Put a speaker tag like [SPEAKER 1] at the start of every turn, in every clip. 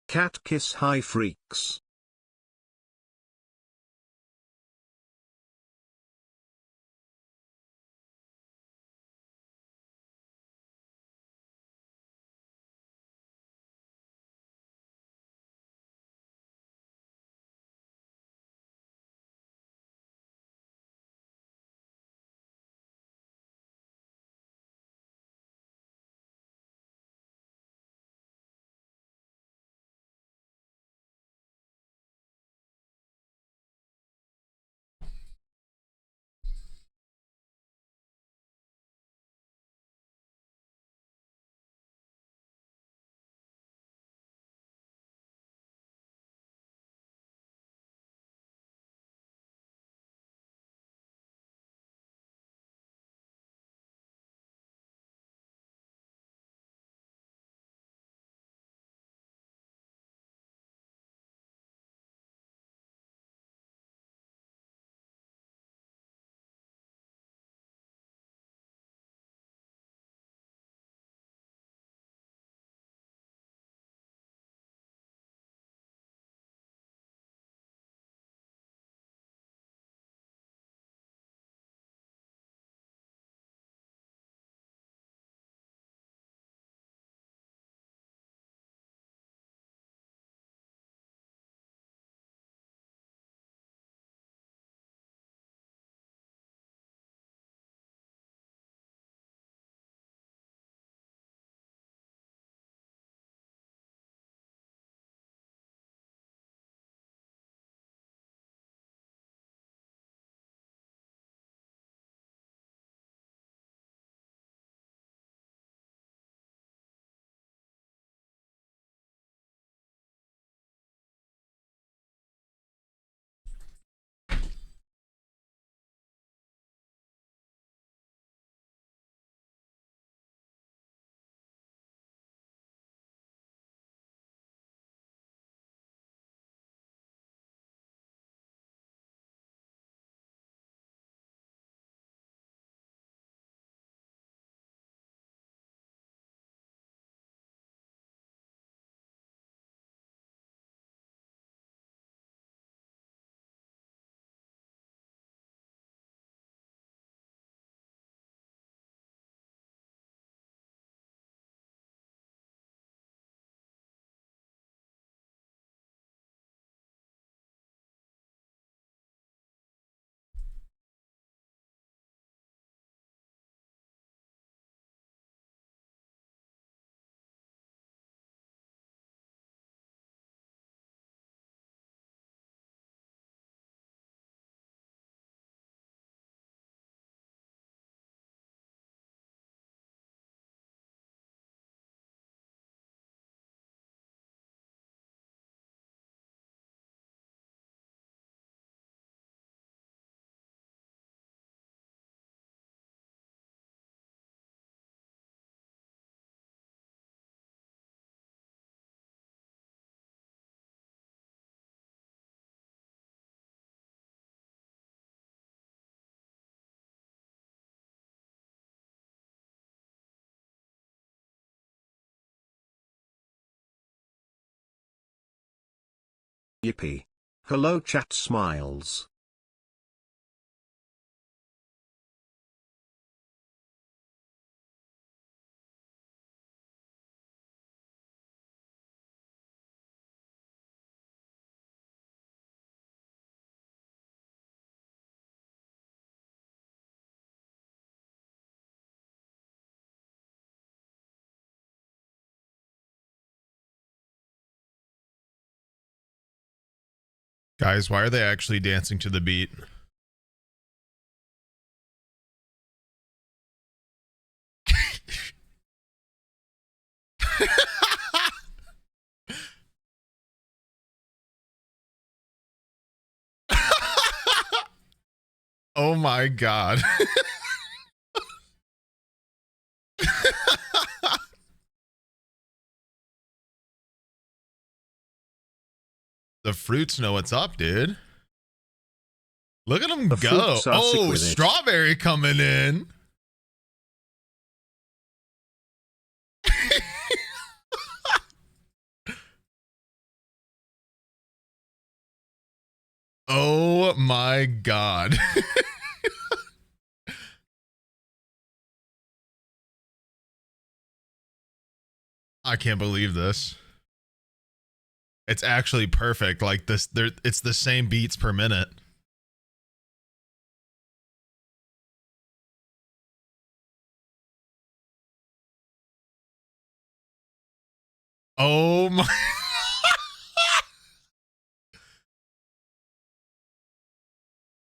[SPEAKER 1] Cat kiss high freaks. Yippee. Hello chat smiles.
[SPEAKER 2] Guys, why are they actually dancing to the beat? Oh my god. The fruits know what's up, dude. Look at them
[SPEAKER 1] The
[SPEAKER 2] go.
[SPEAKER 1] fruits are sick
[SPEAKER 2] Oh,
[SPEAKER 1] with it.
[SPEAKER 2] strawberry coming in. Oh my God. I can't believe this. It's actually perfect. Like this, it's the same beats per minute. Oh my.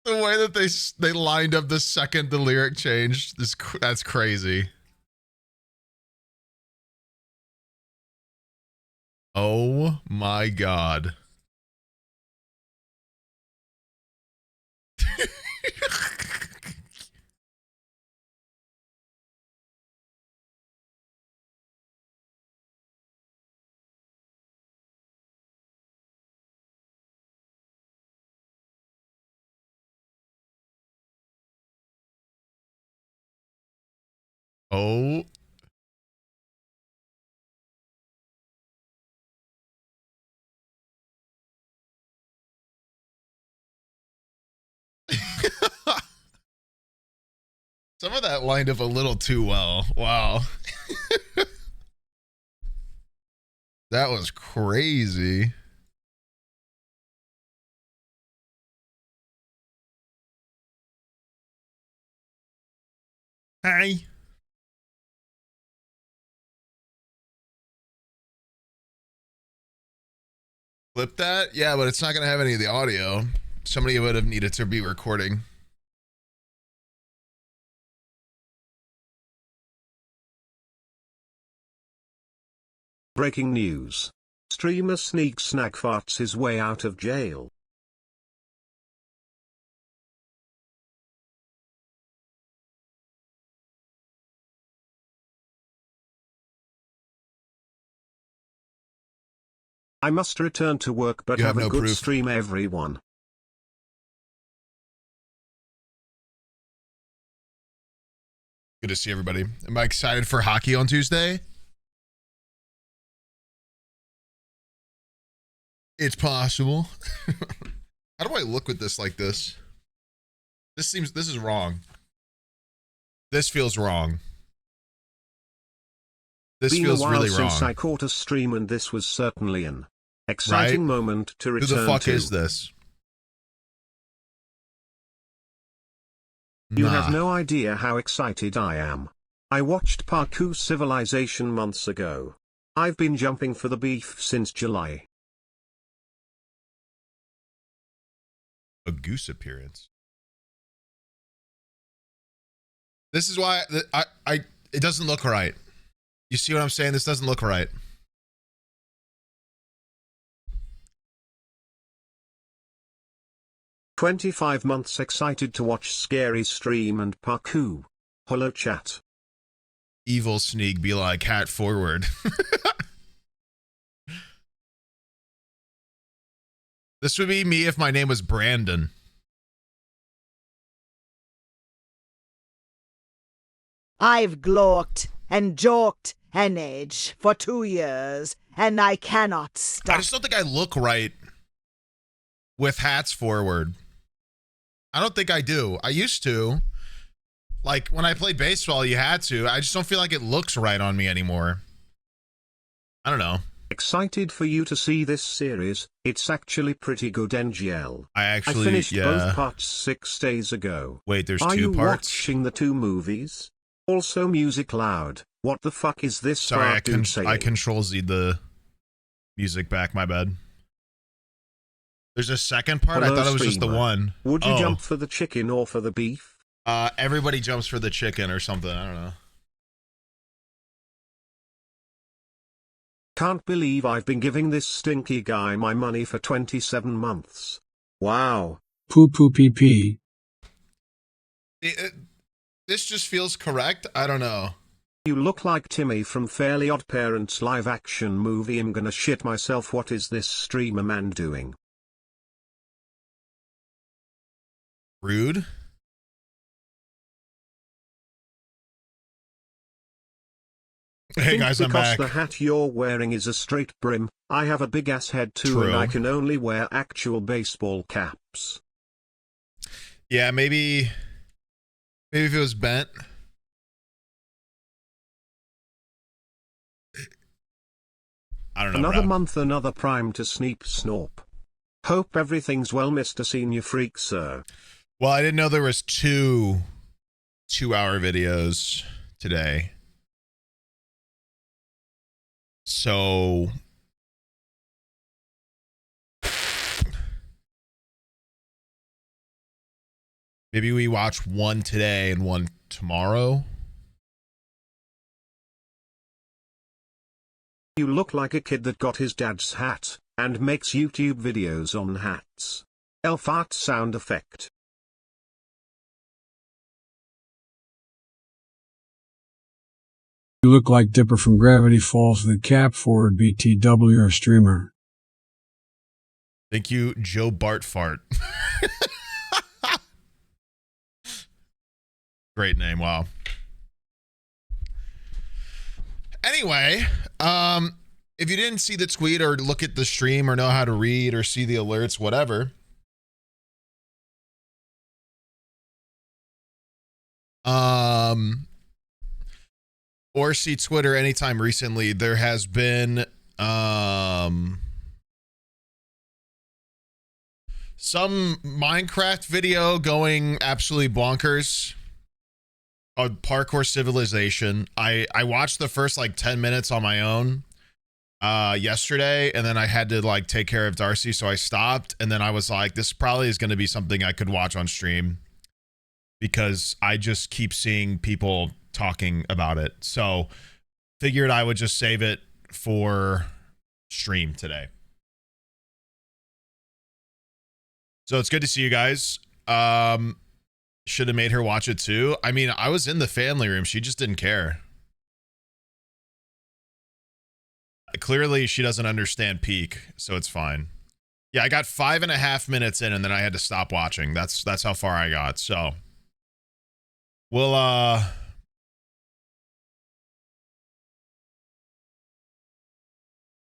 [SPEAKER 2] The way that they lined up the second the lyric changed, that's crazy. Oh my God. Oh. Some of that lined up a little too well. Wow. That was crazy. Hi. Flip that? Yeah, but it's not going to have any of the audio. Somebody would have needed to be recording.
[SPEAKER 1] Breaking news. Streamer Sneegsnag farts his way out of jail. I must return to work, but
[SPEAKER 2] You
[SPEAKER 1] have
[SPEAKER 2] have
[SPEAKER 1] a
[SPEAKER 2] no
[SPEAKER 1] good
[SPEAKER 2] proof.
[SPEAKER 1] stream, everyone.
[SPEAKER 2] Good to see everybody. Am I excited for hockey on Tuesday? It's possible. How do I look with this like this? This is wrong. This feels wrong. This
[SPEAKER 1] Been
[SPEAKER 2] feels
[SPEAKER 1] a while
[SPEAKER 2] really
[SPEAKER 1] since
[SPEAKER 2] wrong.
[SPEAKER 1] I caught a stream, and this was certainly an exciting
[SPEAKER 2] Right?
[SPEAKER 1] moment to return
[SPEAKER 2] Who
[SPEAKER 1] to.
[SPEAKER 2] the fuck is this?
[SPEAKER 1] You have
[SPEAKER 2] Nah.
[SPEAKER 1] no idea how excited I am. I watched Parkour Civilization months ago. I've been jumping for the beef since July.
[SPEAKER 2] A goose appearance. This is why it doesn't look right. You see what I'm saying? This doesn't look right.
[SPEAKER 1] "25 months excited to watch Scary stream and Parkour. Hello chat."
[SPEAKER 2] Evil Sneak be like, hat forward. This would be me if my name was Brandon.
[SPEAKER 3] I've glocked and joked an age for 2 years, and I cannot stop.
[SPEAKER 2] I just don't think I look right with hats forward. I don't think I do. I used to. Like, when I played baseball, you had to. I just don't feel like it looks right on me anymore. I don't know.
[SPEAKER 1] Excited for you to see this series. It's actually pretty good, NGL.
[SPEAKER 2] I
[SPEAKER 1] finished
[SPEAKER 2] yeah.
[SPEAKER 1] both parts 6 days ago.
[SPEAKER 2] Wait, there's
[SPEAKER 1] Are
[SPEAKER 2] 2
[SPEAKER 1] you
[SPEAKER 2] parts?
[SPEAKER 1] watching the 2 movies? Also music loud. What the fuck is this?
[SPEAKER 2] Sorry,
[SPEAKER 1] fart dude saying?
[SPEAKER 2] I control Z the music back, my bad. There's a second part?
[SPEAKER 1] Hello,
[SPEAKER 2] I thought it was just the
[SPEAKER 1] streamer.
[SPEAKER 2] one.
[SPEAKER 1] Would you jump for the chicken or for the beef?
[SPEAKER 2] Everybody jumps for the chicken or something. I don't know.
[SPEAKER 1] Can't believe I've been giving this stinky guy my money for 27 months. Wow.
[SPEAKER 4] Poo poo pee pee.
[SPEAKER 2] This just feels correct. I don't know.
[SPEAKER 1] You look like Timmy from Fairly Odd Parents live action movie. I'm gonna shit myself. What is this streamer man doing?
[SPEAKER 2] Rude.
[SPEAKER 1] I
[SPEAKER 2] Hey
[SPEAKER 1] think
[SPEAKER 2] guys, I'm
[SPEAKER 1] because
[SPEAKER 2] back.
[SPEAKER 1] the hat you're wearing is a straight brim, I have a big ass head too and
[SPEAKER 2] True.
[SPEAKER 1] I can only wear actual baseball caps.
[SPEAKER 2] Yeah, maybe if it was bent. I don't know,
[SPEAKER 1] Another
[SPEAKER 2] bro.
[SPEAKER 1] month, another prime to Sneegsnag. Hope everything's well, Mr. Senior Freak, sir.
[SPEAKER 2] Well, I didn't know there was two 2-hour videos today. So maybe we watch one today and one tomorrow.
[SPEAKER 1] You look like a kid that got his dad's hat, and makes YouTube videos on hats. Elf art sound effect.
[SPEAKER 4] You look like Dipper from Gravity Falls with a cap forward BTW or streamer.
[SPEAKER 2] Thank you, Joe Bartfart. Great name, wow. Anyway, if you didn't see the tweet or look at the stream or know how to read or see the alerts, whatever, or see Twitter anytime recently, there has been some Minecraft video going absolutely bonkers. Parkour Civilization. I watched the first like 10 minutes on my own yesterday, and then I had to like take care of Darcy, so I stopped, and then I was like, this probably is going to be something I could watch on stream because I just keep seeing people talking about it. So figured I would just save it for stream today. So it's good to see you guys. Should have made her watch it too. I mean, I was in the family room. She just didn't care. Clearly, she doesn't understand peak, so it's fine. Yeah, I got 5.5 minutes in, and then I had to stop watching. That's how far I got. So we'll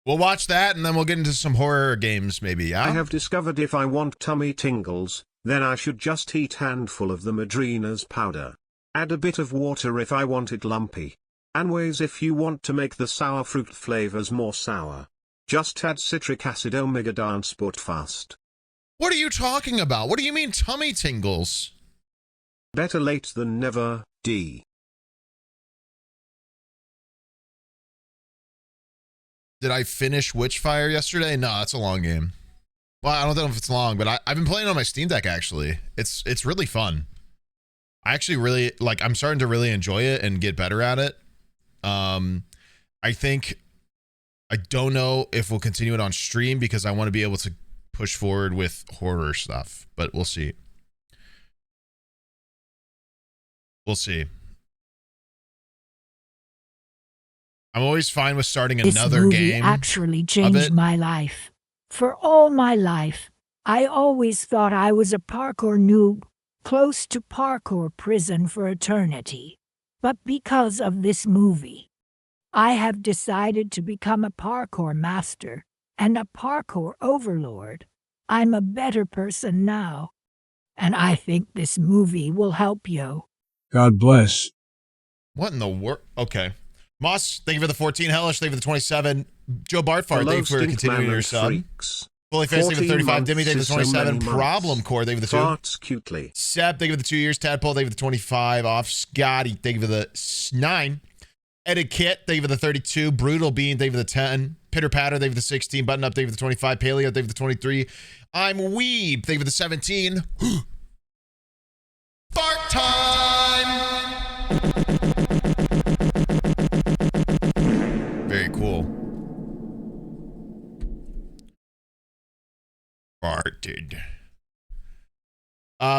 [SPEAKER 2] watch that, and then we'll get into some horror games, maybe. Yeah.
[SPEAKER 1] I have discovered if I want tummy tingles, then I should just eat handful of the Madrina's powder. Add a bit of water if I want it lumpy. Anyways, if you want to make the sour fruit flavors more sour, just add citric acid. Omega dance but fast.
[SPEAKER 2] What are you talking about? What do you mean tummy tingles?
[SPEAKER 1] Better late than never, D.
[SPEAKER 2] Did I finish Witchfire yesterday? No, that's a long game. Well, I don't know if it's long, but I've been playing on my Steam Deck, actually. It's really fun. I actually really, like, I'm starting to really enjoy it and get better at it. I think, I don't know if we'll continue it on stream because I want to be able to push forward with horror stuff, but we'll see. We'll see. I'm always fine with starting another
[SPEAKER 5] This movie
[SPEAKER 2] game.
[SPEAKER 5] actually changed my life. For all my life, I always thought I was a parkour noob, close to parkour prison for eternity. But because of this movie, I have decided to become a parkour master and a parkour overlord. I'm a better person now, and I think this movie will help you.
[SPEAKER 4] God bless.
[SPEAKER 2] What in the world? Okay. Moss, thank you for the 14. Hellish, thank you for the 27. Joe Bartfart, thank you for continuing your sub. Fully Face, thank you for the 35. Demi, thank you for the 27. Problem Core, thank you for the 2.
[SPEAKER 1] Farts cutely.
[SPEAKER 2] Seb, thank you for the 2 years. Tadpole, thank you for the 25 off. Scotty, thank you for the 9. Etiquette, thank you for the 32. Brutal Bean, thank you for the 10. Pitter Patter, thank you for the 16. Button Up, thank you for the 25. Paleo, thank you for the 23. I'm Weeb, thank you for the 17. Fart time! Very cool. Farted.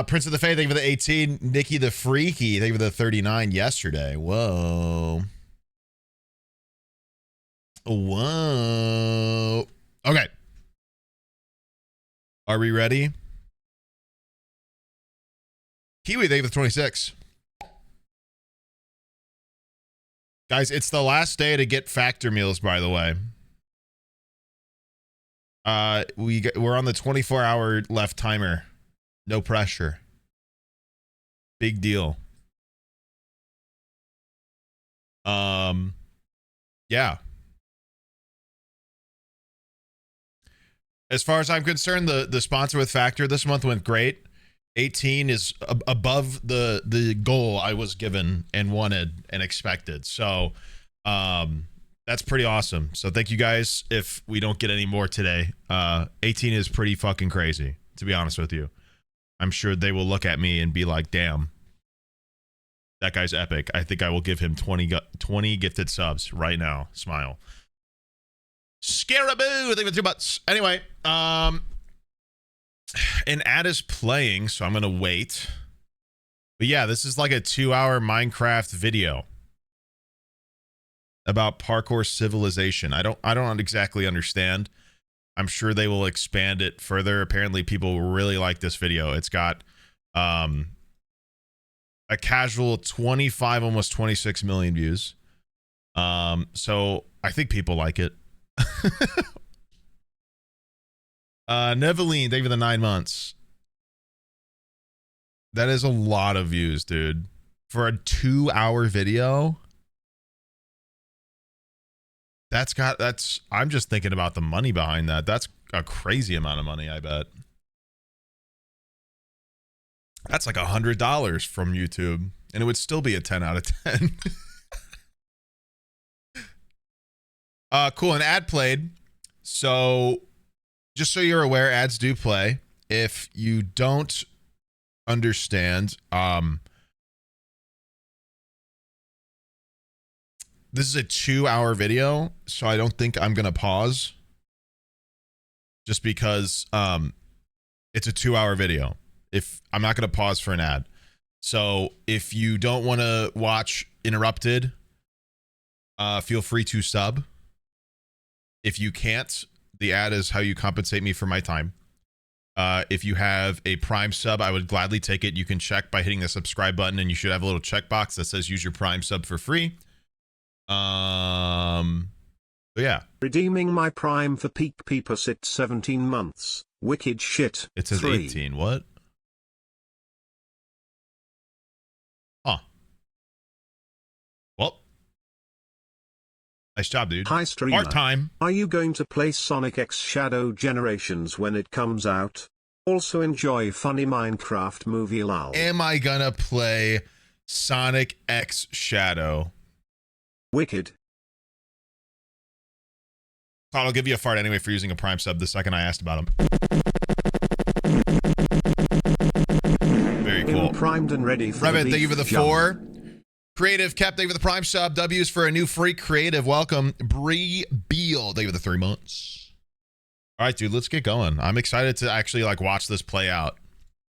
[SPEAKER 2] Prince of the Faith, thank you for the 18. Nikki the Freaky, thank you for the 39 yesterday. Whoa. Whoa. Okay. Are we ready? Kiwi, thank you for the 26. Guys, it's the last day to get factor meals, by the way. We're on the 24-hour left timer. No pressure. Big deal. Yeah. As far as I'm concerned, the sponsor with Factor this month went great. 18 is above the goal I was given and wanted and expected. So that's pretty awesome. So thank you guys. If we don't get any more today, 18 is pretty fucking crazy, to be honest with you. I'm sure they will look at me and be like, damn, that guy's epic. I think I will give him 20 gifted subs right now. Smile. Scaraboo, thank you for 2 months. Anyway, an ad is playing, so I'm gonna wait. But yeah, this is like a 2-hour Minecraft video about parkour civilization. I don't exactly understand. I'm sure they will expand it further. Apparently, people really like this video. It's got a casual 25, almost 26 million views. So I think people like it. Neveline, thank you for the 9 months. That is a lot of views, dude. For a 2-hour video. I'm just thinking about the money behind that. That's a crazy amount of money, I bet. That's like $100 from YouTube, and it would still be a 10 out of 10. Cool, an ad played. So just so you're aware, ads do play. If you don't understand, this is a 2-hour video, so I don't think I'm gonna pause, just because it's a 2-hour video. If I'm not gonna pause for an ad. So if you don't want to watch interrupted, feel free to sub. If you can't, the ad is how you compensate me for my time. If you have a Prime sub, I would gladly take it. You can check by hitting the subscribe button, and you should have a little checkbox that says use your Prime sub for free. But yeah.
[SPEAKER 1] Redeeming my Prime for Peak Peeper sit 17 months. Wicked shit.
[SPEAKER 2] It says
[SPEAKER 1] 3.
[SPEAKER 2] 18. What? Huh. Well. Nice job, dude.
[SPEAKER 1] Hi streamer.
[SPEAKER 2] Part time.
[SPEAKER 1] Are you going to play Sonic X Shadow Generations when it comes out? Also enjoy funny Minecraft movie lol.
[SPEAKER 2] Am I gonna play Sonic X Shadow?
[SPEAKER 1] Wicked.
[SPEAKER 2] I'll give you a fart anyway for using a Prime sub the second I asked about him. Very cool.
[SPEAKER 1] Primed and ready for
[SPEAKER 2] Rabbit,
[SPEAKER 1] the
[SPEAKER 2] thank you for the
[SPEAKER 1] jump.
[SPEAKER 2] 4. Creative Cap, thank you for the Prime sub. W's for a new free creative. Welcome. Bree Beal, thank you for the 3 months. All right, dude, let's get going. I'm excited to actually like watch this play out.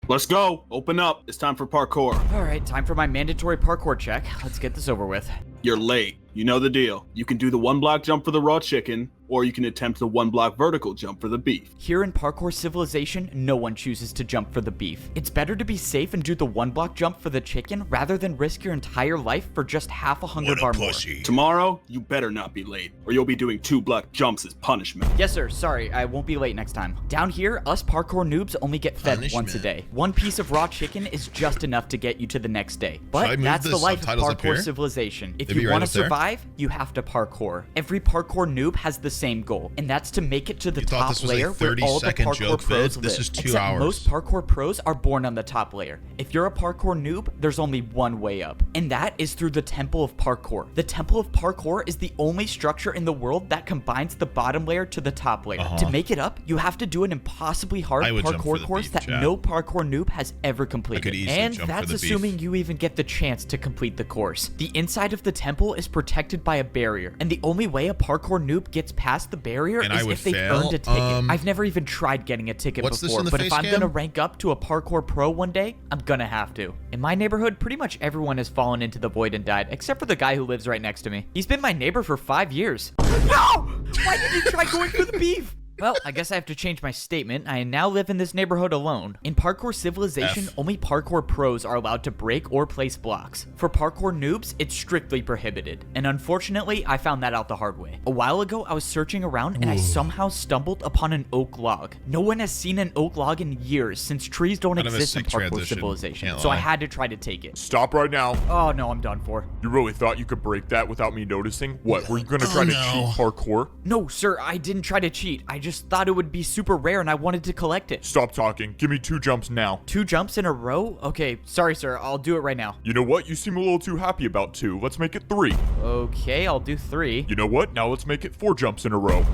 [SPEAKER 6] Let's go. Open up. It's time for parkour.
[SPEAKER 7] All right, time for my mandatory parkour check. Let's get this over with.
[SPEAKER 6] You're late. You know the deal. You can do the 1-block jump for the raw chicken, or you can attempt the 1-block vertical jump for the beef.
[SPEAKER 7] Here in Parkour Civilization, no one chooses to jump for the beef. It's better to be safe and do the 1-block jump for the chicken rather than risk your entire life for just half a hunger bar more.
[SPEAKER 6] Tomorrow, you better not be late, or you'll be doing 2-block jumps as punishment.
[SPEAKER 7] Yes, sir. Sorry, I won't be late next time. Down here, us parkour noobs only get fed once a day. 1 piece of raw chicken is just enough to get you to the next day. But that's the life of Parkour Civilization. If you want to survive, you have to parkour. Every parkour noob has the same goal, and that's to make it to the top layer where all the parkour pros live.
[SPEAKER 2] This is 2
[SPEAKER 7] Except
[SPEAKER 2] hours.
[SPEAKER 7] most parkour pros are born on the top layer. If you're a parkour noob, there's only one way up, and that is through the Temple of Parkour. The Temple of Parkour is the only structure in the world that combines the bottom layer to the top layer. To make it up, you have to do an impossibly hard parkour course that no parkour noob has ever completed. And that's assuming you even get the chance to complete the course. The inside of the temple is protected by a barrier, and the only way a parkour noob gets past the barrier is if they've earned a ticket. I've never even tried getting a ticket before, but if I'm gonna rank up to a parkour pro one day, I'm gonna have to. In my neighborhood, pretty much everyone has fallen into the void and died, except for the guy who lives right next to me. He's been my neighbor for 5 years. No! Why did you try going for the beef? Well, I guess I have to change my statement. I now live in this neighborhood alone. In Parkour Civilization, only parkour pros are allowed to break or place blocks. For parkour noobs, it's strictly prohibited. And unfortunately, I found that out the hard way. A while ago, I was searching around and I somehow stumbled upon an oak log. No one has seen an oak log in years since trees don't exist in Parkour Civilization. So I had to try to take it.
[SPEAKER 8] Stop right now.
[SPEAKER 7] Oh no, I'm done for.
[SPEAKER 8] You really thought you could break that without me noticing? What, were you gonna try to cheat parkour?
[SPEAKER 7] No, sir, I didn't try to cheat. I just thought it would be super rare and I wanted to collect it.
[SPEAKER 8] Stop talking. Give me 2 jumps now.
[SPEAKER 7] 2 jumps in a row? Okay, sorry, sir. I'll do it right now.
[SPEAKER 8] You know what? You seem a little too happy about 2. Let's make it 3.
[SPEAKER 7] Okay, I'll do 3.
[SPEAKER 8] You know what? Now let's make it 4 jumps in a row.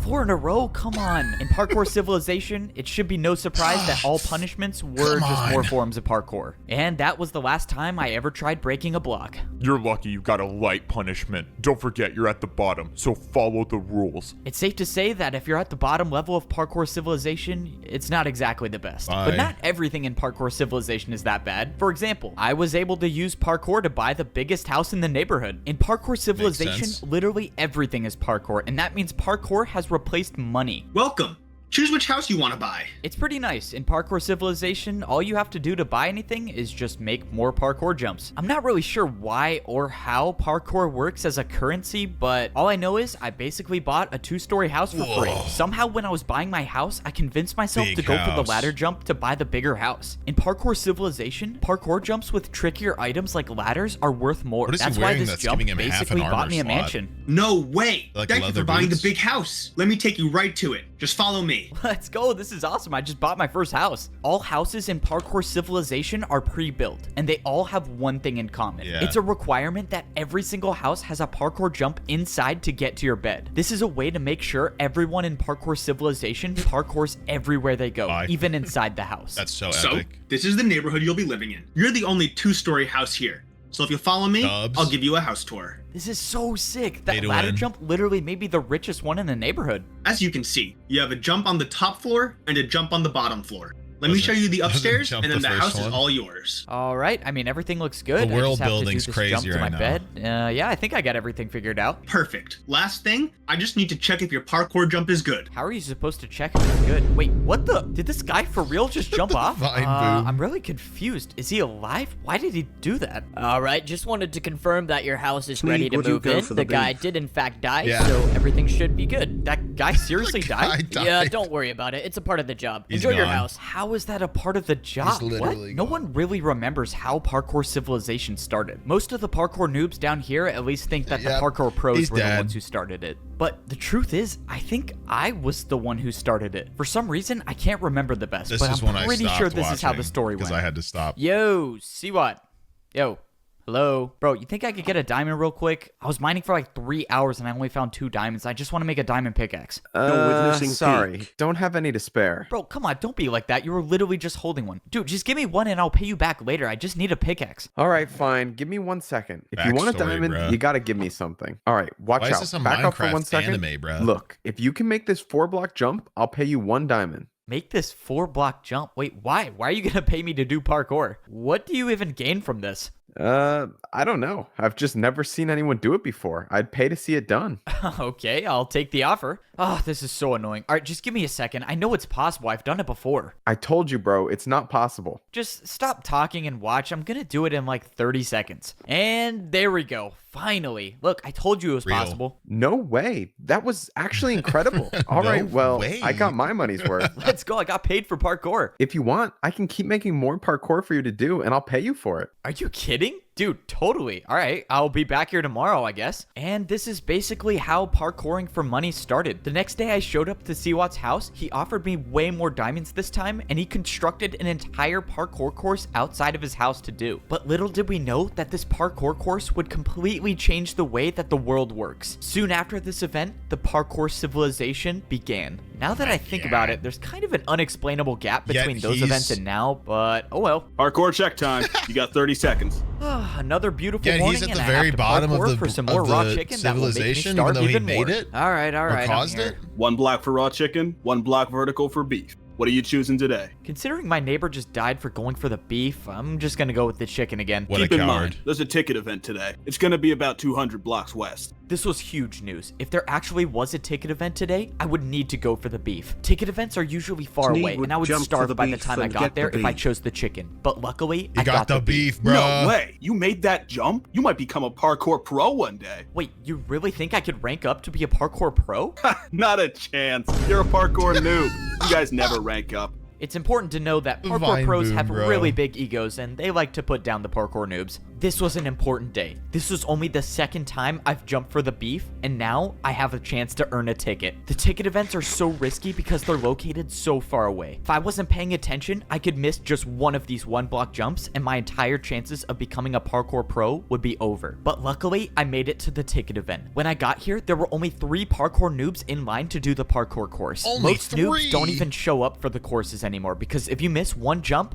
[SPEAKER 7] 4 in a row? Come on. In Parkour Civilization, it should be no surprise that all punishments were just more forms of parkour. And that was the last time I ever tried breaking a block.
[SPEAKER 8] You're lucky you got a light punishment. Don't forget, you're at the bottom, so follow the rules.
[SPEAKER 7] It's safe to say that if you're at the bottom level of Parkour Civilization, it's not exactly the best. But not everything in Parkour Civilization is that bad. For example, I was able to use parkour to buy the biggest house in the neighborhood. In Parkour Civilization, literally everything is parkour, and that means parkour has replaced money.
[SPEAKER 9] Welcome. Choose which house you want to buy.
[SPEAKER 7] It's pretty nice. In Parkour Civilization, all you have to do to buy anything is just make more parkour jumps. I'm not really sure why or how parkour works as a currency, but all I know is I basically bought a 2-story house for free. Somehow when I was buying my house, I convinced myself to go for the ladder jump to buy the bigger house. In Parkour Civilization, parkour jumps with trickier items like ladders are worth more. That's why this jump basically bought me a mansion.
[SPEAKER 9] No way.
[SPEAKER 2] Like
[SPEAKER 9] Thank you for buying the big house. Let me take you right to it. Just follow me.
[SPEAKER 7] Let's go. This is awesome. I just bought my first house. All houses in Parkour Civilization are pre-built, and they all have one thing in common. It's a requirement that every single house has a parkour jump inside to get to your bed. This is a way to make sure everyone in Parkour Civilization parkours everywhere they go, even inside the house.
[SPEAKER 2] That's so epic.
[SPEAKER 9] So, this is the neighborhood you'll be living in. You're the only 2-story house here. So if you follow me, I'll give you a house tour.
[SPEAKER 7] This is so sick. That ladder jump literally made me the richest one in the neighborhood.
[SPEAKER 9] As you can see, you have a jump on the top floor and a jump on the bottom floor. Let me show you the upstairs, and then the house is all yours.
[SPEAKER 7] All right. I mean, everything looks good.
[SPEAKER 2] The world building's crazy right now.
[SPEAKER 7] Jump to my bed. Yeah, I think I got everything figured out.
[SPEAKER 9] Perfect. Last thing, I just need to check if your parkour jump is good.
[SPEAKER 7] How are you supposed to check if it's good? Wait, what the? Did this guy for real just jump off? I'm really confused. Is he alive? Why did he do that?
[SPEAKER 10] All right, just wanted to confirm that your house is ready to move in. The guy did in fact die, so everything should be good.
[SPEAKER 7] That guy seriously died?
[SPEAKER 10] Yeah, don't worry about it. It's a part of the job. Enjoy your house.
[SPEAKER 7] How is that a part of the job? What? No one really remembers how Parkour Civilization started. Most of the parkour noobs down here at least think that the parkour pros were the ones who started it. But the truth is, I think I was the one who started it. For some reason, I can't remember the best, but I'm pretty sure this is how the story went.
[SPEAKER 2] Because I had to stop.
[SPEAKER 7] Yo, see what? Yo. Hello? Bro, you think I could get a diamond real quick? I was mining for like 3 hours and I only found 2 diamonds. I just want to make a diamond pickaxe.
[SPEAKER 11] Sorry. Don't have any to spare.
[SPEAKER 7] Bro, come on. Don't be like that. You were literally just holding one. Dude, just give me one and I'll pay you back later. I just need a pickaxe.
[SPEAKER 11] All right, fine. Give me 1 second. If you want a diamond, you got to give me something. All right, watch out. Back up for 1 second. Look, if you can make this 4-block jump, I'll pay you 1 diamond.
[SPEAKER 7] Make this 4-block jump? Wait, why? Why are you going to pay me to do parkour? What do you even gain from this?
[SPEAKER 11] I don't know. I've just never seen anyone do it before. I'd pay to see it done.
[SPEAKER 7] Okay, I'll take the offer. Oh, this is so annoying. All right, just give me a second. I know it's possible. I've done it before.
[SPEAKER 11] I told you, bro. It's not possible.
[SPEAKER 7] Just stop talking and watch. I'm going to do it in like 30 seconds. And there we go. Finally. Look, I told you it was possible.
[SPEAKER 11] No way. That was actually incredible. All right, well, I got my money's worth.
[SPEAKER 7] Let's go. I got paid for parkour.
[SPEAKER 11] If you want, I can keep making more parkour for you to do, and I'll pay you for it.
[SPEAKER 7] Are you kidding? Dude, totally. All right, I'll be back here tomorrow, I guess. And this is basically how parkouring for money started. The next day I showed up to Siwat's house. He offered me way more diamonds this time, and he constructed an entire parkour course outside of his house to do. But little did we know that this parkour course would completely change the way that the world works. Soon after this event, the Parkour Civilization began. Now that I think about it, there's kind of an unexplainable gap between those events and now, but oh well.
[SPEAKER 6] Parkour check time. You got 30 seconds.
[SPEAKER 7] Another beautiful morning,
[SPEAKER 2] he's at the very bottom of the
[SPEAKER 7] for some more raw chicken
[SPEAKER 2] civilization,
[SPEAKER 7] that will make me
[SPEAKER 2] even though he made it.
[SPEAKER 7] All right,
[SPEAKER 2] or caused it.
[SPEAKER 6] 1 block for raw chicken, 1 block vertical for beef. What are you choosing today?
[SPEAKER 7] Considering my neighbor just died for going for the beef, I'm just gonna go with the chicken again.
[SPEAKER 6] Keep in mind, there's a ticket event today. It's gonna be about 200 blocks west.
[SPEAKER 7] This was huge news. If there actually was a ticket event today, I would need to go for the beef. Ticket events are usually far away, and I would starve by the time I got there if I chose the chicken. But luckily, I got the beef,
[SPEAKER 2] bro.
[SPEAKER 6] No way. You made that jump? You might become a parkour pro one day.
[SPEAKER 7] Wait, you really think I could rank up to be a parkour pro?
[SPEAKER 6] Not a chance. You're a parkour noob. You guys never rank up.
[SPEAKER 7] It's important to know that parkour pros have really big egos, and they like to put down the parkour noobs. This was an important day. This was only the second time I've jumped for the beef, and now I have a chance to earn a ticket. The ticket events are so risky because they're located so far away. If I wasn't paying attention, I could miss just one of these one-block jumps, and my entire chances of becoming a parkour pro would be over. But luckily, I made it to the ticket event. When I got here, there were only 3 parkour noobs in line to do the parkour course. Most noobs don't even show up for the courses anymore, because if you miss one jump,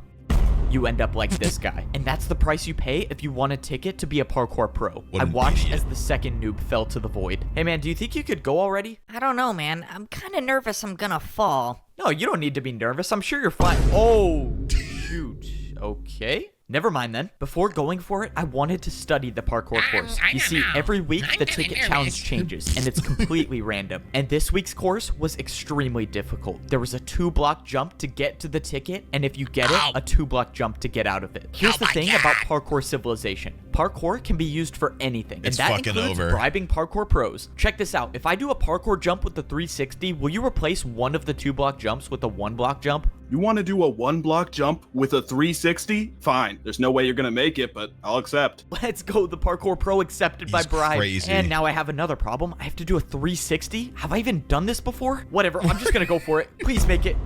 [SPEAKER 7] you end up like this guy. And that's the price you pay if you want a ticket to be a parkour pro. I watched as the second noob fell to the void. Hey man, do you think you could go already?
[SPEAKER 12] I don't know, man. I'm kind of nervous I'm gonna fall.
[SPEAKER 7] No, you don't need to be nervous. I'm sure you're fine. Oh, shoot. Okay. Never mind then. Before going for it, I wanted to study the parkour course. You see, every week the ticket challenge changes, and it's completely random. And this week's course was extremely difficult. There was a 2-block jump to get to the ticket, and if you get it, a 2-block jump to get out of it. Here's the thing about parkour civilization. Parkour can be used for anything, and that includes bribing parkour pros. Check this out. If I do a parkour jump with the 360, will you replace one of the 2-block jumps with a 1-block jump?
[SPEAKER 6] You want to do a 1-block jump with a 360? Fine. There's no way you're going to make it, but I'll accept.
[SPEAKER 7] Let's go. The parkour pro accepted by bribe.
[SPEAKER 2] Crazy.
[SPEAKER 7] And now I have another problem. I have to do a 360? Have I even done this before? Whatever. I'm just going to go for it. Please make it.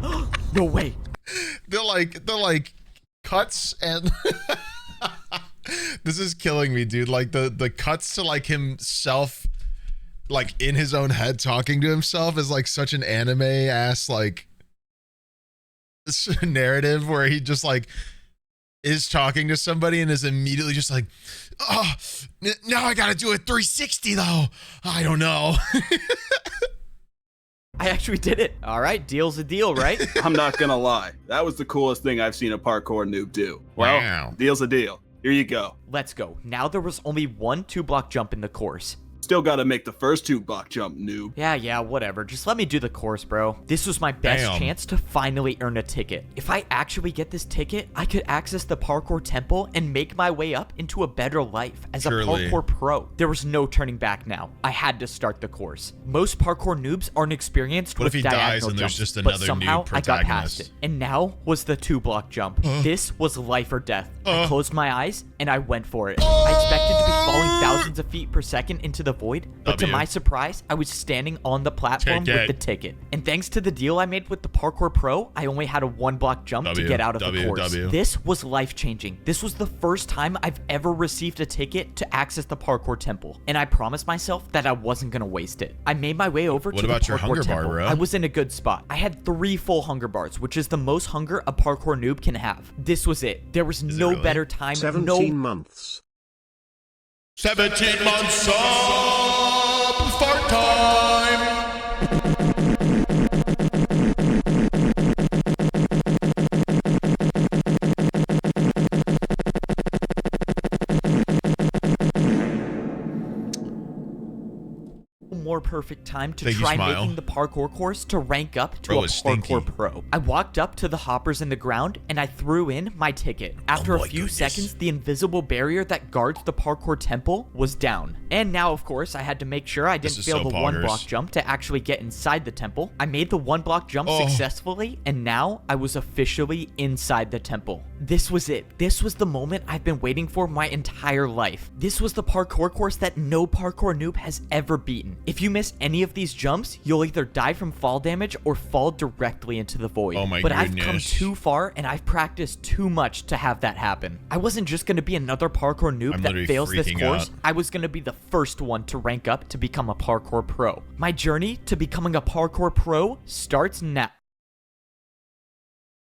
[SPEAKER 7] No way.
[SPEAKER 2] They're like cuts and this is killing me, dude. Like the cuts to like himself, like in his own head talking to himself is like such an anime ass like narrative where he just like is talking to somebody and is immediately just like, oh, now I gotta do a 360 though. I don't know.
[SPEAKER 7] I actually did it. All right, deal's a deal, right?
[SPEAKER 6] I'm not gonna lie. That was the coolest thing I've seen a parkour noob do. Well,
[SPEAKER 2] wow.
[SPEAKER 6] Deal's a deal. Here you go.
[SPEAKER 7] Let's go. Now there was only one 2-block jump in the course.
[SPEAKER 6] Still gotta make the first 2-block jump, noob.
[SPEAKER 7] Yeah, whatever. Just let me do the course, bro. This was my best chance to finally earn a ticket. If I actually get this ticket, I could access the parkour temple and make my way up into a better life as a parkour pro. There was no turning back now. I had to start the course. Most parkour noobs aren't experienced with diagonal jumps,
[SPEAKER 2] just
[SPEAKER 7] but somehow I got past it. And now was the 2-block jump. This was life or death. I closed my eyes and I went for it. I expected to be falling thousands of feet per second into the void, but to my surprise, I was standing on the platform with the ticket. And thanks to the deal I made with the parkour pro, I only had a 1-block jump to get out of the course. This was life-changing. This was the first time I've ever received a ticket to access the parkour temple, and I promised myself that I wasn't gonna waste it. I made my way over to the parkour temple. I was in a good spot. I had 3 full hunger bars, which is the most hunger a parkour noob can have. This was it. There was no better time.
[SPEAKER 1] 17 months.
[SPEAKER 2] 17 months of fart time.
[SPEAKER 7] More perfect time to try making the parkour course to rank up to a parkour pro. I walked up to the hoppers in the ground and I threw in my ticket. After a few seconds, the invisible barrier that guards the parkour temple was down. And now, of course, I had to make sure I didn't fail the 1-block jump to actually get inside the temple. I made the 1-block jump successfully, and now I was officially inside the temple. This was it. This was the moment I've been waiting for my entire life. This was the parkour course that no parkour noob has ever beaten. If you miss any of these jumps, you'll either die from fall damage or fall directly into the void. But I've come too far and I've practiced too much to have that happen. I wasn't just going to be another parkour noob that fails this course. I was going to be the first one to rank up to become a parkour pro. My journey to becoming a parkour pro starts now.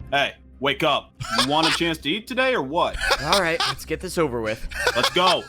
[SPEAKER 6] Hey, wake up. You want a chance to eat today or what?
[SPEAKER 7] All right, let's get this over with.
[SPEAKER 6] Let's go.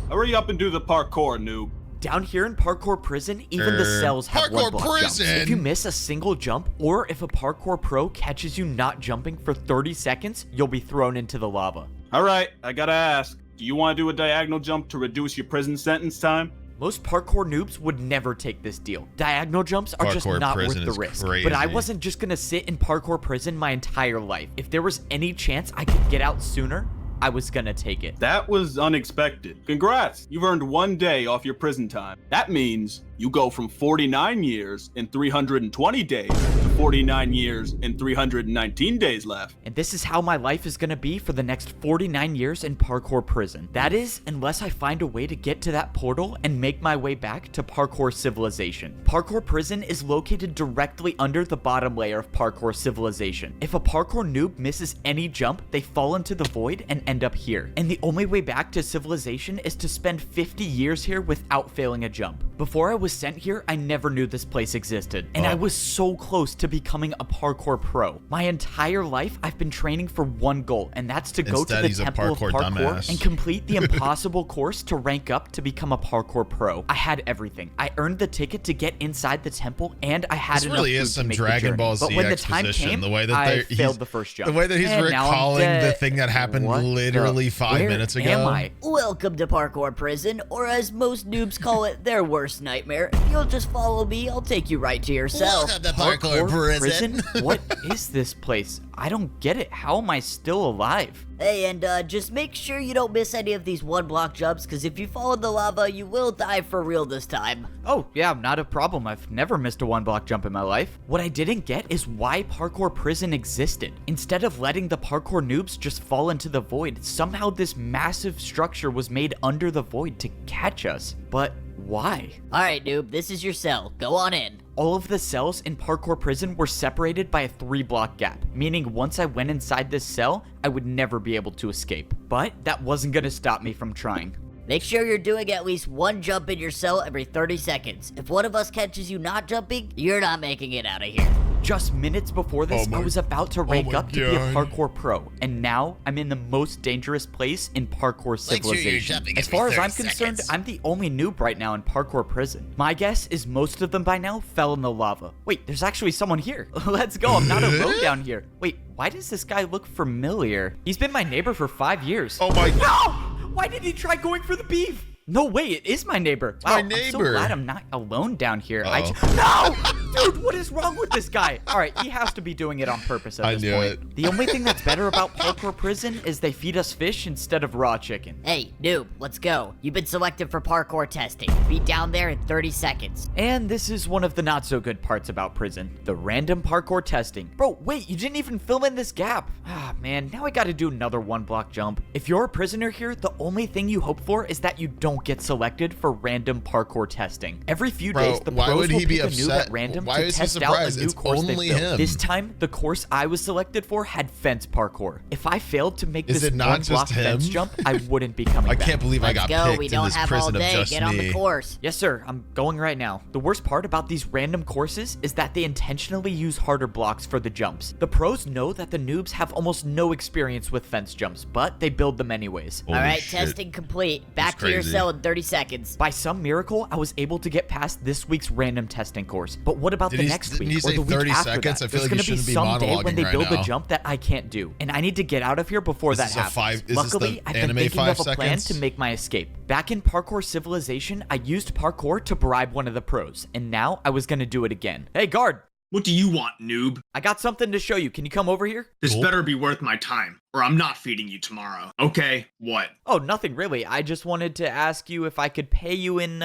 [SPEAKER 6] Hurry up and do the parkour, noob.
[SPEAKER 7] Down here in Parkour Prison, even the cells have one block jumps. If you miss a single jump, or if a Parkour pro catches you not jumping for 30 seconds, you'll be thrown into the lava.
[SPEAKER 6] All right, I gotta ask, do you want to do a diagonal jump to reduce your prison sentence time?
[SPEAKER 7] Most parkour noobs would never take this deal. Diagonal jumps are just not worth the risk. But I wasn't just gonna sit in parkour prison my entire life. If there was any chance I could get out sooner, I was gonna take it.
[SPEAKER 6] That was unexpected. Congrats, you've earned 1 day off your prison time. That means you go from 49 years and 320 days to 49 years and 319 days left.
[SPEAKER 7] And this is how my life is gonna be for the next 49 years in parkour prison. That is, unless I find a way to get to that portal and make my way back to parkour civilization. Parkour prison is located directly under the bottom layer of parkour civilization. If a parkour noob misses any jump, they fall into the void and end up here. And the only way back to civilization is to spend 50 years here without failing a jump. Before I was sent here, I never knew this place existed, and I was so close to becoming a parkour pro. My entire life, I've been training for one goal, and that's to go to the Temple of Parkour and complete the impossible course to rank up to become a parkour pro. I had everything. I earned the ticket to get inside the temple, and I had enough food to make the journey. But when the time came, I failed the first jump.
[SPEAKER 2] The way that he's recalling the thing that happened literally 5 minutes ago.
[SPEAKER 7] Am I?
[SPEAKER 10] Welcome to parkour prison, or as most noobs call it, their worst nightmare. If you'll just follow me, I'll take you right to your cell.
[SPEAKER 2] Welcome to parkour prison.
[SPEAKER 7] What is this place? I don't get it. How am I still alive?
[SPEAKER 10] Hey, and just make sure you don't miss any of these one-block jumps, because if you fall in the lava, you will die for real this time.
[SPEAKER 7] Oh, yeah, not a problem. I've never missed a one-block jump in my life. What I didn't get is why parkour prison existed. Instead of letting the parkour noobs just fall into the void, somehow this massive structure was made under the void to catch us. But why?
[SPEAKER 10] Alright, noob, this is your cell. Go on in.
[SPEAKER 7] All of the cells in parkour prison were separated by a 3-block gap, meaning once I went inside this cell, I would never be able to escape. But that wasn't gonna stop me from trying.
[SPEAKER 10] Make sure you're doing at least one jump in your cell every 30 seconds. If one of us catches you not jumping, you're not making it out of here.
[SPEAKER 7] Just minutes before this, I was about to rank up to be a parkour pro, and now I'm in the most dangerous place in parkour civilization. As far as I'm concerned, I'm the only noob right now in parkour prison. My guess is most of them by now fell in the lava. Wait, there's actually someone here. Let's go, I'm not alone down here. Wait, why does this guy look familiar? He's been my neighbor for 5 years.
[SPEAKER 2] Oh my god.
[SPEAKER 7] No! Why did he try going for the beef? No way, it is my neighbor. Wow,
[SPEAKER 2] my neighbor.
[SPEAKER 7] I'm so glad I'm not alone down here. No! Dude, what is wrong with this guy? All right, he has to be doing it on purpose at this point. The only thing that's better about parkour prison is they feed us fish instead of raw chicken.
[SPEAKER 10] Hey, noob, let's go. You've been selected for parkour testing. Be down there in 30 seconds.
[SPEAKER 7] And this is one of the not so good parts about prison. The random parkour testing. Bro, wait, you didn't even fill in this gap. Ah, man, now I gotta do another 1-block jump. If you're a prisoner here, the only thing you hope for is that you don't get selected for random parkour testing. Every few days, the pros will pick a noob at random to test out a new course they built. This time, the course I was selected for had fence parkour. If I failed to make this 1-block fence jump, I wouldn't be coming back.
[SPEAKER 2] I can't believe I got picked in this prison of just me.
[SPEAKER 10] Get on the course.
[SPEAKER 7] Yes, sir. I'm going right now. The worst part about these random courses is that they intentionally use harder blocks for the jumps. The pros know that the noobs have almost no experience with fence jumps, but they build them anyways.
[SPEAKER 10] All right, testing complete. Back to your cell in 30 seconds.
[SPEAKER 7] By some miracle, I was able to get past this week's random testing course. But what about the next week or the week after that?
[SPEAKER 2] I feel like
[SPEAKER 7] There's going to be some day when they build a jump that I can't do, and I need to get out of here before that happens. Luckily, I've been thinking of a plan to make my escape. Back in parkour civilization, I used parkour to bribe one of the pros, and now I was going to do it again. Hey, guard!
[SPEAKER 9] What do you want, noob?
[SPEAKER 7] I got something to show you. Can you come over here?
[SPEAKER 9] This better be worth my time, or I'm not feeding you tomorrow. Okay, what?
[SPEAKER 7] Oh, nothing really. I just wanted to ask you if I could pay you in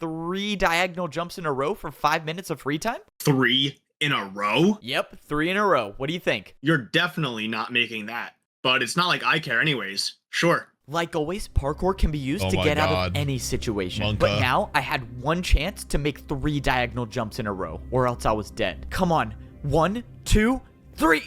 [SPEAKER 7] 3 diagonal jumps in a row for 5 minutes of free time?
[SPEAKER 9] 3 in a row?
[SPEAKER 7] Yep, 3 in a row. What do you think?
[SPEAKER 9] You're definitely not making that. But it's not like I care anyways. Sure.
[SPEAKER 7] Like always, parkour can be used to get out of any situation. But now, I had one chance to make 3 diagonal jumps in a row, or else I was dead. Come on. 1, 2, 3.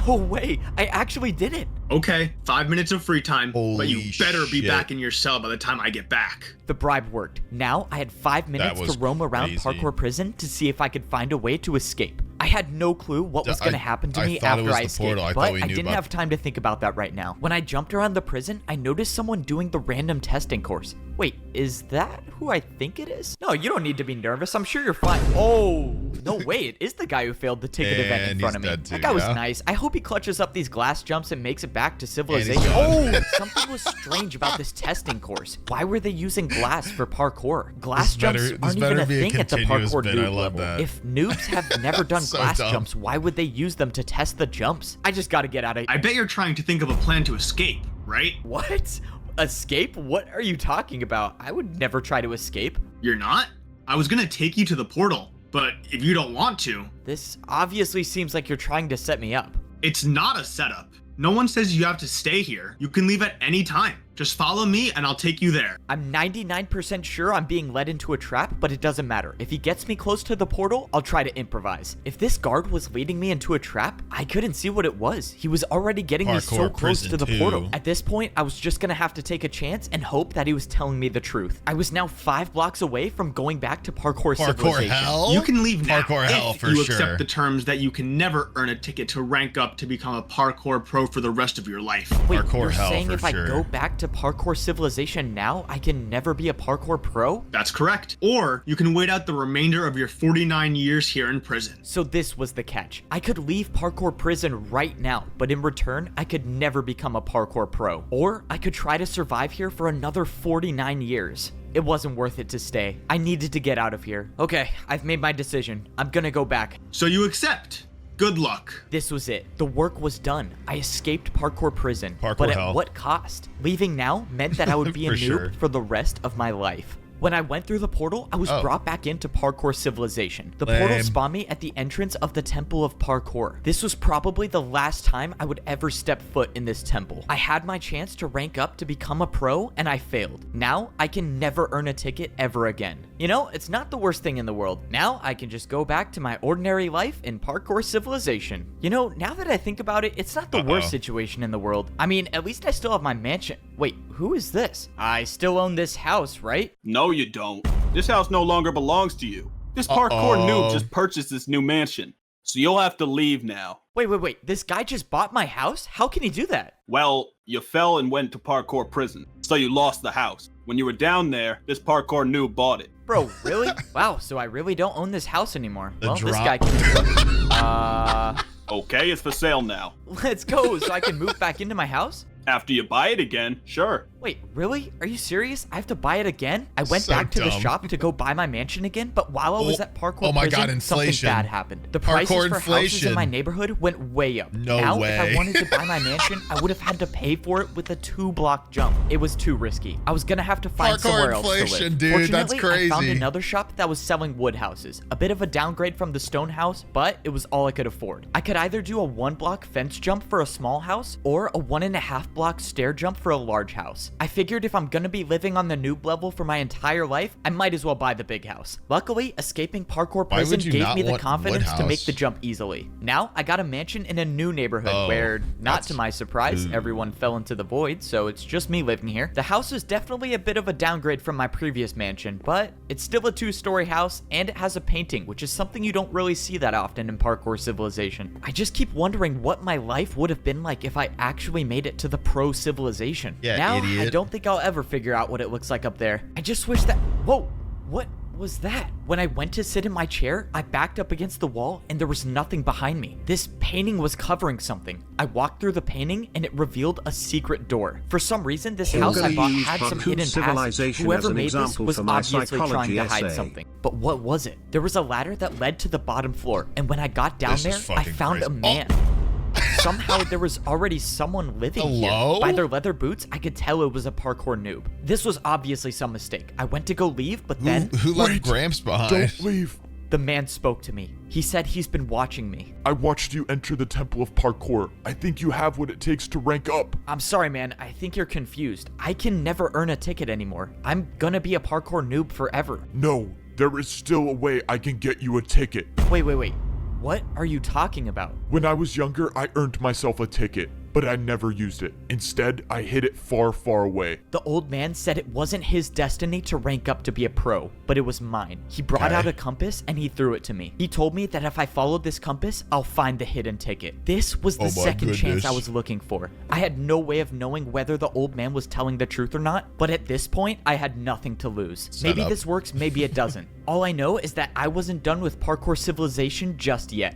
[SPEAKER 7] No way. I actually did it.
[SPEAKER 9] Okay, 5 minutes of free time, but you better be back in your cell by the time I get back.
[SPEAKER 7] The bribe worked. Now, I had 5 minutes to roam around parkour prison to see if I could find a way to escape. I had no clue what was going to happen to me after I escaped, but I didn't have time to think about that right now. When I jumped around the prison, I noticed someone doing the random testing course. Wait, is that who I think it is? No, you don't need to be nervous. I'm sure you're fine. Oh, no way. It is the guy who failed the ticket event in front of me. That guy was nice. I hope he clutches up these glass jumps and makes it back to civilization. Oh, something was strange about this testing course. Why were they using glass for parkour? Glass jumps aren't even a thing at the parkour noob level. If noobs have never done glass jumps, why would they use them to test the jumps? I just gotta get out of here.
[SPEAKER 9] I bet you're trying to think of a plan to escape, right?
[SPEAKER 7] What? Escape? What are you talking about? I would never try to escape.
[SPEAKER 9] You're not? I was gonna take you to the portal, but if you don't want to...
[SPEAKER 7] This obviously seems like you're trying to set me up.
[SPEAKER 9] It's not a setup. No one says you have to stay here. You can leave at any time. Just follow me and I'll take you there.
[SPEAKER 7] I'm 99% sure I'm being led into a trap, but it doesn't matter. If he gets me close to the portal, I'll try to improvise. If this guard was leading me into a trap, I couldn't see what it was. He was already getting me so close to the portal. At this point, I was just gonna have to take a chance and hope that he was telling me the truth. I was now 5 blocks away from going back to parkour civilization.
[SPEAKER 2] Hell?
[SPEAKER 9] You can leave now
[SPEAKER 2] parkour hell
[SPEAKER 9] if you accept the terms that you can never earn a ticket to rank up to become a parkour pro for the rest of your life.
[SPEAKER 7] Wait,
[SPEAKER 2] parkour
[SPEAKER 7] you're
[SPEAKER 2] hell
[SPEAKER 7] saying
[SPEAKER 2] for
[SPEAKER 7] if I go back to parkour civilization now, I can never be a parkour pro?
[SPEAKER 9] That's correct. Or you can wait out the remainder of your 49 years here in prison.
[SPEAKER 7] So this was the catch. I could leave parkour prison right now, but in return, I could never become a parkour pro. Or I could try to survive here for another 49 years. It wasn't worth it to stay. I needed to get out of here. Okay, I've made my decision. I'm gonna go back.
[SPEAKER 9] So you accept? Good luck.
[SPEAKER 7] This was it. The work was done. I escaped parkour prison. But at what cost? Leaving now meant that I would be a noob for the rest of my life. When I went through the portal, I was brought back into parkour civilization. The portal spawned me at the entrance of the Temple of Parkour. This was probably the last time I would ever step foot in this temple. I had my chance to rank up to become a pro, and I failed. Now, I can never earn a ticket ever again. You know, it's not the worst thing in the world. Now, I can just go back to my ordinary life in parkour civilization. You know, now that I think about it, it's not the worst situation in the world. I mean, at least I still have my mansion. Wait, who is this? I still own this house, right?
[SPEAKER 6] No, you don't. This house no longer belongs to you. This parkour noob just purchased this new mansion, so you'll have to leave now.
[SPEAKER 7] Wait. This guy just bought my house? How can he do that?
[SPEAKER 6] Well, you fell and went to parkour prison, so you lost the house. When you were down there, this parkour noob bought it.
[SPEAKER 7] Bro, really? Wow, so I really don't own this house anymore. Well, this guy can...
[SPEAKER 6] Okay, it's for sale now.
[SPEAKER 7] Let's go, so I can move back into my house?
[SPEAKER 6] After you buy it again, sure.
[SPEAKER 7] Wait, really? Are you serious? I have to buy it again? I went back to the shop to go buy my mansion again, but while I was at parkour prison, something bad happened. The prices for houses in my neighborhood went way up. Now, if I wanted to buy my mansion, I would have had to pay for it with a 2-block jump. It was too risky. I was gonna have to find somewhere else to live.
[SPEAKER 2] Dude,
[SPEAKER 7] Fortunately,
[SPEAKER 2] that's crazy.
[SPEAKER 7] I found another shop that was selling wood houses. A bit of a downgrade from the stone house, but it was all I could afford. I could either do a 1-block fence jump for a small house, or a 1.5-block stair jump for a large house. I figured if I'm gonna be living on the noob level for my entire life, I might as well buy the big house. Luckily, escaping parkour prison gave me the confidence to make the jump easily. Now, I got a mansion in a new neighborhood where, not to my surprise, everyone fell into the void, so it's just me living here. The house is definitely a bit of a downgrade from my previous mansion, but it's still a 2-story house, and it has a painting, which is something you don't really see that often in parkour civilization. I just keep wondering what my life would have been like if I actually made it to the pro civilization.
[SPEAKER 2] Yeah,
[SPEAKER 7] now,
[SPEAKER 2] idiot.
[SPEAKER 7] I don't think I'll ever figure out what it looks like up there. I just wish that... Whoa! What was that? When I went to sit in my chair, I backed up against the wall and there was nothing behind me. This painting was covering something. I walked through the painting and it revealed a secret door. For some reason, this house I bought had some hidden passage. Whoever made this was obviously trying to hide something. But what was it? There was a ladder that led to the bottom floor, and when I got down there, I found a man. Somehow there was already someone living here. By their leather boots, I could tell it was a parkour noob. This was obviously some mistake. I went to go leave, but then...
[SPEAKER 2] Who left Gramps behind?
[SPEAKER 8] Don't leave.
[SPEAKER 7] The man spoke to me. He said he's been watching me.
[SPEAKER 8] I watched you enter the Temple of Parkour. I think you have what it takes to rank up.
[SPEAKER 7] I'm sorry, man. I think you're confused. I can never earn a ticket anymore. I'm gonna be a parkour noob forever.
[SPEAKER 8] No, there is still a way I can get you a ticket.
[SPEAKER 7] Wait. What are you talking about?
[SPEAKER 8] When I was younger, I earned myself a ticket. but I never used it. Instead, I hid it far, far away.
[SPEAKER 7] The old man said it wasn't his destiny to rank up to be a pro, but it was mine. He brought out a compass and he threw it to me. He told me that if I followed this compass, I'll find the hidden ticket. This was the second chance I was looking for. I had no way of knowing whether the old man was telling the truth or not, but at this point, I had nothing to lose. Maybe this works, maybe it doesn't. All I know is that I wasn't done with Parkour Civilization just yet.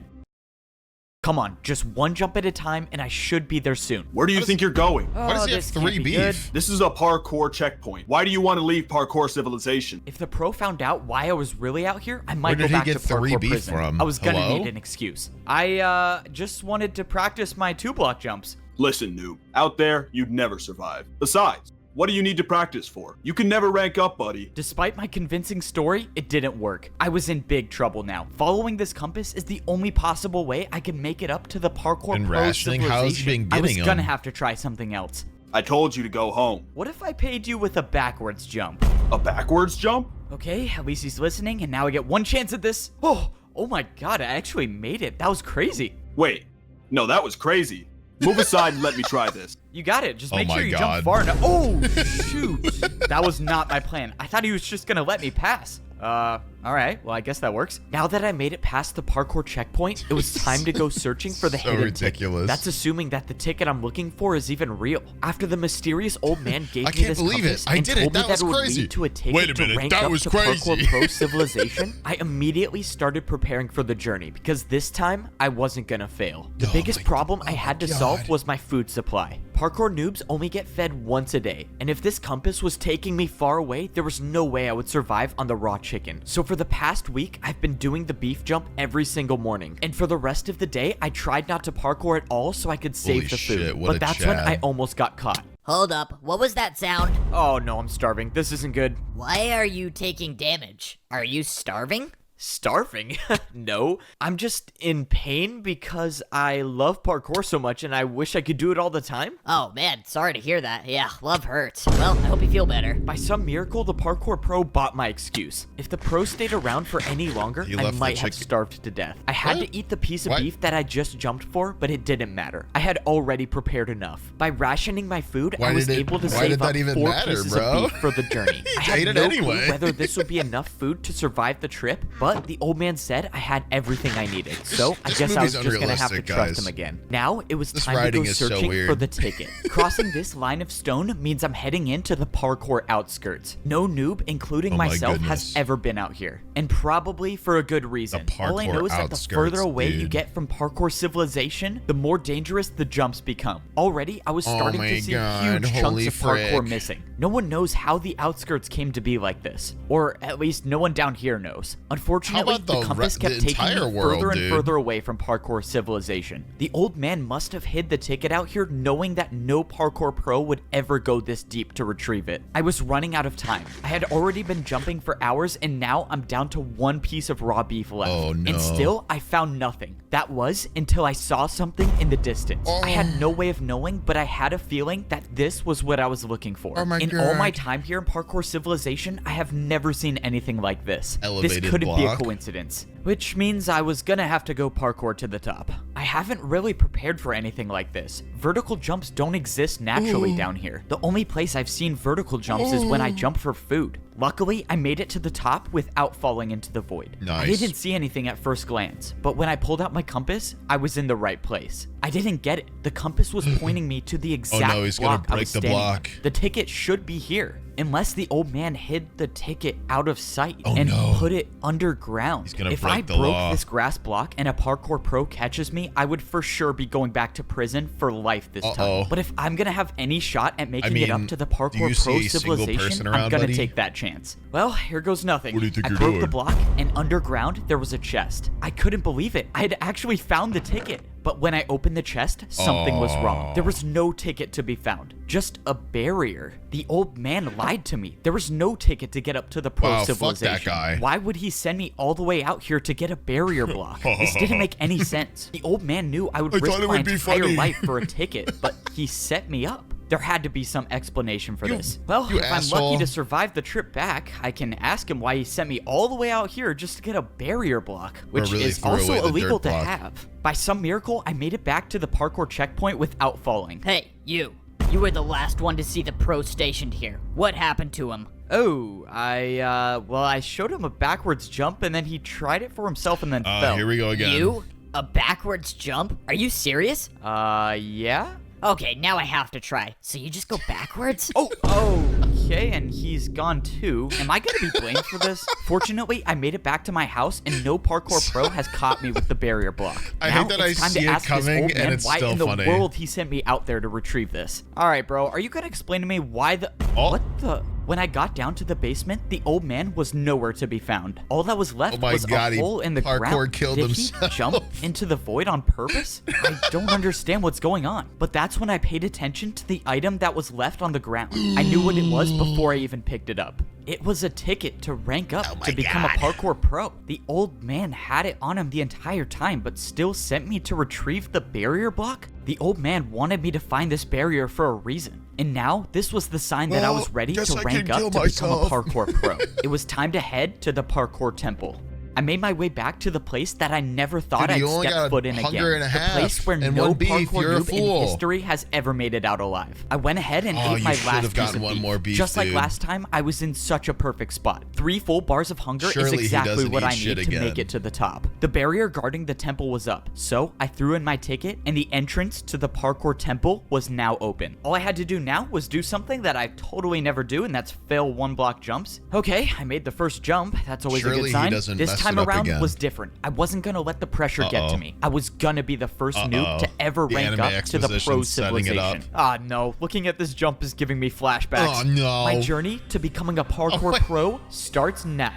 [SPEAKER 7] Come on, just one jump at a time, and I should be there soon.
[SPEAKER 6] Where do you think you're going?
[SPEAKER 2] Why does he have 3 beef?
[SPEAKER 6] This is a parkour checkpoint. Why do you want to leave Parkour Civilization?
[SPEAKER 7] If the pro found out why I was really out here, I might go back to Parkour Prison.
[SPEAKER 2] From?
[SPEAKER 7] I was gonna need an excuse. I just wanted to practice my 2-block jumps.
[SPEAKER 6] Listen, noob. Out there, you'd never survive. Besides, what do you need to practice for? You can never rank up, buddy.
[SPEAKER 7] Despite my convincing story, it didn't work. I was in big trouble now. Following this compass is the only possible way I can make it up to the Parkour Pro Civilization. I was gonna have to try something else.
[SPEAKER 6] I told you to go home.
[SPEAKER 7] What if I paid you with a backwards jump?
[SPEAKER 6] A backwards jump?
[SPEAKER 7] Okay, at least he's listening, and now I get one chance at this. Oh my god, I actually made it. That was crazy.
[SPEAKER 6] Wait, no, that was crazy. Move aside and let me try this.
[SPEAKER 7] You got it. Just make sure you jump far enough. Oh, shoot. That was not my plan. I thought he was just going to let me pass. All right. Well, I guess that works. Now that I made it past the parkour checkpoint, it was time to go searching for the hidden ticket. That's assuming that the ticket I'm looking for is even real. After the mysterious old man gave me this compass and told me that it would lead to a ticket to rank up to Parkour Pro Civilization, I immediately started preparing for the journey because this time I wasn't gonna fail. The biggest problem I had to solve was my food supply. Parkour noobs only get fed once a day, and if this compass was taking me far away, there was no way I would survive on the raw chicken. So for the past week, I've been doing the beef jump every single morning, and for the rest of the day, I tried not to parkour at all so I could save the food. But that's when I almost got caught.
[SPEAKER 12] Hold up, what was that sound?
[SPEAKER 7] Oh no, I'm starving. This isn't good.
[SPEAKER 12] Why are you taking damage? Are you starving?
[SPEAKER 7] Starving? No, I'm just in pain because I love parkour so much and I wish I could do it all the time.
[SPEAKER 12] Oh man, sorry to hear that. Yeah, love hurts. Well, I hope you feel better.
[SPEAKER 7] By some miracle, the parkour pro bought my excuse. If the pro stayed around for any longer, I might have starved to death. I had to eat the piece of beef that I just jumped for, but it didn't matter. I had already prepared enough. By rationing my food, I was able to save up 4 pieces of beef for the journey. I had no clue whether this would be enough food to survive the trip, but the old man said I had everything I needed, so I guess I was just gonna have to trust him again. Now it was time to go searching for the ticket. Crossing this line of stone means I'm heading into the parkour outskirts. No noob, including myself, has ever been out here, and probably for a good reason. All I know is that the further away you get from Parkour Civilization, the more dangerous the jumps become. Already, I was starting to see huge chunks of parkour missing. No one knows how the outskirts came to be like this, or at least no one down here knows. Unfortunately, the compass kept taking me further and further away from Parkour Civilization. The old man must have hid the ticket out here knowing that no parkour pro would ever go this deep to retrieve it. I was running out of time. I had already been jumping for hours and now I'm down to 1 piece of raw beef left.
[SPEAKER 2] Oh, no.
[SPEAKER 7] And still, I found nothing. That was until I saw something in the distance. I had no way of knowing, but I had a feeling that this was what I was looking for. In all my time here in Parkour Civilization, I have never seen anything like this. This couldn't be a coincidence. Which means I was gonna have to go parkour to the top. I haven't really prepared for anything like this. Vertical jumps don't exist naturally down here. The only place I've seen vertical jumps is when I jump for food. Luckily, I made it to the top without falling into the void. I didn't see anything at first glance, but when I pulled out my compass, I was in the right place. I didn't get it. The compass was pointing me to the exact block I was standing on. The ticket should be here, unless the old man hid the ticket out of sight and put it underground. If I broke this grass block and a parkour pro catches me, I would for sure be going back to prison for life this time. But if I'm gonna have any shot at making it up to the Parkour Pro Civilization, I'm gonna take that chance. Well, here goes nothing. I broke the block, and underground there was a chest. I couldn't believe it. I had actually found the ticket. But when I opened the chest, something was wrong. There was no ticket to be found, just a barrier. The old man lied to me. There was no ticket to get up to the Pro Civilization.
[SPEAKER 2] Fuck that guy.
[SPEAKER 7] Why would he send me all the way out here to get a barrier block? This didn't make any sense. The old man knew I would risk my entire life for a ticket, but he set me up. There had to be some explanation for this. Well, if I'm lucky to survive the trip back, I can ask him why he sent me all the way out here just to get a barrier block, which is also illegal to have. By some miracle, I made it back to the parkour checkpoint without falling.
[SPEAKER 12] Hey, you. You were the last one to see the pro stationed here. What happened to him?
[SPEAKER 7] Oh, I showed him a backwards jump and then he tried it for himself and then fell.
[SPEAKER 2] Here we go again.
[SPEAKER 12] You? A backwards jump? Are you serious?
[SPEAKER 7] Yeah?
[SPEAKER 12] Okay, now I have to try. So you just go backwards?
[SPEAKER 7] Okay, and he's gone too. Am I gonna be blamed for this? Fortunately, I made it back to my house and no parkour pro has caught me with the barrier block.
[SPEAKER 2] I hate that I see it coming and it's still funny.
[SPEAKER 7] Why in the world he sent me out there to retrieve this? All right, bro, are you gonna explain to me why the... What the... When I got down to the basement, the old man was nowhere to be found. All that was left was a hole in the ground.
[SPEAKER 2] Killed
[SPEAKER 7] Did
[SPEAKER 2] himself.
[SPEAKER 7] he jump into the void on purpose? I don't understand what's going on. But that's when I paid attention to the item that was left on the ground. I knew what it was before I even picked it up. It was a ticket to rank up to become a parkour pro. The old man had it on him the entire time, but still sent me to retrieve the barrier block? The old man wanted me to find this barrier for a reason. And now, this was the sign that I was ready to rank up to become a parkour pro. It was time to head to the parkour temple. I made my way back to the place that I never thought I'd step foot in again. The place where no parkour noob in history has ever made it out alive. I went ahead and ate my last piece of beef. Just like last time, I was in such a perfect spot. 3 full bars of hunger is exactly what I need to make it to the top. The barrier guarding the temple was up, so I threw in my ticket and the entrance to the parkour temple was now open. All I had to do now was do something that I totally never do, and that's fail 1-block jumps. Okay, I made the first jump. That's always a good sign. This time around was different. I wasn't gonna let the pressure get to me. I was gonna be the first noob to ever rank up to the pro civilization. No, looking at this jump is giving me flashbacks. My journey to becoming a parkour pro starts now.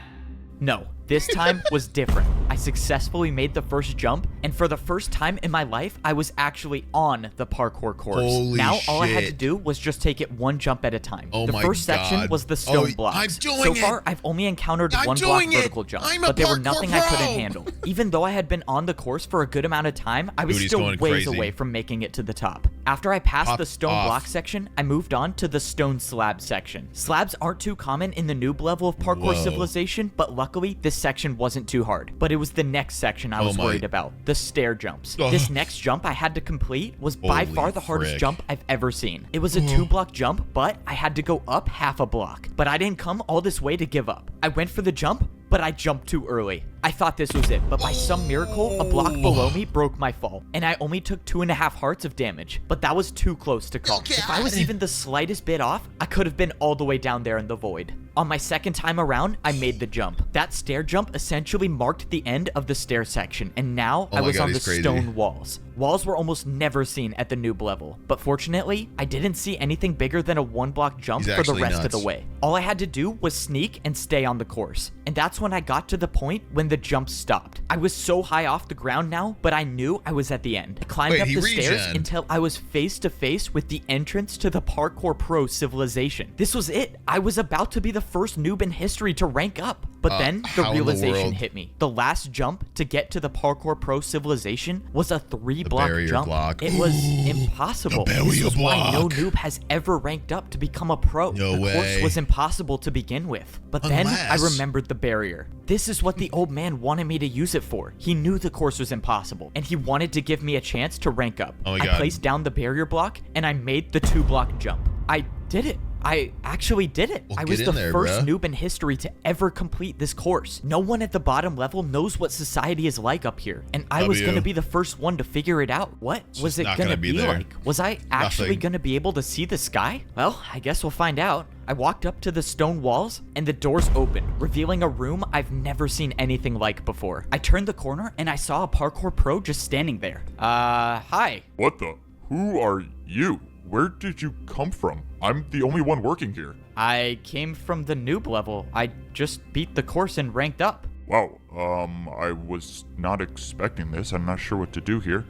[SPEAKER 7] No, this time was different. I successfully made the first jump, and for the first time in my life, I was actually on the parkour course. Now, all I had to do was just take it 1 jump at a time. The first section was the stone blocks. So far, I've only encountered 1-block vertical jumps, but they were nothing I couldn't handle. Even though I had been on the course for a good amount of time, I was still ways away from making it to the top. After I passed the stone block section, I moved on to the stone slab section. Slabs aren't too common in the noob level of parkour civilization, but luckily, this section wasn't too hard. But it was the next section I was worried about, the stair jumps. This next jump I had to complete was by far the hardest jump I've ever seen. It was a 2-block jump, but I had to go up half a block. But I didn't come all this way to give up. I went for the jump, but I jumped too early. I thought this was it, but by some miracle, a block below me broke my fall, and I only took 2.5 hearts of damage, but that was too close to call. If I was even the slightest bit off, I could have been all the way down there in the void. On my second time around, I made the jump. That stair jump essentially marked the end of the stair section, and now I was on the stone walls. Walls were almost never seen at the noob level, but fortunately, I didn't see anything bigger than a 1-block jump for the rest of the way. All I had to do was sneak and stay on the course, and that's when I got to the point when the jump stopped. I was so high off the ground now, but I knew I was at the end. I climbed up the stairs until I was face to face with the entrance to the parkour pro civilization. This was it. I was about to be the first noob in history to rank up. But then the realization hit me. The last jump to get to the parkour pro civilization was a 3-block jump. It was impossible. This is why no noob has ever ranked up to become a pro. The course was impossible to begin with. But then I remembered the barrier. This is what the old man wanted me to use it for. He knew the course was impossible, and he wanted to give me a chance to rank up. I placed down the barrier block, and I made the 2-block jump. I did it. I actually did it. I was the first noob in history to ever complete this course. No one at the bottom level knows what society is like up here, and I was going to be the first one to figure it out. What was it going to be like? Was I actually going to be able to see the sky? Well, I guess we'll find out. I walked up to the stone walls, and the doors opened, revealing a room I've never seen anything like before. I turned the corner, and I saw a parkour pro just standing there. Hi.
[SPEAKER 8] What the? Who are you? Where did you come from? I'm the only one working here.
[SPEAKER 7] I came from the noob level. I just beat the course and ranked up.
[SPEAKER 8] Wow, I was not expecting this. I'm not sure what to do here.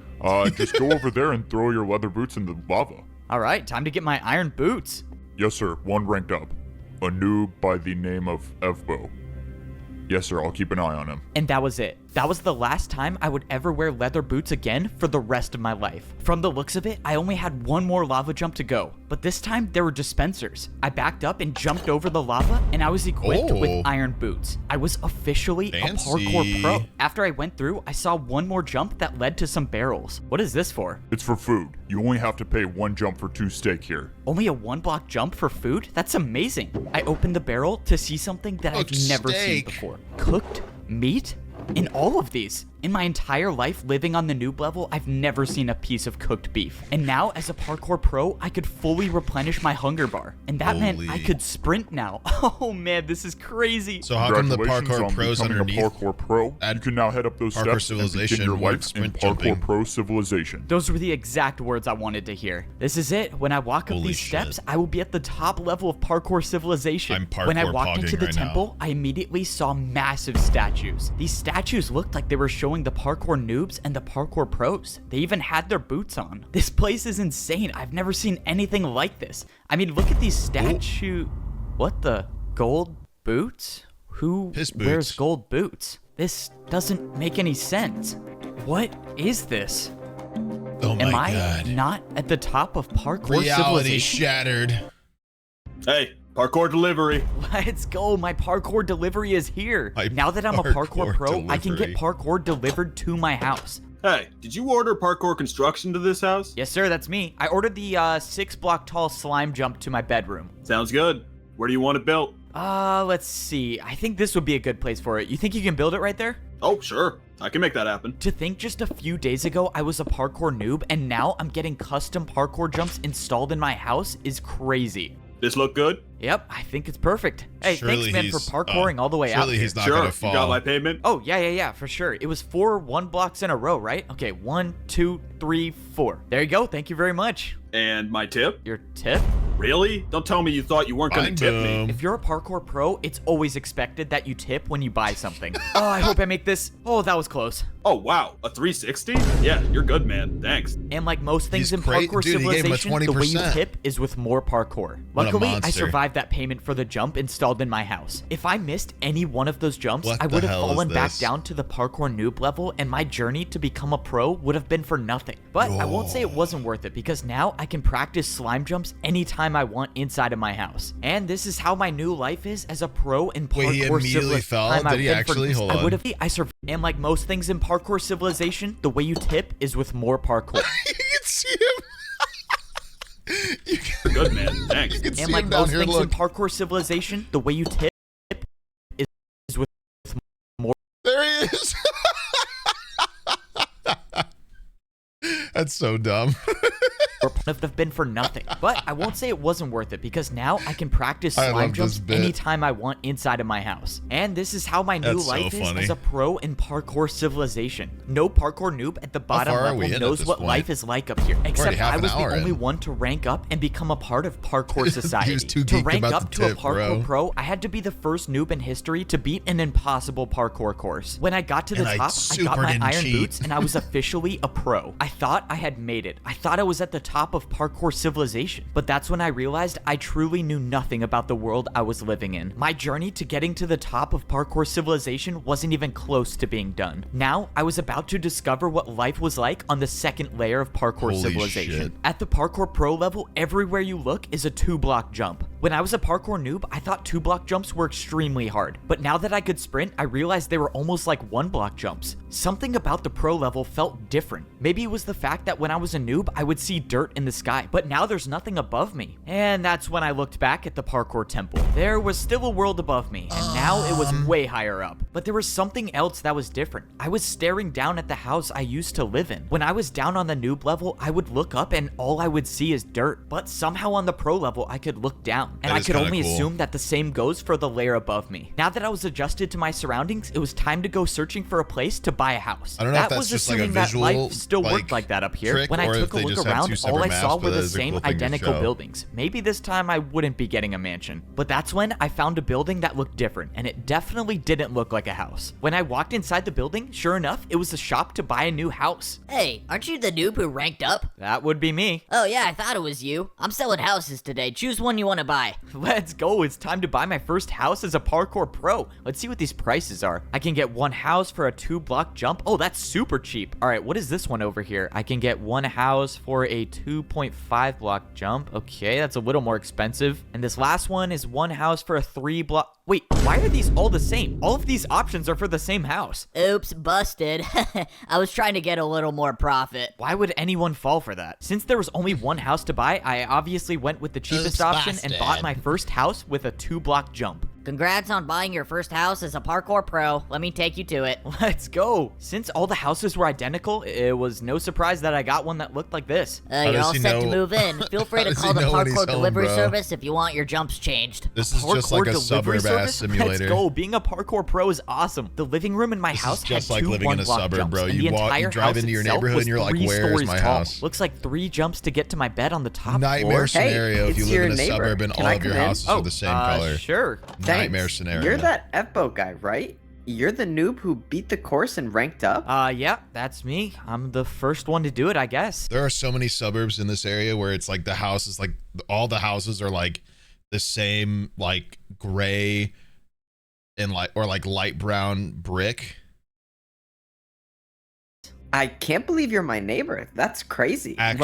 [SPEAKER 8] Just go over there and throw your leather boots in the lava.
[SPEAKER 7] All right, time to get my iron boots.
[SPEAKER 8] Yes, sir. 1 ranked up. A noob by the name of Evbo. Yes, sir. I'll keep an eye on him.
[SPEAKER 7] And that was it. That was the last time I would ever wear leather boots again for the rest of my life. From the looks of it, I only had one more lava jump to go, but this time there were dispensers. I backed up and jumped over the lava, and I was equipped with iron boots. I was officially a parkour pro. After I went through, I saw one more jump that led to some barrels. What is this for?
[SPEAKER 8] It's for food. You only have to pay 1 jump for 2 steak here.
[SPEAKER 7] Only a 1-block jump for food? That's amazing. I opened the barrel to see something that I've never seen before. Cooked meat? In all of these. In my entire life living on the noob level, I've never seen a piece of cooked beef. And now, as a parkour pro, I could fully replenish my hunger bar. And that meant I could sprint now. Oh man, this is crazy.
[SPEAKER 2] So how come the parkour pros underneath?
[SPEAKER 8] A parkour pro, you can now head up those steps and begin your life in parkour pro civilization.
[SPEAKER 7] Those were the exact words I wanted to hear. This is it. When I walk up these steps, I will be at the top level of parkour civilization.
[SPEAKER 2] I'm parkour
[SPEAKER 7] when I walked into the
[SPEAKER 2] right
[SPEAKER 7] temple, I immediately saw massive statues. These statues looked like they were showing the parkour noobs and the parkour pros. They even had their boots on. This place is insane. I've never seen anything like this. I mean, look at these statues. What the? Gold boots? Who wears gold boots? This doesn't make any sense. What is this?
[SPEAKER 2] Oh my
[SPEAKER 7] God. Am I not at the top of parkour
[SPEAKER 2] Reality
[SPEAKER 7] civilization?
[SPEAKER 2] Shattered.
[SPEAKER 6] Hey, parkour delivery.
[SPEAKER 7] Let's go. My parkour delivery is here. Now that I'm a parkour pro, I can get parkour delivered to my house.
[SPEAKER 6] Hey, did you order parkour construction to this house?
[SPEAKER 7] Yes, sir. That's me. I ordered the 6-block tall slime jump to my bedroom.
[SPEAKER 6] Sounds good. Where do you want it built?
[SPEAKER 7] Let's see. I think this would be a good place for it. You think you can build it right there?
[SPEAKER 6] Oh, sure. I can make that happen.
[SPEAKER 7] To think just a few days ago I was a parkour noob and now I'm getting custom parkour jumps installed in my house is crazy.
[SPEAKER 6] This look good?
[SPEAKER 7] Yep, I think it's perfect. Hey, thanks, man, for parkouring all the way out
[SPEAKER 2] here. He's not
[SPEAKER 6] sure,
[SPEAKER 2] gonna fall.
[SPEAKER 6] You got my payment?
[SPEAKER 7] Oh, yeah, for sure. It was 4 1-blocks in a row, right? Okay, 1, 2, 3, 4. There you go. Thank you very much.
[SPEAKER 6] And my tip?
[SPEAKER 7] Your tip?
[SPEAKER 6] Really? Don't tell me you thought you weren't gonna tip me.
[SPEAKER 7] If you're a parkour pro, it's always expected that you tip when you buy something. Oh, I hope I make this. Oh, that was close.
[SPEAKER 6] Oh, wow. A 360? Yeah, you're good, man. Thanks.
[SPEAKER 7] And like most things in parkour civilization, the way you tip is with more parkour. Luckily, I survived that payment for the jump installed in my house. If I missed any one of those jumps, I would have fallen back down to the parkour noob level and my journey to become a pro would have been for nothing. But I won't say it wasn't worth it because now I can practice slime jumps anytime I want inside of my house. And this is how my new life is as a pro in parkour civilization.
[SPEAKER 2] Wait, he immediately fell? Did he actually? Hold on.
[SPEAKER 7] I survived. And like most things in parkour civilization, the way you tip is with more parkour.
[SPEAKER 2] You can see him.
[SPEAKER 6] You're good, man. Thanks.
[SPEAKER 7] And like most things in parkour civilization, the way you tip is with more.
[SPEAKER 2] There he is. That's so dumb.
[SPEAKER 7] Or would have been for nothing. But I won't say it wasn't worth it because now I can practice slime jumps anytime I want inside of my house. And this is how my new life is as a pro in parkour civilization. No parkour noob at the bottom level knows what life is like up here. Except I was the only one to rank up and become a part of parkour society. To rank up to a parkour pro, I had to be the first noob in history to beat an impossible parkour course. When I got to the top, I got my iron boots and I was officially a pro. I thought I had made it. I thought I was at the top of parkour civilization. But that's when I realized I truly knew nothing about the world I was living in. My journey to getting to the top of parkour civilization wasn't even close to being done. Now, I was about to discover what life was like on the second layer of parkour civilization. At the parkour pro level, everywhere you look is a 2-block jump. When I was a parkour noob, I thought 2-block jumps were extremely hard. But now that I could sprint, I realized they were almost like 1-block jumps. Something about the pro level felt different. Maybe it was the fact that when I was a noob, I would see dirt in the sky, but now there's nothing above me. And that's when I looked back at the parkour temple. There was still a world above me, and now it was way higher up. But there was something else that was different. I was staring down at the house I used to live in. When I was down on the noob level, I would look up and all I would see is dirt. But somehow on the pro level, I could look down. And I could only assume that the same goes for the layer above me. Now that I was adjusted to my surroundings, it was time to go searching for a place to buy a house.
[SPEAKER 2] I don't know if that's just like a visual,
[SPEAKER 7] that life still worked like that up here. When I took a look around, all I saw were the same identical buildings. Maybe this time I wouldn't be getting a mansion. But that's when I found a building that looked different, and it definitely didn't look like a house. When I walked inside the building, sure enough, it was a shop to buy a new house.
[SPEAKER 12] Hey, aren't you the noob who ranked up?
[SPEAKER 7] That would be me.
[SPEAKER 12] Oh yeah, I thought it was you. I'm selling houses today. Choose one you want to buy. buy.
[SPEAKER 7] Let's go. It's time to buy my first house as a parkour pro. Let's see what these prices are. I can get one house for a 2-block jump. Oh, that's super cheap. All right, what is this one over here? I can get one house for a 2.5 block jump. Okay, that's a little more expensive. And this last one is one house for a 3-block. Wait, why are these all the same? All of these options are for the same house.
[SPEAKER 12] Oops, busted. I was trying to get a little more profit.
[SPEAKER 7] Why would anyone fall for that? Since there was only one house to buy, I obviously went with the cheapest option and bought my first house with a 2-block jump.
[SPEAKER 12] Congrats on buying your first house as a parkour pro. Let me take you to it.
[SPEAKER 7] Let's go. Since all the houses were identical, it was no surprise that I got one that looked like this.
[SPEAKER 12] You're all set to move in. Feel free to call the parkour delivery service if you want your jumps changed.
[SPEAKER 2] This is just like a suburb ass simulator.
[SPEAKER 7] Let's go. Being a parkour pro is awesome. The living room in my house had
[SPEAKER 2] just like living in a suburb, bro. You drive into your neighborhood and you're like, where's my house?
[SPEAKER 7] Looks like 3 jumps to get to my bed on the top floor.
[SPEAKER 2] Nightmare scenario if you live in a suburb and all of your houses are the same color.
[SPEAKER 7] Sure.
[SPEAKER 2] Nightmare scenario.
[SPEAKER 11] You're that F-boat guy, right? You're the noob who beat the course and ranked up?
[SPEAKER 7] Yeah, that's me. I'm the first one to do it, I guess.
[SPEAKER 2] There are so many suburbs in this area where it's like the houses, like all the houses are like the same, like gray and like, or like light brown brick.
[SPEAKER 11] I can't believe you're my neighbor. That's crazy.
[SPEAKER 2] You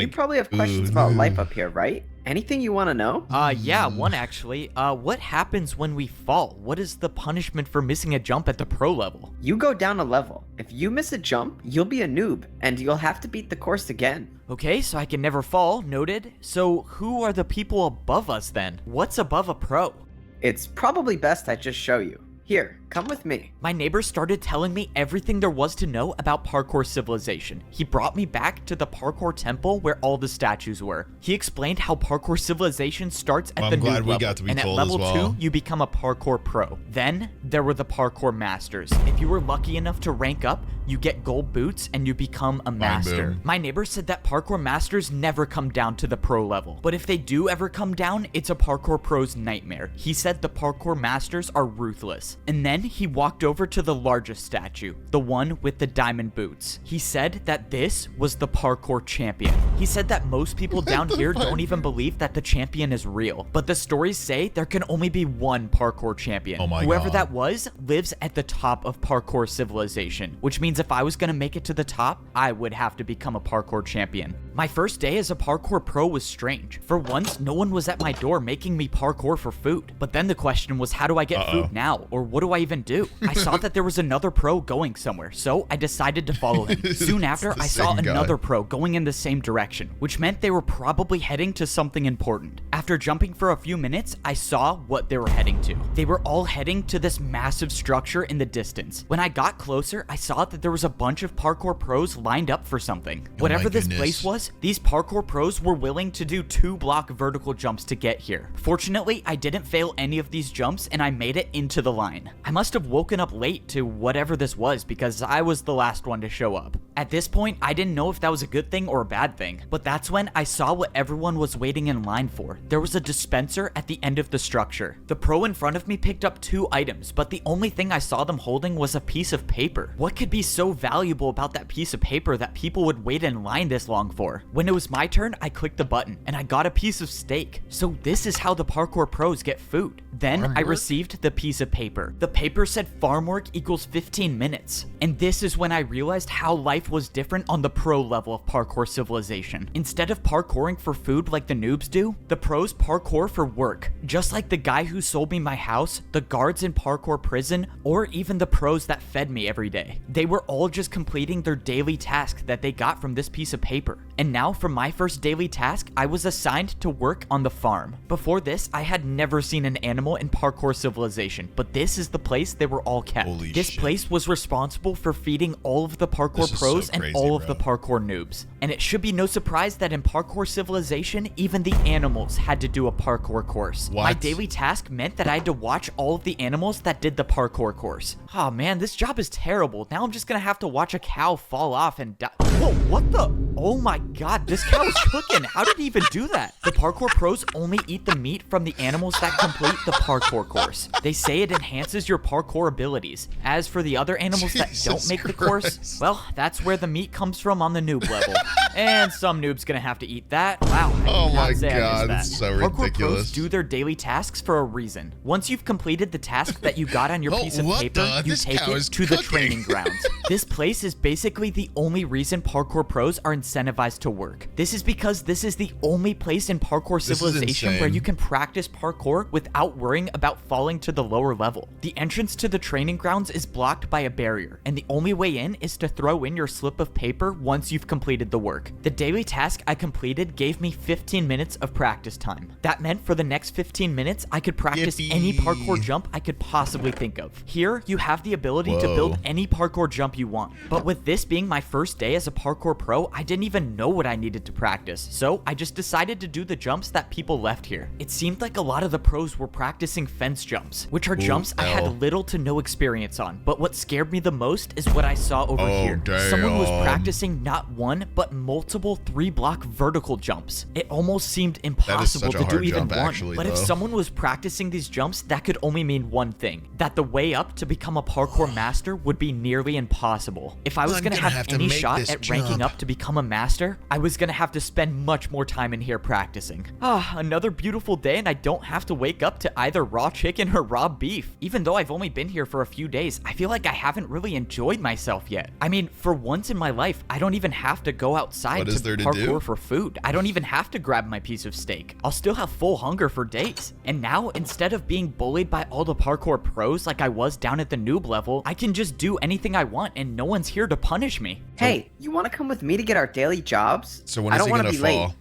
[SPEAKER 11] probably have questions about life up here, right? Anything you want to know?
[SPEAKER 7] Yeah, one actually. What happens when we fall? What is the punishment for missing a jump at the pro level?
[SPEAKER 11] You go down a level. If you miss a jump, you'll be a noob, and you'll have to beat the course again.
[SPEAKER 7] Okay, so I can never fall, noted. So who are the people above us then? What's above a pro?
[SPEAKER 11] It's probably best I just show you. Here, come with me.
[SPEAKER 7] My neighbor started telling me everything there was to know about parkour civilization. He brought me back to the parkour temple where all the statues were. He explained how parkour civilization starts at the noob level, and at level 2, you become a parkour pro. Then, there were the parkour masters. If you were lucky enough to rank up, you get gold boots and you become a master. My neighbor said that parkour masters never come down to the pro level, but if they do ever come down, it's a parkour pro's nightmare. He said the parkour masters are ruthless. And then he walked over to the largest statue, the one with the diamond boots. He said that this was the parkour champion. He said that most people down here don't even believe that the champion is real, but the stories say there can only be one parkour champion. Whoever that was lives at the top of parkour civilization, which means if I was gonna make it to the top, I would have to become a parkour champion. My first day as a parkour pro was strange. For once, no one was at my door making me parkour for food. But then the question was, how do I get food now? Or what do I even do? I saw that there was another pro going somewhere, so I decided to follow him. Soon after, I saw another pro going in the same direction, which meant they were probably heading to something important. After jumping for a few minutes, I saw what they were heading to. They were all heading to this massive structure in the distance. When I got closer, I saw that there was a bunch of parkour pros lined up for something. Whatever this place was, these parkour pros were willing to do 2-block vertical jumps to get here. Fortunately, I didn't fail any of these jumps and I made it into the line. I must have woken up late to whatever this was because I was the last one to show up. At this point, I didn't know if that was a good thing or a bad thing, but that's when I saw what everyone was waiting in line for. There was a dispenser at the end of the structure. The pro in front of me picked up 2 items, but the only thing I saw them holding was a piece of paper. What could be so valuable about that piece of paper that people would wait in line this long for? When it was my turn, I clicked the button and I got a piece of steak. So this is how the parkour pros get food. Then I received the piece of paper. The paper said farm work equals 15 minutes. And this is when I realized how life was different on the pro level of parkour civilization. Instead of parkouring for food like the noobs do, the pros parkour for work. Just like the guy who sold me my house, the guards in parkour prison, or even the pros that fed me every day. They were all just completing their daily task that they got from this piece of paper. And now for my first daily task, I was assigned to work on the farm. Before this, I had never seen an animal in parkour civilization, but this is the place they were all kept. This place was responsible for feeding all of the parkour pros and all of the parkour noobs. And it should be no surprise that in parkour civilization, even the animals had to do a parkour course. My daily task meant that I had to watch all of the animals that did the parkour course. Oh man, this job is terrible. Now I'm just gonna have to watch a cow fall off and die. Whoa, what the? Oh my god, this cow is cooking. How did he even do that? The parkour pros only eat the meat from the animals that complete the parkour course. They say it enhances your parkour abilities. As for the other animals that don't make the course, well, that's where the meat comes from on the noob level. And some noob's gonna have to eat that. Wow.
[SPEAKER 2] Oh my god, that's so ridiculous.
[SPEAKER 7] Parkour pros do their daily tasks for a reason. Once you've completed the task that you got on your piece of paper, you take it to the training grounds. This place is basically the only reason parkour pros are incentivized to work. This is because this is the only place in parkour civilization where you can practice parkour without worrying about falling to the lower level. The entrance to the training grounds is blocked by a barrier, and the only way in is to throw in your slip of paper once you've completed the work. The daily task I completed gave me 15 minutes of practice time. That meant for the next 15 minutes, I could practice any parkour jump I could possibly think of. Here, you have the ability to build any parkour jump you want. But with this being my first day as a parkour pro, I didn't even know what I needed to practice. So I just decided to do the jumps that people left here. It seemed like a lot of the pros were practicing fence jumps, which are jumps I had little to no experience on. But what scared me the most is what I saw over here. Someone was practicing not one, but multiple 3-block vertical jumps. It almost seemed impossible to do even one. But if someone was practicing these jumps, that could only mean one thing: that the way up to become a parkour master would be nearly impossible. If I was gonna have any shot at ranking up to become a master, I was gonna have to spend much more time in here practicing. Another beautiful day, and I don't have to wake up to either raw chicken or raw beef. Even though I've only been here for a few days, I feel like I haven't really enjoyed myself yet. I mean, for once in my life, I don't even have to go outside to parkour for food. I don't even have to grab my piece of steak. I'll still have full hunger for days. And now, instead of being bullied by all the parkour pros like I was down at the noob level, I can just do anything I want and no one's here to punish me.
[SPEAKER 13] Hey, you want to come with me to get our daily jobs?
[SPEAKER 2] So when is he gonna fall?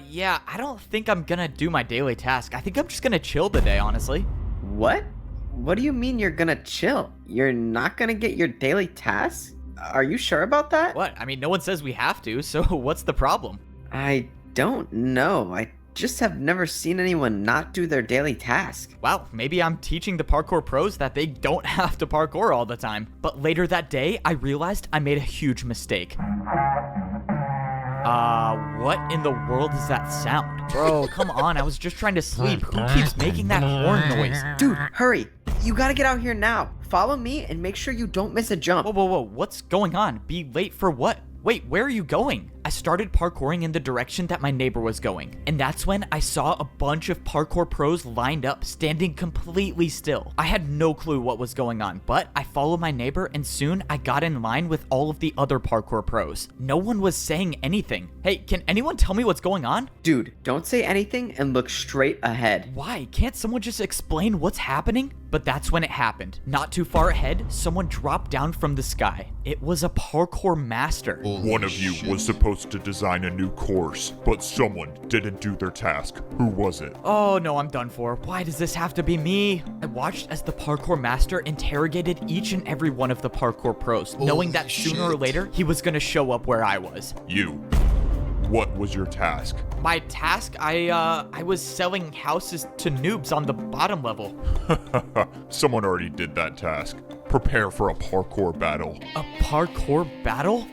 [SPEAKER 7] Yeah, I don't think I'm gonna do my daily task. I think I'm just gonna chill today, honestly.
[SPEAKER 13] What? What do you mean you're gonna chill? You're not gonna get your daily tasks? Are you sure about that?
[SPEAKER 7] What? I mean, no one says we have to, so what's the problem?
[SPEAKER 13] I don't know. I just have never seen anyone not do their daily task.
[SPEAKER 7] Wow, maybe I'm teaching the parkour pros that they don't have to parkour all the time. But later that day, I realized I made a huge mistake. What in the world is that sound? Bro, come on, I was just trying to sleep. Who keeps making that horn noise?
[SPEAKER 13] Dude, hurry. You gotta get out here now. Follow me and make sure you don't miss a jump.
[SPEAKER 7] Whoa, what's going on? Be late for what? Wait, where are you going? I started parkouring in the direction that my neighbor was going, and that's when I saw a bunch of parkour pros lined up, standing completely still. I had no clue what was going on, but I followed my neighbor, and soon I got in line with all of the other parkour pros. No one was saying anything. Hey, can anyone tell me what's going on?
[SPEAKER 13] Dude, don't say anything and look straight ahead.
[SPEAKER 7] Why? Can't someone just explain what's happening? But that's when it happened. Not too far ahead, someone dropped down from the sky. It was a parkour master.
[SPEAKER 8] One of you was supposed to design a new course, but someone didn't do their task. Who was it?
[SPEAKER 7] Oh no, I'm done for. Why does this have to be me? I watched as the parkour master interrogated each and every one of the parkour pros, knowing that sooner or later, he was gonna show up where I was.
[SPEAKER 8] You. What was your task?
[SPEAKER 7] My task? I was selling houses to noobs on the bottom level.
[SPEAKER 8] Someone already did that task. Prepare for a parkour battle.
[SPEAKER 7] A parkour battle?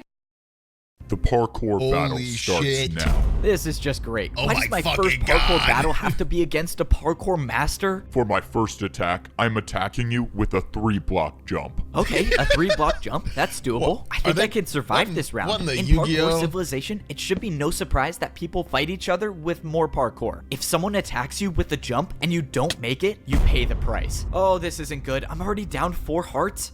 [SPEAKER 8] The parkour battle starts now.
[SPEAKER 7] This is just great. Why does my first parkour battle have to be against a parkour master?
[SPEAKER 8] For my first attack, I'm attacking you with a 3-block jump.
[SPEAKER 7] Okay, a 3-block jump. That's doable. I think I can survive this round. In parkour civilization, it should be no surprise that people fight each other with more parkour. If someone attacks you with a jump and you don't make it, you pay the price. Oh, this isn't good. I'm already down 4 hearts.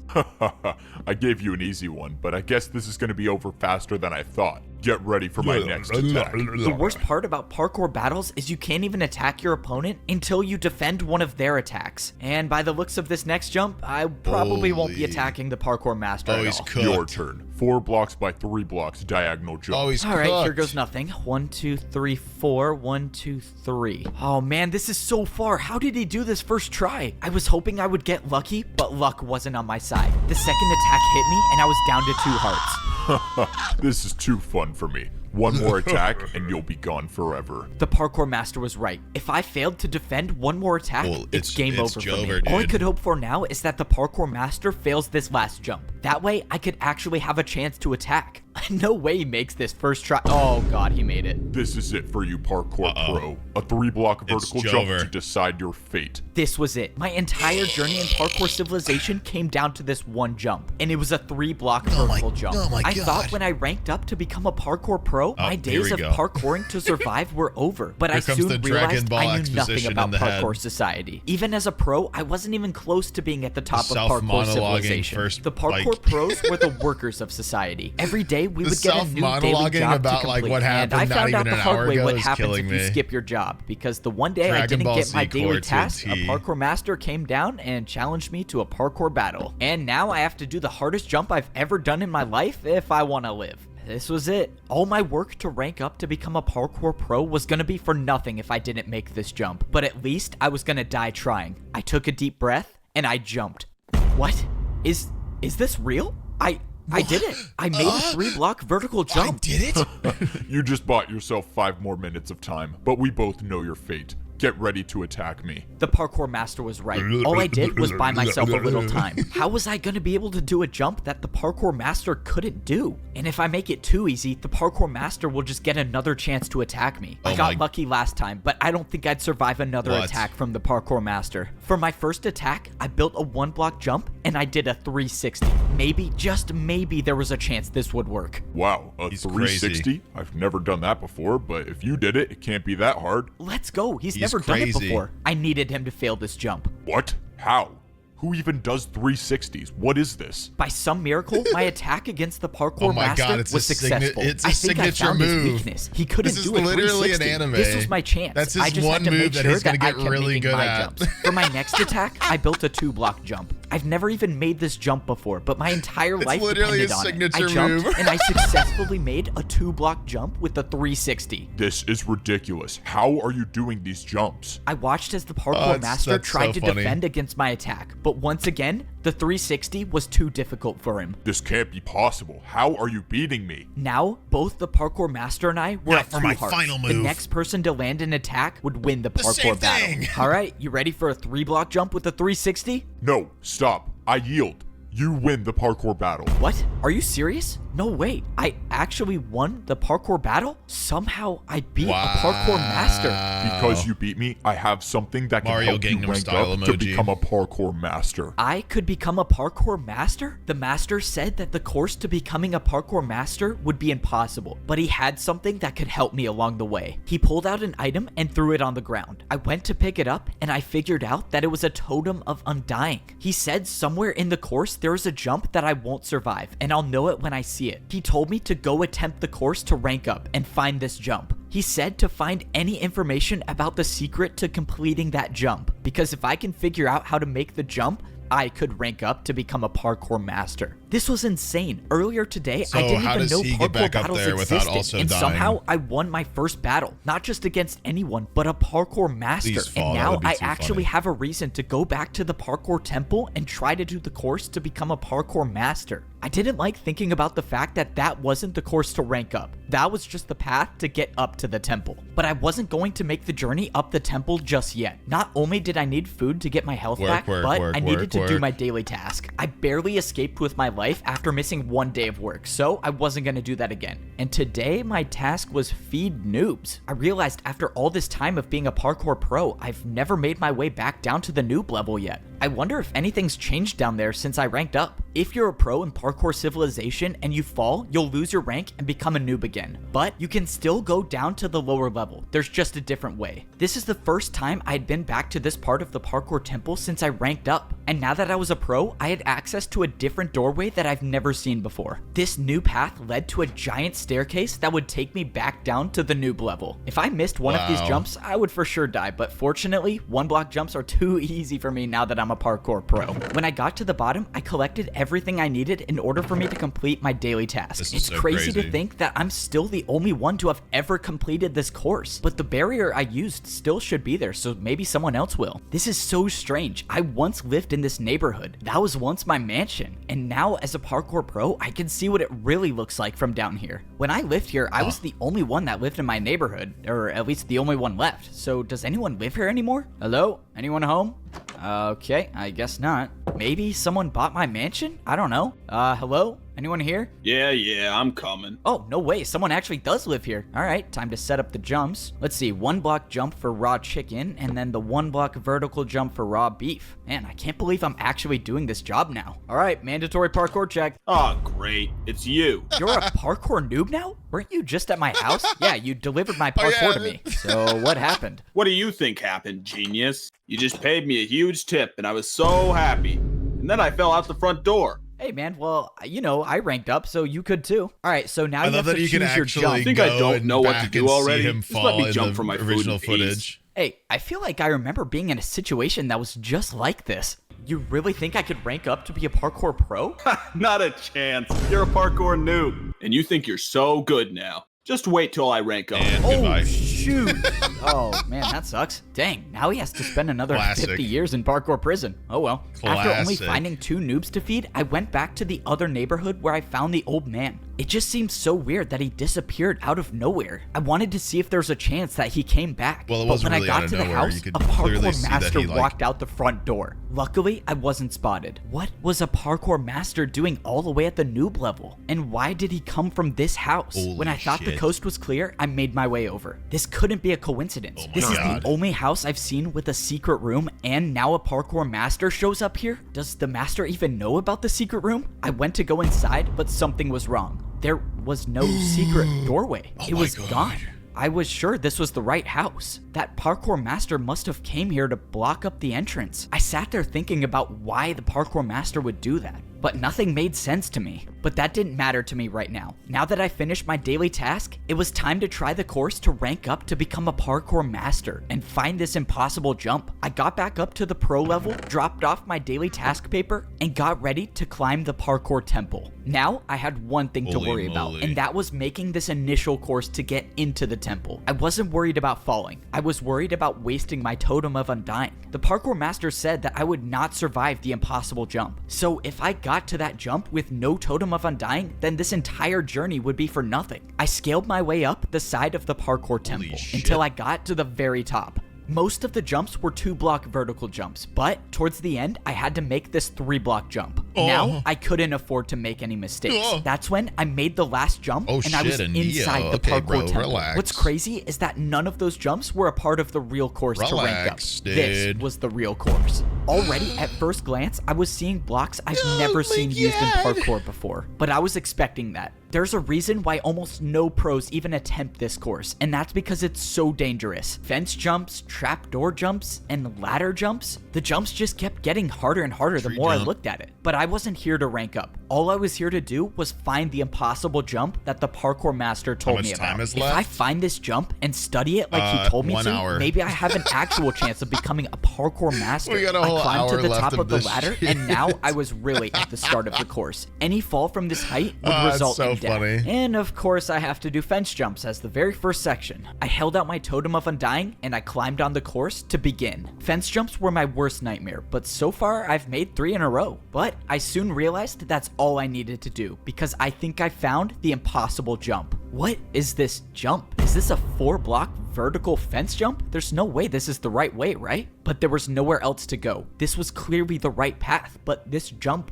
[SPEAKER 8] I gave you an easy one, but I guess this is going to be over faster than I thought. Get ready for my next attack.
[SPEAKER 7] The worst part about parkour battles is you can't even attack your opponent until you defend one of their attacks. And by the looks of this next jump, I probably won't be attacking the parkour master at all.
[SPEAKER 2] Cooked.
[SPEAKER 8] Your turn. 4 blocks by 3 blocks, diagonal jump.
[SPEAKER 2] All
[SPEAKER 7] right, here goes nothing. 1, 2, 3, 4. 1, 2, 3. Oh man, this is so far. How did he do this first try? I was hoping I would get lucky, but luck wasn't on my side. The second attack hit me, and I was down to 2 hearts.
[SPEAKER 8] This is too fun for me. One more attack and you'll be gone forever.
[SPEAKER 7] The parkour master was right. If I failed to defend one more attack, it's game over for me.
[SPEAKER 2] Dude.
[SPEAKER 7] All I could hope for now is that the parkour master fails this last jump. That way, I could actually have a chance to attack. No way he makes this first try. Oh god, he made it.
[SPEAKER 8] This is it for you, Parkour Pro. A 3-block vertical jump to decide your fate.
[SPEAKER 7] This was it. My entire journey in Parkour Civilization came down to this one jump, and it was a 3-block vertical jump. I thought when I ranked up to become a Parkour Pro, my days of parkouring to survive were over, but I soon realized I knew nothing about Parkour Society. Even as a pro, I wasn't even close to being at the top of Parkour Civilization. The Parkour Pros were the workers of society. Every day we would get a new daily job to complete,
[SPEAKER 2] what happened,
[SPEAKER 7] and I found out the hard way what happens if you skip your job, because the one day I didn't get my daily task, a parkour master came down and challenged me to a parkour battle. And now I have to do the hardest jump I've ever done in my life if I want to live. This was it. All my work to rank up to become a Parkour Pro was gonna be for nothing if I didn't make this jump, but at least I was gonna die trying. I took a deep breath and I jumped. What? Is this real? I did it. I made a 3-block vertical jump.
[SPEAKER 2] I did it?
[SPEAKER 8] You just bought yourself 5 more minutes of time, but we both know your fate. Get ready to attack me.
[SPEAKER 7] The parkour master was right. All I did was buy myself a little time. How was I going to be able to do a jump that the parkour master couldn't do? And if I make it too easy, the parkour master will just get another chance to attack me. I got lucky last time, but I don't think I'd survive another attack from the parkour master. For my first attack, I built a 1-block jump and I did a 360. Maybe, just maybe, there was a chance this would work.
[SPEAKER 8] Wow, a 360? Crazy. I've never done that before, but if you did it, it can't be that hard.
[SPEAKER 7] Let's go. He's never done it before. I needed him to fail this jump.
[SPEAKER 8] What? How? Who even does 360s? What is this?
[SPEAKER 7] By some miracle, my attack against the parkour master was successful.
[SPEAKER 2] It's a
[SPEAKER 7] I think
[SPEAKER 2] signature
[SPEAKER 7] I found
[SPEAKER 2] move.
[SPEAKER 7] His weakness. He couldn't do it.
[SPEAKER 2] Literally an anime.
[SPEAKER 7] This was my chance.
[SPEAKER 2] That's his
[SPEAKER 7] I just
[SPEAKER 2] one
[SPEAKER 7] had to
[SPEAKER 2] move
[SPEAKER 7] make
[SPEAKER 2] that
[SPEAKER 7] sure
[SPEAKER 2] he's gonna
[SPEAKER 7] that
[SPEAKER 2] get
[SPEAKER 7] I kept
[SPEAKER 2] really good
[SPEAKER 7] my
[SPEAKER 2] at.
[SPEAKER 7] jumps. For my next attack, I built a 2-block jump. I've never even made this jump before, but my entire life depended on it. I jumped and I successfully made a 2-block jump with the 360.
[SPEAKER 8] This is ridiculous. How are you doing these jumps?
[SPEAKER 7] I watched as the parkour master tried to defend against my attack, but once again, the 360 was too difficult for him.
[SPEAKER 8] This can't be possible. How are you beating me?
[SPEAKER 7] Now, both the parkour master and I were at 2 hearts.
[SPEAKER 2] Final move.
[SPEAKER 7] The next person to land an attack would win the parkour battle. All right, you ready for a 3-block jump with a 360?
[SPEAKER 8] No, stop. I yield. You win the parkour battle.
[SPEAKER 7] What? Are you serious? No way. I actually won the parkour battle? Somehow I beat a parkour master.
[SPEAKER 8] Because you beat me, I have something that can help you rank up to become a parkour master.
[SPEAKER 7] I could become a parkour master? The master said that the course to becoming a parkour master would be impossible, but he had something that could help me along the way. He pulled out an item and threw it on the ground. I went to pick it up and I figured out that it was a totem of undying. He said somewhere in the course there is a jump that I won't survive, and I'll know it when I see it. He told me to go attempt the course to rank up and find this jump. He said to find any information about the secret to completing that jump, because if I can figure out how to make the jump, I could rank up to become a parkour master. This was insane. Earlier today, I didn't even know parkour battles existed, and somehow I won my first battle, not just against anyone, but a parkour master. And now I actually have a reason to go back to the parkour temple and try to do the course to become a parkour master. I didn't like thinking about the fact that that wasn't the course to rank up. That was just the path to get up to the temple. But I wasn't going to make the journey up the temple just yet. Not only did I need food to get my health back, but I needed to do my daily task. I barely escaped with my life after missing 1 day of work, so I wasn't going to do that again. And today, my task was feed noobs. I realized after all this time of being a parkour pro, I've never made my way back down to the noob level yet. I wonder if anything's changed down there since I ranked up. If you're a pro in Parkour Civilization and you fall, you'll lose your rank and become a noob again. But you can still go down to the lower level. There's just a different way. This is the first time I'd been back to this part of the Parkour Temple since I ranked up. And now that I was a pro, I had access to a different doorway that I've never seen before. This new path led to a giant staircase that would take me back down to the noob level. If I missed one of these jumps, I would for sure die, but fortunately, 1-block jumps are too easy for me now that I'm a parkour pro. When I got to the bottom, I collected everything I needed in order for me to complete my daily task. It's so crazy to think that I'm still the only one to have ever completed this course, but the barrier I used still should be there, so maybe someone else will. This is so strange. I once lived in this neighborhood. That was once my mansion, and now as a parkour pro, I can see what it really looks like from down here. When I lived here, I was the only one that lived in my neighborhood, or at least the only one left. So does anyone live here anymore? Hello? Anyone home? Okay, I guess not. Maybe someone bought my mansion? I don't know. Hello? Anyone here?
[SPEAKER 6] Yeah, I'm coming.
[SPEAKER 7] Oh, no way. Someone actually does live here. All right, time to set up the jumps. Let's see, 1 block jump for raw chicken, and then the 1 block vertical jump for raw beef. Man, I can't believe I'm actually doing this job now. All right, mandatory parkour check.
[SPEAKER 6] Oh, great. It's you.
[SPEAKER 7] You're a parkour noob now? Weren't you just at my house? Yeah, you delivered my parkour to me. So what happened?
[SPEAKER 6] What do you think happened, genius? You just paid me a huge tip, and I was so happy. And then I fell out the front door.
[SPEAKER 7] Hey, man, well, you know, I ranked up, so you could too. All right, so now you have to choose your jump.
[SPEAKER 6] I think I don't know what to do already. Just let me jump for my
[SPEAKER 2] original
[SPEAKER 6] food
[SPEAKER 2] footage.
[SPEAKER 7] Hey, I feel like I remember being in a situation that was just like this. You really think I could rank up to be a parkour pro?
[SPEAKER 6] Not a chance. You're a parkour noob. And you think you're so good now. Just wait till I rank up.
[SPEAKER 2] And
[SPEAKER 7] oh,
[SPEAKER 2] goodbye.
[SPEAKER 7] Shoot. Oh, man, that sucks. Dang, now he has to spend another 50 years in parkour prison. Oh, well. After only finding 2 noobs to feed, I went back to the other neighborhood where I found the old man. It just seems so weird that he disappeared out of nowhere. I wanted to see if there's a chance that he came back.
[SPEAKER 2] Well, it
[SPEAKER 7] but
[SPEAKER 2] wasn't
[SPEAKER 7] when
[SPEAKER 2] really
[SPEAKER 7] I got
[SPEAKER 2] out of
[SPEAKER 7] to the
[SPEAKER 2] nowhere.
[SPEAKER 7] house,
[SPEAKER 2] You could
[SPEAKER 7] a parkour
[SPEAKER 2] clearly see that
[SPEAKER 7] master
[SPEAKER 2] he,
[SPEAKER 7] walked out the front door. Luckily, I wasn't spotted. What was a parkour master doing all the way at the noob level? And why did he come from this house? When I thought the coast was clear, I made my way over. This couldn't be a coincidence. This is the only house I've seen with a secret room, and now a parkour master shows up here? Does the master even know about the secret room? I went to go inside, but something was wrong. There was no secret doorway. It was gone. I was sure this was the right house. That parkour master must have came here to block up the entrance. I sat there thinking about why the parkour master would do that, but nothing made sense to me. But that didn't matter to me right now. Now that I finished my daily task, it was time to try the course to rank up to become a parkour master and find this impossible jump. I got back up to the pro level, dropped off my daily task paper, and got ready to climb the parkour temple. Now I had one thing to worry about, and that was making this initial course to get into the temple. I wasn't worried about falling. I was worried about wasting my totem of undying. The parkour master said that I would not survive the impossible jump. So if I got to that jump with no totem of undying, then this entire journey would be for nothing. I scaled my way up the side of the parkour temple until I got to the very top. Most of the jumps were 2-block vertical jumps, but towards the end, I had to make this 3-block jump. Now, I couldn't afford to make any mistakes. That's when I made the last jump, and I was inside the parkour temple. What's crazy is that none of those jumps were a part of the real course to rank up. This was the real course. Already, at first glance, I was seeing blocks I've never seen used in parkour before, but I was expecting that. There's a reason why almost no pros even attempt this course, and that's because it's so dangerous. Fence jumps, trapdoor jumps, and ladder jumps, the jumps just kept getting harder and harder the more I looked at it. But I wasn't here to rank up. All I was here to do was find the impossible jump that the parkour master told me about. If I find this jump and study it like he told me to, maybe I have an actual chance of becoming a parkour master.
[SPEAKER 2] We got a whole
[SPEAKER 7] I climbed
[SPEAKER 2] hour
[SPEAKER 7] to the
[SPEAKER 2] left
[SPEAKER 7] top
[SPEAKER 2] of
[SPEAKER 7] of the
[SPEAKER 2] this
[SPEAKER 7] ladder,
[SPEAKER 2] shit.
[SPEAKER 7] and now I was really at the start of the course. Any fall from this height would result in death. And of course, I have to do fence jumps as the very first section. I held out my totem of undying, and I climbed on the course to begin. Fence jumps were my worst nightmare, but so far I've made 3 in a row. But I soon realized that's all I needed to do, because I think I found the impossible jump. What is this jump? Is this a 4-block vertical fence jump? There's no way this is the right way, right? But there was nowhere else to go. This was clearly the right path, but this jump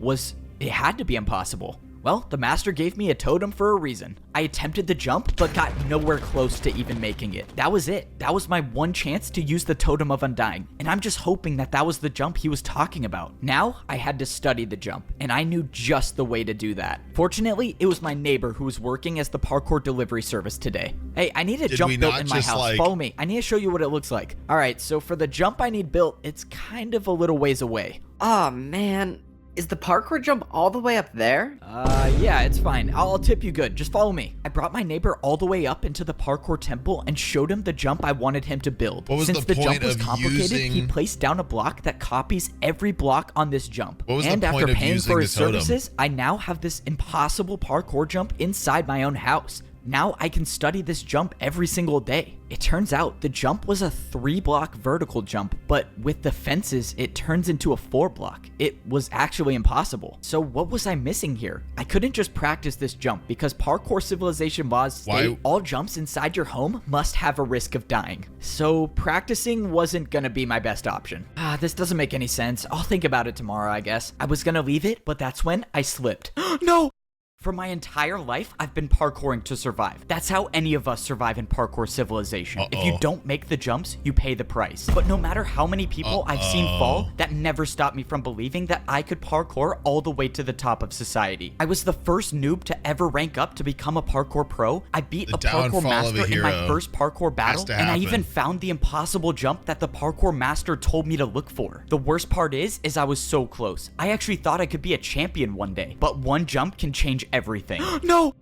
[SPEAKER 7] it had to be impossible. Well, the master gave me a totem for a reason. I attempted the jump, but got nowhere close to even making it. That was it. That was my one chance to use the totem of undying, and I'm just hoping that that was the jump he was talking about. Now, I had to study the jump, and I knew just the way to do that. Fortunately, it was my neighbor who was working as the parkour delivery service today. Hey, I need a jump built in my house. Follow me. I need to show you what it looks like. All right, so for the jump I need built, it's kind of a little ways away.
[SPEAKER 13] Oh, man. Is the parkour jump all the way up there?
[SPEAKER 7] Yeah, it's fine. I'll tip you good. Just follow me. I brought my neighbor all the way up into the parkour temple and showed him the jump I wanted him to build. Since the jump was complicated, he placed down a block that copies every block on this jump. And after paying for his services, I now have this impossible parkour jump inside my own house. Now I can study this jump every single day. It turns out the jump was a 3-block vertical jump, but with the fences, it turns into a 4-block. It was actually impossible. So what was I missing here? I couldn't just practice this jump because parkour civilization laws state all jumps inside your home must have a risk of dying. So practicing wasn't gonna be my best option. This doesn't make any sense. I'll think about it tomorrow, I guess. I was gonna leave it, but that's when I slipped. No! For my entire life, I've been parkouring to survive. That's how any of us survive in parkour civilization. If you don't make the jumps, you pay the price. But no matter how many people I've seen fall, that never stopped me from believing that I could parkour all the way to the top of society. I was the first noob to ever rank up to become a parkour pro. I beat a parkour master in my first parkour battle, and I even found the impossible jump that the parkour master told me to look for. The worst part is I was so close. I actually thought I could be a champion one day, but one jump can change everything. No!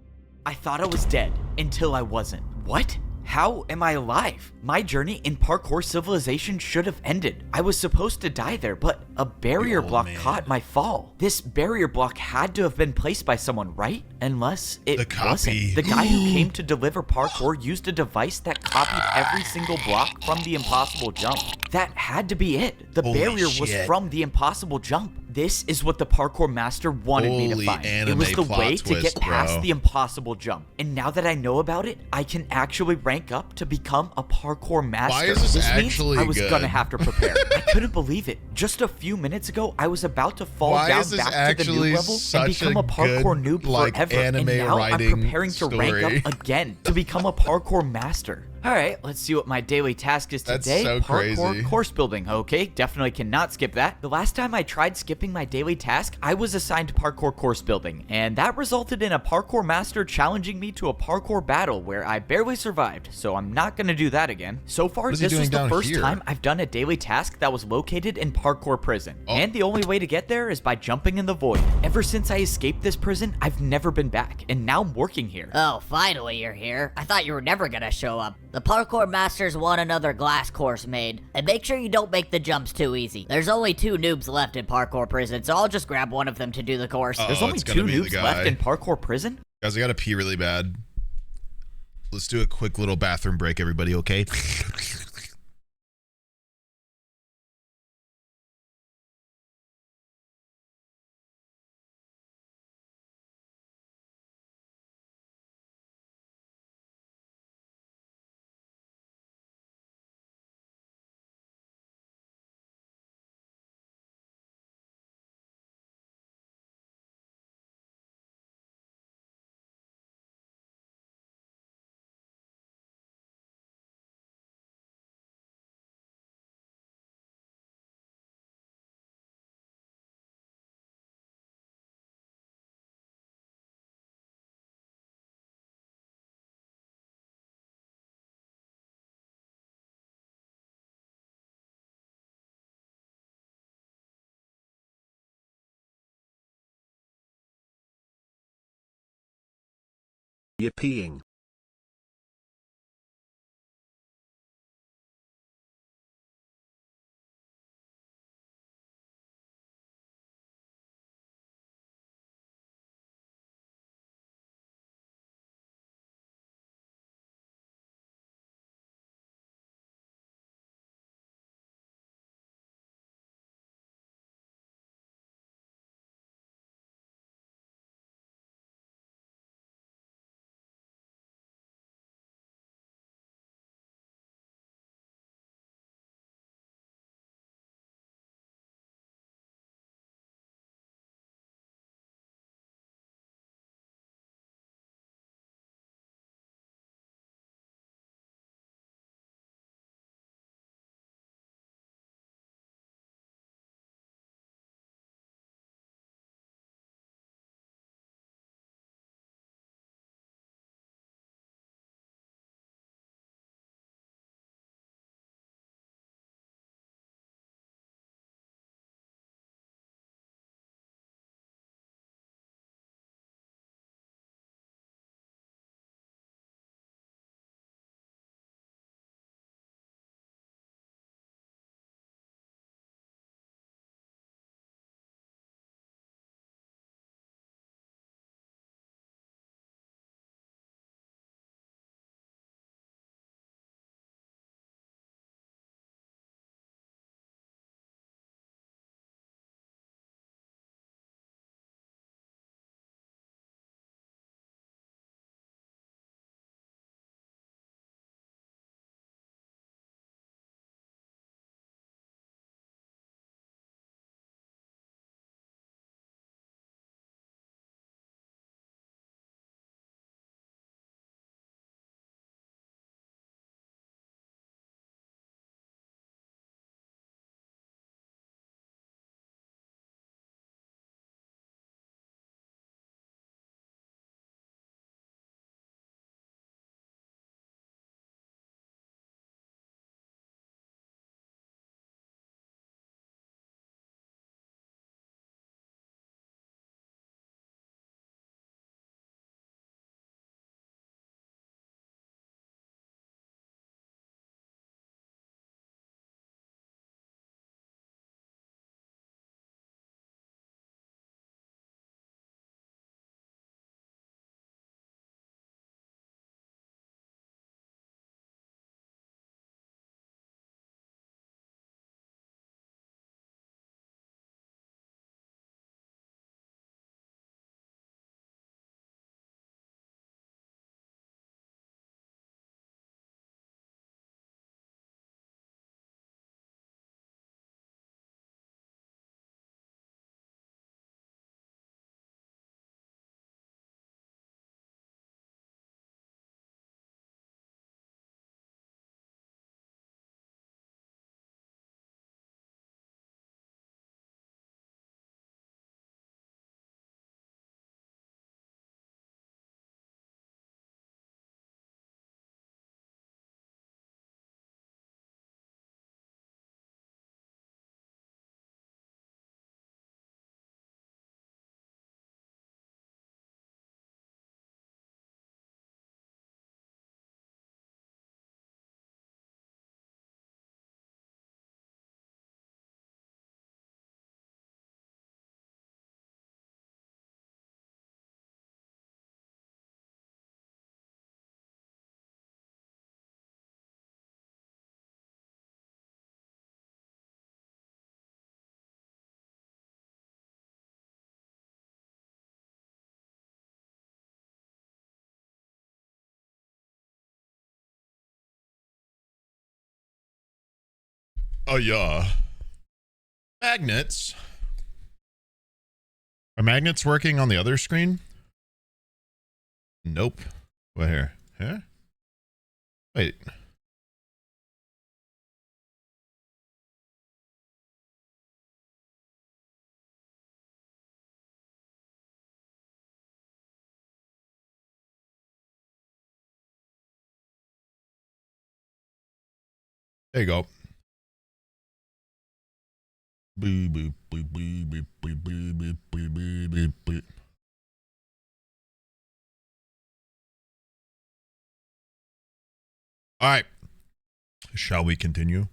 [SPEAKER 7] I thought I was dead until I wasn't. What? How am I alive? My journey in parkour civilization should have ended. I was supposed to die there, but a barrier block caught my fall. This barrier block had to have been placed by someone, right? Unless it wasn't. The guy who came to deliver parkour used a device that copied every single block from the impossible jump. That had to be it. The barrier was from the impossible jump. This is what the parkour master wanted me to find. It was the way to get past the impossible jump. And now that I know about it, I can actually rank up to become a parkour master.
[SPEAKER 2] Why is this actually
[SPEAKER 7] means I was gonna have to prepare. I couldn't believe it. Just a few minutes ago, I was about to fall down back to the noob level and become a parkour noob forever. And now I'm preparing to rank up again to become a parkour master. Alright, let's see what my daily task is today.
[SPEAKER 2] That's so
[SPEAKER 7] Parkour
[SPEAKER 2] crazy.
[SPEAKER 7] course building. Okay, definitely cannot skip that. The last time I tried skipping my daily task, I was assigned parkour course building, and that resulted in a parkour master challenging me to a parkour battle where I barely survived, so I'm not gonna do that again. So far, this was the first time I've done a daily task that was located in parkour prison, and the only way to get there is by jumping in the void. Ever since I escaped this prison, I've never been back, and now I'm working here.
[SPEAKER 12] Oh, finally you're here. I thought you were never gonna show up. The parkour masters want another glass course made, and make sure you don't make the jumps too easy. There's only 2 noobs left in parkour prison, so I'll just grab one of them to do the course.
[SPEAKER 7] There's only 2 noobs left in parkour prison?
[SPEAKER 2] Guys, I gotta pee really bad. Let's do a quick little bathroom break, everybody, okay?
[SPEAKER 1] You're peeing.
[SPEAKER 2] Oh, yeah. Magnets. Are magnets working on the other screen? Nope. What here? Huh? Wait. There you go. All right. Shall we continue?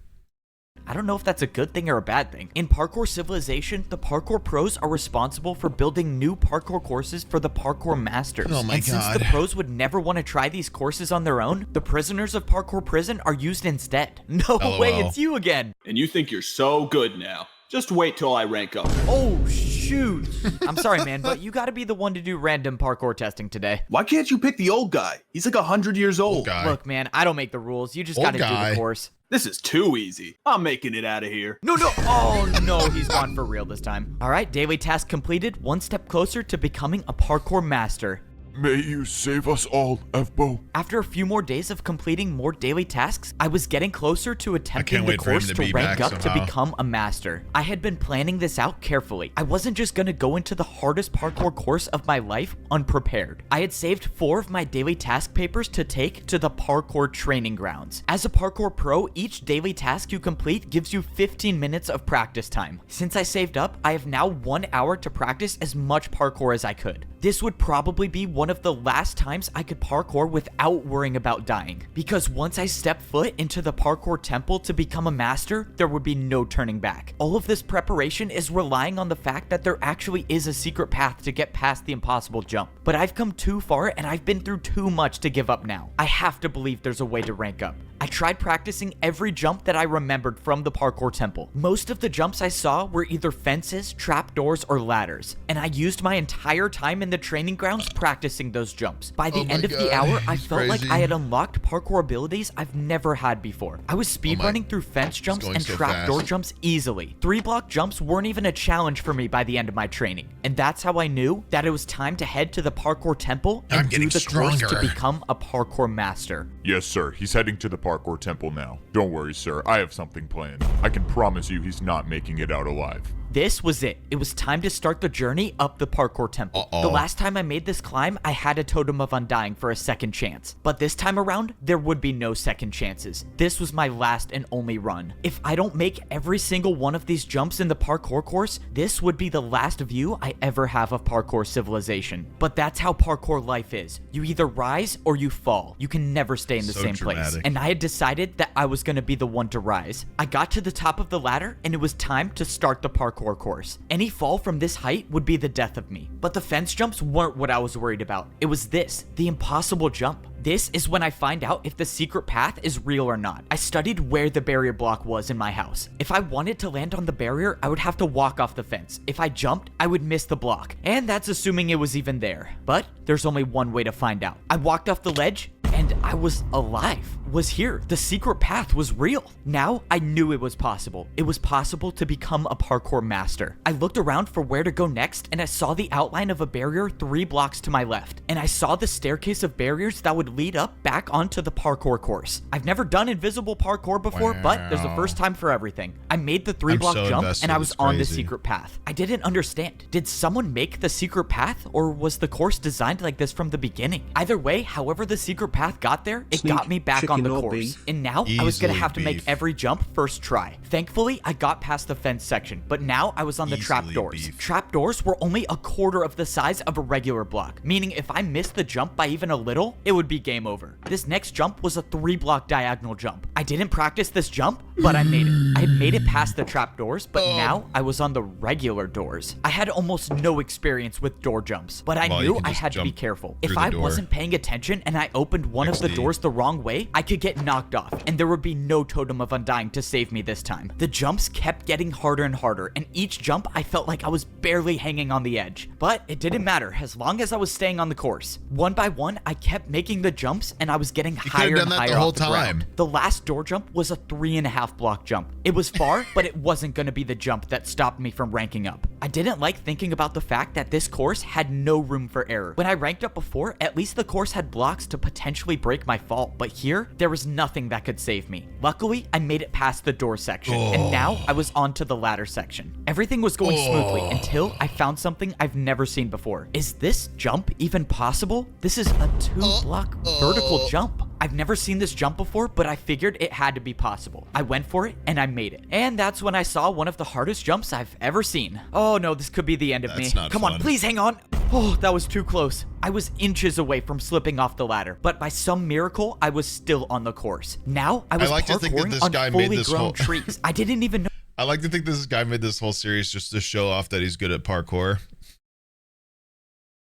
[SPEAKER 7] I don't know if that's a good thing or a bad thing. In Parkour Civilization, the parkour pros are responsible for building new parkour courses for the parkour masters.
[SPEAKER 2] Oh my God.
[SPEAKER 7] Since the pros would never want to try these courses on their own, the prisoners of Parkour Prison are used instead. No way, it's you again.
[SPEAKER 6] And you think you're so good now. Just wait till I rank up.
[SPEAKER 7] Oh, shoot. I'm sorry, man, but you gotta be the one to do random parkour testing today.
[SPEAKER 6] Why can't you pick the old guy? He's like 100 years old.
[SPEAKER 7] Look, man, I don't make the rules. You just gotta do the course.
[SPEAKER 6] This is too easy. I'm making it out of here.
[SPEAKER 7] No. Oh, no, he's gone for real this time. All right, daily task completed. One step closer to becoming a parkour master.
[SPEAKER 8] May you save us all, F-Bo.
[SPEAKER 7] After a few more days of completing more daily tasks, I was getting closer to attempting the course to rank up to become a master. I had been planning this out carefully. I wasn't just gonna go into the hardest parkour course of my life unprepared. I had saved 4 of my daily task papers to take to the parkour training grounds. As a parkour pro, each daily task you complete gives you 15 minutes of practice time. Since I saved up, I have now 1 hour to practice as much parkour as I could. This would probably be one of the last times I could parkour without worrying about dying, because once I stepped foot into the parkour temple to become a master, there would be no turning back. All of this preparation is relying on the fact that there actually is a secret path to get past the impossible jump. But I've come too far and I've been through too much to give up now. I have to believe there's a way to rank up. I tried practicing every jump that I remembered from the parkour temple. Most of the jumps I saw were either fences, trapdoors, or ladders, and I used my entire time in the training grounds practicing those jumps. By the end of the hour, I felt like I had unlocked parkour abilities I've never had before. I was speedrunning through fence jumps and trapdoor jumps easily. 3-block jumps weren't even a challenge for me by the end of my training, and that's how I knew that it was time to head to the parkour temple and do the course to become a parkour master.
[SPEAKER 8] Yes, sir. He's heading to the parkour temple now. Don't worry, sir. I have something planned. I can promise you he's not making it out alive.
[SPEAKER 7] This was it. It was time to start the journey up the parkour temple. The last time I made this climb, I had a totem of undying for a second chance. But this time around, there would be no second chances. This was my last and only run. If I don't make every single one of these jumps in the parkour course, this would be the last view I ever have of Parkour Civilization. But that's how parkour life is. You either rise or you fall. You can never stay in the same place. And I had decided that I was going to be the one to rise. I got to the top of the ladder and it was time to start the parkour course. Any fall from this height would be the death of me. But the fence jumps weren't what I was worried about. It was this, the impossible jump. This is when I find out if the secret path is real or not. I studied where the barrier block was in my house. If I wanted to land on the barrier, I would have to walk off the fence. If I jumped, I would miss the block. And that's assuming it was even there. But there's only one way to find out. I walked off the ledge, and I was alive, was here. The secret path was real. Now I knew it was possible. It was possible to become a parkour master. I looked around for where to go next, and I saw the outline of a barrier 3 blocks to my left. And I saw the staircase of barriers that would lead up back onto the parkour course. I've never done invisible parkour before, but there's a first time for everything. I made the 3-block jump, and I was on the secret path. I didn't understand. Did someone make the secret path, or was the course designed like this from the beginning? Either way, however the secret path got there, it got me back on the course. And now I was gonna have to make every jump first try. Thankfully, I got past the fence section, but now I was on the trapdoors. Trapdoors were only a quarter of the size of a regular block, meaning if I missed the jump by even a little, it would be game over. This next jump was a 3-block diagonal jump. I didn't practice this jump, but I made it. I had made it past the trapdoors, but now I was on the regular doors. I had almost no experience with door jumps, but I knew I had to be careful. If I wasn't paying attention and I opened one of the doors the wrong way, I could get knocked off, and there would be no totem of undying to save me this time. The jumps kept getting harder and harder, and each jump I felt like I was barely hanging on the edge. But it didn't matter as long as I was staying on the course. One by one, I kept making the jumps, and I was getting higher and higher off the ground. The last door jump was a 3.5 block jump. It was far, but it wasn't going to be the jump that stopped me from ranking up. I didn't like thinking about the fact that this course had no room for error. When I ranked up before, at least the course had blocks to potentially break my fall, but here, there was nothing that could save me. Luckily, I made it past the door section, and now I was onto the ladder section. Everything was going smoothly until I found something I've never seen before. Is this jump even possible? This is a 2-block vertical jump. I've never seen this jump before, but I figured it had to be possible. I went for it, and I made it. And that's when I saw one of the hardest jumps I've ever seen. Oh no, this could be the end of me. Come on, please hang on. Oh, that was too close. I was inches away from slipping off the ladder, but by some miracle, I was still on the course. Now, I was parkouring on fully grown trees. I didn't even know.
[SPEAKER 2] I like to think this guy made this whole series just to show off that he's good at parkour.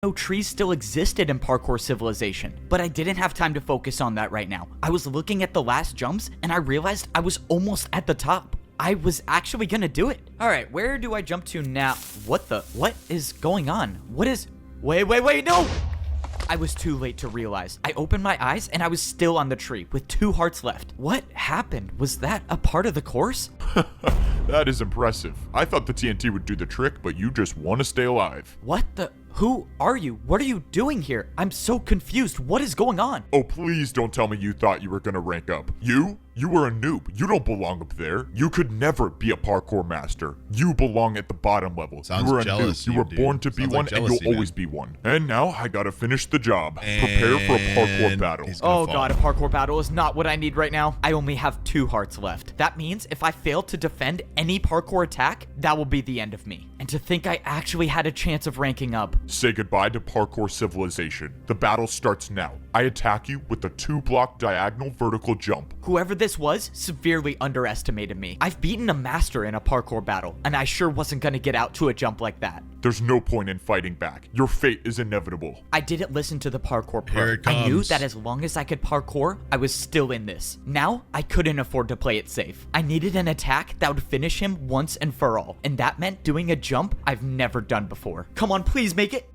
[SPEAKER 7] No trees still existed in parkour civilization, but I didn't have time to focus on that right now. I was looking at the last jumps and I realized I was almost at the top. I was actually gonna do it. All right, where do I jump to now? What is going on? Wait, no! I was too late to realize. I opened my eyes and I was still on the tree with 2 hearts left. What happened? Was that a part of the course?
[SPEAKER 8] That is impressive. I thought the TNT would do the trick, but you just want to stay alive.
[SPEAKER 7] What the? Who are you? What are you doing here? I'm so confused. What is going on?
[SPEAKER 8] Oh, please don't tell me you thought you were gonna rank up. You were a noob. You don't belong up there. You could never be a parkour master. You belong at the bottom level.
[SPEAKER 2] Sounds
[SPEAKER 8] you were a
[SPEAKER 2] jealous,
[SPEAKER 8] noob. You were born to be one, and you'll always be one. And now I gotta finish the job. Prepare for a parkour battle.
[SPEAKER 7] Oh god, a parkour battle is not what I need right now. I only have 2 hearts left. That means if I fail to defend any parkour attack, that will be the end of me. And to think I actually had a chance of ranking up.
[SPEAKER 8] Say goodbye to parkour civilization. The battle starts now. I attack you with a 2-block diagonal vertical jump.
[SPEAKER 7] Whoever this was severely underestimated me. I've beaten a master in a parkour battle, and I sure wasn't gonna get out to a jump like that.
[SPEAKER 8] There's no point in fighting back. Your fate is inevitable.
[SPEAKER 7] I didn't listen to the parkour pro.
[SPEAKER 2] Here it comes.
[SPEAKER 7] I knew that as long as I could parkour, I was still in this. Now, I couldn't afford to play it safe. I needed an attack that would finish him once and for all, and that meant doing a jump I've never done before. Come on, please make it.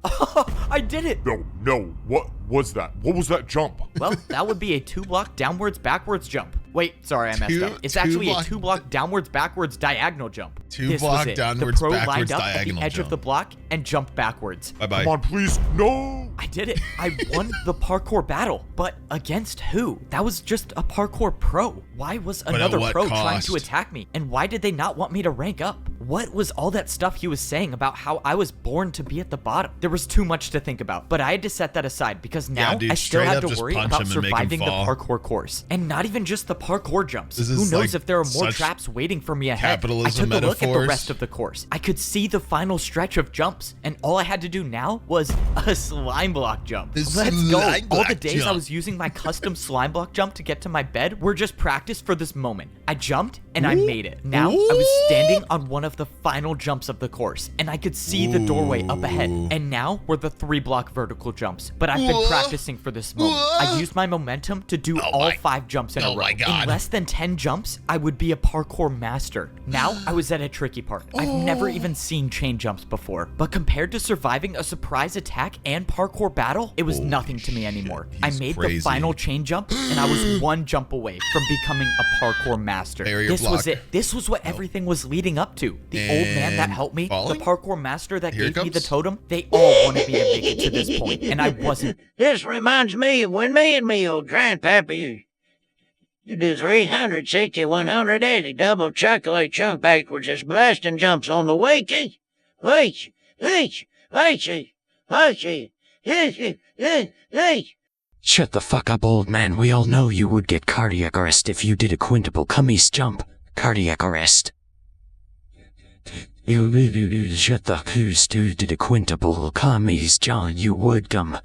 [SPEAKER 7] I did it.
[SPEAKER 8] No. What was that? What was that jump?
[SPEAKER 7] Well, that would be a 2-block backwards jump. Wait, sorry, I messed up. It's actually a 2-block backwards diagonal jump.
[SPEAKER 2] 2-block downwards
[SPEAKER 7] the pro
[SPEAKER 2] backwards
[SPEAKER 7] lined up
[SPEAKER 2] diagonal
[SPEAKER 7] at the edge
[SPEAKER 2] jump.
[SPEAKER 7] of the block and jumped backwards.
[SPEAKER 2] Bye-bye.
[SPEAKER 8] Come on, please. No!
[SPEAKER 7] I did it. I won the parkour battle. But against who? That was just a parkour pro. Why was another pro trying to attack me? And why did they not want me to rank up? What was all that stuff he was saying about how I was born to be at the bottom? There was too much to think about, but I had to set that aside because now I still had to worry about surviving the parkour course. And not even just the parkour jumps. Who knows if there are more traps waiting for me ahead? I took a look at the rest of the course. I could see the final stretch of jumps, and all I had to do now was a slime block jump. Let's go. All the days I was using my custom slime block jump to get to my bed were just practice for this moment. I jumped and I made it. Now I was standing on one of the final jumps of the course, and I could see the doorway up ahead. And now were the 3-block vertical jumps. But I've been practicing for this moment. I used my momentum to do all 5 jumps in a row. In less than 10 jumps, I would be a parkour master. Now I was at a tricky part. I've never even seen chain jumps before, but compared to surviving a surprise attack and parkour battle, it was nothing to me anymore. I made the final chain jump, and I was 1 jump away from becoming a parkour master. This was it. This was what everything was leading up to. The old man that helped me, the parkour master that gave me the totem, they all wanted me to make it to this point, and I wasn't.
[SPEAKER 14] This reminds me of when me and me old grandpappy to do 360, 180 double chocolate chunk backwards, just blasting jumps on the wakey.
[SPEAKER 15] Shut the fuck up, old man. We all know you would get cardiac arrest if you did a quintuple cummies jump. Cardiac arrest. You shut the who's to did a quintuple cummies jump, you would come.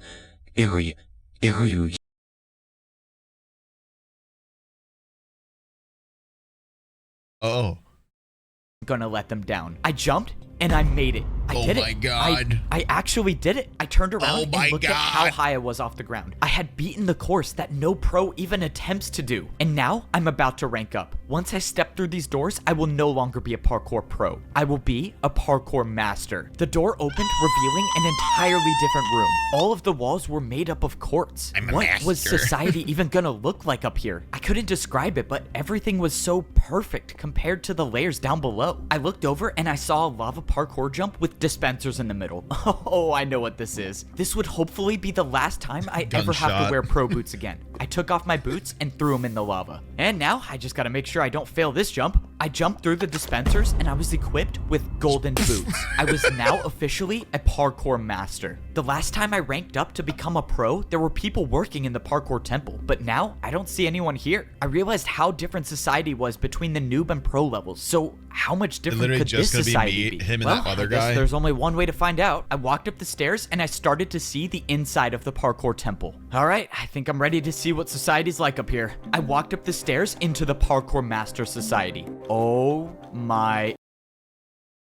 [SPEAKER 7] Gonna let them down. I jumped and I made it. I did it.
[SPEAKER 2] Oh my god.
[SPEAKER 7] I actually did it. I turned around and looked at how high I was off the ground. I had beaten the course that no pro even attempts to do. And now I'm about to rank up. Once I step through these doors, I will no longer be a parkour pro. I will be a parkour master. The door opened, revealing an entirely different room. All of the walls were made up of quartz. What was society even gonna look like up here? I couldn't describe it, but everything was so perfect compared to the layers down below. I looked over and I saw a lava parkour jump with dispensers in the middle. Oh, I know what this is. This would hopefully be the last time I ever have to wear pro boots again. I took off my boots and threw them in the lava. And now I just gotta make sure I don't fail this jump. I jumped through the dispensers and I was equipped with golden boots. I was now officially a parkour master. The last time I ranked up to become a pro, there were people working in the parkour temple, but now I don't see anyone here. I realized how different society was between the noob and pro levels. So how much different could this society be?
[SPEAKER 2] Him and that other guy.
[SPEAKER 7] I guess there's only one way to find out. I walked up the stairs and I started to see the inside of the parkour temple. All right, I think I'm ready to see what society's like up here. I walked up the stairs into the Parkour Master Society. Oh my...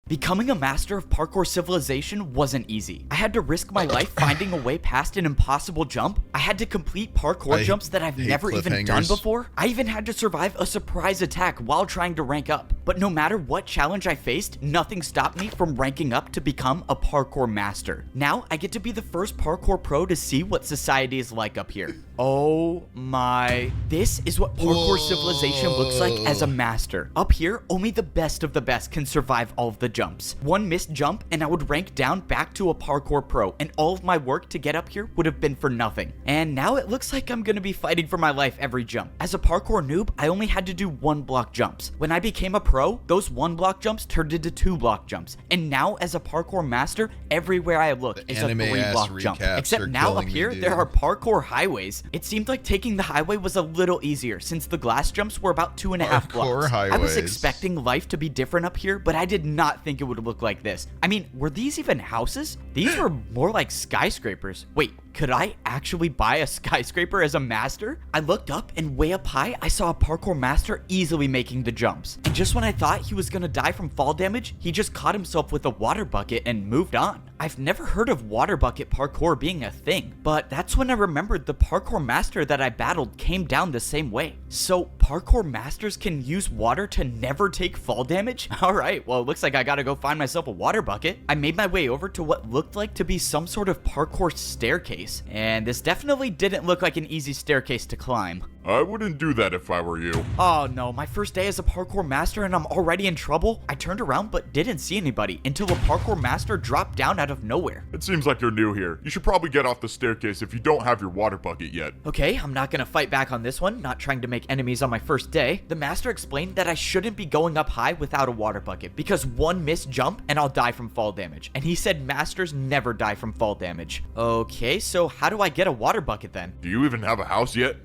[SPEAKER 7] Becoming a master of parkour civilization wasn't easy. I had to risk my life finding a way past an impossible jump. I had to complete parkour jumps that I've never even done before. I even had to survive a surprise attack while trying to rank up. But no matter what challenge I faced, nothing stopped me from ranking up to become a parkour master. Now I get to be the first parkour pro to see what society is like up here. Oh my... This is what parkour civilization looks like as a master. Up here, only the best of the best can survive all of the jumps. One missed jump and I would rank down back to a parkour pro, and all of my work to get up here would have been for nothing. And now it looks like I'm gonna be fighting for my life every jump. As a parkour noob, I only had to do 1-block jumps. When I became a pro, those 1-block jumps turned into 2-block jumps. And now as a parkour master, everywhere I look is a 3-block jump. Except now up here, there are parkour highways. It seemed like taking the highway was a little easier since the glass jumps were about 2.5 blocks. I was expecting life to be different up here, but I did not think it would look like this. I mean, were these even houses? These were more like skyscrapers. Wait, could I actually buy a skyscraper as a master? I looked up and way up high, I saw a parkour master easily making the jumps. And just when I thought he was gonna die from fall damage, he just caught himself with a water bucket and moved on. I've never heard of water bucket parkour being a thing, but that's when I remembered the parkour master that I battled came down the same way. So parkour masters can use water to never take fall damage? Alright, well it looks like I gotta go find myself a water bucket. I made my way over to what looked like to be some sort of parkour staircase, and this definitely didn't look like an easy staircase to climb.
[SPEAKER 8] I wouldn't do that if I were you.
[SPEAKER 7] Oh no, my first day as a parkour master and I'm already in trouble? I turned around but didn't see anybody until a parkour master dropped down out of nowhere.
[SPEAKER 8] It seems like you're new here. You should probably get off the staircase if you don't have your water bucket yet.
[SPEAKER 7] Okay, I'm not gonna fight back on this one, not trying to make enemies on my first day. The master explained that I shouldn't be going up high without a water bucket because one missed jump and I'll die from fall damage. And he said masters never die from fall damage. Okay, so how do I get a water bucket then?
[SPEAKER 8] Do you even have a house yet?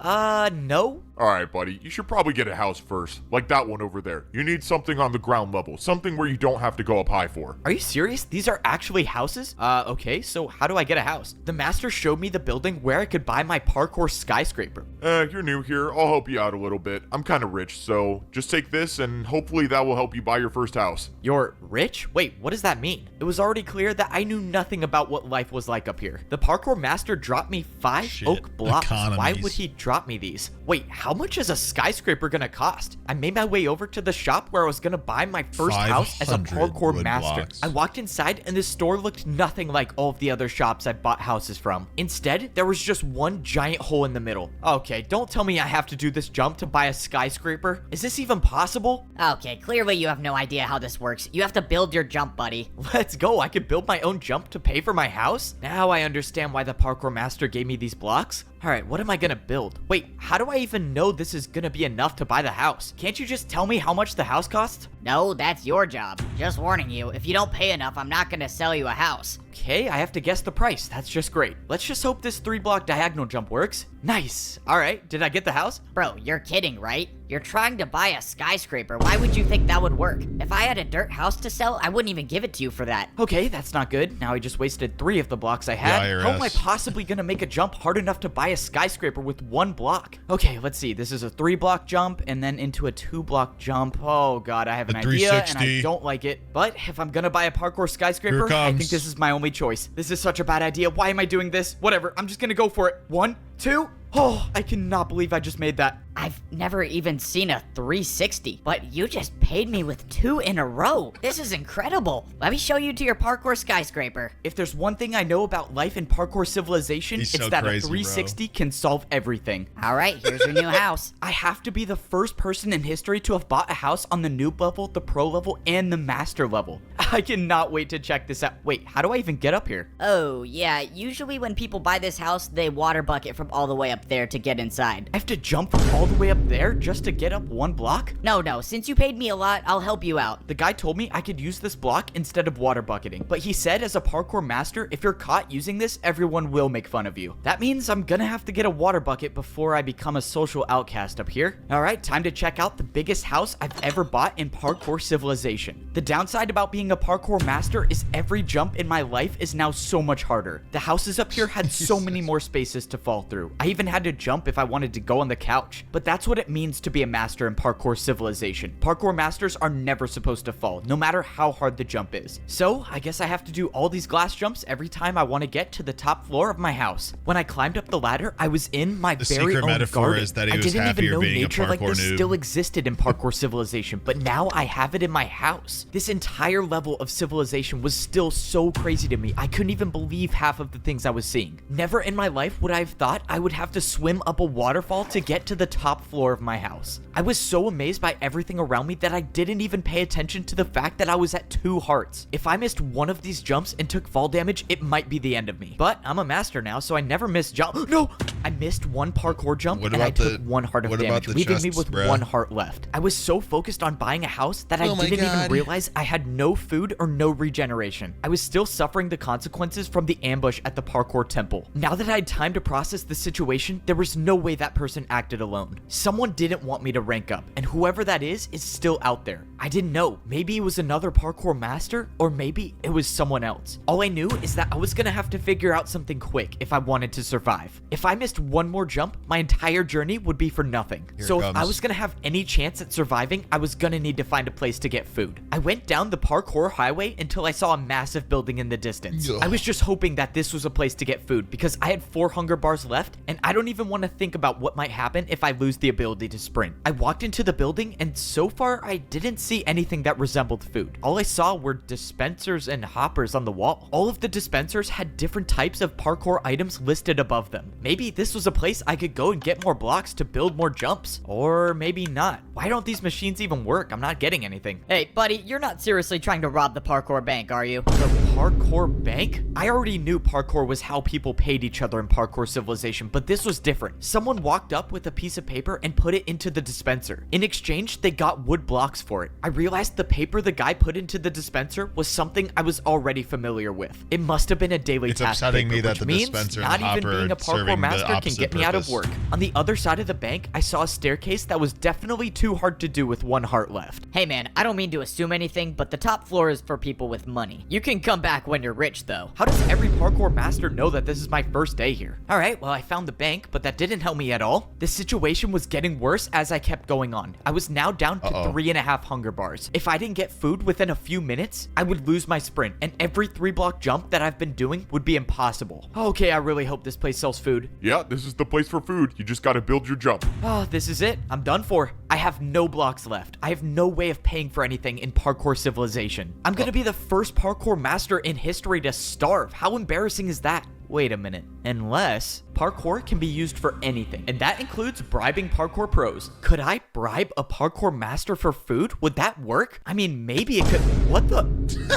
[SPEAKER 7] No.
[SPEAKER 8] Alright, buddy, you should probably get a house first, like that one over there. You need something on the ground level, something where you don't have to go up high for.
[SPEAKER 7] Are you serious? These are actually houses? Okay, so how do I get a house? The master showed me the building where I could buy my parkour skyscraper.
[SPEAKER 8] You're new here, I'll help you out a little bit. I'm kind of rich, so just take this and hopefully that will help you buy your first house.
[SPEAKER 7] You're rich? Wait, what does that mean? It was already clear that I knew nothing about what life was like up here. The parkour master dropped me 5 oak blocks. Why would he drop me these? Wait, how much is a skyscraper gonna cost? I made my way over to the shop where I was gonna buy my first house as a parkour master. I walked inside and the store looked nothing like all of the other shops I bought houses from. Instead, there was just one giant hole in the middle. Okay, don't tell me I have to do this jump to buy a skyscraper. Is this even possible?
[SPEAKER 12] Okay, clearly you have no idea how this works. You have to build your jump, buddy.
[SPEAKER 7] Let's go. I could build my own jump to pay for my house? Now I understand why the parkour master gave me these blocks. Alright, what am I gonna build? Wait, how do I even know this is gonna be enough to buy the house? Can't you just tell me how much the house costs?
[SPEAKER 12] No, that's your job. Just warning you, if you don't pay enough, I'm not gonna sell you a house.
[SPEAKER 7] Okay, I have to guess the price. That's just great. Let's just hope this 3-block diagonal jump works. Nice. Alright, did I get the house?
[SPEAKER 12] Bro, you're kidding, right? You're trying to buy a skyscraper. Why would you think that would work? If I had a dirt house to sell, I wouldn't even give it to you for that.
[SPEAKER 7] Okay, that's not good. Now I just wasted 3 of the blocks I had. How am I possibly gonna make a jump hard enough to buy a skyscraper with 1 block? Okay, let's see. This is a 3-block jump and then into a 2-block jump. Oh god, I have an idea and I don't like it. But if I'm gonna buy a parkour skyscraper, I think this is my only choice. This is such a bad idea. Why am I doing this? Whatever, I'm just gonna go for it. 1, 2. Oh, I cannot believe I just made that.
[SPEAKER 12] I've never even seen a 360, but you just paid me with 2 in a row. This is incredible. Let me show you to your parkour skyscraper.
[SPEAKER 7] If there's one thing I know about life in parkour civilization, it's that a 360 can solve everything.
[SPEAKER 12] All right, here's your new house.
[SPEAKER 7] I have to be the first person in history to have bought a house on the noob level, the pro level, and the master level. I cannot wait to check this out. Wait, how do I even get up here?
[SPEAKER 12] Oh, yeah. Usually when people buy this house, they water bucket from all the way up there to get inside.
[SPEAKER 7] I have to jump from all the way up there just to get up 1 block?
[SPEAKER 12] No. Since you paid me a lot, I'll help you out.
[SPEAKER 7] The guy told me I could use this block instead of water bucketing, but he said as a parkour master, if you're caught using this, everyone will make fun of you. That means I'm gonna have to get a water bucket before I become a social outcast up here. All right, time to check out the biggest house I've ever bought in parkour civilization. The downside about being a parkour master is every jump in my life is now so much harder. The houses up here had so many more spaces to fall through. I even had to jump if I wanted to go on the couch, but that's what it means to be a master in parkour civilization. Parkour masters are never supposed to fall, no matter how hard the jump is. So I guess I have to do all these glass jumps every time I want to get to the top floor of my house. When I climbed up the ladder, I was in my very own garden.
[SPEAKER 2] Is that he
[SPEAKER 7] I
[SPEAKER 2] was
[SPEAKER 7] didn't even know
[SPEAKER 2] being
[SPEAKER 7] nature like this
[SPEAKER 2] noob.
[SPEAKER 7] still existed in parkour civilization, but now I have it in my house. This entire level of civilization was still so crazy to me. I couldn't even believe half of the things I was seeing. Never in my life would I have thought I would have to swim up a waterfall to get to the top floor of my house. I was so amazed by everything around me that I didn't even pay attention to the fact that I was at 2 hearts. If I missed one of these jumps and took fall damage, it might be the end of me. But I'm a master now, so I never miss jump. No! I missed 1 parkour jump and I took 1 heart of damage, leaving me with 1 heart left. I was so focused on buying a house that I didn't even realize I had no food or no regeneration. I was still suffering the consequences from the ambush at the parkour temple. Now that I had time to process the situation, there was no way that person acted alone. Someone didn't want me to rank up, and whoever that is still out there. I didn't know. Maybe it was another parkour master, or maybe it was someone else. All I knew is that I was gonna have to figure out something quick if I wanted to survive. If I missed 1 more jump, my entire journey would be for nothing. So if I was gonna have any chance at surviving, I was gonna need to find a place to get food. I went down the parkour highway until I saw a massive building in the distance. I was just hoping that this was a place to get food because I had 4 hunger bars left, and I don't even want to think about what might happen if I lose the ability to sprint. I walked into the building, and so far I didn't see anything that resembled food. All I saw were dispensers and hoppers on the wall. All of the dispensers had different types of parkour items listed above them. Maybe this was a place I could go and get more blocks to build more jumps. Or maybe not. Why don't these machines even work? I'm not getting anything.
[SPEAKER 12] Hey, buddy, you're not seriously trying to rob the parkour bank, are you?
[SPEAKER 7] The parkour bank? I already knew parkour was how people paid each other in parkour civilization, but this was different. Someone walked up with a piece of paper and put it into the dispenser. In exchange, they got wood blocks for it. I realized the paper the guy put into the dispenser was something I was already familiar with. It must have been a daily task
[SPEAKER 2] upsetting
[SPEAKER 7] paper,
[SPEAKER 2] me that
[SPEAKER 7] which
[SPEAKER 2] the
[SPEAKER 7] means
[SPEAKER 2] dispenser
[SPEAKER 7] not
[SPEAKER 2] and the
[SPEAKER 7] even
[SPEAKER 2] hopper
[SPEAKER 7] being a
[SPEAKER 2] are
[SPEAKER 7] parkour
[SPEAKER 2] serving
[SPEAKER 7] master
[SPEAKER 2] the
[SPEAKER 7] can get
[SPEAKER 2] opposite
[SPEAKER 7] me out of
[SPEAKER 2] purpose.
[SPEAKER 7] work. On the other side of the bank, I saw a staircase that was definitely too hard to do with 1 heart left.
[SPEAKER 12] Hey man, I don't mean to assume anything, but the top floor is for people with money. You can come back when you're rich though.
[SPEAKER 7] How does every parkour master know that this is my first day here? Alright, well I found the bank, but that didn't help me at all. The situation was getting worse as I kept going on. I was now down to 3.5 hunger bars. If I didn't get food within a few minutes, I would lose my sprint, and every 3-block jump that I've been doing would be impossible. Okay, I really hope this place sells food.
[SPEAKER 8] Yeah, this is the place for food. You just gotta build your jump.
[SPEAKER 7] Oh, this is it. I'm done for. I have no blocks left. I have no way of paying for anything in parkour civilization. I'm gonna be the first parkour master in history to starve. How embarrassing is that? Wait a minute. Unless parkour can be used for anything, and that includes bribing parkour pros. Could I bribe a parkour master for food? Would that work? I mean, maybe it could. What the?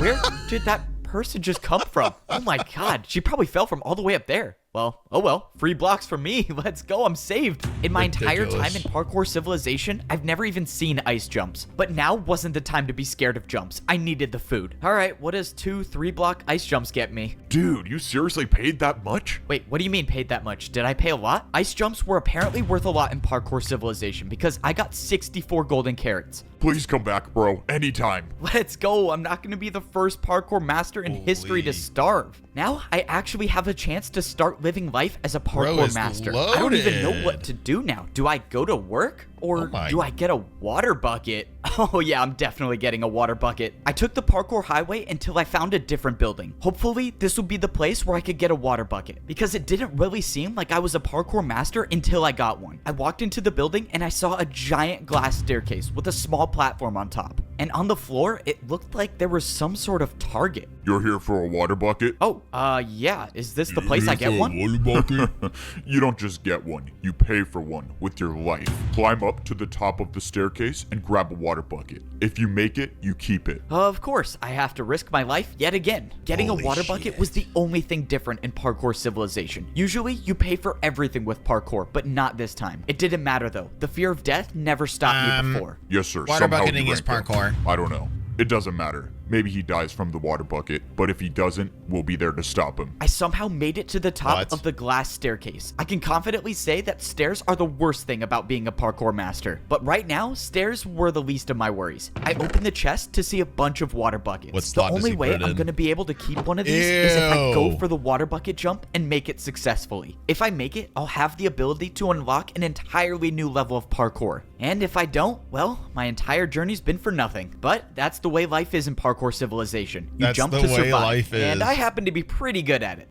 [SPEAKER 7] Where did that person just come from? Oh my god, she probably fell from all the way up there. Well, oh well, free blocks for me. Let's go, I'm saved. In my entire time in Parkour Civilization, I've never even seen ice jumps. But now wasn't the time to be scared of jumps. I needed the food. All right, what does 2 3-block ice jumps get me?
[SPEAKER 8] Dude, you seriously paid that much?
[SPEAKER 7] Wait, what do you mean paid that much? Did I pay a lot? Ice jumps were apparently worth a lot in Parkour Civilization because I got 64 golden carrots.
[SPEAKER 8] Please come back, bro. Anytime.
[SPEAKER 7] Let's go. I'm not going to be the first parkour master in history to starve. Now I actually have a chance to start living life as a parkour master. I don't even know what to do now. Do I go to work? Or do I get a water bucket? Oh yeah, I'm definitely getting a water bucket. I took the parkour highway until I found a different building. Hopefully, this will be the place where I could get a water bucket, because it didn't really seem like I was a parkour master until I got one. I walked into the building and I saw a giant glass staircase with a small platform on top. And on the floor, it looked like there was some sort of target.
[SPEAKER 8] You're here for a water bucket?
[SPEAKER 7] Oh, yeah. Is this the place I get one?
[SPEAKER 8] Water bucket? You don't just get one. You pay for one with your life. Climb up to the top of the staircase and grab a water bucket. If you make it, you keep it.
[SPEAKER 7] Of course, I have to risk my life yet again. Getting a water bucket was the only thing different in Parkour Civilization. Usually, you pay for everything with parkour, but not this time. It didn't matter though. The fear of death never stopped me before.
[SPEAKER 8] Yes, sir.
[SPEAKER 2] Water bucketing is parkour.
[SPEAKER 8] I don't know. It doesn't matter. Maybe he dies from the water bucket, but if he doesn't, we'll be there to stop him.
[SPEAKER 7] I somehow made it to the top of the glass staircase. I can confidently say that stairs are the worst thing about being a parkour master. But right now, stairs were the least of my worries. I opened the chest to see a bunch of water buckets. The only way I'm going to be able to keep one of these is if I go for the water bucket jump and make it successfully. If I make it, I'll have the ability to unlock an entirely new level of parkour. And if I don't, well, my entire journey's been for nothing. But that's the way life is in Parkour Civilization. You jump to survive, and I happen to be pretty good at it.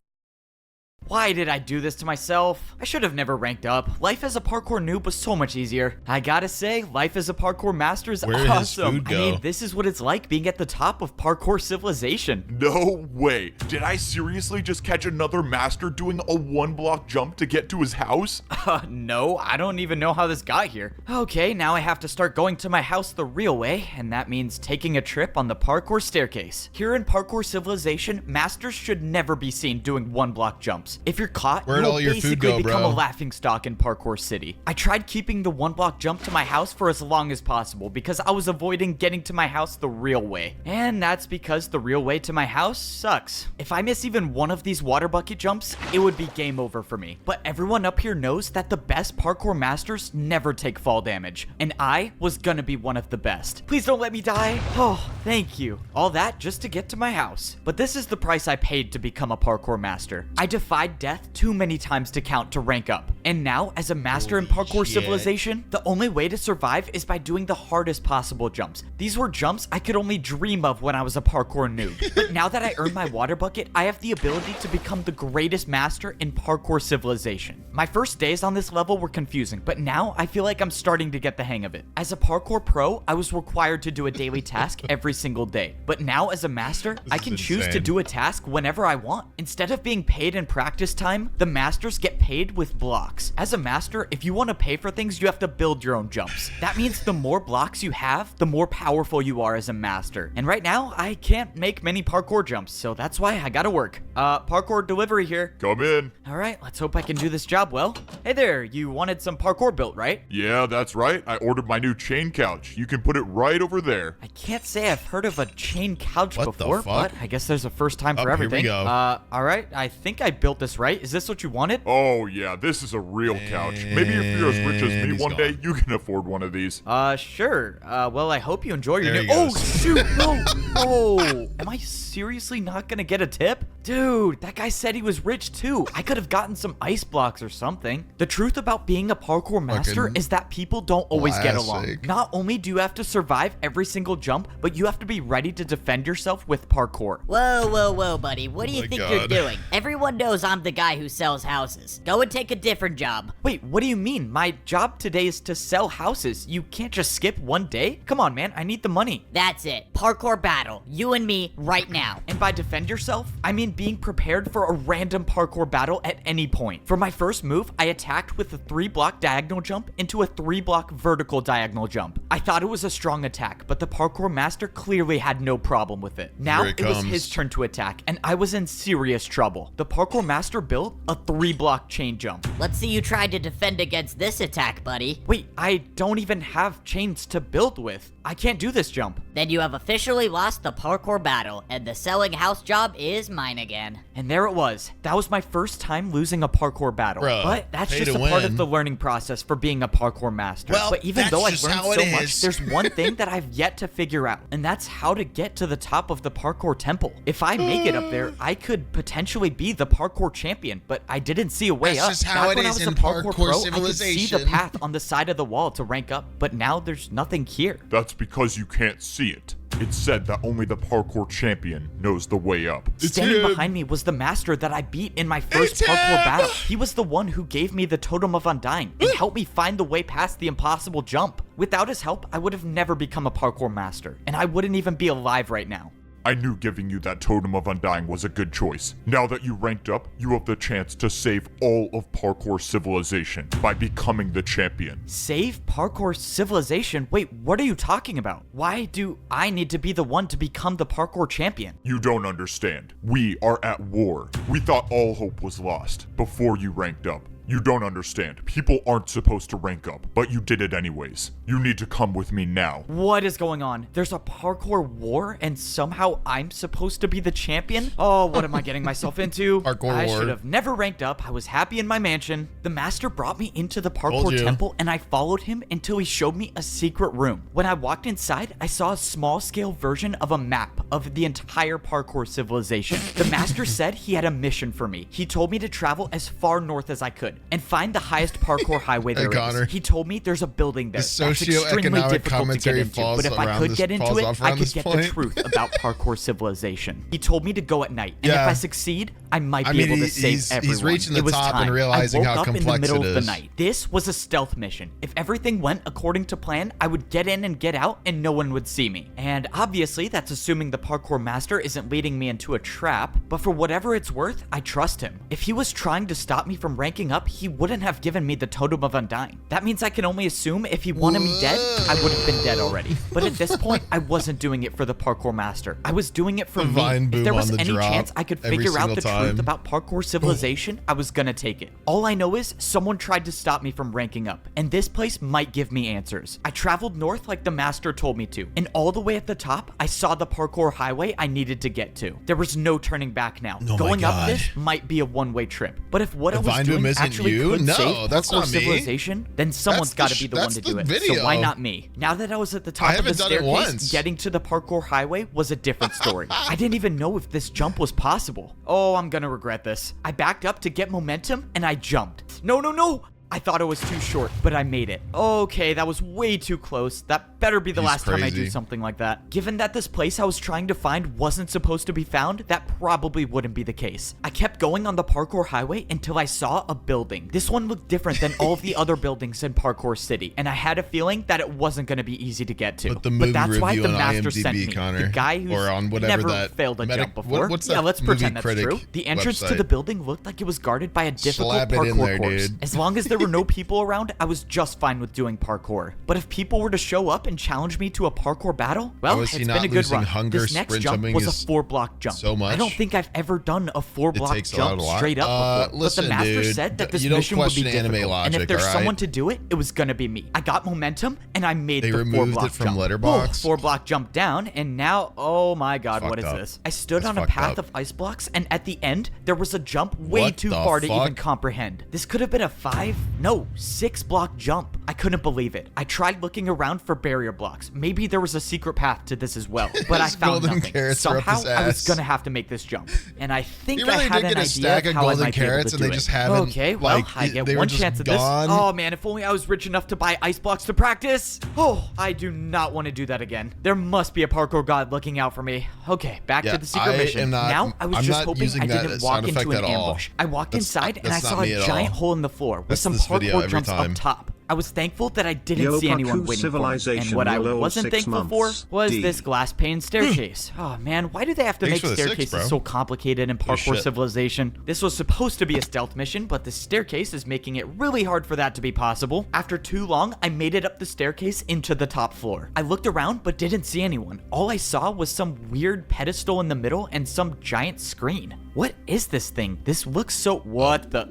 [SPEAKER 7] Why did I do this to myself? I should have never ranked up. Life as a parkour noob was so much easier. I gotta say, life as a parkour master is awesome. I mean, this is what it's like being at the top of Parkour Civilization.
[SPEAKER 8] No way. Did I seriously just catch another master doing a 1-block jump to get to his house?
[SPEAKER 7] No, I don't even know how this got here. Okay, now I have to start going to my house the real way, and that means taking a trip on the parkour staircase. Here in Parkour Civilization, masters should never be seen doing 1-block jumps. If you're caught, you'll basically become a laughingstock in Parkour City. I tried keeping the 1-block jump to my house for as long as possible because I was avoiding getting to my house the real way. And that's because the real way to my house sucks. If I miss even one of these water bucket jumps, it would be game over for me. But everyone up here knows that the best parkour masters never take fall damage. And I was gonna be one of the best. Please don't let me die. Oh, thank you. All that just to get to my house. But this is the price I paid to become a parkour master. I defied death too many times to count to rank up. And now, as a master in Parkour Civilization, the only way to survive is by doing the hardest possible jumps. These were jumps I could only dream of when I was a parkour noob. But now that I earned my water bucket, I have the ability to become the greatest master in Parkour Civilization. My first days on this level were confusing, but now I feel like I'm starting to get the hang of it. As a parkour pro, I was required to do a daily task every single day. But now as a master, I can choose to do a task whenever I want. Instead of being paid in practice time, the masters get paid with blocks. As a master, if you want to pay for things, you have to build your own jumps. That means the more blocks you have, the more powerful you are as a master. And right now, I can't make many parkour jumps, so that's why I gotta work. Parkour delivery here.
[SPEAKER 8] Come in.
[SPEAKER 7] All right, let's hope I can do this job well. Hey there, you wanted some parkour built, right?
[SPEAKER 8] Yeah, that's right. I ordered my new chain couch. You can put it right over there.
[SPEAKER 7] I can't say I've heard of a chain couch before, but I guess there's a first time for everything.
[SPEAKER 2] Here we go.
[SPEAKER 7] All right, I think I built this right. Is this what you wanted?
[SPEAKER 8] Oh yeah, this is a real couch. Maybe if you're as rich as me one day, you can afford one of these.
[SPEAKER 7] Sure. Well, I hope you enjoy your new— Oh, shoot, no. Oh, am I seriously not gonna get a tip? Dude, that guy said he was rich too. I could have gotten some ice blocks or something. The truth about being a parkour master is that people don't always get along. Not only do you have to survive every single jump, but you have to be ready to defend yourself with parkour.
[SPEAKER 12] Whoa, buddy. What do you think you're doing? Everyone knows I'm the guy who sells houses. Go and take a different job.
[SPEAKER 7] Wait, what do you mean? My job today is to sell houses. You can't just skip one day? Come on, man. I need the money.
[SPEAKER 12] That's it. Parkour battle. You and me right now.
[SPEAKER 7] And by defend yourself, I mean being prepared for a random parkour battle at any point. For my first move, I attacked with a 3-block diagonal jump into a 3-block vertical diagonal jump. I thought it was a strong attack, but the parkour master clearly had no problem with it. Now it was his turn to attack, and I was in serious trouble. The parkour master master built a 3-block chain jump.
[SPEAKER 12] Let's see you try to defend against this attack, buddy.
[SPEAKER 7] Wait, I don't even have chains to build with. I can't do this jump.
[SPEAKER 12] Then you have officially lost the parkour battle, and the selling house job is mine again.
[SPEAKER 7] And there it was. That was my first time losing a parkour battle.
[SPEAKER 2] Bruh,
[SPEAKER 7] but that's just a part of the learning process for being a parkour master.
[SPEAKER 2] Well,
[SPEAKER 7] but even though I've learned so much,
[SPEAKER 2] is.
[SPEAKER 7] there's one thing that I've yet to figure out, and that's how to get to the top of the parkour temple. If I make it up there, I could potentially be the parkour champion, but I didn't see a way
[SPEAKER 2] that's
[SPEAKER 7] up.
[SPEAKER 2] Just how
[SPEAKER 7] Back
[SPEAKER 2] it
[SPEAKER 7] when
[SPEAKER 2] is
[SPEAKER 7] I was
[SPEAKER 2] in
[SPEAKER 7] a parkour pro,
[SPEAKER 2] Civilization.
[SPEAKER 7] I could see the path on the side of the wall to rank up, but now there's nothing here.
[SPEAKER 8] That's because you can't see it. It's said that only the parkour champion knows the way up.
[SPEAKER 7] Standing behind me was the master that I beat in my first parkour battle. He was the one who gave me the Totem of Undying and helped me find the way past the impossible jump. Without his help, I would have never become a parkour master, and I wouldn't even be alive right now.
[SPEAKER 8] I knew giving you that Totem of Undying was a good choice. Now that you ranked up, you have the chance to save all of Parkour Civilization by becoming the champion.
[SPEAKER 7] Save Parkour Civilization? Wait, what are you talking about? Why do I need to be the one to become the parkour champion?
[SPEAKER 8] You don't understand. We are at war. We thought all hope was lost before you ranked up. You don't understand. People aren't supposed to rank up, but you did it anyways. You need to come with me now.
[SPEAKER 7] What is going on? There's a parkour war and somehow I'm supposed to be the champion? Oh, what am I getting myself into?
[SPEAKER 2] Parkour
[SPEAKER 7] I
[SPEAKER 2] war.
[SPEAKER 7] should have never ranked up. I was happy in my mansion. The master brought me into the parkour temple and I followed him until he showed me a secret room. When I walked inside, I saw a small scale version of a map of the entire parkour civilization. The master said he had a mission for me. He told me to travel as far north as I could and find the highest parkour highway there is. He told me there's a building there that's extremely difficult to get into, but if I could get into it, I could get the truth about parkour civilization. He told me to go at night, and if I succeed, I might be able to save everyone.
[SPEAKER 2] He's reaching the top and realizing how complex it is. I woke up in the middle of the night.
[SPEAKER 7] This was a stealth mission. If everything went according to plan, I would get in and get out, and no one would see me. And obviously, that's assuming the parkour master isn't leading me into a trap, but for whatever it's worth, I trust him. If he was trying to stop me from ranking up, he wouldn't have given me the Totem of Undying. That means I can only assume if he wanted me dead, I would have been dead already. But at this point, I wasn't doing it for the parkour master. I was doing it for me. If there was any chance I could figure out the truth about parkour civilization, I was gonna take it. All I know is someone tried to stop me from ranking up, and this place might give me answers. I traveled north like the master told me to, and all the way at the top, I saw the parkour highway I needed to get to. There was no turning back now. Going up this might be a one-way trip. But if what I was doing actually could save parkour civilization, then someone's got to be the one to do it. So why not me? Now that I was at the top of the staircase, getting to the parkour highway was a different story. I didn't even know if this jump was possible. Oh, I'm gonna regret this. I backed up to get momentum and I jumped. No, no, no! I thought it was too short, but I made it. Okay, that was way too close. That better be the last time I do something like that. Given that this place I was trying to find wasn't supposed to be found, that probably wouldn't be the case. I kept going on the parkour highway until I saw a building. This one looked different than all of the other buildings in Parkour City, and I had a feeling that it wasn't going to be easy to get to. But that's why the master sent me, the guy who's never failed a jump before. Yeah, let's pretend that's true. The entrance to the building looked like it was guarded by a difficult parkour course. As long as there were no people around, I was just fine with doing parkour. But if people were to show up and challenge me to a parkour battle, well, it's been a good run. This next jump was a 4-block jump. I don't think I've ever done a 4-block jump straight up before. But the master said that this mission would be difficult, and if there's someone to do it, it was gonna be me. I got momentum, and I made the 4-block jump. 4-block jump down, and now, oh my god, what is this? I stood on a path of ice blocks, and at the end, there was a jump way too far to even comprehend. This could have been a 6-block jump. I couldn't believe it. I tried looking around for barrier blocks. Maybe there was a secret path to this as well, but I found nothing. Somehow, I was gonna have to make this jump, and I think I had an idea of how I might be able to do it. Okay, well, I get one chance at this. Oh man, if only I was rich enough to buy ice blocks to practice. Oh, I do not want to do that again. There must be a parkour god looking out for me. Okay, back to the secret mission. Now, I was just hoping I didn't walk into an ambush. I walked inside, and I saw a giant hole in the floor with some parkour jumps up top. I was thankful that I didn't see anyone waiting for me, and what I wasn't thankful for was this glass pane staircase. Oh man, why do they have to make staircases so complicated in Parkour Civilization? This was supposed to be a stealth mission, but the staircase is making it really hard for that to be possible. After too long, I made it up the staircase into the top floor. I looked around but didn't see anyone. All I saw was some weird pedestal in the middle and some giant screen. What is this thing? This looks so... What the...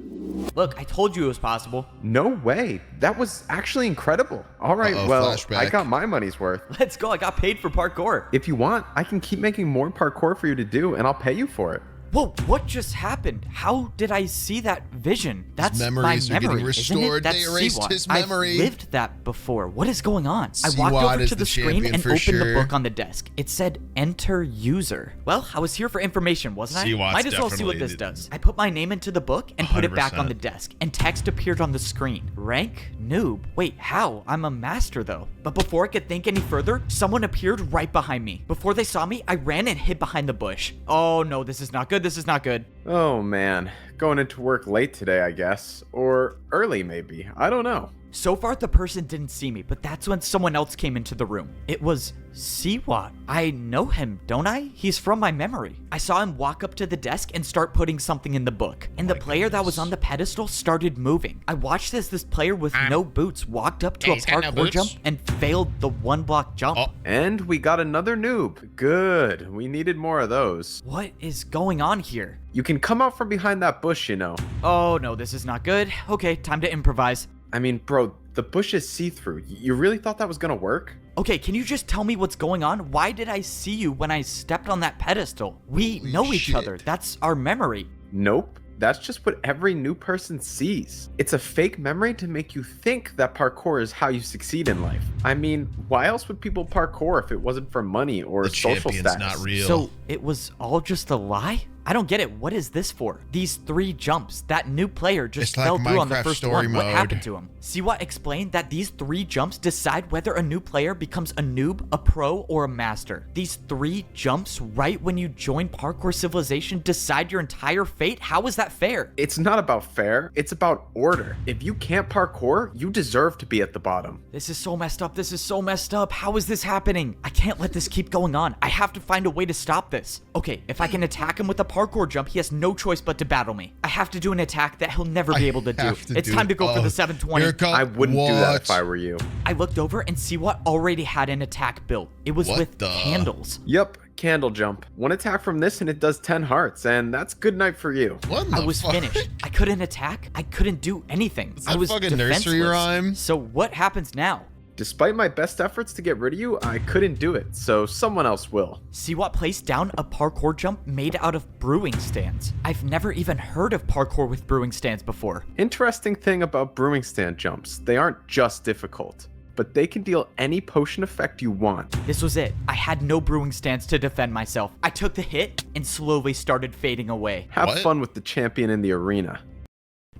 [SPEAKER 7] Look, I told you it was possible.
[SPEAKER 11] No way. That was actually incredible. All right,
[SPEAKER 2] flashback.
[SPEAKER 11] I got my money's worth.
[SPEAKER 7] Let's go. I got paid for parkour.
[SPEAKER 11] If you want, I can keep making more parkour for you to do, and I'll pay you for it.
[SPEAKER 7] Whoa, what just happened? How did I see that vision? That's
[SPEAKER 2] his memories
[SPEAKER 7] my memory,
[SPEAKER 2] are getting restored.
[SPEAKER 7] That's
[SPEAKER 2] They erased
[SPEAKER 7] Seawat.
[SPEAKER 2] his memory.
[SPEAKER 7] I've lived that before. What is going on? I
[SPEAKER 2] Seawat
[SPEAKER 7] walked over
[SPEAKER 2] is
[SPEAKER 7] to
[SPEAKER 2] the
[SPEAKER 7] the screen
[SPEAKER 2] champion
[SPEAKER 7] and
[SPEAKER 2] for
[SPEAKER 7] opened
[SPEAKER 2] sure.
[SPEAKER 7] the book on the desk. It said enter user. Well, I was here for information, wasn't I?
[SPEAKER 2] Seawat's
[SPEAKER 7] Might as well see what this does. I put my name into the book and put it back on the desk, and text appeared on the screen. Rank noob. Wait, how? I'm a master though. But before I could think any further, someone appeared right behind me. Before they saw me, I ran and hid behind the bush. Oh no, this is not good. This is not good.
[SPEAKER 11] Oh man, going into work late today, I guess. Or early maybe, I don't know.
[SPEAKER 7] So far, the person didn't see me, but that's when someone else came into the room. It was Seawat. I know him, don't I? He's from my memory. I saw him walk up to the desk and start putting something in the book. And the player that was on the pedestal started moving. I watched as this player with no boots walked up to a parkour jump and failed the 1-block jump.
[SPEAKER 11] And we got another noob. Good, we needed more of those.
[SPEAKER 7] What is going on here?
[SPEAKER 11] You can come out from behind that bush, you know.
[SPEAKER 7] Oh no, this is not good. Okay, time to improvise.
[SPEAKER 11] I mean, bro, the bush is see-through. You really thought that was gonna work?
[SPEAKER 7] Okay, can you just tell me what's going on? Why did I see you when I stepped on that pedestal? We know each other. That's our memory.
[SPEAKER 11] Nope. That's just what every new person sees. It's a fake memory to make you think that parkour is how you succeed in life. I mean, why else would people parkour if it wasn't for money or social status?
[SPEAKER 2] Not real.
[SPEAKER 7] So it was all just a lie? I don't get it. What is this for? These 3 jumps. That new player just fell through on the first one. What happened to him? Seawat explained that these 3 jumps decide whether a new player becomes a noob, a pro, or a master. These 3 jumps right when you join Parkour Civilization decide your entire fate? How is that fair?
[SPEAKER 11] It's not about fair. It's about order. If you can't parkour, you deserve to be at the bottom.
[SPEAKER 7] This is so messed up. This is so messed up. How is this happening? I can't let this keep going on. I have to find a way to stop this. Okay, if I can attack him with a parkour jump, he has no choice but to battle me. I have to do an attack that he'll never be able to do. It's time to go for the 720.
[SPEAKER 11] I wouldn't do that if I were you.
[SPEAKER 7] I looked over and Seawat already had an attack built. It was with candles.
[SPEAKER 11] Yep, candle jump. 1 attack from this and it does 10 hearts, and that's good night for you.
[SPEAKER 7] I was finished. I couldn't attack. I couldn't do anything. I was
[SPEAKER 2] fucking
[SPEAKER 7] defenseless.
[SPEAKER 2] nursery rhyme.
[SPEAKER 7] So what happens now?
[SPEAKER 11] Despite my best efforts to get rid of you, I couldn't do it, so someone else will.
[SPEAKER 7] Seawat placed down a parkour jump made out of brewing stands. I've never even heard of parkour with brewing stands before.
[SPEAKER 11] Interesting thing about brewing stand jumps, they aren't just difficult, but they can deal any potion effect you want.
[SPEAKER 7] This was it. I had no brewing stands to defend myself. I took the hit and slowly started fading away.
[SPEAKER 11] Have fun with the champion in the arena.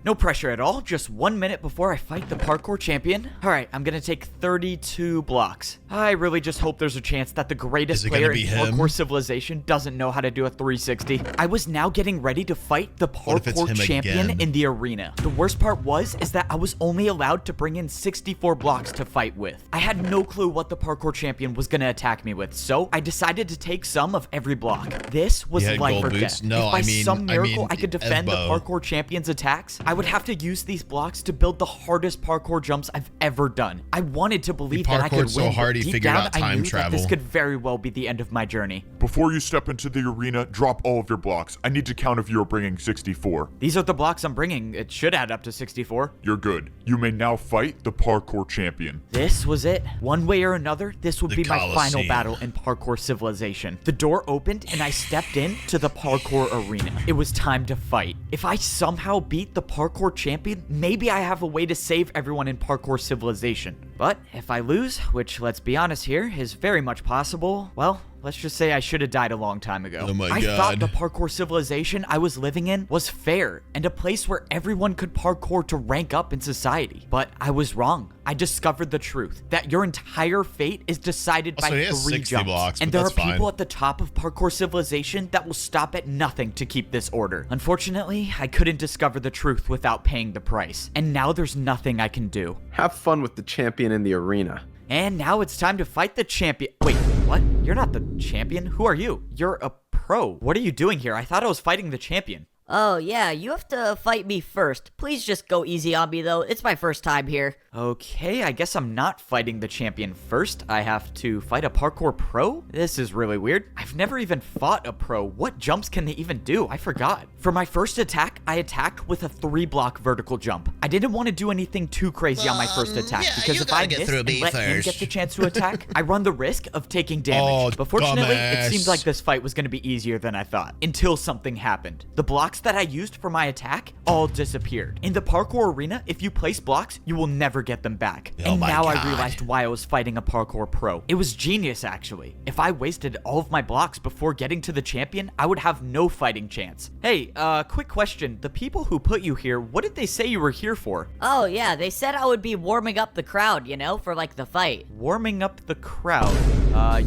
[SPEAKER 7] No pressure at all, just 1 minute before I fight the parkour champion. Alright, I'm gonna take 32 blocks. I really just hope there's a chance that the greatest player in Parkour Civilization doesn't know how to do a 360. I was now getting ready to fight the parkour champion in the arena. The worst part is that I was only allowed to bring in 64 blocks to fight with. I had no clue what the parkour champion was gonna attack me with, so I decided to take some of every block. This was life or death.
[SPEAKER 2] No,
[SPEAKER 7] if by some miracle I could defend the parkour champion's attacks, I would have to use these blocks to build the hardest parkour jumps I've ever done. I wanted to believe that I could win,
[SPEAKER 2] so hard he figured out time
[SPEAKER 7] I knew
[SPEAKER 2] travel.
[SPEAKER 7] That this could very well be the end of my journey.
[SPEAKER 8] Before you step into the arena, drop all of your blocks. I need to count if you're bringing 64.
[SPEAKER 7] These are the blocks I'm bringing. It should add up to 64.
[SPEAKER 8] You're good. You may now fight the parkour champion.
[SPEAKER 7] This was it. One way or another, this would be my final battle in Parkour Civilization. The door opened and I stepped into the parkour arena. It was time to fight. If I somehow beat the parkour champion, maybe I have a way to save everyone in Parkour Civilization. But if I lose, which let's be honest here, is very much possible, well, let's just say I should have died a long time ago.
[SPEAKER 2] Oh my God.
[SPEAKER 7] I thought the Parkour Civilization I was living in was fair and a place where everyone could parkour to rank up in society. But I was wrong. I discovered the truth, that your entire fate is decided by 3 jumps.
[SPEAKER 2] Blocks,
[SPEAKER 7] and there are people at the top of Parkour Civilization that will stop at nothing to keep this order. Unfortunately, I couldn't discover the truth without paying the price. And now there's nothing I can do.
[SPEAKER 11] Have fun with the champion in the arena.
[SPEAKER 7] And now it's time to fight the champion. Wait, what? You're not the champion? Who are you? You're a pro. What are you doing here? I thought I was fighting the champion.
[SPEAKER 12] Oh, yeah, you have to fight me first. Please just go easy on me, though. It's my first time here.
[SPEAKER 7] Okay, I guess I'm not fighting the champion first. I have to fight a parkour pro? This is really weird. I've never even fought a pro. What jumps can they even do? I forgot. For my first attack, I attacked with a 3-block vertical jump. I didn't want to do anything too crazy on my first attack, because if I miss and let him get the chance to attack, I run the risk of taking damage. But fortunately, it seemed like this fight was going to be easier than I thought, until something happened. The blocks that I used for my attack all disappeared. In the parkour arena, if you place blocks, you will never get them back. And now I realized why I was fighting a parkour pro. It was genius, actually. If I wasted all of my blocks before getting to the champion, I would have no fighting chance. Hey, quick question. The people who put you here, what did they say you were here for?
[SPEAKER 12] Oh, yeah, they said I would be warming up the crowd, you know, for like the fight.
[SPEAKER 7] Warming up the crowd?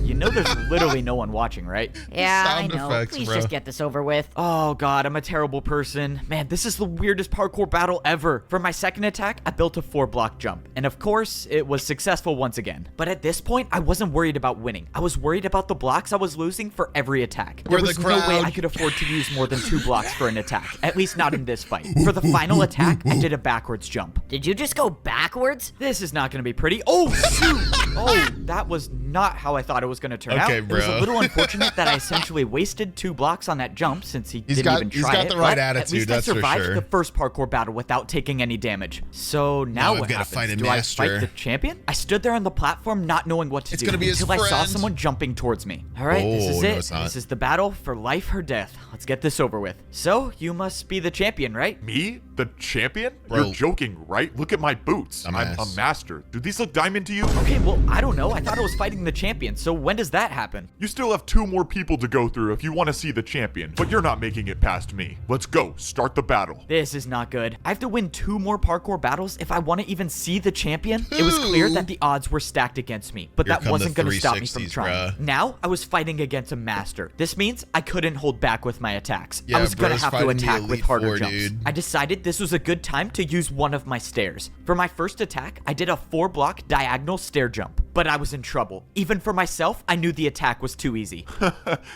[SPEAKER 7] You know there's literally no one watching, right?
[SPEAKER 12] Yeah, I know. Please just get this over with.
[SPEAKER 7] Oh god, I'm a terrible person. Man, this is the weirdest parkour battle ever. For my second attack, I built a 4-block jump. And of course, it was successful once again. But at this point, I wasn't worried about winning. I was worried about the blocks I was losing for every attack. There was no way I could afford to use more than 2 blocks for an attack. At least not in this fight. For the final attack, I did a backwards jump.
[SPEAKER 12] Did you just go backwards?
[SPEAKER 7] This is not gonna be pretty. Oh, shoot! Oh, that was not how I thought it was gonna turn out. It was a little unfortunate that I essentially wasted 2 blocks on that jump since he didn't even try it.
[SPEAKER 2] He's got the right attitude,
[SPEAKER 7] at least
[SPEAKER 2] that's
[SPEAKER 7] I
[SPEAKER 2] for
[SPEAKER 7] survived
[SPEAKER 2] sure.
[SPEAKER 7] the first parkour battle without taking any damage. So now what happens? Do I fight the champion? I stood there on the platform not knowing what to do until I saw someone jumping towards me. All right, this is it. This is the battle for life or death. Let's get this over with. So, you must be the champion, right?
[SPEAKER 8] Me? The champion?
[SPEAKER 2] Bro.
[SPEAKER 8] You're joking, right? Look at my boots. I'm a master. Do these look diamond to you?
[SPEAKER 7] Okay, well, I don't know. I thought I was fighting the champion, so when does that happen?
[SPEAKER 8] You still have 2 more people to go through if you want to see the champion, but you're not making it past me. Let's go. Start the battle.
[SPEAKER 7] This is not good. I have to win 2 more parkour battles if I want to even see the champion? It was clear that the odds were stacked against me, but that wasn't going to stop me from trying. Now, I was fighting against a master. This means I couldn't hold back with my attacks. I was going to have to attack with harder jumps. I decided this was a good time to use one of my stairs. For my first attack, I did a 4-block diagonal stair jump, but I was in trouble. Even for myself, I knew the attack was too easy.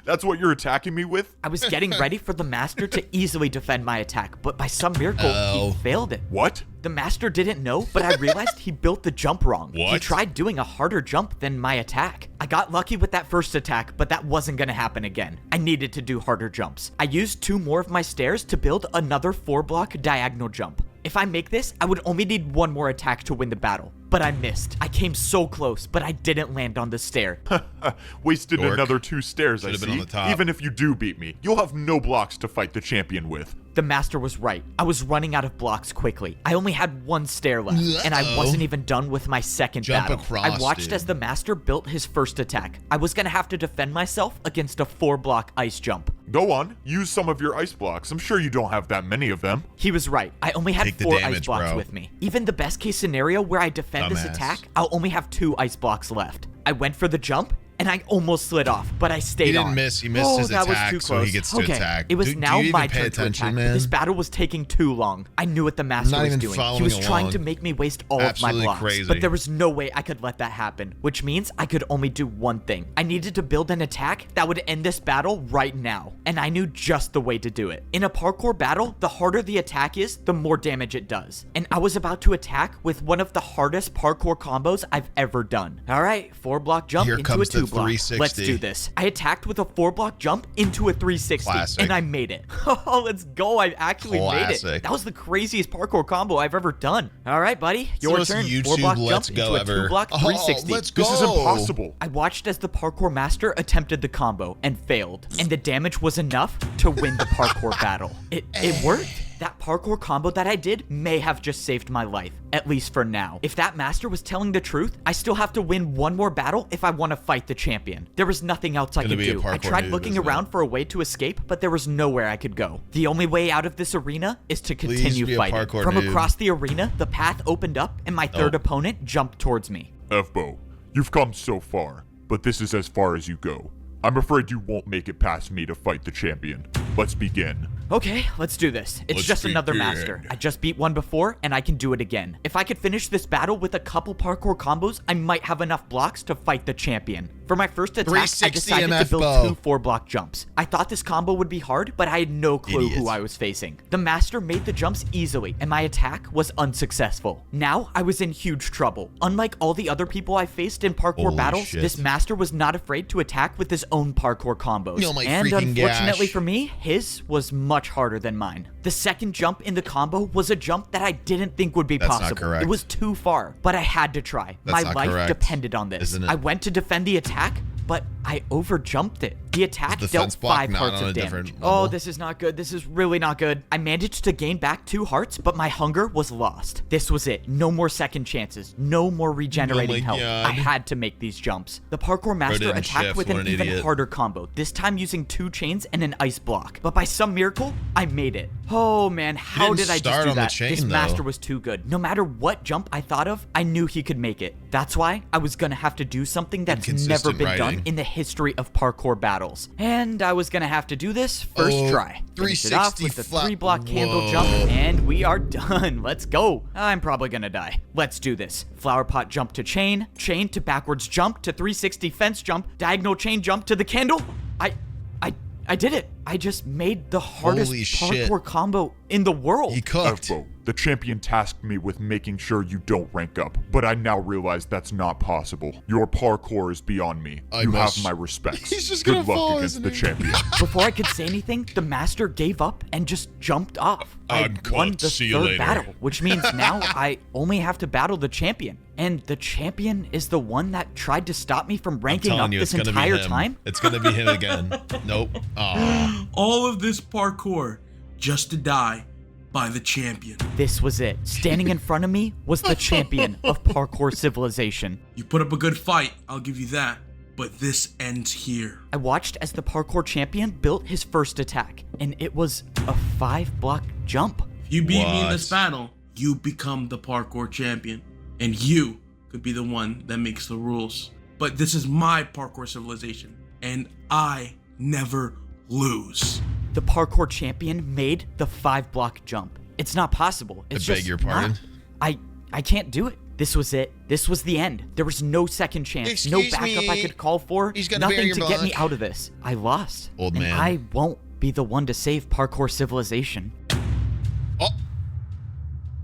[SPEAKER 8] That's what you're attacking me with?
[SPEAKER 7] I was getting ready for the master to easily defend my attack, but by some miracle, he failed it.
[SPEAKER 8] What?
[SPEAKER 7] The master didn't know, but I realized he built the jump wrong.
[SPEAKER 2] What?
[SPEAKER 7] He tried doing a harder jump than my attack. I got lucky with that first attack, but that wasn't gonna happen again. I needed to do harder jumps. I used 2 more of my stairs to build another 4-block diagonal jump. If I make this, I would only need 1 more attack to win the battle. But I missed. I came so close, but I didn't land on the stair.
[SPEAKER 8] Wasted another 2 stairs, I see. Even if you do beat me, you'll have no blocks to fight the champion with.
[SPEAKER 7] The master was right. I was running out of blocks quickly. I only had 1 stair left, and I wasn't even done with my second battle. I watched as the master built his first attack. I was gonna have to defend myself against a 4-block ice jump.
[SPEAKER 8] Go on, use some of your ice blocks. I'm sure you don't have that many of them.
[SPEAKER 7] He was right. I only had 4 ice blocks with me. Even the best case scenario where I defend this attack, I'll only have 2 ice blocks left. I went for the jump, and I almost slid off, but I stayed on.
[SPEAKER 2] He didn't miss. He missed his attack,
[SPEAKER 7] that was too close.
[SPEAKER 2] so he gets to attack.
[SPEAKER 7] It was now my turn to attack.
[SPEAKER 2] Man?
[SPEAKER 7] This battle was taking too long. I knew what the master was doing. He was trying to make me waste all of my blocks, but there was no way I could let that happen, which means I could only do one thing. I needed to build an attack that would end this battle right now, and I knew just the way to do it. In a parkour battle, the harder the attack is, the more damage it does, and I was about to attack with one of the hardest parkour combos I've ever done. All right, 4-block jump into a 2-block. Let's do this. I attacked with a 4-block jump into a 360, and I made it. Oh, let's go. I actually made it. That was the craziest parkour combo I've ever done. All right, buddy, your turn. 4-block jump into a 2-block 360.
[SPEAKER 2] Let's go.
[SPEAKER 8] This is impossible.
[SPEAKER 7] I watched as the parkour master attempted the combo and failed, and the damage was enough to win the parkour battle. It worked. That parkour combo that I did may have just saved my life, at least for now. If that master was telling the truth, I still have to win 1 more battle if I want to fight the champion. There was nothing else I could do. I tried looking around for a way to escape, but there was nowhere I could go. The only way out of this arena is to continue fighting. From across the arena, the path opened up and my third opponent jumped towards me.
[SPEAKER 8] F-Bo, you've come so far, but this is as far as you go. I'm afraid you won't make it past me to fight the champion. Let's begin.
[SPEAKER 7] Okay, let's do this. It's just another master. I just beat one before, and I can do it again. If I could finish this battle with a couple parkour combos, I might have enough blocks to fight the champion. For my first attack, I decided to build 2 4-block jumps. I thought this combo would be hard, but I had no clue who I was facing. The master made the jumps easily, and my attack was unsuccessful. Now, I was in huge trouble. Unlike all the other people I faced in parkour battles, this master was not afraid to attack with his own parkour combos. And unfortunately for me, his was much harder than mine. The second jump in the combo was a jump that I didn't think would be possible. It was too far, but I had to try. My life depended on this. I went to defend the attack, but I overjumped it. The attack dealt 5 hearts of damage. Oh, this is not good. This is really not good. I managed to gain back 2 hearts, but my hunger was lost. This was it. No more second chances. No more regenerating health. I had to make these jumps. The parkour master attacked with an even harder combo, this time using 2 chains and an ice block. But by some miracle, I made it. Oh man, how did I just do that? This master was too good. No matter what jump I thought of, I knew he could make it. That's why I was gonna have to do something that's never been done in the history of parkour battles. And I was gonna have to do this first try. Finish it off with the 3-block candle jump, and we are done. Let's go. I'm probably gonna die. Let's do this. Flower pot jump to chain to backwards jump to 360 fence jump, diagonal chain jump to the candle. I did it. I just made the hardest parkour combo in the world.
[SPEAKER 2] He cooked.
[SPEAKER 8] Efbo, the champion tasked me with making sure you don't rank up, but I now realize that's not possible. Your parkour is beyond me. You have my respects.
[SPEAKER 2] He's just
[SPEAKER 8] Good luck against the champion.
[SPEAKER 7] Before I could say anything, the master gave up and just jumped off. I won the 3rd battle, which means now I only have to battle the champion. And the champion is the one that tried to stop me from ranking up this entire time?
[SPEAKER 2] It's gonna be him again. Nope.
[SPEAKER 16] All of this parkour just to die by the champion.
[SPEAKER 7] This was it. Standing in front of me was the champion of parkour civilization.
[SPEAKER 16] You put up a good fight, I'll give you that. But this ends here.
[SPEAKER 7] I watched as the parkour champion built his first attack, and it was a 5-block jump.
[SPEAKER 16] If you beat me in this battle, you become the parkour champion. And you could be the one that makes the rules. But this is my parkour civilization, and I never lose.
[SPEAKER 7] The parkour champion made the 5-block jump. It's not possible. It's
[SPEAKER 2] I beg your pardon?
[SPEAKER 7] I can't do it. This was it. This was the end. There was no second chance. No backup I could call for. Nothing to get me out of this. I lost.
[SPEAKER 2] Old man.
[SPEAKER 7] And I won't be the one to save parkour civilization.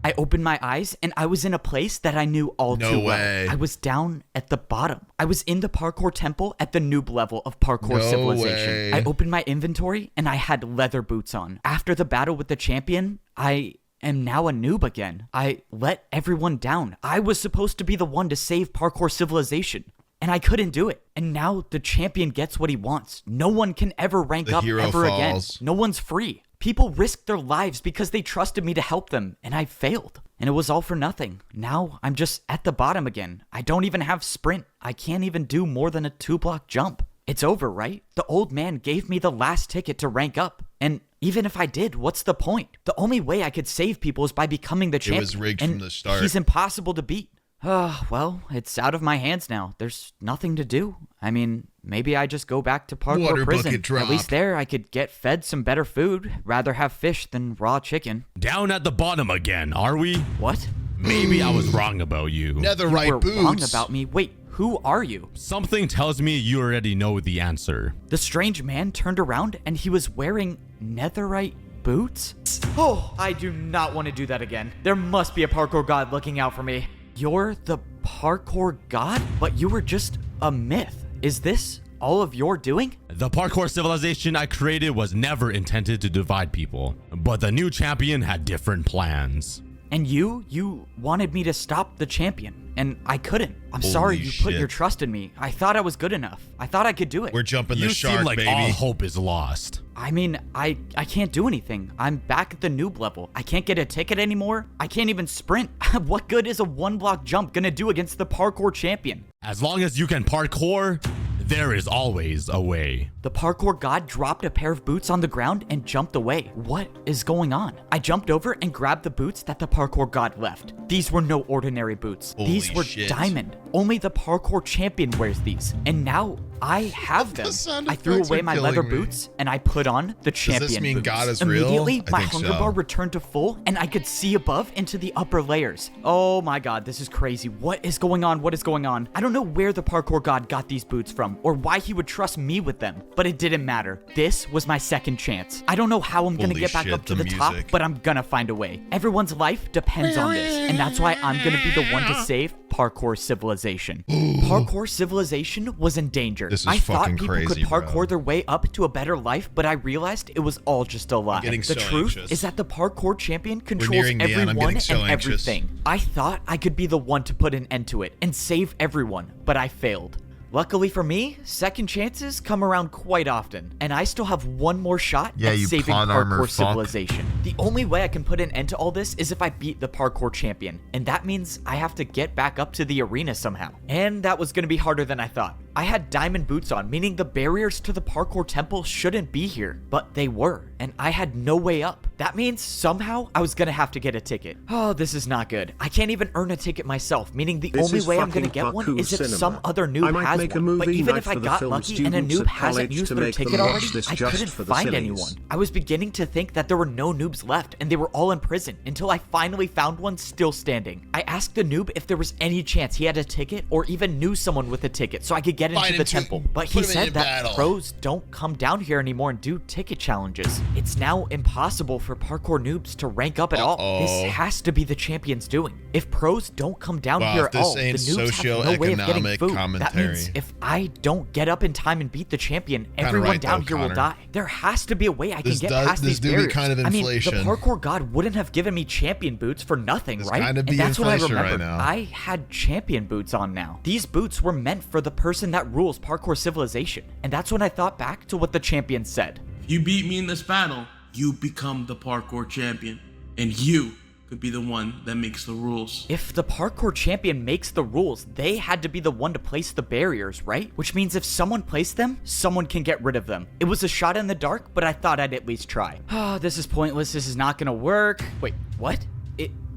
[SPEAKER 7] I opened my eyes and I was in a place that I knew all too well. I was down at the bottom. I was in the parkour temple at the noob level of parkour civilization. I opened my inventory and I had leather boots on. After the battle with the champion, I am now a noob again. I let everyone down. I was supposed to be the one to save parkour civilization, and I couldn't do it. And now the champion gets what he wants. No one can ever rank up ever again. No one's free. People risked their lives because they trusted me to help them, and I failed. And it was all for nothing. Now I'm just at the bottom again. I don't even have sprint. I can't even do more than a 2-block jump. It's over, right? The old man gave me the last ticket to rank up. And even if I did, what's the point? The only way I could save people is by becoming the champion.
[SPEAKER 2] It was rigged from the start.
[SPEAKER 7] He's impossible to beat. Well, it's out of my hands now. There's nothing to do. I mean, maybe I just go back to parkour prison. At least there I could get fed some better food. Rather have fish than raw chicken.
[SPEAKER 17] Down at the bottom again, are we?
[SPEAKER 7] What?
[SPEAKER 17] Maybe I was wrong about you.
[SPEAKER 7] Netherite boots. You were wrong about me. Wait, who are you?
[SPEAKER 17] Something tells me you already know the answer.
[SPEAKER 7] The strange man turned around and he was wearing netherite boots? Oh, I do not want to do that again. There must be a parkour god looking out for me. You're the parkour god? But you were just a myth. Is this all of your doing?
[SPEAKER 17] The parkour civilization I created was never intended to divide people, but the new champion had different plans.
[SPEAKER 7] And you wanted me to stop the champion, and I couldn't. I'm sorry you put your trust in me. I thought I was good enough. I thought I could do it.
[SPEAKER 2] We're jumping the shark,
[SPEAKER 17] seem like
[SPEAKER 2] baby.
[SPEAKER 17] All hope is lost.
[SPEAKER 7] I mean, I can't do anything. I'm back at the noob level. I can't get a ticket anymore. I can't even sprint. What good is a 1-block jump gonna do against the parkour champion?
[SPEAKER 17] As long as you can parkour, there is always a way.
[SPEAKER 7] The parkour god dropped a pair of boots on the ground and jumped away. What is going on? I jumped over and grabbed the boots that the parkour god left. These were no ordinary boots. These were diamond. Only the parkour champion wears these. And now I have them. I threw away my leather boots and I put on the champion
[SPEAKER 2] Does this mean
[SPEAKER 7] boots.
[SPEAKER 2] God is real?
[SPEAKER 7] Immediately,
[SPEAKER 2] I
[SPEAKER 7] my
[SPEAKER 2] think
[SPEAKER 7] hunger
[SPEAKER 2] so.
[SPEAKER 7] bar returned to full and I could see above into the upper layers. Oh my god, this is crazy. What is going on? What is going on? I don't know where the parkour god got these boots from or why he would trust me with them, but it didn't matter. This was my second chance. I don't know how I'm gonna get back up to the top, but I'm gonna find a way. Everyone's life depends on this, and that's why I'm gonna be the one to save parkour civilization. Parkour civilization was in danger.
[SPEAKER 2] This is
[SPEAKER 7] I thought
[SPEAKER 2] fucking
[SPEAKER 7] people
[SPEAKER 2] crazy,
[SPEAKER 7] could parkour
[SPEAKER 2] bro.
[SPEAKER 7] their way up to a better life, but I realized it was all just a lie.
[SPEAKER 2] getting
[SPEAKER 7] The
[SPEAKER 2] so
[SPEAKER 7] truth
[SPEAKER 2] anxious.
[SPEAKER 7] is that the parkour champion controls
[SPEAKER 2] nearing the end. I'm
[SPEAKER 7] everyone
[SPEAKER 2] getting so
[SPEAKER 7] and
[SPEAKER 2] anxious.
[SPEAKER 7] everything. I thought I could be the one to put an end to it and save everyone, but I failed. Luckily for me, second chances come around quite often, and I still have one more shot at
[SPEAKER 2] you
[SPEAKER 7] saving
[SPEAKER 2] plot armor
[SPEAKER 7] parkour
[SPEAKER 2] fuck.
[SPEAKER 7] civilization. The only way I can put an end to all this is if I beat the parkour champion, and that means I have to get back up to the arena somehow. And that was gonna be harder than I thought. I had diamond boots on, meaning the barriers to the parkour temple shouldn't be here, but they were, and I had no way up. That means somehow I was gonna have to get a ticket. Oh, this is not good. I can't even earn a ticket myself, meaning the
[SPEAKER 1] This
[SPEAKER 7] only
[SPEAKER 1] is
[SPEAKER 7] way I'm gonna
[SPEAKER 1] fucking
[SPEAKER 7] get one
[SPEAKER 1] parkour
[SPEAKER 7] is if
[SPEAKER 1] cinema.
[SPEAKER 7] some other noob
[SPEAKER 1] I might
[SPEAKER 7] has
[SPEAKER 1] make a
[SPEAKER 7] one. But
[SPEAKER 1] movie
[SPEAKER 7] even
[SPEAKER 1] night
[SPEAKER 7] if I
[SPEAKER 1] for the
[SPEAKER 7] got
[SPEAKER 1] film
[SPEAKER 7] lucky and a
[SPEAKER 1] students
[SPEAKER 7] noob
[SPEAKER 1] at
[SPEAKER 7] hasn't
[SPEAKER 1] college
[SPEAKER 7] used
[SPEAKER 1] to
[SPEAKER 7] their
[SPEAKER 1] make them
[SPEAKER 7] ticket
[SPEAKER 1] watch
[SPEAKER 7] already,
[SPEAKER 1] this
[SPEAKER 7] I
[SPEAKER 1] just
[SPEAKER 7] couldn't
[SPEAKER 1] for the
[SPEAKER 7] find
[SPEAKER 1] sillies.
[SPEAKER 7] anyone. I was beginning to think that there were no noobs left and they were all in prison until I finally found one still standing. I asked the noob if there was any chance he had a ticket or even knew someone with a ticket so I could get into the temple. But he said that pros don't come down here anymore and do ticket challenges. It's now impossible for parkour noobs to rank up at all. This has to be the champion's doing. If pros don't come down
[SPEAKER 2] Wow,
[SPEAKER 7] here
[SPEAKER 2] if
[SPEAKER 7] at all,
[SPEAKER 2] this
[SPEAKER 7] the
[SPEAKER 2] ain't
[SPEAKER 7] noobs have no way of getting
[SPEAKER 2] socioeconomic
[SPEAKER 7] food. That
[SPEAKER 2] commentary.
[SPEAKER 7] means if I don't get up in time and beat the champion,
[SPEAKER 2] Kinda
[SPEAKER 7] everyone
[SPEAKER 2] right,
[SPEAKER 7] down
[SPEAKER 2] though,
[SPEAKER 7] here will
[SPEAKER 2] Connor.
[SPEAKER 7] die. There has to be a way I can
[SPEAKER 2] This
[SPEAKER 7] get
[SPEAKER 2] does-
[SPEAKER 7] past
[SPEAKER 2] this
[SPEAKER 7] these
[SPEAKER 2] do be
[SPEAKER 7] barriers.
[SPEAKER 2] kind of
[SPEAKER 7] I mean,
[SPEAKER 2] inflation.
[SPEAKER 7] the parkour god wouldn't have given me champion boots for nothing, right?
[SPEAKER 2] kind of
[SPEAKER 7] And
[SPEAKER 2] be
[SPEAKER 7] that's what I
[SPEAKER 2] inflation right
[SPEAKER 7] remember.
[SPEAKER 2] now.
[SPEAKER 7] I had champion boots on now. These boots were meant for the person that rules parkour civilization. And that's when I thought back to what the champion said.
[SPEAKER 16] If you beat me in this battle, you become the parkour champion. And you could be the one that makes the rules.
[SPEAKER 7] If the parkour champion makes the rules, they had to be the one to place the barriers, right? Which means if someone placed them, someone can get rid of them. It was a shot in the dark, but I thought I'd at least try. Oh, this is pointless. This is not gonna work. Wait, what?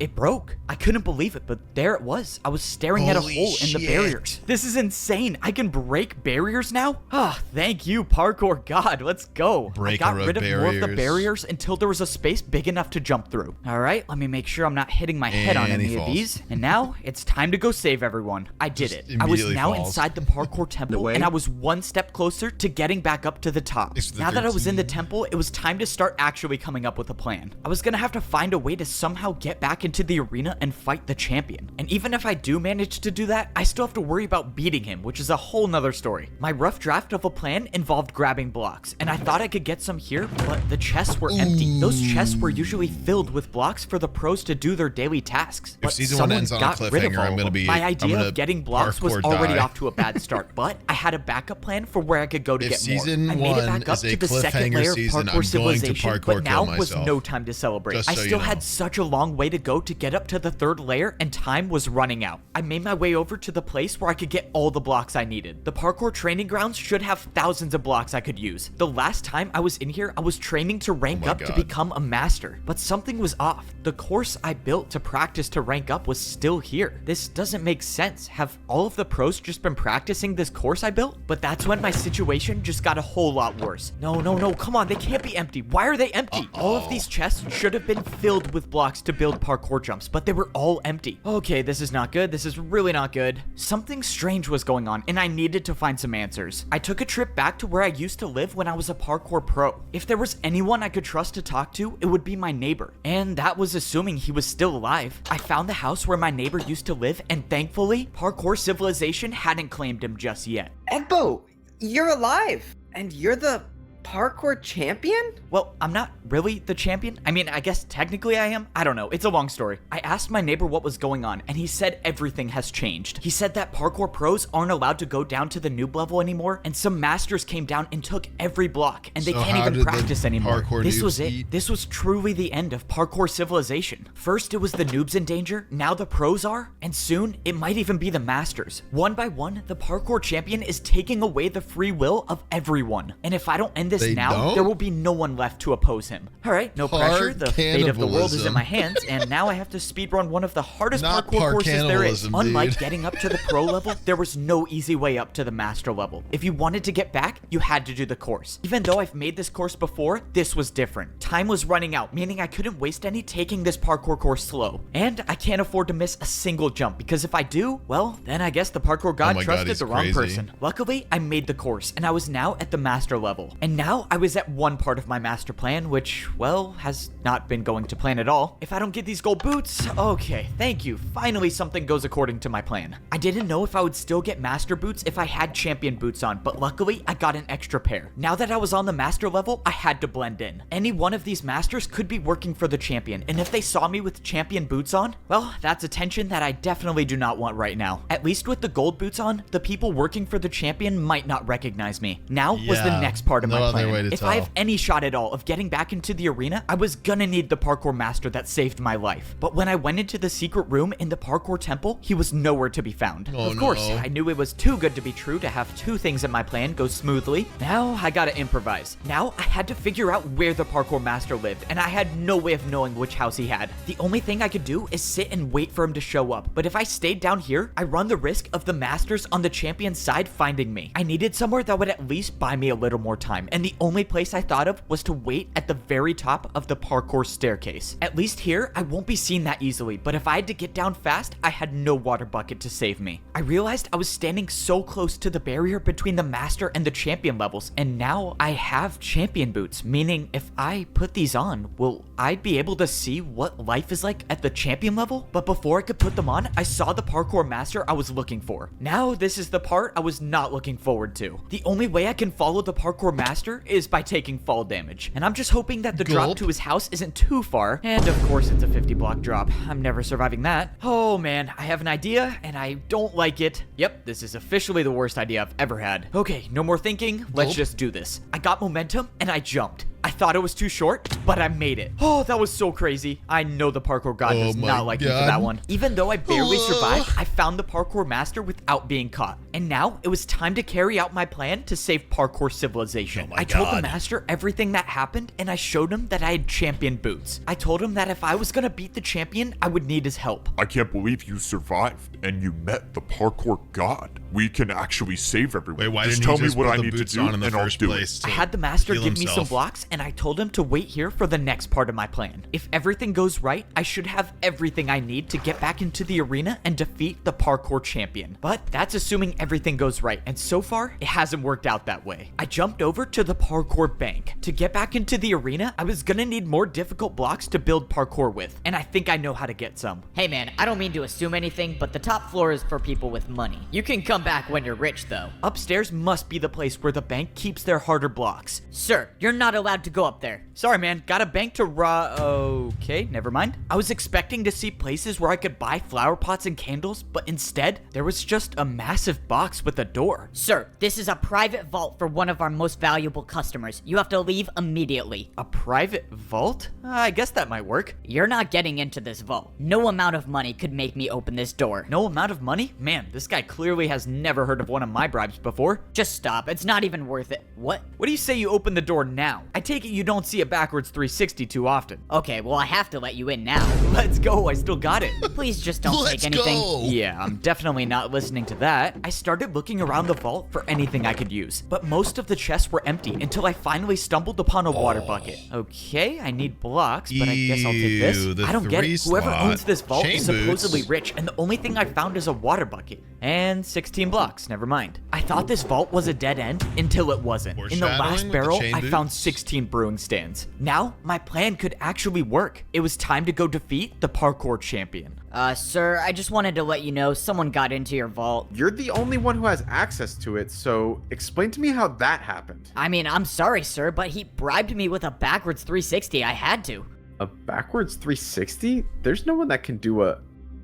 [SPEAKER 7] It broke. I couldn't believe it, but there it was. I was staring at a
[SPEAKER 2] Holy
[SPEAKER 7] hole in the
[SPEAKER 2] shit.
[SPEAKER 7] barriers. This is insane. I can break barriers now? Ah, thank you, parkour god. Let's go.
[SPEAKER 2] Breaker
[SPEAKER 7] I got
[SPEAKER 2] of
[SPEAKER 7] rid of more of the
[SPEAKER 2] barriers.
[SPEAKER 7] barriers until there was a space big enough to jump through. All right, let me make sure I'm not hitting my head on
[SPEAKER 2] And he
[SPEAKER 7] any of
[SPEAKER 2] falls.
[SPEAKER 7] these. And now it's time to go save everyone. I did
[SPEAKER 2] Just
[SPEAKER 7] it. I was
[SPEAKER 2] immediately
[SPEAKER 7] now
[SPEAKER 2] falls.
[SPEAKER 7] inside the parkour temple,
[SPEAKER 1] way.
[SPEAKER 7] and I was one step closer to getting back up to the top.
[SPEAKER 2] Thanks for the
[SPEAKER 7] Now that I was in the
[SPEAKER 2] 13.
[SPEAKER 7] temple, it was time to start actually coming up with a plan. I was gonna have to find a way to somehow get back into the arena and fight the champion. And even if I do manage to do that, I still have to worry about beating him, which is a whole nother story. My rough draft of a plan involved grabbing blocks, and I thought I could get some here, but the chests were empty. Those chests were usually filled with blocks for the pros to do their daily tasks. But
[SPEAKER 2] season one
[SPEAKER 7] someone
[SPEAKER 2] ends on a
[SPEAKER 7] got rid of
[SPEAKER 2] cliffhanger,
[SPEAKER 7] all
[SPEAKER 2] I'm
[SPEAKER 7] of
[SPEAKER 2] gonna
[SPEAKER 7] them.
[SPEAKER 2] be-
[SPEAKER 7] My
[SPEAKER 2] I'm
[SPEAKER 7] idea
[SPEAKER 2] gonna
[SPEAKER 7] of getting blocks was
[SPEAKER 2] parkour
[SPEAKER 7] already
[SPEAKER 2] die.
[SPEAKER 7] off to a bad start, but I had a backup plan for where I could go to
[SPEAKER 2] If
[SPEAKER 7] get
[SPEAKER 2] season
[SPEAKER 7] more. I made it
[SPEAKER 2] one
[SPEAKER 7] back up
[SPEAKER 2] is a
[SPEAKER 7] to the second
[SPEAKER 2] cliffhanger
[SPEAKER 7] layer of
[SPEAKER 2] season,
[SPEAKER 7] parkour
[SPEAKER 2] I'm going to
[SPEAKER 7] civilization,
[SPEAKER 2] parkour
[SPEAKER 7] but now
[SPEAKER 2] kill
[SPEAKER 7] was
[SPEAKER 2] myself.
[SPEAKER 7] no time to celebrate.
[SPEAKER 2] Just
[SPEAKER 7] I
[SPEAKER 2] so you
[SPEAKER 7] still
[SPEAKER 2] know.
[SPEAKER 7] had such a long way to go to get up to the third layer, and time was running out. I made my way over to the place where I could get all the blocks I needed. The parkour training grounds should have thousands of blocks I could use. The last time I was in here, I was training to rank
[SPEAKER 2] my
[SPEAKER 7] up to
[SPEAKER 2] God.
[SPEAKER 7] become a master, but something was off. The course I built to practice to rank up was still here. This doesn't make sense. Have all of the pros just been practicing this course I built? But that's when my situation just got a whole lot worse. No, come on, they can't be empty. Why are they empty? All of these chests should have been filled with blocks to build parkour jumps, but they were all empty. Okay, this is not good. This is really not good. Something strange was going on, and I needed to find some answers. I took a trip back to where I used to live when I was a parkour pro. If there was anyone I could trust to talk to, it would be my neighbor. And that was assuming he was still alive. I found the house where my neighbor used to live, and thankfully, parkour civilization hadn't claimed him just yet.
[SPEAKER 13] Egbo, you're alive, and you're the parkour champion?
[SPEAKER 7] Well, I'm not really the champion. I mean, I guess technically I am. I don't know. It's a long story. I asked my neighbor what was going on, and he said everything has changed. He said that parkour pros aren't allowed to go down to the noob level anymore, and some masters came down and took every block, and they can't even practice anymore. This was it. This was truly the end of parkour civilization. First, it was the noobs in danger. Now the pros are, and soon it might even be the masters. One by one, the parkour champion is taking away the free will of everyone. And if I don't end this now, there will be no one left to oppose him. All right, no pressure. The fate of the world is in my hands, and now I have to speedrun one of the hardest parkour courses there is. Unlike getting up to the pro level, there was no easy way up to the master level. If you wanted to get back, you had to do the course. Even though I've made this course before, this was different. Time was running out, meaning I couldn't waste any taking this parkour course slow. And I can't afford to miss a single jump, because if I do, well, then I guess the parkour god trusted the wrong person. Luckily, I made the course, and I was now at the master level. And now I was at one part of my master plan, which, well, has not been going to plan at all. If I don't get these gold boots, okay, thank you. Finally, something goes according to my plan. I didn't know if I would still get master boots if I had champion boots on, but luckily, I got an extra pair. Now that I was on the master level, I had to blend in. Any one of these masters could be working for the champion, and if they saw me with champion boots on, well, that's attention that I definitely do not want right now. At least with the gold boots on, the people working for the champion might not recognize me. Now was the next part of my plan. If I have any shot at all of getting back into the arena, I was gonna need the parkour master that saved my life. But when I went into the secret room in the parkour temple, he was nowhere to be found. Of course, I knew it was too good to be true to have two things in my plan go smoothly. Now I gotta improvise. Now I had to figure out where the parkour master lived, and I had no way of knowing which house he had. The only thing I could do is sit and wait for him to show up. But if I stayed down here, I run the risk of the masters on the champion's side finding me. I needed somewhere that would at least buy me a little more time, and the only place I thought of was to wait at the very top of the parkour staircase. At least here, I won't be seen that easily, but if I had to get down fast, I had no water bucket to save me. I realized I was standing so close to the barrier between the master and the champion levels, and now I have champion boots, meaning if I put these on, will I be able to see what life is like at the champion level? But before I could put them on, I saw the parkour master I was looking for. Now this is the part I was not looking forward to. The only way I can follow the parkour master is by taking fall damage, and I'm just hoping that the drop to his house isn't too far, and of course it's a 50 block drop. I'm never surviving that. Oh man, I have an idea, and I don't like it. Yep, this is officially the worst idea I've ever had. Okay, no more thinking, let's just do this. I got momentum, and I jumped. I thought it was too short, but I made it. Oh, that was so crazy. I know the parkour god does not like me for that one. Even though I barely survived, I found the parkour master without being caught. And now it was time to carry out my plan to save parkour civilization. I told the master everything that happened, and I showed him that I had champion boots. I told him that if I was gonna beat the champion, I would need his help.
[SPEAKER 8] I can't believe you survived and you met the parkour god. We can actually save everyone.
[SPEAKER 2] Wait, why
[SPEAKER 8] just
[SPEAKER 2] didn't
[SPEAKER 8] tell
[SPEAKER 2] you
[SPEAKER 8] me what I
[SPEAKER 2] put the
[SPEAKER 8] need to
[SPEAKER 2] boots
[SPEAKER 8] do
[SPEAKER 2] on in the
[SPEAKER 8] and I'll
[SPEAKER 2] first
[SPEAKER 8] do
[SPEAKER 2] place
[SPEAKER 8] it.
[SPEAKER 7] I had the master
[SPEAKER 2] heal
[SPEAKER 7] give me some
[SPEAKER 2] himself?
[SPEAKER 7] blocks, and I told him to wait here for the next part of my plan. If everything goes right, I should have everything I need to get back into the arena and defeat the parkour champion. But that's assuming everything goes right, and so far, it hasn't worked out that way. I jumped over to the parkour bank. To get back into the arena, I was gonna need more difficult blocks to build parkour with, and I think I know how to get some.
[SPEAKER 10] Hey man, I don't mean to assume anything, but the top floor is for people with money. You can come back when you're rich though.
[SPEAKER 7] Upstairs must be the place where the bank keeps their harder blocks.
[SPEAKER 10] Sir, you're not allowed to go up there.
[SPEAKER 7] Sorry man, got a bank to okay, never mind. I was expecting to see places where I could buy flower pots and candles, but instead, there was just a massive box with a door.
[SPEAKER 10] Sir, this is a private vault for one of our most valuable customers. You have to leave immediately.
[SPEAKER 7] A private vault? I guess that might work.
[SPEAKER 10] You're not getting into this vault. No amount of money could make me open this door.
[SPEAKER 7] No amount of money? Man, this guy clearly has never heard of one of my bribes before.
[SPEAKER 10] Just stop, it's not even worth it. What?
[SPEAKER 7] What do you say you open the door now? I take it you don't see a backwards 360 too often.
[SPEAKER 10] Okay, well I have to let you in now.
[SPEAKER 7] Let's go, I still got it.
[SPEAKER 10] Please just don't take anything.
[SPEAKER 2] Go.
[SPEAKER 7] Yeah, I'm definitely not listening to that. I started looking around the vault for anything I could use, but most of the chests were empty until I finally stumbled upon a water bucket. Okay, I need blocks, but I guess I'll take this. I don't get it. Whoever owns this vault is supposedly rich, and the only thing I found is a water bucket. And 16 blocks, never mind. I thought this vault was a dead end until it wasn't. In the last barrel, I found 16 15 brewing stands. Now, my plan could actually work. It was time to go defeat the parkour champion.
[SPEAKER 10] Sir, I just wanted to let you know someone got into your vault.
[SPEAKER 11] You're the only one who has access to it, so explain to me how that happened.
[SPEAKER 10] I mean, I'm sorry, sir, but he bribed me with a backwards 360. I had to.
[SPEAKER 11] A backwards 360? There's no one that can do a...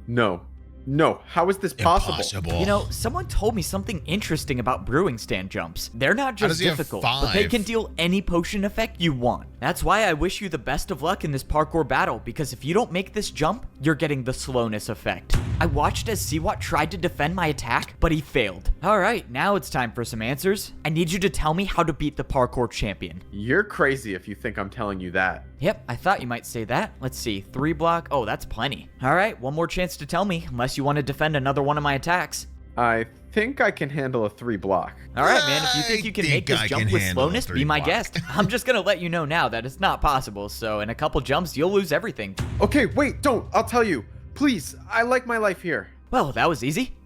[SPEAKER 11] No, how is this possible?
[SPEAKER 2] Impossible.
[SPEAKER 7] You know, someone told me something interesting about brewing stand jumps. They're not just difficult, but they can deal any potion effect you want. That's why I wish you the best of luck in this parkour battle, because if you don't make this jump, you're getting the slowness effect. I watched as Siwat tried to defend my attack, but he failed. Alright, now it's time for some answers. I need you to tell me how to beat the parkour champion.
[SPEAKER 11] You're crazy if you think I'm telling you that.
[SPEAKER 7] Yep, I thought you might say that. Let's see, 3 block. Oh, that's plenty. Alright, one more chance to tell me, unless you want to defend another one of my attacks.
[SPEAKER 11] I think I can handle a 3 block.
[SPEAKER 7] Alright, man, if you think you can make this jump with slowness, be my guest. I'm just gonna let you know now that it's not possible, so in a couple jumps, you'll lose everything.
[SPEAKER 11] Okay, wait, don't. I'll tell you. Please, I like my life here.
[SPEAKER 7] Well, that was easy.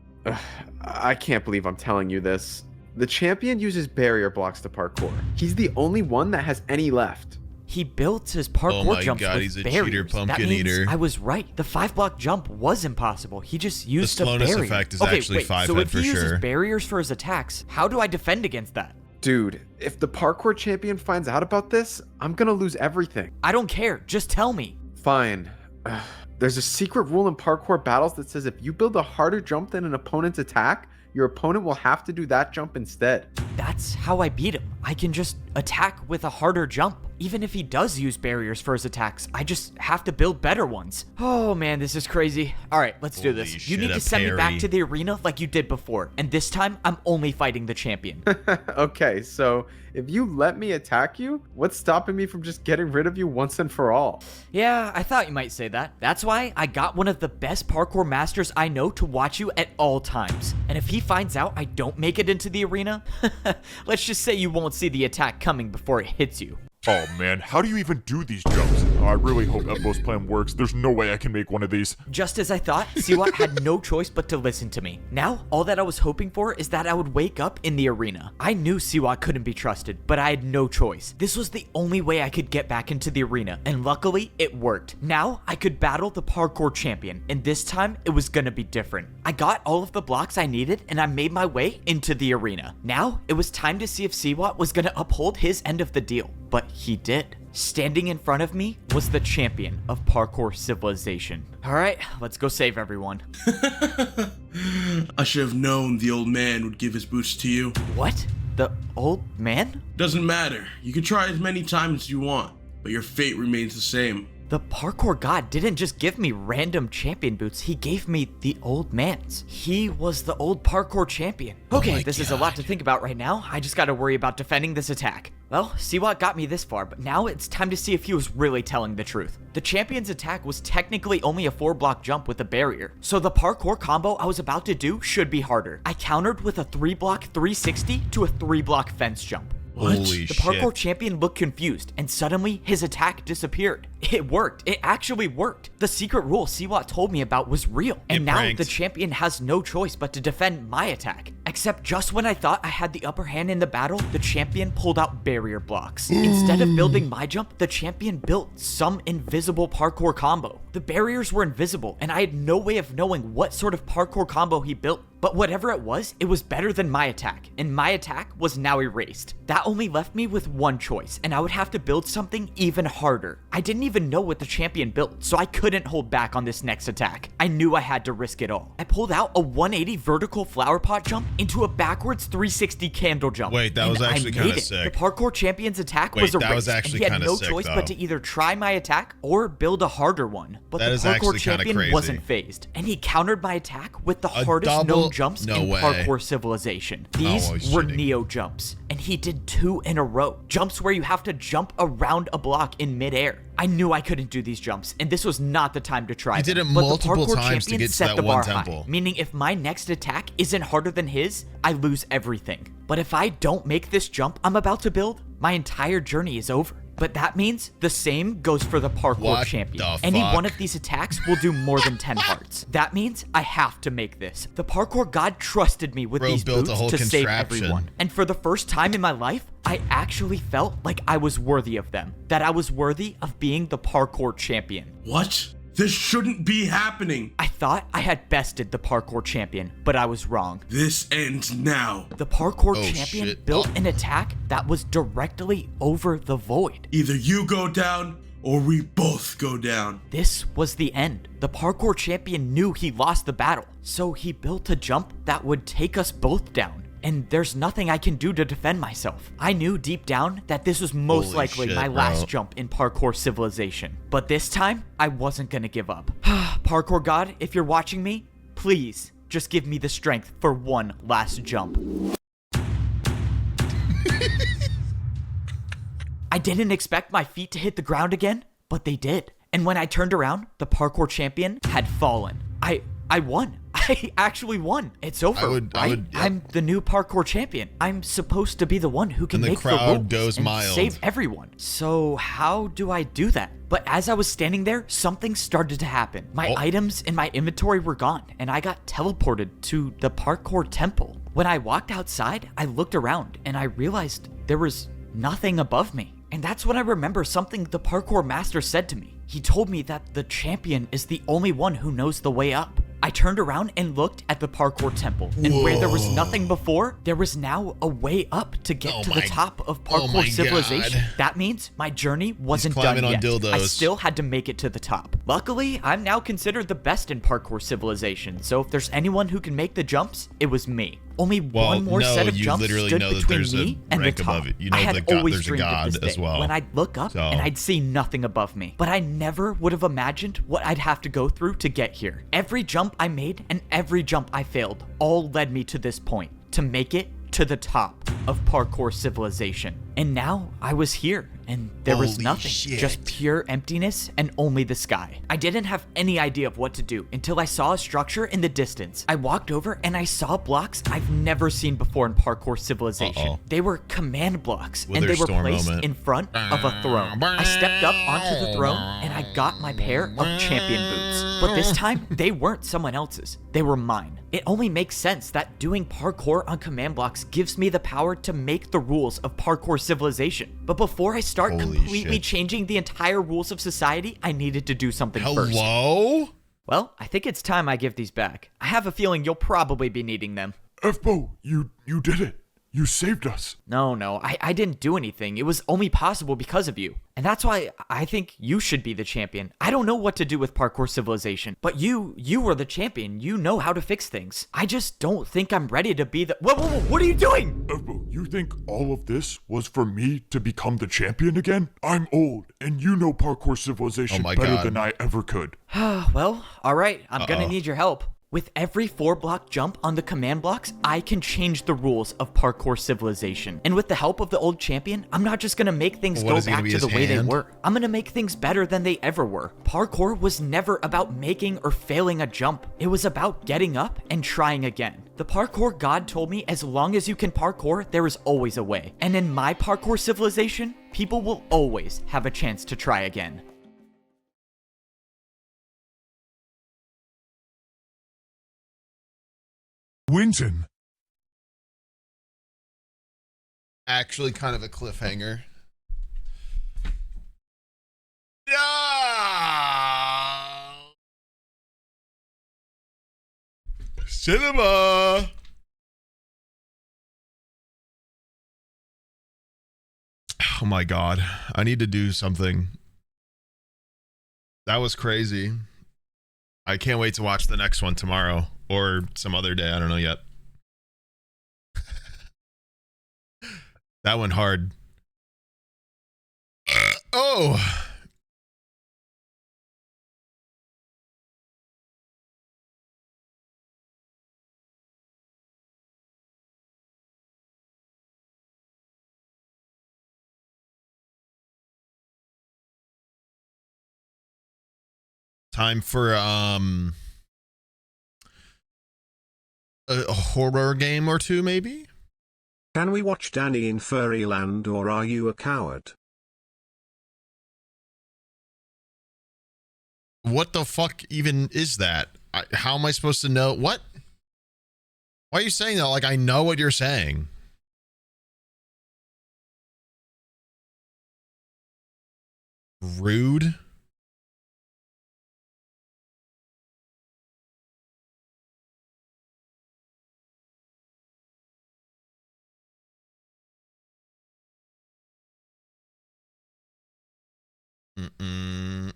[SPEAKER 11] I can't believe I'm telling you this. The champion uses barrier blocks to parkour. He's the only one that has any left.
[SPEAKER 7] He built his parkour jumps with
[SPEAKER 2] he's a
[SPEAKER 7] barriers.
[SPEAKER 2] cheater pumpkin
[SPEAKER 7] that means
[SPEAKER 2] eater.
[SPEAKER 7] I was right. The 5-block jump was impossible. He just used
[SPEAKER 2] the slowness
[SPEAKER 7] a barrier.
[SPEAKER 2] effect is actually 5
[SPEAKER 7] so
[SPEAKER 2] head
[SPEAKER 7] if
[SPEAKER 2] for
[SPEAKER 7] he uses
[SPEAKER 2] sure.
[SPEAKER 7] barriers for his attacks, how do I defend against that?
[SPEAKER 11] Dude, if the parkour champion finds out about this, I'm gonna lose everything.
[SPEAKER 7] I don't care. Just tell me.
[SPEAKER 11] Fine. There's a secret rule in parkour battles that says if you build a harder jump than an opponent's attack, your opponent will have to do that jump instead.
[SPEAKER 7] That's how I beat him. I can just attack with a harder jump. Even if he does use barriers for his attacks, I just have to build better ones. Oh man, this is crazy. All right, let's do this. You need to send me back to the arena like you did before. And this time, I'm only fighting the champion.
[SPEAKER 11] Okay, so if you let me attack you, what's stopping me from just getting rid of you once and for all?
[SPEAKER 7] Yeah, I thought you might say that. That's why I got one of the best parkour masters I know to watch you at all times. And if he finds out I don't make it into the arena, let's just say you won't see the attack coming before it hits you.
[SPEAKER 8] Oh man, how do you even do these jumps? I really hope Embo's plan works. There's no way I can make one of these.
[SPEAKER 7] Just as I thought, Siwat had no choice but to listen to me. Now, all that I was hoping for is that I would wake up in the arena. I knew Siwat couldn't be trusted, but I had no choice. This was the only way I could get back into the arena, and luckily, it worked. Now, I could battle the parkour champion, and this time, it was gonna be different. I got all of the blocks I needed, and I made my way into the arena. Now, it was time to see if Siwat was gonna uphold his end of the deal. But he did. Standing in front of me was the champion of parkour civilization. All right, let's go save everyone.
[SPEAKER 16] I should have known the old man would give his boots to you.
[SPEAKER 7] What? The old man?
[SPEAKER 16] Doesn't matter. You can try as many times as you want, but your fate remains the same.
[SPEAKER 7] The parkour god didn't just give me random champion boots, he gave me the old man's. He was the old parkour champion. Okay, this is a lot to think about right now. I just gotta worry about defending this attack. Well, Siwat got me this far, but now it's time to see if he was really telling the truth. The champion's attack was technically only a 4-block jump with a barrier, so the parkour combo I was about to do should be harder. I countered with a 3-block 360 to a 3-block fence jump.
[SPEAKER 2] What?
[SPEAKER 7] The parkour champion looked confused, and suddenly his attack disappeared. It worked. It actually worked. The secret rule Siwat told me about was real, and now the champion has no choice but to defend my attack. Except just when I thought I had the upper hand in the battle, the champion pulled out barrier blocks. Instead of building my jump, the champion built some invisible parkour combo. The barriers were invisible, and I had no way of knowing what sort of parkour combo he built. But whatever it was better than my attack, and my attack was now erased. That only left me with one choice, and I would have to build something even harder. I didn't even know what the champion built, so I couldn't hold back on this next attack. I knew I had to risk it all. I pulled out a 180 vertical flower pot jump into a backwards 360 candle jump.
[SPEAKER 2] Wait, that was actually kind of sick.
[SPEAKER 7] The parkour champion's attack was erased,
[SPEAKER 2] that was actually
[SPEAKER 7] and he had no
[SPEAKER 2] sick,
[SPEAKER 7] choice
[SPEAKER 2] though.
[SPEAKER 7] but to either try my attack or build a harder one. But
[SPEAKER 2] That
[SPEAKER 7] the
[SPEAKER 2] is
[SPEAKER 7] parkour
[SPEAKER 2] actually kinda
[SPEAKER 7] champion
[SPEAKER 2] crazy.
[SPEAKER 7] wasn't phased, and he countered my attack with the
[SPEAKER 2] A
[SPEAKER 7] hardest
[SPEAKER 2] double-
[SPEAKER 7] known jumps
[SPEAKER 2] no
[SPEAKER 7] in
[SPEAKER 2] way.
[SPEAKER 7] parkour civilization. These
[SPEAKER 2] he's
[SPEAKER 7] were
[SPEAKER 2] cheating.
[SPEAKER 7] Neo jumps, and he did 2 in a row. Jumps where you have to jump around a block in midair. I knew I couldn't do these jumps, and this was not the time to try
[SPEAKER 2] He did
[SPEAKER 7] them.
[SPEAKER 2] it
[SPEAKER 7] But the
[SPEAKER 2] multiple
[SPEAKER 7] parkour
[SPEAKER 2] times to
[SPEAKER 7] champion
[SPEAKER 2] get to
[SPEAKER 7] set
[SPEAKER 2] that
[SPEAKER 7] the
[SPEAKER 2] one
[SPEAKER 7] bar high,
[SPEAKER 2] temple.
[SPEAKER 7] meaning if my next attack isn't harder than his, I lose everything. But if I don't make this jump I'm about to build, my entire journey is over. But that means the same goes for the parkour champion. Any one of these attacks will do more than 10 hearts. That means I have to make this. The parkour god trusted me with these boots to save everyone. And for the first time in my life, I actually felt like I was worthy of them. That I was worthy of being the parkour champion.
[SPEAKER 16] What? This shouldn't be happening.
[SPEAKER 7] I thought I had bested the parkour champion, but I was wrong.
[SPEAKER 16] This ends now.
[SPEAKER 7] The parkour champion built an attack that was directly over the void.
[SPEAKER 16] Either you go down or we both go down.
[SPEAKER 7] This was the end. The parkour champion knew he lost the battle, so he built a jump that would take us both down. And there's nothing I can do to defend myself. I knew deep down that this was most likely my last jump in Parkour Civilization. But this time, I wasn't gonna give up. Parkour God, if you're watching me, please just give me the strength for one last jump. I didn't expect my feet to hit the ground again, but they did. And when I turned around, the Parkour champion had fallen. I won. I actually won. It's over, right? I'm the new parkour champion. I'm supposed to be the one who can make the rules and save everyone. So how do I do that? But as I was standing there, something started to happen. My items in my inventory were gone, and I got teleported to the parkour temple. When I walked outside, I looked around, and I realized there was nothing above me. And that's when I remember something the parkour master said to me. He told me that the champion is the only one who knows the way up. I turned around and looked at the parkour temple, and where there was nothing before, there was now a way up to get to the top of parkour civilization. That means my journey wasn't done yet. I still had to make it to the top. Luckily, I'm now considered the best in parkour civilization, so if there's anyone who can make the jumps, it was me. Only one more set of jumps stood between me and the top. I had always dreamed of this day when I'd look up and I'd see nothing above me. But I never would have imagined what I'd have to go through to get here. Every jump I made and every jump I failed all led me to this point, to make it to the top of parkour civilization. And now I was here, and there was nothing, just pure emptiness and only the sky. I didn't have any idea of what to do until I saw a structure in the distance. I walked over and I saw blocks I've never seen before in parkour civilization. They were command blocks, and they were placed in front of a throne. I stepped up onto the throne and I got my pair of champion boots. But this time, they weren't someone else's, they were mine. It only makes sense that doing parkour on command blocks gives me the power to make the rules of parkour civilization. But before I start completely changing the entire rules of society, I needed to do something first. Well, I think it's time I give these back. I have a feeling you'll probably be needing them.
[SPEAKER 8] F-Bo, you did it. You saved us.
[SPEAKER 7] No, I didn't do anything. It was only possible because of you. And that's why I think you should be the champion. I don't know what to do with parkour civilization, but you are the champion. You know how to fix things. I just don't think I'm ready to be the... Whoa, what are you doing?
[SPEAKER 8] F-Bo, you think all of this was for me to become the champion again? I'm old, and you know parkour civilization better than I ever could.
[SPEAKER 7] Well, all right. I'm gonna need your help. With every 4-block jump on the command blocks, I can change the rules of parkour civilization. And with the help of the old champion, I'm not just gonna make things go back to the way they were. I'm gonna make things better than they ever were. Parkour was never about making or failing a jump. It was about getting up and trying again. The parkour god told me as long as you can parkour, there is always a way. And in my parkour civilization, people will always have a chance to try again.
[SPEAKER 8] Winton.
[SPEAKER 2] Actually, kind of a cliffhanger. Cinema. Oh my God. I need to do something. That was crazy. I can't wait to watch the next one tomorrow. Or some other day, I don't know yet. That went hard. Oh! Time for a horror game or two, maybe?
[SPEAKER 1] Can we watch Danny in Furryland, or are you a coward?
[SPEAKER 2] what the fuck even is that? How am I supposed to know? What? Why are you saying that? Like, I know what you're saying. Rude. Mm-mm.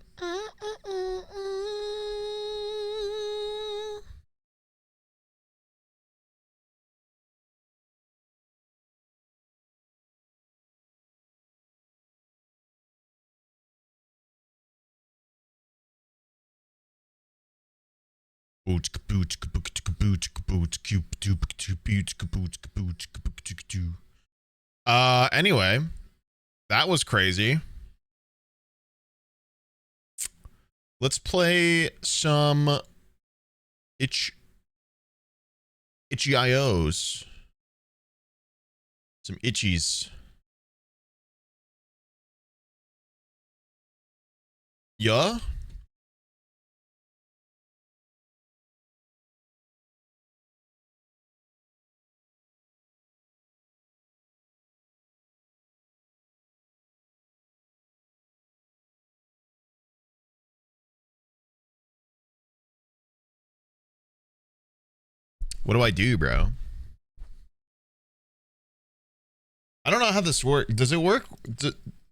[SPEAKER 2] Anyway, that was crazy. Let's play some itchy-IOs. Some itchies. Yeah? What do I do, bro? I don't know how this works. Does it work?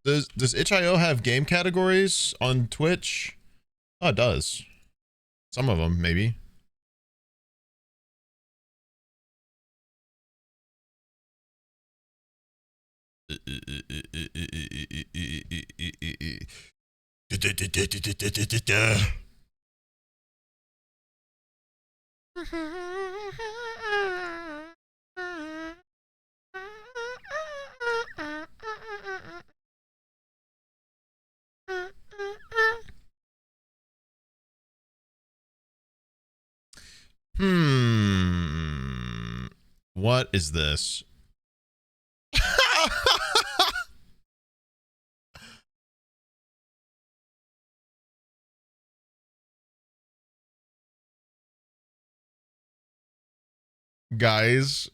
[SPEAKER 2] Does itch.io have game categories on Twitch? Oh, it does. Some of them, maybe. What is this? Guys,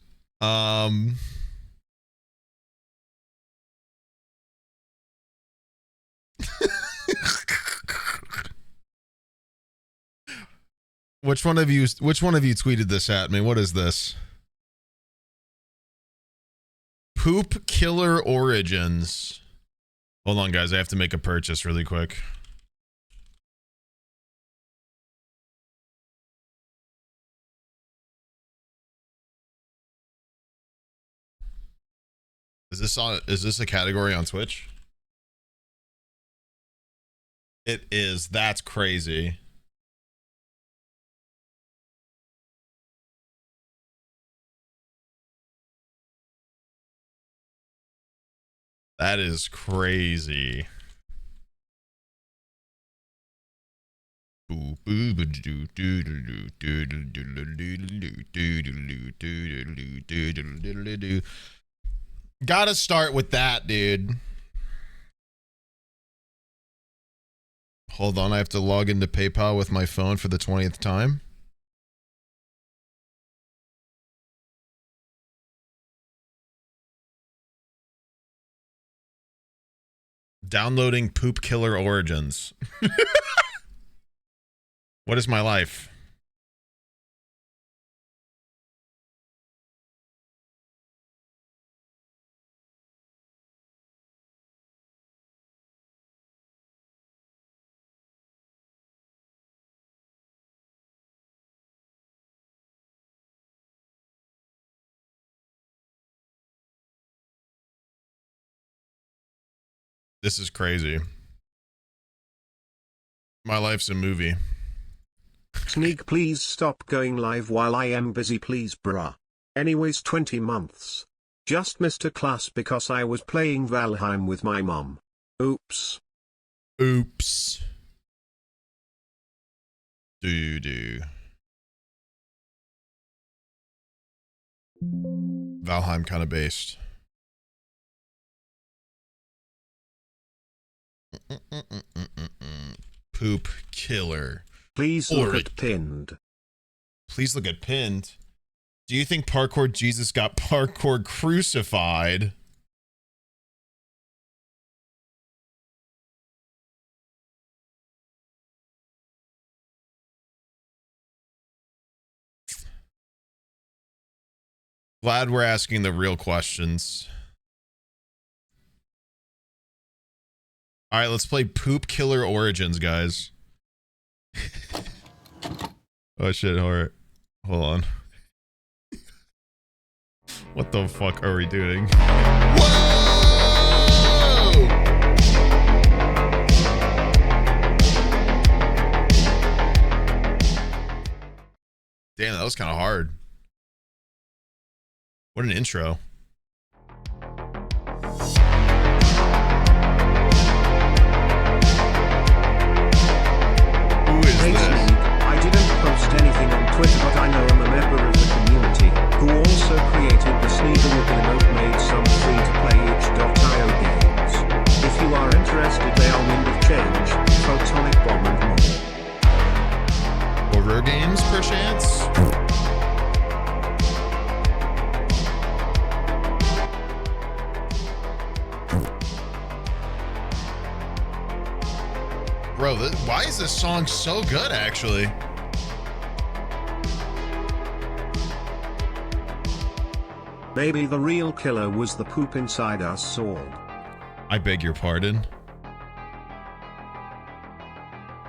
[SPEAKER 2] which one of you tweeted this at me? What is this? Poop Killer Origins. Hold on, guys. I have to make a purchase really quick. Is this a category on Twitch? It is. That's crazy. That is crazy. Gotta start with that, dude. Hold on, I have to log into PayPal with my phone for the 20th time. Downloading Poop Killer Origins. What is my life? This is crazy. My life's a movie.
[SPEAKER 1] Sneak, please stop going live while I am busy, please, bruh. Anyways, 20 months. Just missed a class because I was playing Valheim with my mom. Oops.
[SPEAKER 2] Oops. Doo-doo. Valheim kind of based. poop killer.
[SPEAKER 1] Please look at pinned.
[SPEAKER 2] Please look at pinned. Do you think Parkour Jesus got Parkour crucified? Glad we're asking the real questions. All right, let's play Poop Killer Origins, guys. Oh shit, hold on. What the fuck are we doing? Whoa! Damn, that was kind of hard. What an intro. Who is this?
[SPEAKER 1] I didn't post anything on Twitter, but I know I'm a member of the community, who also created the Sneegsnag emote, made some free-to-play itch.io games. If you are interested, they are Wind of Change, Photonic Bomb and more.
[SPEAKER 2] Horror games, perchance? Bro, why is this song so good, actually?
[SPEAKER 1] Maybe the real killer was the poop inside us all.
[SPEAKER 2] I beg your pardon.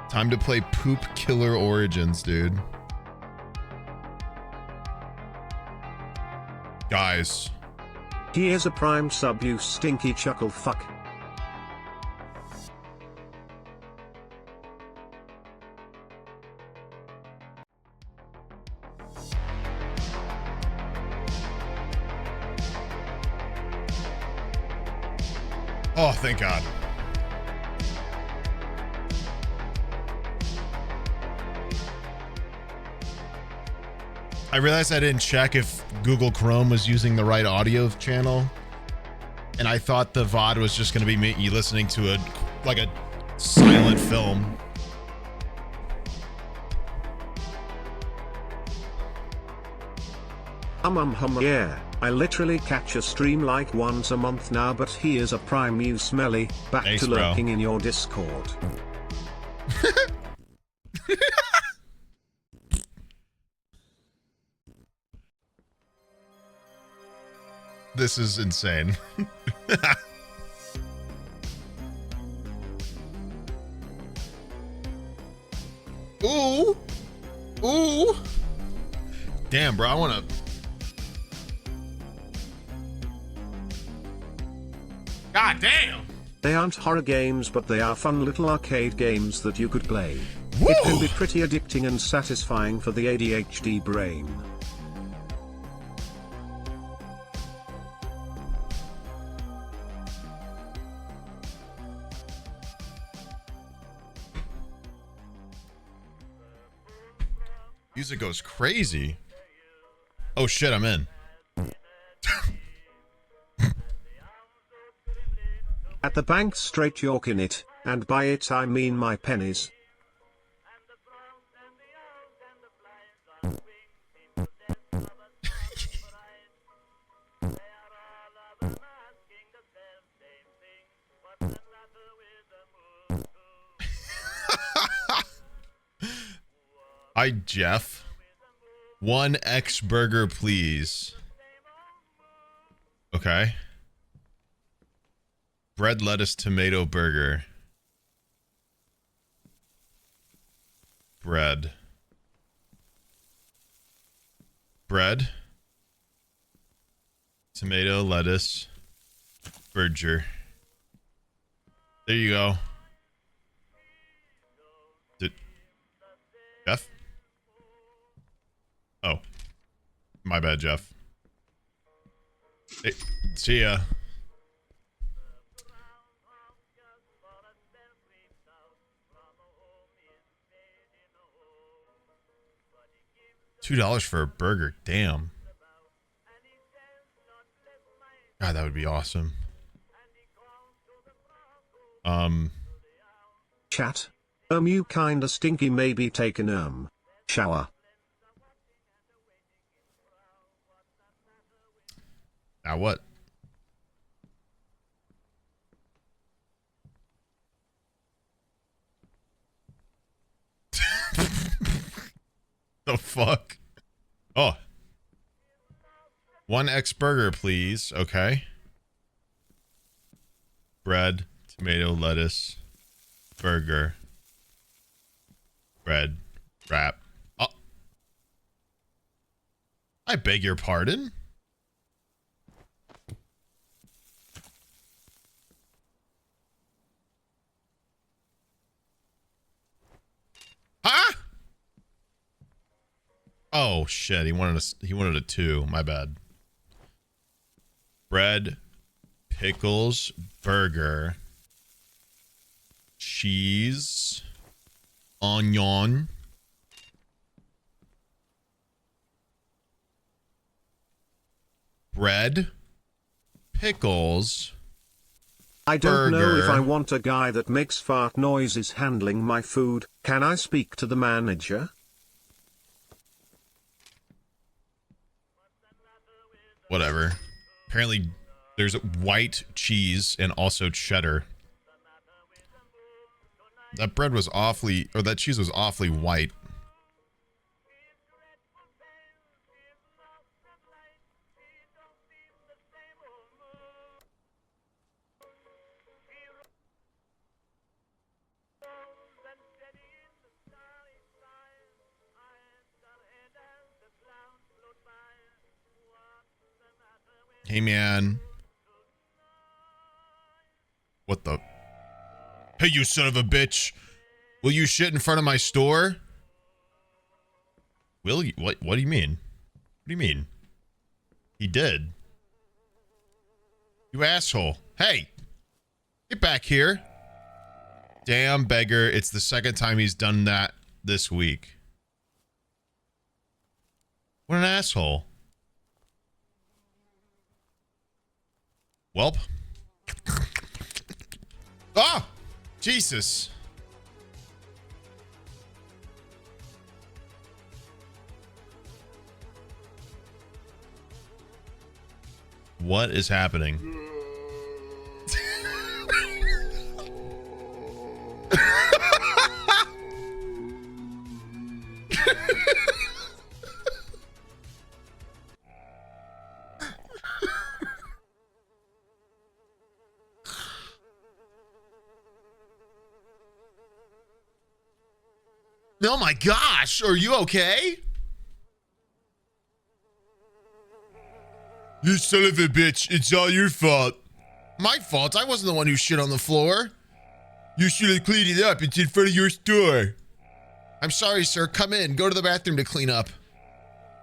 [SPEAKER 2] Time to play Poop Killer Origins, dude. Guys.
[SPEAKER 1] Here's a prime sub, you stinky chuckle fuck.
[SPEAKER 2] Oh, thank God. I realized I didn't check if Google Chrome was using the right audio channel. And I thought the VOD was just going to be me listening to a silent film.
[SPEAKER 1] Yeah, I literally catch a stream like once a month now, but here's a prime, you smelly, back
[SPEAKER 2] Thanks,
[SPEAKER 1] to
[SPEAKER 2] bro.
[SPEAKER 1] lurking in your Discord.
[SPEAKER 2] This is insane. Ooh. Ooh. Damn, bro, I want to... God damn!
[SPEAKER 1] They aren't horror games, but they are fun little arcade games that you could play.
[SPEAKER 2] Woo!
[SPEAKER 1] It can be pretty addicting and satisfying for the ADHD brain.
[SPEAKER 2] Music goes crazy. Oh shit, I'm in.
[SPEAKER 1] At the bank, straight York in it, and by it I mean my pennies.
[SPEAKER 2] Hi, Jeff. 1X burger, please. Okay. Bread, lettuce, tomato burger. Bread. Bread. Tomato, lettuce. Burger. There you go. Jeff? Oh. My bad, Jeff. Hey, see ya. $2 for a burger. Damn. God, that would be awesome.
[SPEAKER 1] Chat. You kinda stinky, maybe take an shower.
[SPEAKER 2] Now what? The fuck? Oh. 1 X burger, please. Okay. Bread, tomato, lettuce, burger, bread, wrap. Oh. I beg your pardon? Huh? Oh shit, he wanted a 2. My bad. Bread, pickles, burger, cheese, onion, bread, pickles.
[SPEAKER 1] I don't know if I want a guy that makes fart noises handling my food. Can I speak to the manager?
[SPEAKER 2] Whatever. Apparently there's white cheese and also cheddar. That bread was awfully, or that cheese was awfully white. Hey, man. What the? Hey, you son of a bitch. Will you shit in front of my store? Will you? What do you mean? What do you mean? He did. You asshole. Hey. Get back here. Damn beggar. It's the second time he's done that this week. What an asshole. Welp. Ah! Jesus. What is happening? Oh my gosh, are you okay? You son of a bitch, it's all your fault. My fault? I wasn't the one who shit on the floor. You should have cleaned it up. It's in front of your store. I'm sorry, sir. Come in. Go to the bathroom to clean up.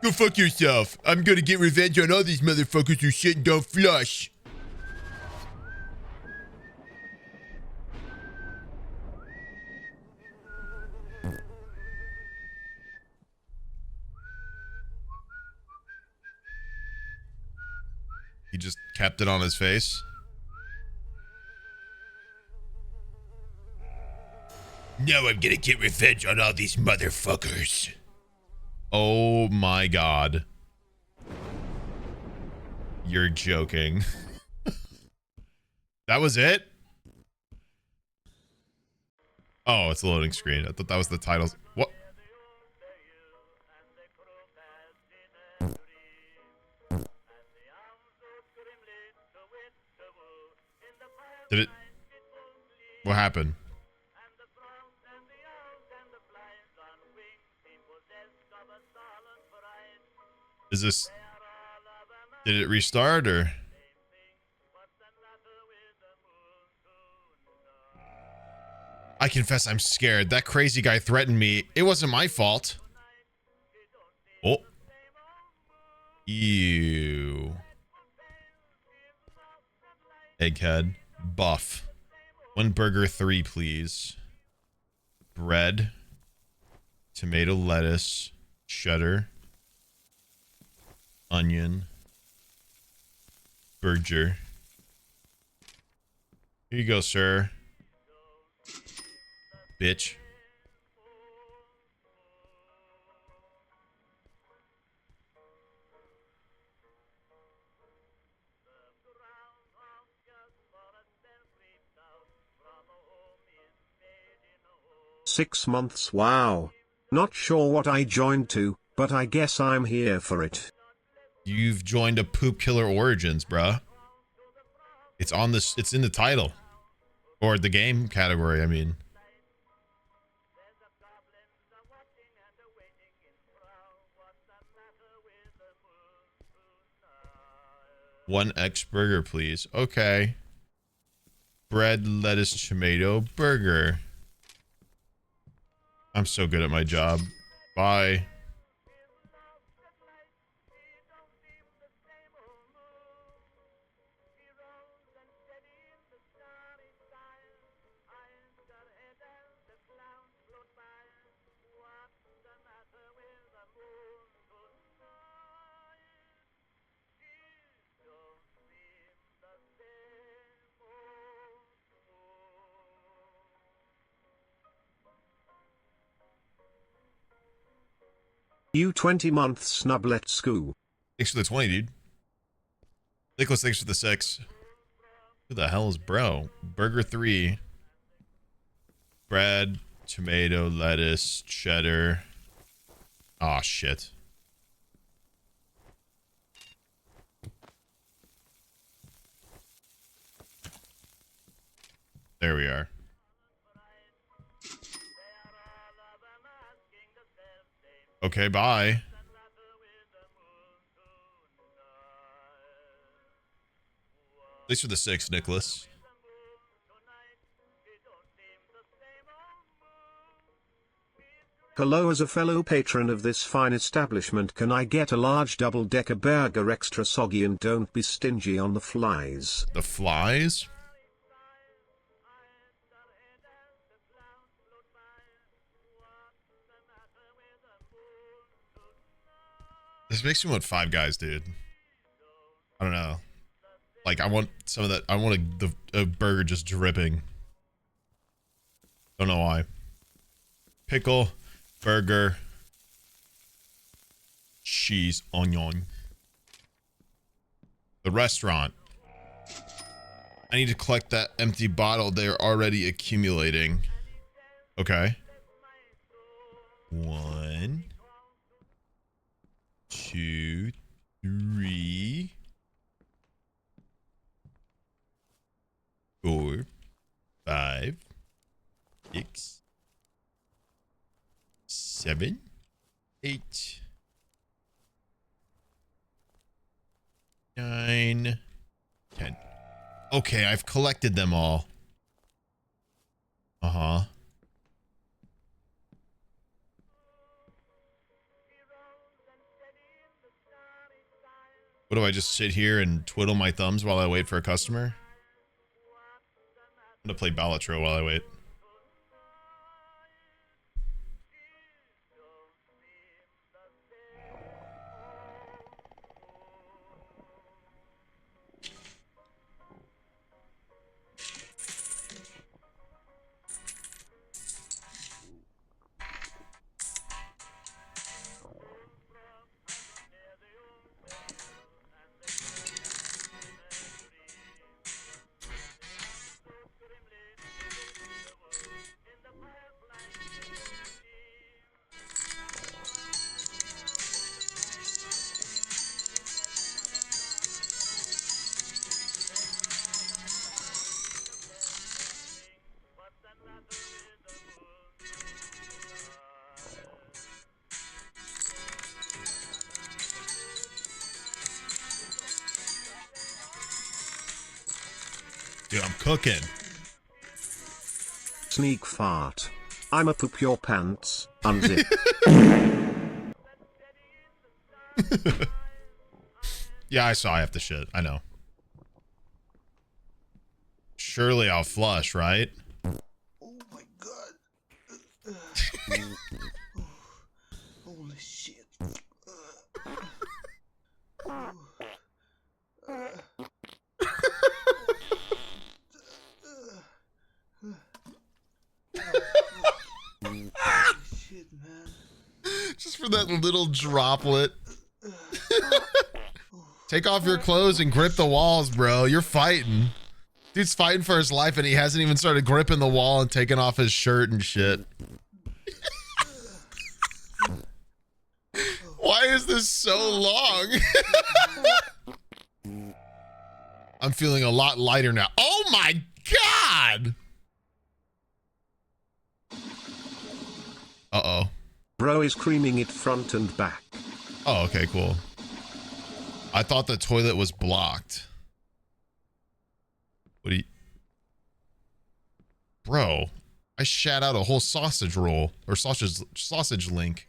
[SPEAKER 2] Go fuck yourself. I'm gonna get revenge on all these motherfuckers who shit and don't flush. He just kept it on his face. Now I'm gonna get revenge on all these motherfuckers. Oh my god. You're joking. That was it? Oh, it's a loading screen. I thought that was the title. What? Did it? What happened? Is this... Did it restart or... I confess I'm scared. That crazy guy threatened me. It wasn't my fault. Oh. Ew. Egghead. Buff. 1 burger, 3, please. Bread. Tomato, lettuce. Cheddar. Onion. Burger. Here you go, sir. Bitch.
[SPEAKER 1] 6 months. Wow. Not sure what I joined to, but I guess I'm here for it.
[SPEAKER 2] You've joined a Poop Killer Origins, bruh. It's on this. It's in the title. Or the game category, I mean. One X burger, please. Okay. Bread, lettuce, tomato, burger. I'm so good at my job. Bye.
[SPEAKER 1] You 20 months snub, let's go.
[SPEAKER 2] Thanks for the 20, dude. Nicholas, thanks for the 6. Who the hell is bro? Burger 3. Bread, tomato, lettuce, cheddar. Aw, shit. There we are. Okay, bye. Thanks for the 6, Nicholas.
[SPEAKER 1] Hello, as a fellow patron of this fine establishment, can I get a large double-decker burger, extra soggy, and don't be stingy on the flies?
[SPEAKER 2] The flies? This makes me want Five Guys, dude. I don't know. Like, I want some of that. I want a burger just dripping. Don't know why. Pickle, burger, cheese, onion. The restaurant. I need to collect that empty bottle they're already accumulating. Okay. 1, 2, 3, 4, 5, 6, 7, 8, 9, 10. Okay, I've collected them all. Uh-huh. What do I just sit here and twiddle my thumbs while I wait for a customer? I'm gonna play Balatro while I wait. Dude, I'm cooking.
[SPEAKER 1] Sneak fart. I'ma poop your pants. Unzip.
[SPEAKER 2] Yeah, I saw I have to shit. I know. Surely I'll flush, right?
[SPEAKER 18] Oh my god. Holy shit. Shit, man.
[SPEAKER 2] Just for that little droplet. Take off your clothes and grip the walls, bro. You're fighting. Dude's fighting for his life and he hasn't even started gripping the wall and taking off his shirt and shit. Why is this so long? I'm feeling a lot lighter now. Oh my God! Uh-oh.
[SPEAKER 1] Bro is creaming it front and back.
[SPEAKER 2] Oh, okay, cool. I thought the toilet was blocked. What do you... Bro, I shat out a whole sausage roll. Or sausage link.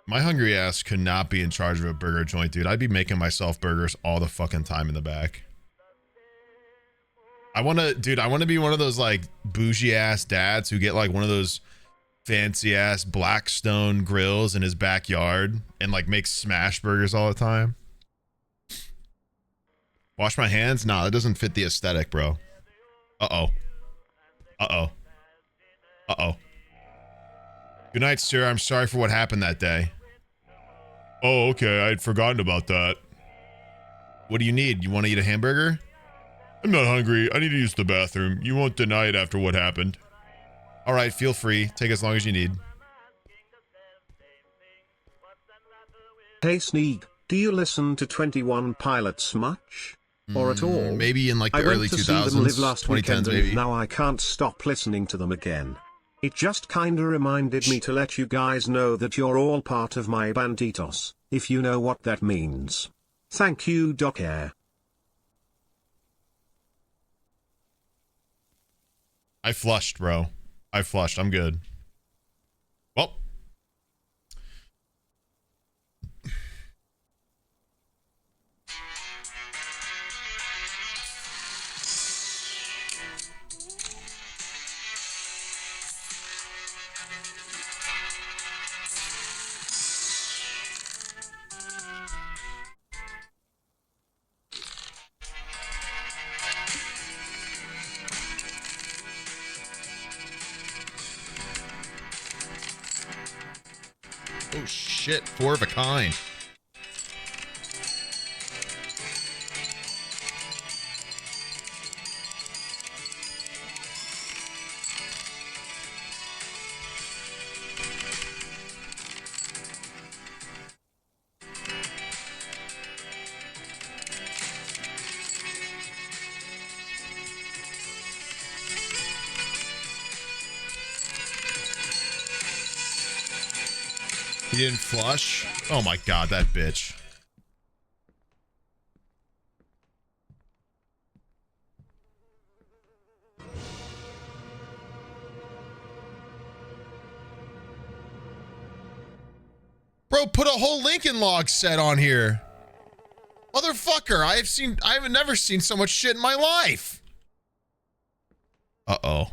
[SPEAKER 2] My hungry ass could not be in charge of a burger joint, dude. I'd be making myself burgers all the fucking time in the back. I want to be one of those like bougie ass dads who get like one of those fancy ass Blackstone grills in his backyard and like makes smash burgers all the time. Wash my hands? Nah, that doesn't fit the aesthetic, bro. Uh-oh. Uh-oh. Uh-oh. Good night, sir. I'm sorry for what happened that day. Oh, okay. I'd forgotten about that. What do you need? You want to eat a hamburger? I'm not hungry. I need to use the bathroom. You won't deny it after what happened. All right, feel free. Take as long as you need.
[SPEAKER 1] Hey, Sneeg, do you listen to 21 Pilots much? Or at all?
[SPEAKER 2] Maybe in like the early 2000s,
[SPEAKER 1] I went to see them live last
[SPEAKER 2] 2010s
[SPEAKER 1] weekend
[SPEAKER 2] maybe.
[SPEAKER 1] and now I can't stop listening to them again. It just kinda reminded me to let you guys know that you're all part of my banditos, if you know what that means. Thank you, Doc Air.
[SPEAKER 2] I flushed, bro. I flushed. I'm good. Well. Oh shit, 4 of a kind. He didn't flush? Oh my god, that bitch. Bro, put a whole Lincoln Log set on here. Motherfucker, I've never seen so much shit in my life. Uh-oh.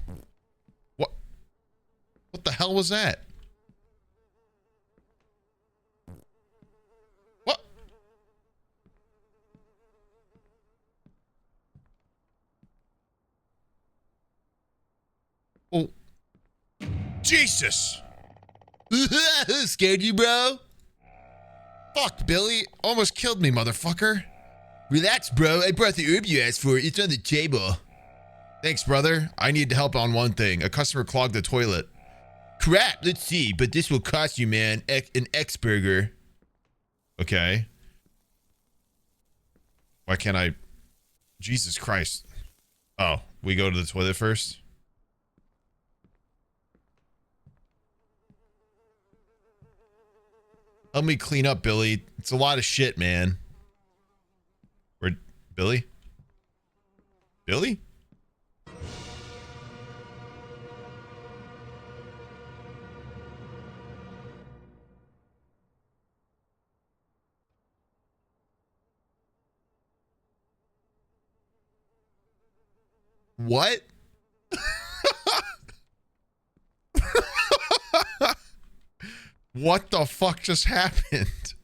[SPEAKER 2] What the hell was that? What? Oh. Jesus. Scared you, bro? Fuck, Billy. Almost killed me, motherfucker. Relax, bro. I brought the herb you asked for. It's on the table. Thanks, brother. I need help on one thing. A customer clogged the toilet. Crap, let's see. But this will cost you, man. An X-burger. Okay. Why can't I... Jesus Christ. Oh, we go to the toilet first? Help me clean up, Billy. It's a lot of shit, man. Where... Billy? Billy? What? What the fuck just happened?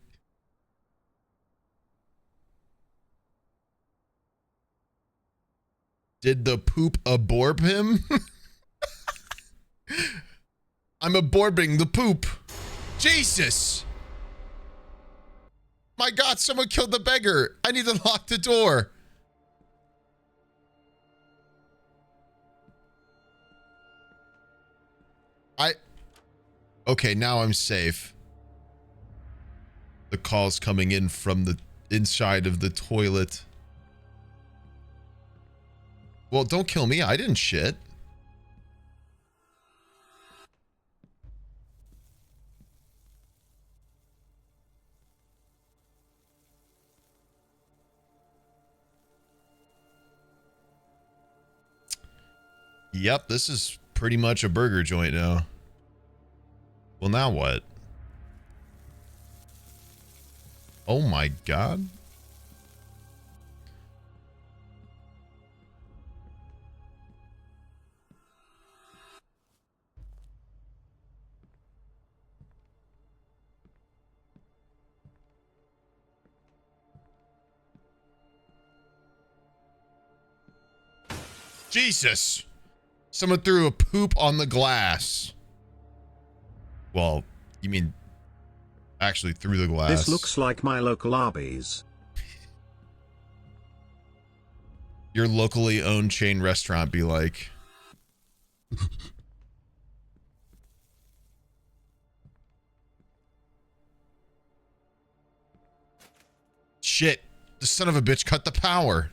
[SPEAKER 2] Did the poop absorb him? I'm absorbing the poop. Jesus! My God, someone killed the beggar. I need to lock the door. Okay, now I'm safe. The call's coming in from the inside of the toilet. Well, don't kill me. I didn't shit. Yep, this is pretty much a burger joint now. Well, now what? Oh my god. Jesus! Someone threw a poop on the glass. Well, you mean actually through the glass.
[SPEAKER 1] This looks like my local Arby's.
[SPEAKER 2] Your locally owned chain restaurant be like. Shit, the son of a bitch cut the power.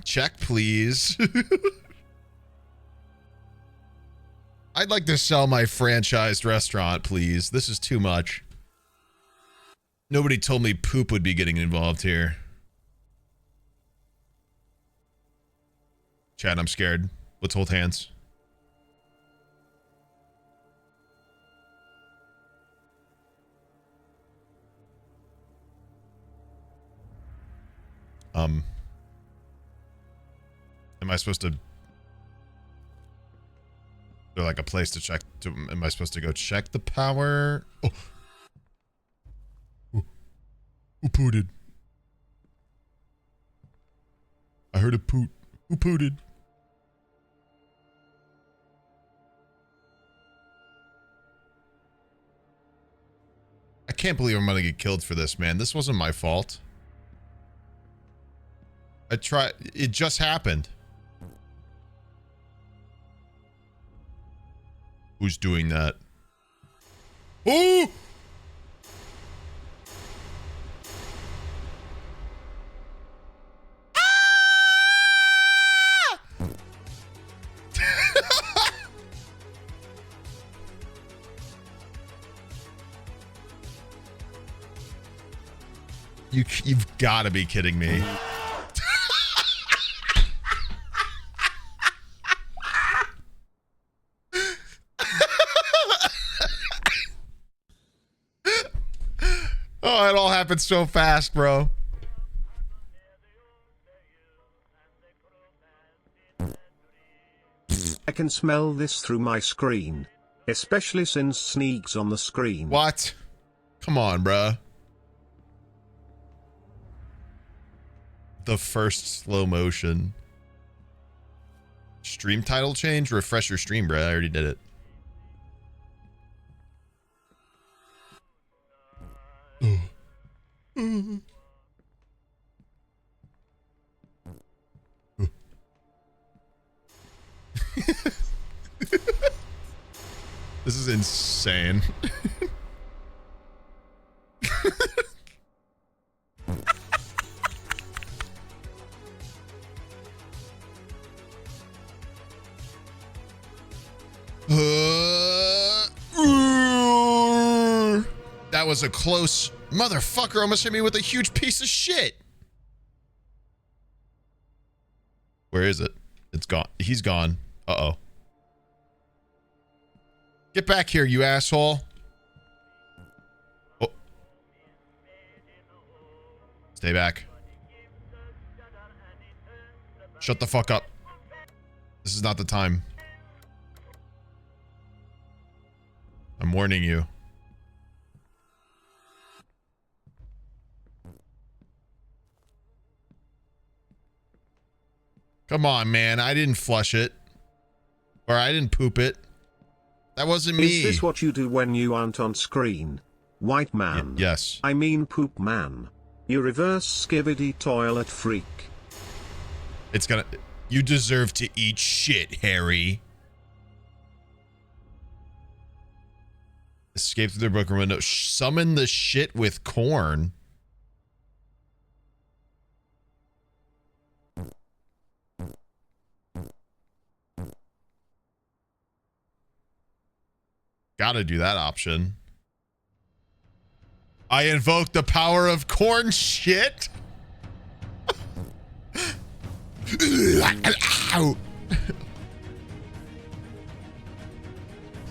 [SPEAKER 2] Check, please. I'd like to sell my franchised restaurant, please. This is too much. Nobody told me poop would be getting involved here. Chad, I'm scared. Let's hold hands. Am I supposed to... Is there like a place to check? Am I supposed to go check the power? Oh. Who pooted? I heard a poot. Who pooted? I can't believe I'm gonna get killed for this, man. This wasn't my fault. It just happened. Who's doing that? Oh! You've got to be kidding me. Oh, it all happened so fast, bro.
[SPEAKER 1] I can smell this through my screen. Especially since Sneeg's on the screen.
[SPEAKER 2] What? Come on, bruh. The first slow motion. Stream title change? Refresh your stream, bruh. I already did it. This is insane. That was a close motherfucker. Almost hit me with a huge piece of shit. Where is it? It's gone. He's gone. Uh-oh. Get back here, you asshole. Oh. Stay back. Shut the fuck up. This is not the time. I'm warning you. Come on, man. I didn't flush it. Or I didn't poop it. That wasn't me.
[SPEAKER 1] Is this what you do when you aren't on screen? White man.
[SPEAKER 2] Yes.
[SPEAKER 1] I mean poop man. You reverse skibidi toilet freak.
[SPEAKER 2] It's gonna... You deserve to eat shit, Harry. Escape through the broken window. Summon the shit with corn. Gotta do that option. I invoke the power of corn shit.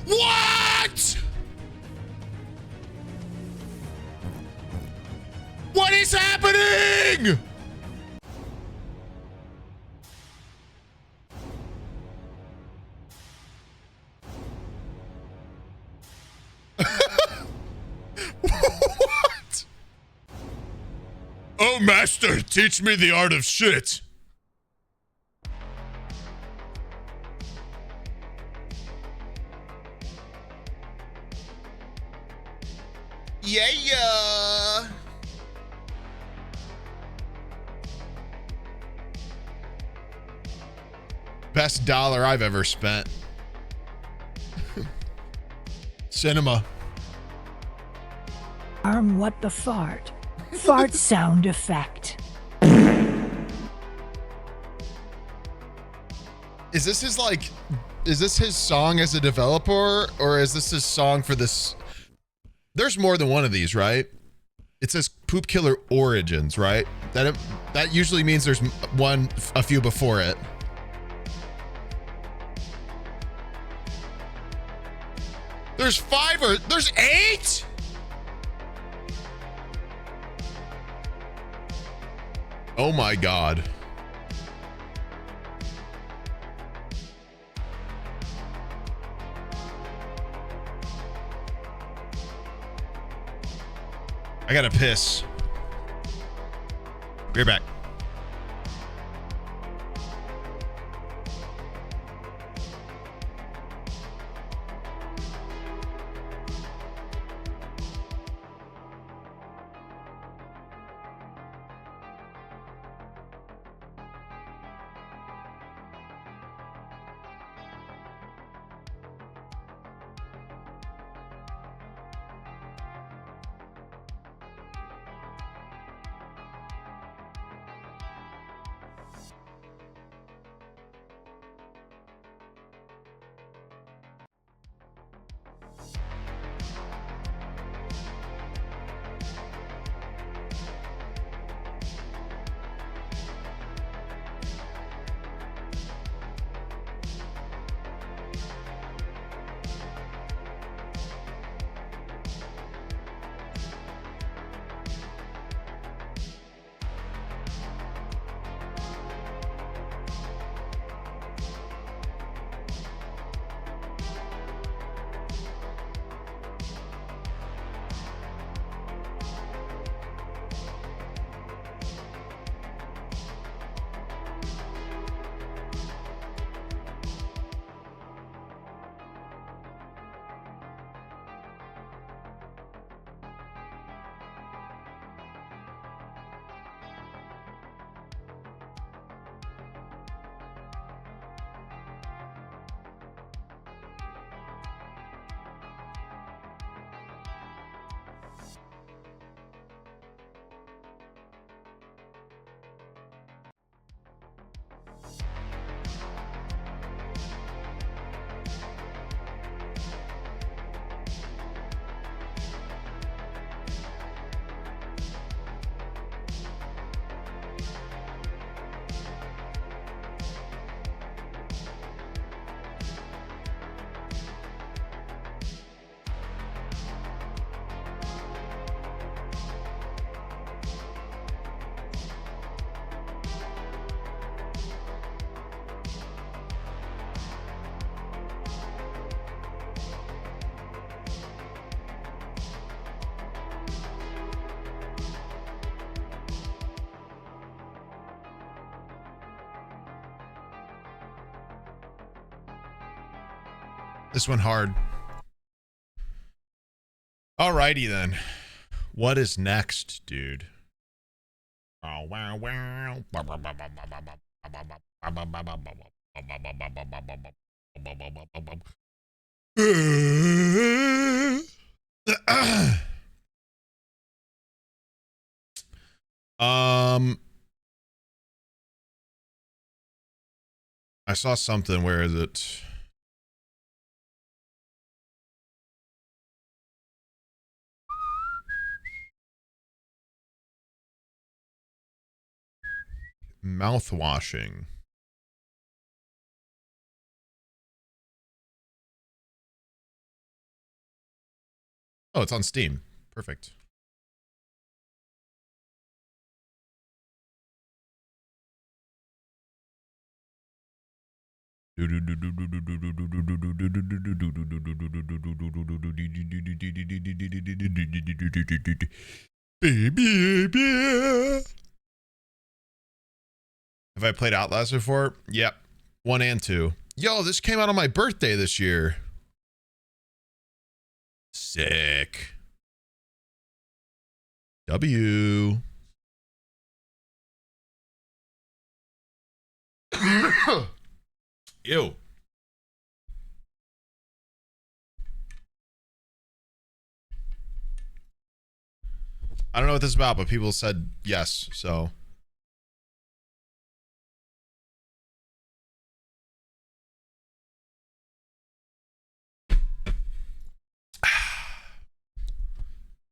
[SPEAKER 2] What? What is happening? What? Oh, master, teach me the art of shit. Yeah. Best dollar I've ever spent. Cinema.
[SPEAKER 5] What the fart? Fart sound effect.
[SPEAKER 2] Is this his like? Is this his song as a developer, or is this his song for this? There's more than one of these, right? It says Poop Killer Origins, right? That usually means there's a few before it. There's 5 or there's 8? Oh my God. I gotta piss. Be right back. This one hard. Alrighty then. What is next, dude? Oh wow wow. I saw something. Where is it? Mouthwashing. Oh, it's on Steam. Perfect. Have I played Outlast before? Yep. 1 and 2. Yo, this came out on my birthday this year. Sick. W. Ew. I don't know what this is about, but people said yes, so.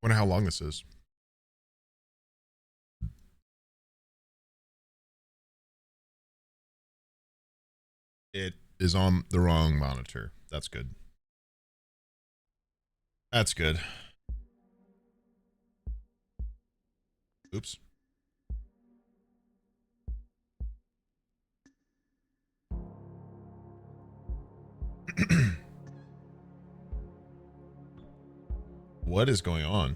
[SPEAKER 2] Wonder how long this is. It is on the wrong monitor. That's good. That's good. Oops. What is going on?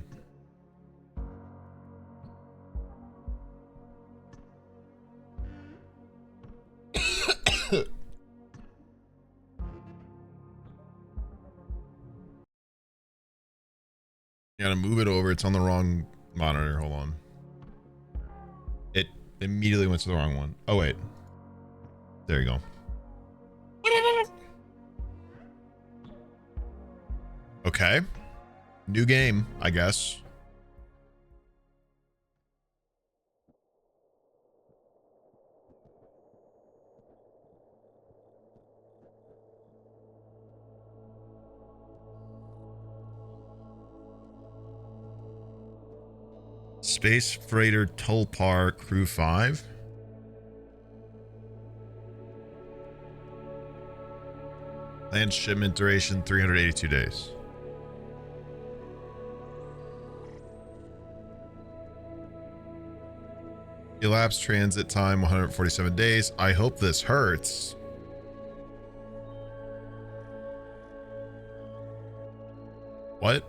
[SPEAKER 2] You gotta move it over. It's on the wrong monitor. Hold on. It immediately went to the wrong one. Oh, wait. There you go. Okay. New game, I guess. Space Freighter Tulpar Crew 5. Land shipment duration 382 days. Elapsed transit time 147 days. I hope this hurts. What?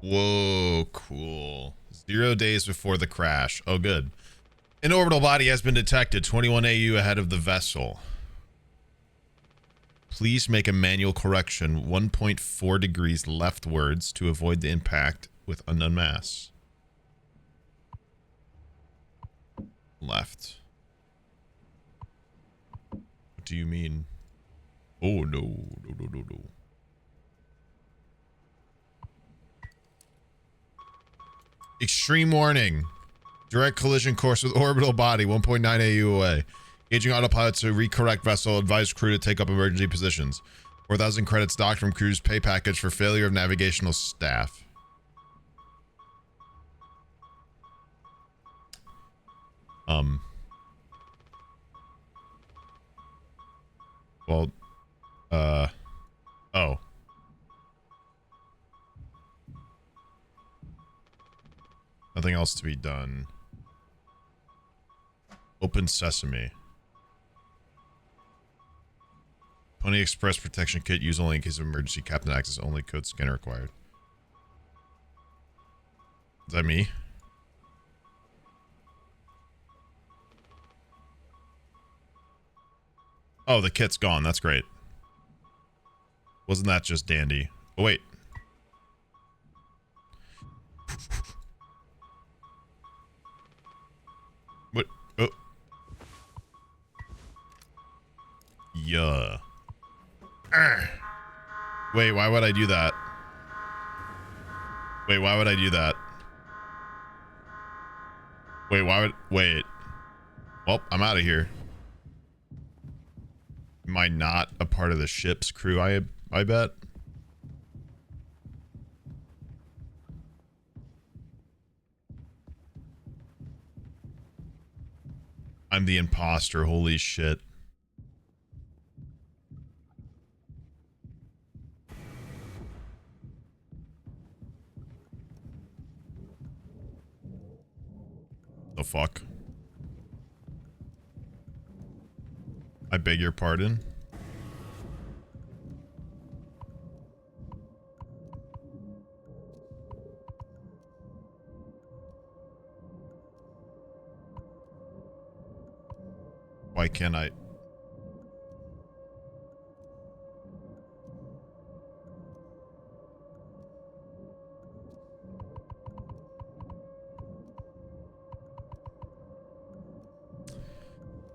[SPEAKER 2] Whoa, cool. 0 days before the crash. Oh, good. An orbital body has been detected 21 AU ahead of the vessel. Please make a manual correction 1.4 degrees leftwards to avoid the impact with unknown mass. Left. What do you mean? Oh, no. No. Extreme warning. Direct collision course with orbital body 1.9 AU away. Engaging autopilot to recorrect vessel. Advise crew to take up emergency positions. 4,000 credits docked from crew's pay package for failure of navigational staff. Well, oh. Nothing else to be done. Open sesame. Pony Express protection kit used only in case of emergency. Captain access only. Code scanner required. Is that me? Oh, the kit's gone. That's great. Wasn't that just dandy? Oh, wait. What? Oh. Yeah. Wait, why would I do that? Wait, why would I do that? Wait, why would... Wait. Well, I'm out of here. Am I not a part of the ship's crew, I bet? I'm the imposter, holy shit. The fuck? I beg your pardon? Why can't I?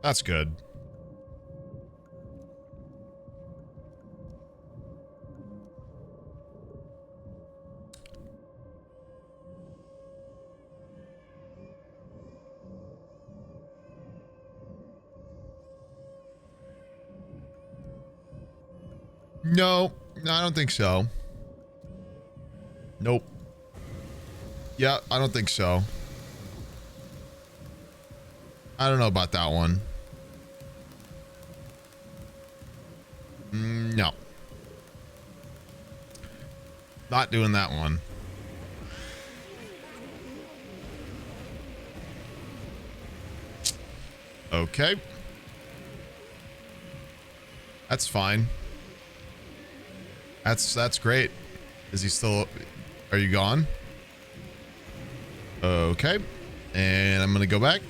[SPEAKER 2] That's good. No, I don't think so. Nope. Yeah, I don't think so. I don't know about that one. No. Not doing that one. Okay. That's fine. That's great. Is he still... Are you gone? Okay. And I'm gonna go back.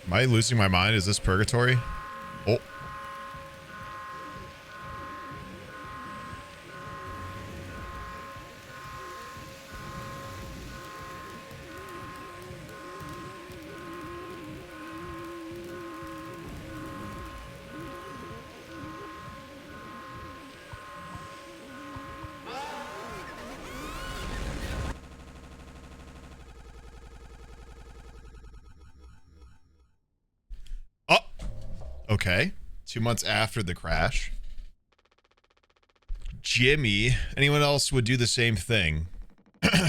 [SPEAKER 2] Am I losing my mind? Is this purgatory? Oh. Okay. 2 months after the crash. Jimmy. Anyone else would do the same thing?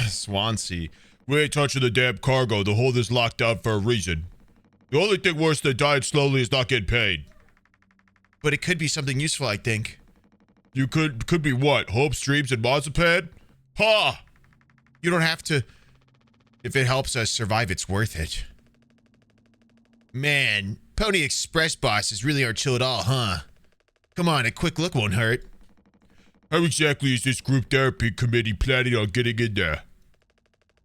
[SPEAKER 2] Swansea. We ain't touching the damn cargo. The hold is locked down for a reason. The only thing worse than dying slowly is not getting paid. But it could be something useful, I think. You could be what? Hopes, dreams, and marzipan? Ha! You don't have to. If it helps us survive, it's worth it. Man, Pony Express bosses really aren't chill at all, huh? Come on, a quick look won't hurt. How exactly is this group therapy committee planning on getting in there?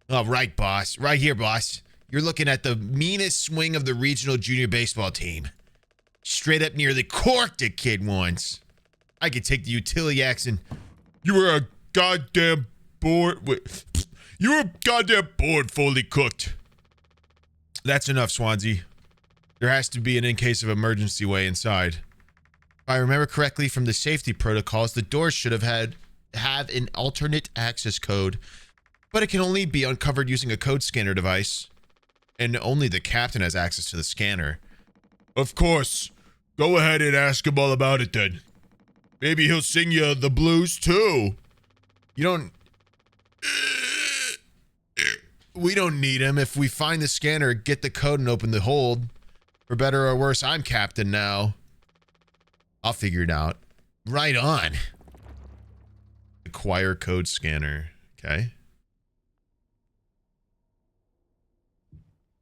[SPEAKER 2] All right, boss. Right here, boss. You're looking at the meanest swing of the regional junior baseball team. Straight up nearly corked a kid once. I could take the utility axe and... You were a goddamn board... Wait. You were a goddamn board fully cooked. That's enough, Swansea. There has to be an in case of emergency way inside. If I remember correctly from the safety protocols, the doors should have an alternate access code, but it can only be uncovered using a code scanner device, and only the captain has access to the scanner. Of course. Go ahead and ask him all about it then. Maybe he'll sing you the blues too. You don't... We don't need him. If we find the scanner, get the code and open the hold. For better or worse, I'm captain now. I'll figure it out. Right on. Acquire code scanner. Okay.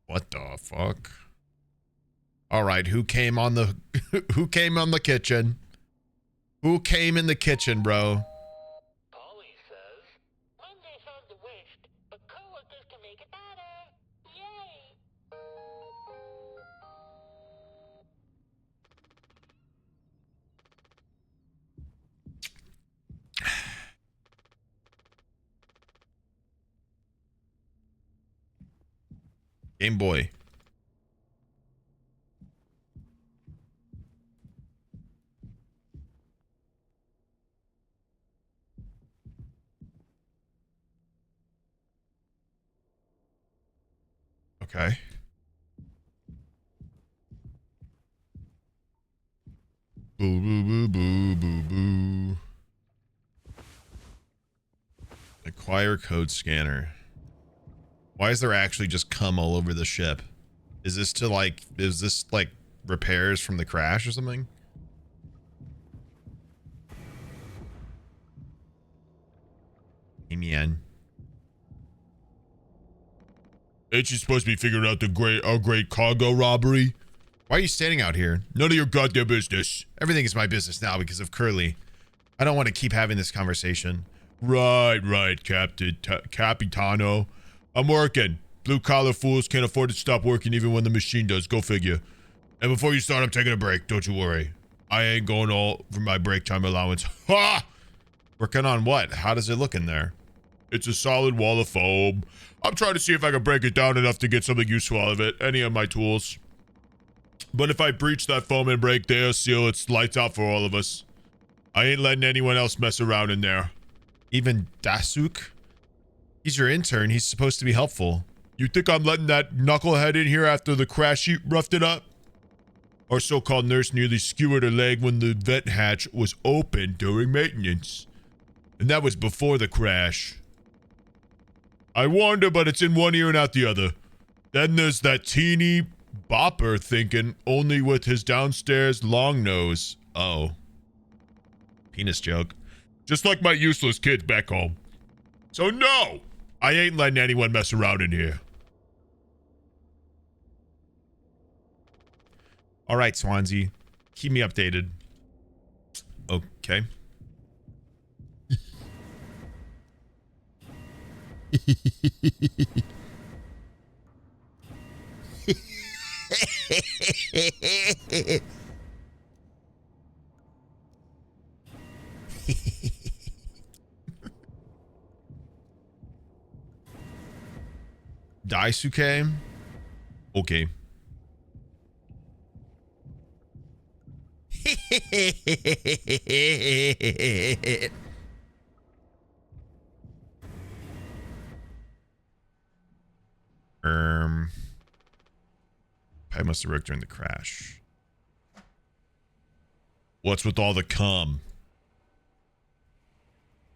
[SPEAKER 2] What the fuck? All right, who came on the kitchen? Who came in the kitchen, bro? Game Boy. Okay. Boo, boo, boo, boo, boo, boo. Acquire code scanner. Why is there actually just cum all over the ship? Is this like repairs from the crash or something? Amen. Ain't you supposed to be figuring out our great cargo robbery? Why are you standing out here? None of your goddamn business. Everything is my business now because of Curly. I don't want to keep having this conversation. Right, Capitano. I'm working. Blue-collar fools can't afford to stop working even when the machine does. Go figure. And before you start, I'm taking a break. Don't you worry. I ain't going all for my break time allowance. Ha! Working on what? How does it look in there? It's a solid wall of foam. I'm trying to see if I can break it down enough to get something useful out of it. Any of my tools. But if I breach that foam and break their seal, it's lights out for all of us. I ain't letting anyone else mess around in there. Even Dasuk? He's your intern. He's supposed to be helpful. You think I'm letting that knucklehead in here after the crash sheet roughed it up? Our so-called nurse nearly skewered her leg when the vent hatch was open during maintenance. And that was before the crash. I warned her, but it's in one ear and out the other. Then there's that teeny bopper thinking only with his downstairs long nose. Oh. Penis joke. Just like my useless kids back home. So no! I ain't letting anyone mess around in here. Alright, Swansea. Keep me updated. Okay. Daisuke? Okay. I must have worked during the crash. What's with all the cum?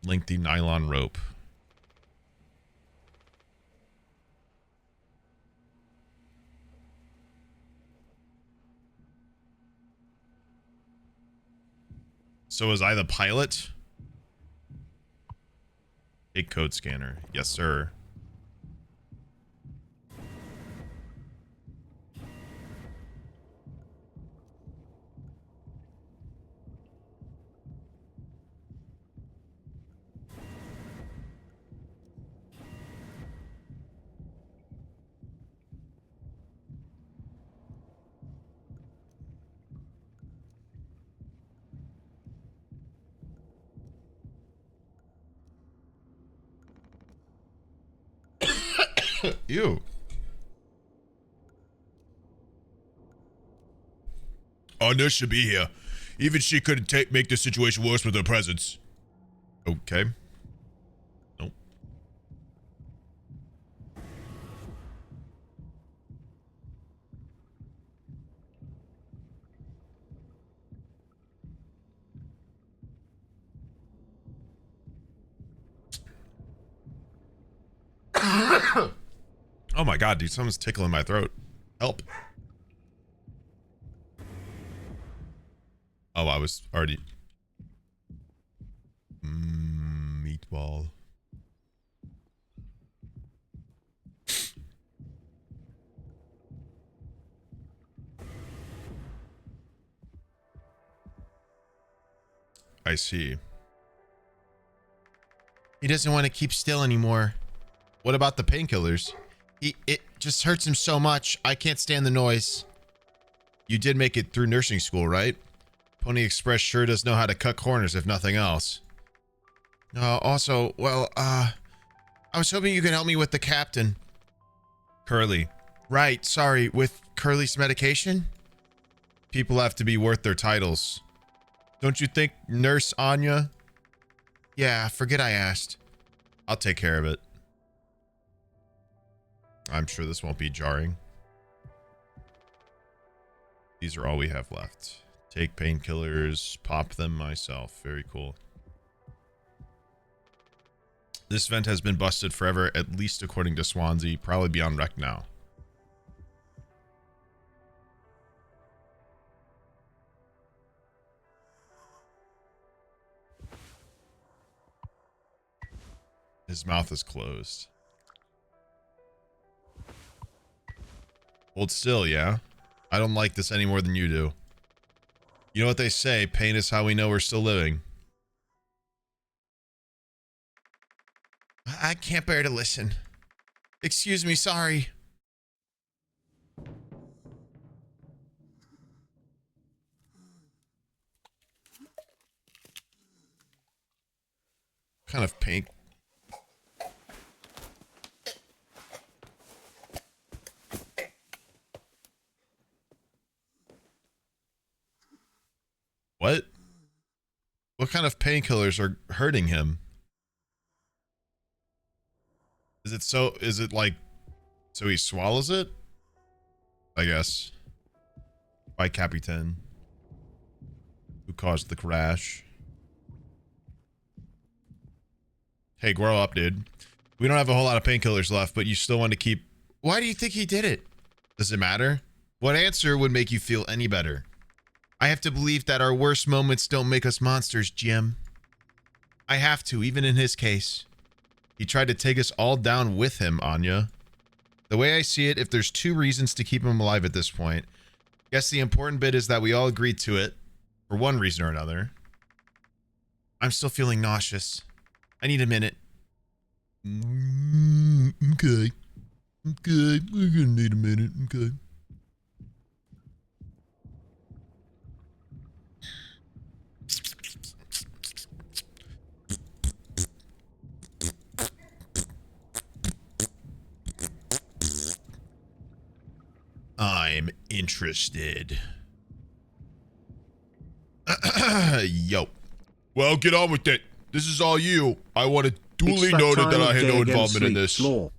[SPEAKER 2] Lengthy nylon rope. So was I the pilot? Take code scanner. Yes, sir. Ew. Our nurse should be here. Even she couldn't make the situation worse with her presence. Okay. Nope. Oh my god, dude, someone's tickling my throat. Help. Oh, I was already... meatball. I see. He doesn't want to keep still anymore. What about the painkillers? It just hurts him so much. I can't stand the noise. You did make it through nursing school, right? Pony Express sure does know how to cut corners, if nothing else. Also, well, I was hoping you could help me with the captain. Curly. Right, sorry, with Curly's medication? People have to be worth their titles. Don't you think, Nurse Anya? Yeah, forget I asked. I'll take care of it. I'm sure this won't be jarring. These are all we have left. Take painkillers, pop them myself. Very cool. This vent has been busted forever, at least according to Swansea. Probably beyond wreck now. His mouth is closed. Hold still, yeah? I don't like this any more than you do. You know what they say, pain is how we know we're still living. I can't bear to listen. Excuse me, sorry. What kind of pain? What? What kind of painkillers are hurting him? Is it like, so he swallows it? I guess. By Capitan. Who caused the crash. Hey, grow up, dude. We don't have a whole lot of painkillers left, but you still want to keep... Why do you think he did it? Does it matter? What answer would make you feel any better? I have to believe that our worst moments don't make us monsters, Jim. I have to, even in his case. He tried to take us all down with him, Anya. The way I see it, if there's two reasons to keep him alive at this point, guess the important bit is that we all agreed to it, for one reason or another. I'm still feeling nauseous. I need a minute. Okay. Okay, we're gonna need a minute, okay. I'm interested. Yo. Well, get on with it. This is all you. I want it duly noted that I had no involvement in this.
[SPEAKER 1] Slorp.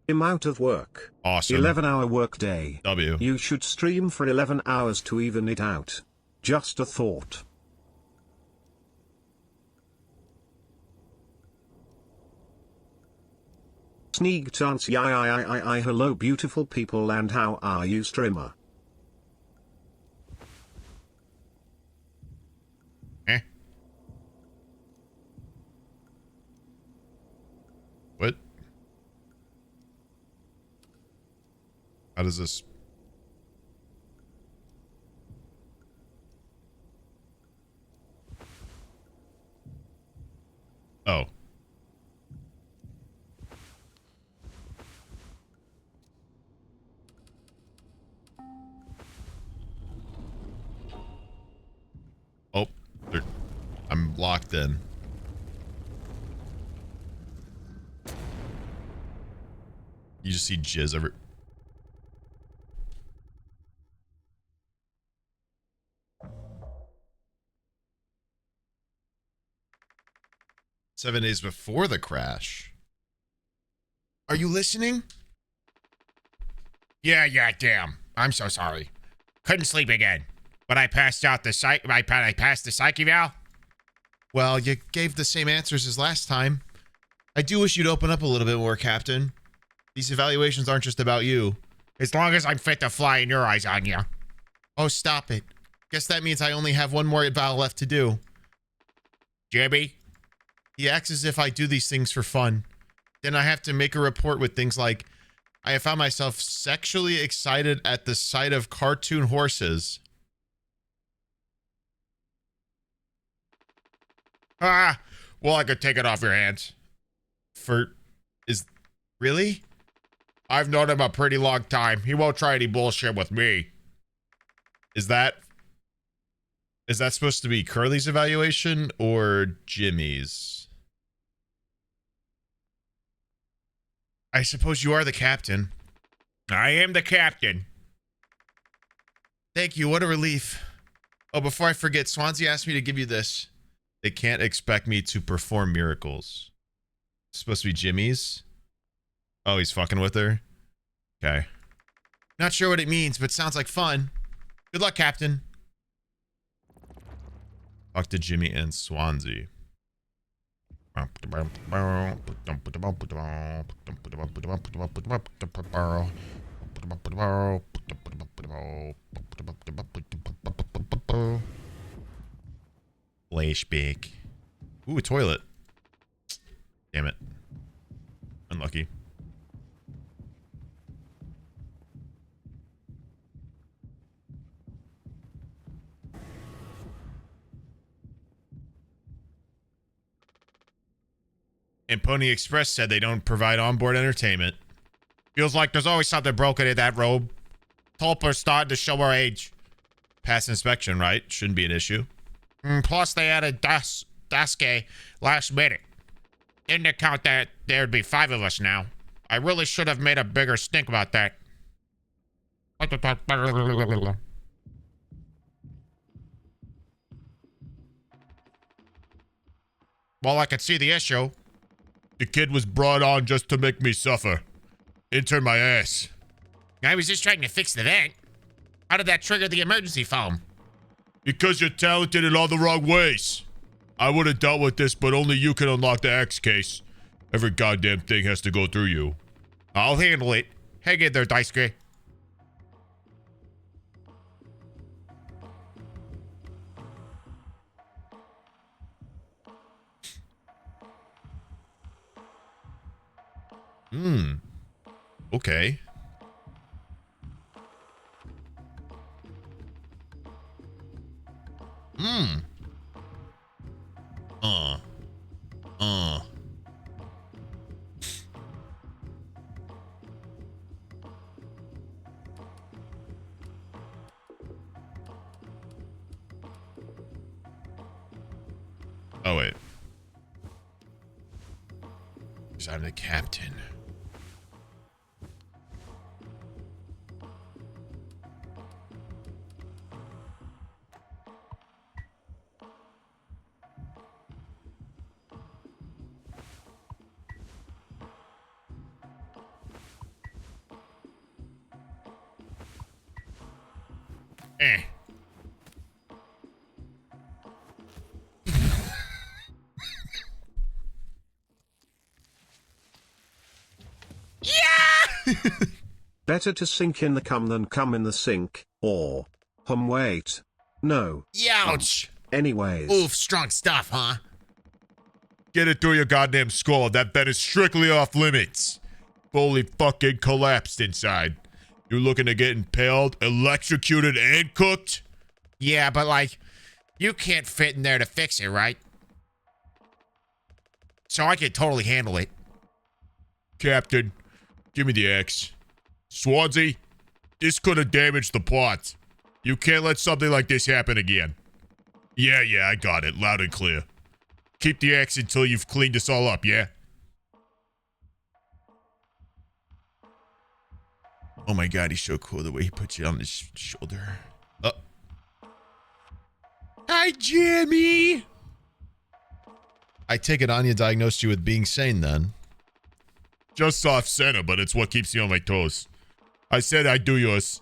[SPEAKER 1] I'm out of work.
[SPEAKER 2] Awesome.
[SPEAKER 1] 11-hour work day.
[SPEAKER 2] W.
[SPEAKER 1] You should stream for 11 hours to even it out. Just a thought. Sneegsnag, hello beautiful people and how are you streamer?
[SPEAKER 2] What? How does this... Oh. Oh, I'm locked in. You just see jizz every... "7 days before the crash. Are you listening?"
[SPEAKER 19] Yeah, damn. I'm so sorry. Couldn't sleep again. But I passed out the I passed the psych eval.
[SPEAKER 2] Well, you gave the same answers as last time. I do wish you'd open up a little bit more, Captain. These evaluations aren't just about you.
[SPEAKER 19] As long as I'm fit to fly in your eyes, Anya.
[SPEAKER 2] Oh, stop it. Guess that means I only have one more eval left to do.
[SPEAKER 19] Jibby?
[SPEAKER 2] He acts as if I do these things for fun. Then I have to make a report with things like, I have found myself sexually excited at the sight of cartoon horses.
[SPEAKER 19] Ah, well, I could take it off your hands. Really? I've known him a pretty long time. He won't try any bullshit with me. Is that supposed to be Curly's evaluation or Jimmy's? I suppose you are the captain. I am the captain. Thank you. What a relief. Oh, before I forget, Swansea asked me to give you this. They can't expect me to perform miracles. It's supposed to be Jimmy's. Oh, he's fucking with her? Okay. Not sure what it means, but sounds like fun. Good luck, Captain. Talk to Jimmy and Swansea. Flashback. Ooh, a toilet. Damn it. Unlucky. And Pony Express said they don't provide onboard entertainment. Feels like there's always something broken in that robe. Tulpa's starting to show her age. Pass inspection, right? Shouldn't be an issue. Plus, they added Daske last minute. Didn't account that there'd be 5 of us now. I really should have made a bigger stink about that. Well, I could see the issue. The kid was brought on just to make me suffer. Intern my ass. I was just trying to fix the vent. How did that trigger the emergency foam? Because you're talented in all the wrong ways. I would have dealt with this, but only you can unlock the X case. Every goddamn thing has to go through you. I'll handle it. Hang in there, Daisuke. Okay. Oh, wait. Because I'm the captain.
[SPEAKER 1] Better to sink in the cum than come in the sink, or, wait. No.
[SPEAKER 19] Youch!
[SPEAKER 1] Anyways.
[SPEAKER 19] Oof, strong stuff, huh? Get it through your goddamn skull. That bet is strictly off limits. Fully fucking collapsed inside. You looking to get impaled, electrocuted, and cooked? Yeah, but like, you can't fit in there to fix it, right? So I can totally handle it. Captain, give me the X. Swansea, this could have damaged the plot. You can't let something like this happen again. Yeah, I got it. Loud and clear. Keep the X until you've cleaned this all up, yeah? Oh my god, he's so cool the way he puts it on his shoulder. Hi, Jimmy! I take it Anya diagnosed you with being sane then. Just soft center, but it's what keeps me on my toes. I said I'd do yours.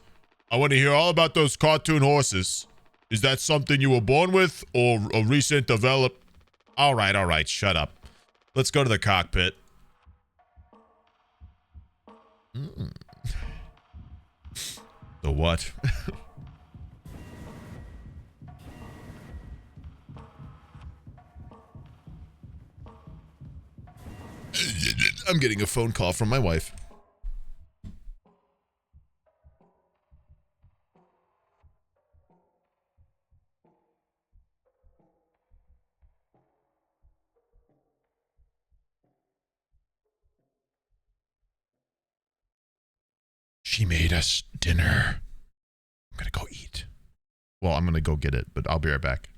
[SPEAKER 19] I want to hear all about those cartoon horses. Is that something you were born with or a recent develop? All right, shut up. Let's go to the cockpit. The what? I'm getting a phone call from my wife.
[SPEAKER 2] She made us dinner. I'm gonna go eat. Well, I'm gonna go get it, but I'll be right back.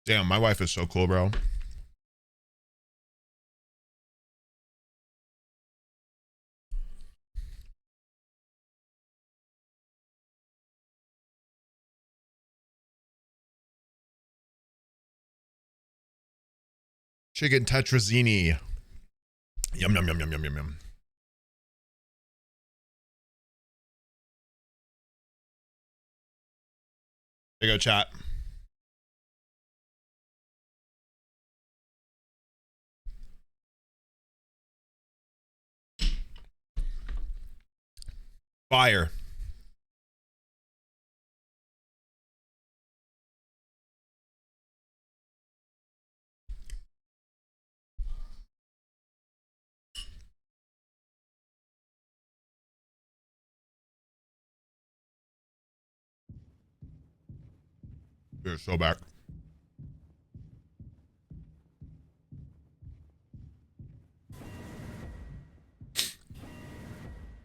[SPEAKER 2] Damn, my wife is so cool, bro. Chicken tetrazzini. Yum, yum, yum, yum, yum, yum, yum. There you go, chat. Fire. You're so back.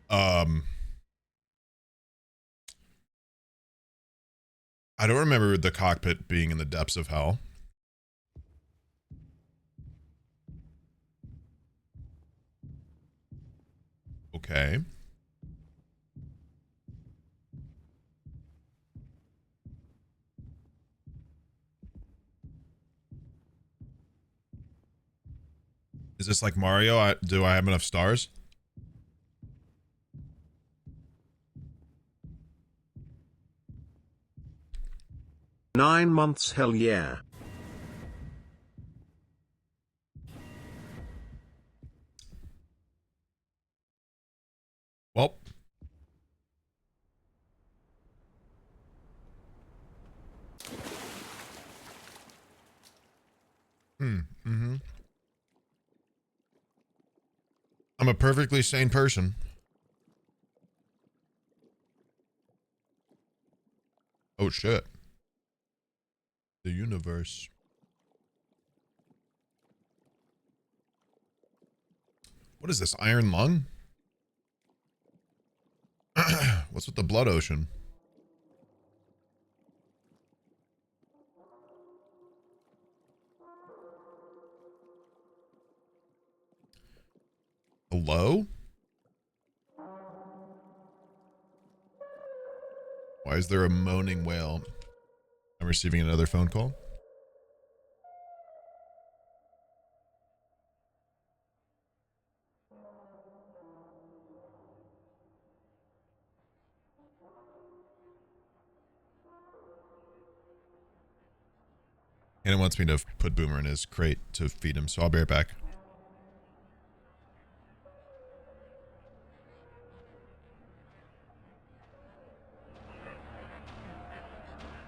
[SPEAKER 2] I don't remember the cockpit being in the depths of hell. Okay. Is this like Mario? Do I have enough stars?
[SPEAKER 1] Nine months, hell yeah.
[SPEAKER 2] Well. Mm-hmm. I'm a perfectly sane person. Oh shit. The universe. What is this, iron lung? What's with the blood ocean? Hello? Why is there a moaning whale? I'm receiving another phone call. Hannah wants me to put Boomer in his crate to feed him, so I'll be right back.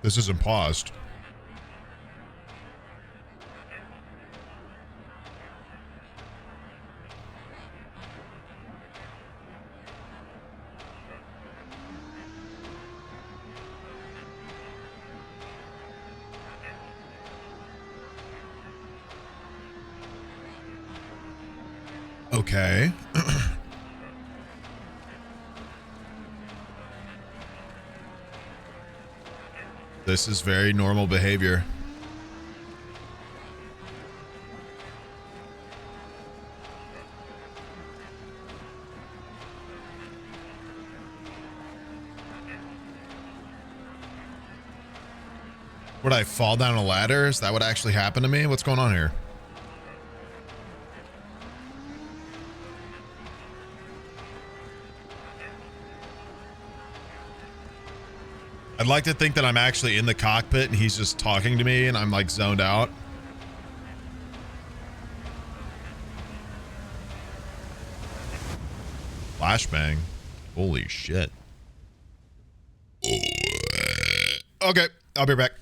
[SPEAKER 2] This isn't paused. Okay. This is very normal behavior. Would I fall down a ladder? Is that what actually happened to me? What's going on here? I'd like to think that I'm actually in the cockpit and he's just talking to me and I'm like zoned out. Flashbang. Holy shit. Okay, I'll be back.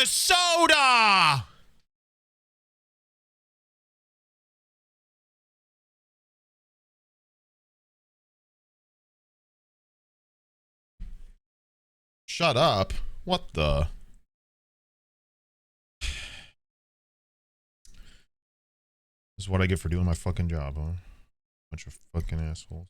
[SPEAKER 19] Minnesota! Shut up. What the? This is what I get for doing my fucking job, huh? Bunch of fucking assholes.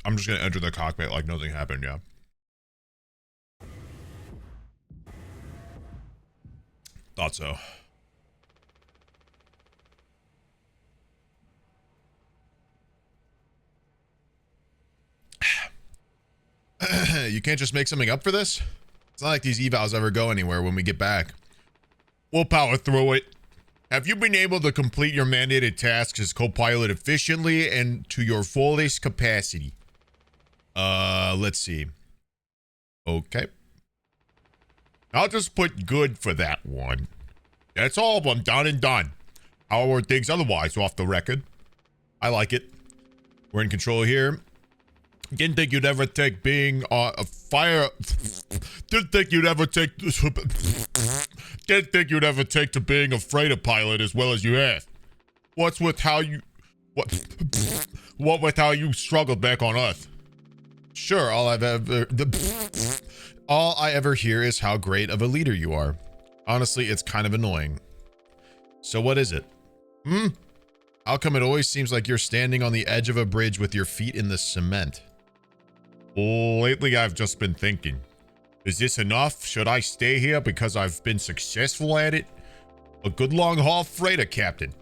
[SPEAKER 19] I'm just gonna enter the cockpit like nothing happened, yeah. Thought so. You can't just make something up for this? It's not like these evals ever go anywhere when we get back. We'll power through it. Have you been able to complete your mandated tasks as co-pilot efficiently and to your fullest capacity? Let's see. Okay. I'll just put good for that one. That's all of them done and done. How are things otherwise off the record? I like it. We're in control here. Didn't think you'd ever take being a fire. Didn't think you'd ever take. Didn't think you'd ever take to being a freighter pilot as well as you have. What's with how you. What with how you struggled back on Earth? Sure, all I ever hear is how great of a leader you are. Honestly, it's kind of annoying. So what is it? How come it always seems like you're standing on the edge of a bridge with your feet in the cement? Lately, I've just been thinking, is this enough? Should I stay here because I've been successful at it? A good long-haul freighter captain.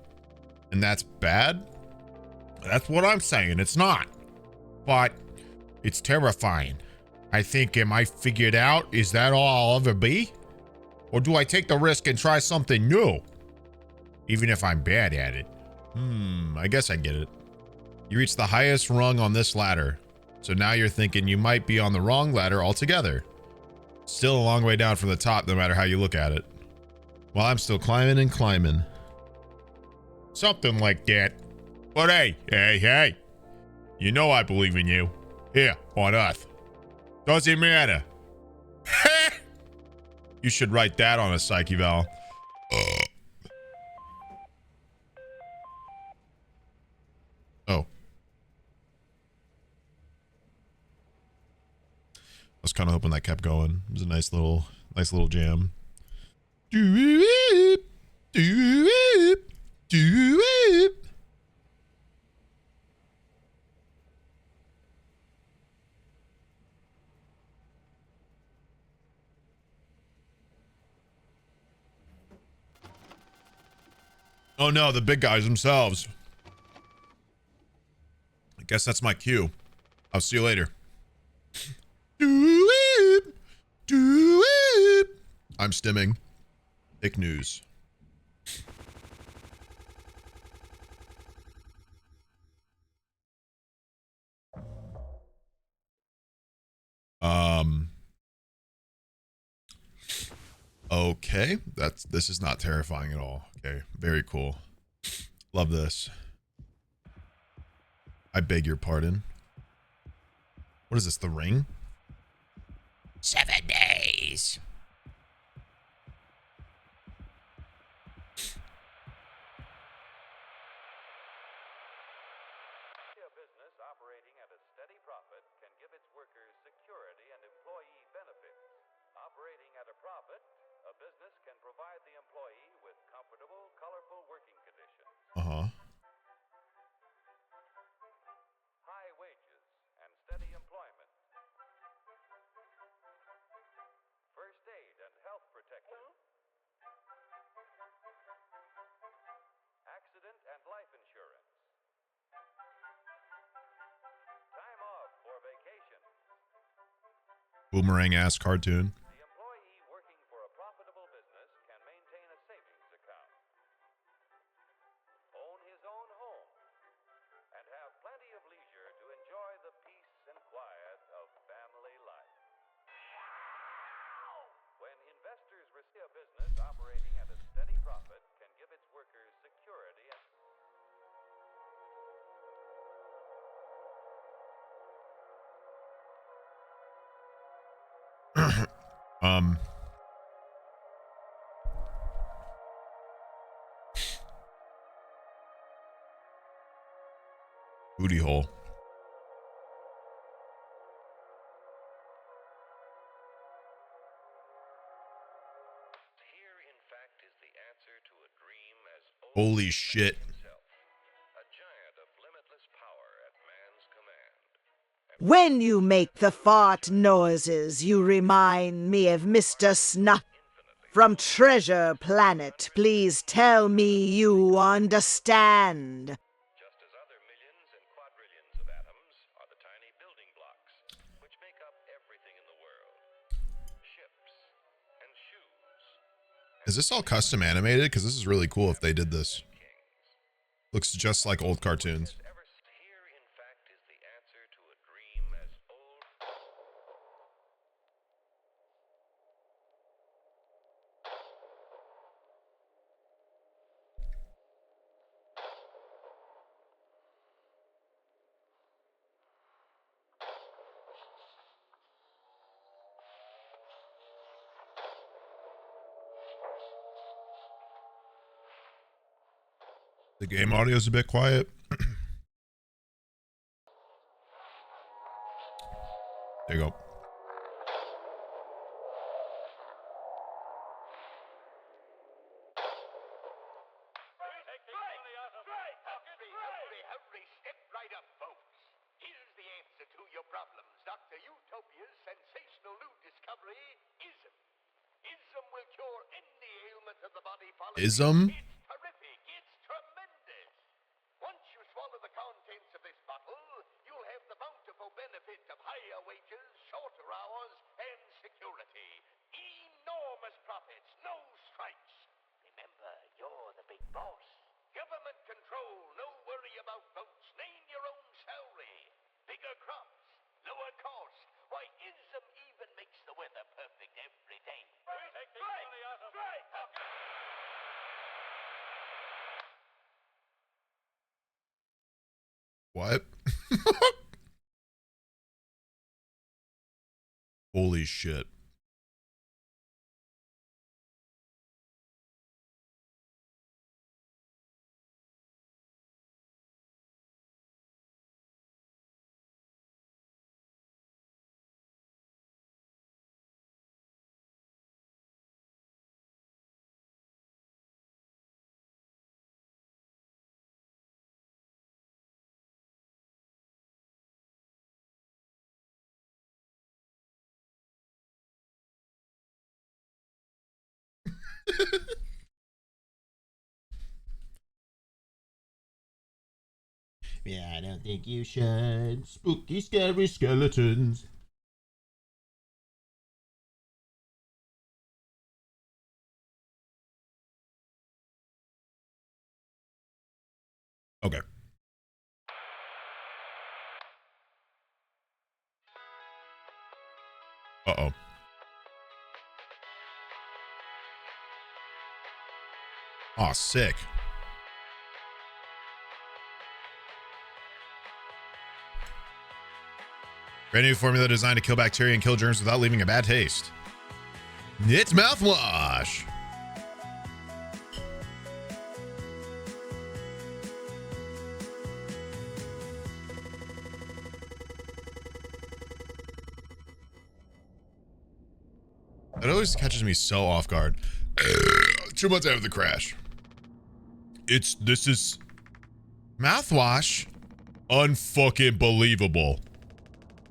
[SPEAKER 19] And that's bad? That's what I'm saying, it's not. But it's terrifying. I think, am I figured out? Is that all I'll ever be? Or do I take the risk and try something new? Even if I'm bad at it. I guess I get it. You reached the highest rung on this ladder. So now you're thinking you might be on the wrong ladder altogether. Still a long way down from the top, no matter how you look at it. Well, I'm still climbing and climbing. Something like that. But hey. You know I believe in you. Here, on Earth. Doesn't matter. You should write that on a psych eval. Oh. I was kind of hoping that kept going. It was a nice little jam. Oh no, the big guys themselves. I guess that's my cue. I'll see you later. I'm stimming. Dick news. Okay, this is not terrifying at all. Okay, very cool. Love this. I beg your pardon. What is this, the ring? 7 days.
[SPEAKER 20] A business operating at a steady profit can give its workers security and employee benefits. Operating at a profit, a business can provide the employee with comfortable, colorful working conditions. High wages and steady employment. First aid and health protection. Accident and life insurance. Time off for vacation.
[SPEAKER 2] Boomerang ass cartoon.
[SPEAKER 20] The employee working for a profitable business can maintain a savings account. Own his own
[SPEAKER 2] Booty hole. Holy shit.
[SPEAKER 3] When you make the fart noises, you remind me of Mr. Snut from Treasure Planet. Please tell me you understand.
[SPEAKER 2] Is this all custom animated? Because this is really cool if they did this. Looks just like old cartoons. The game audio is a bit quiet. There you go. Ism? What? Holy shit. Yeah, I don't think you should. Spooky, scary skeletons. Okay. Uh-oh. Aw, sick. Brand new formula designed to kill bacteria and kill germs without leaving a bad taste. It's mouthwash. It always catches me so off guard. 2 months after the crash. This is mouthwash. Unfucking believable.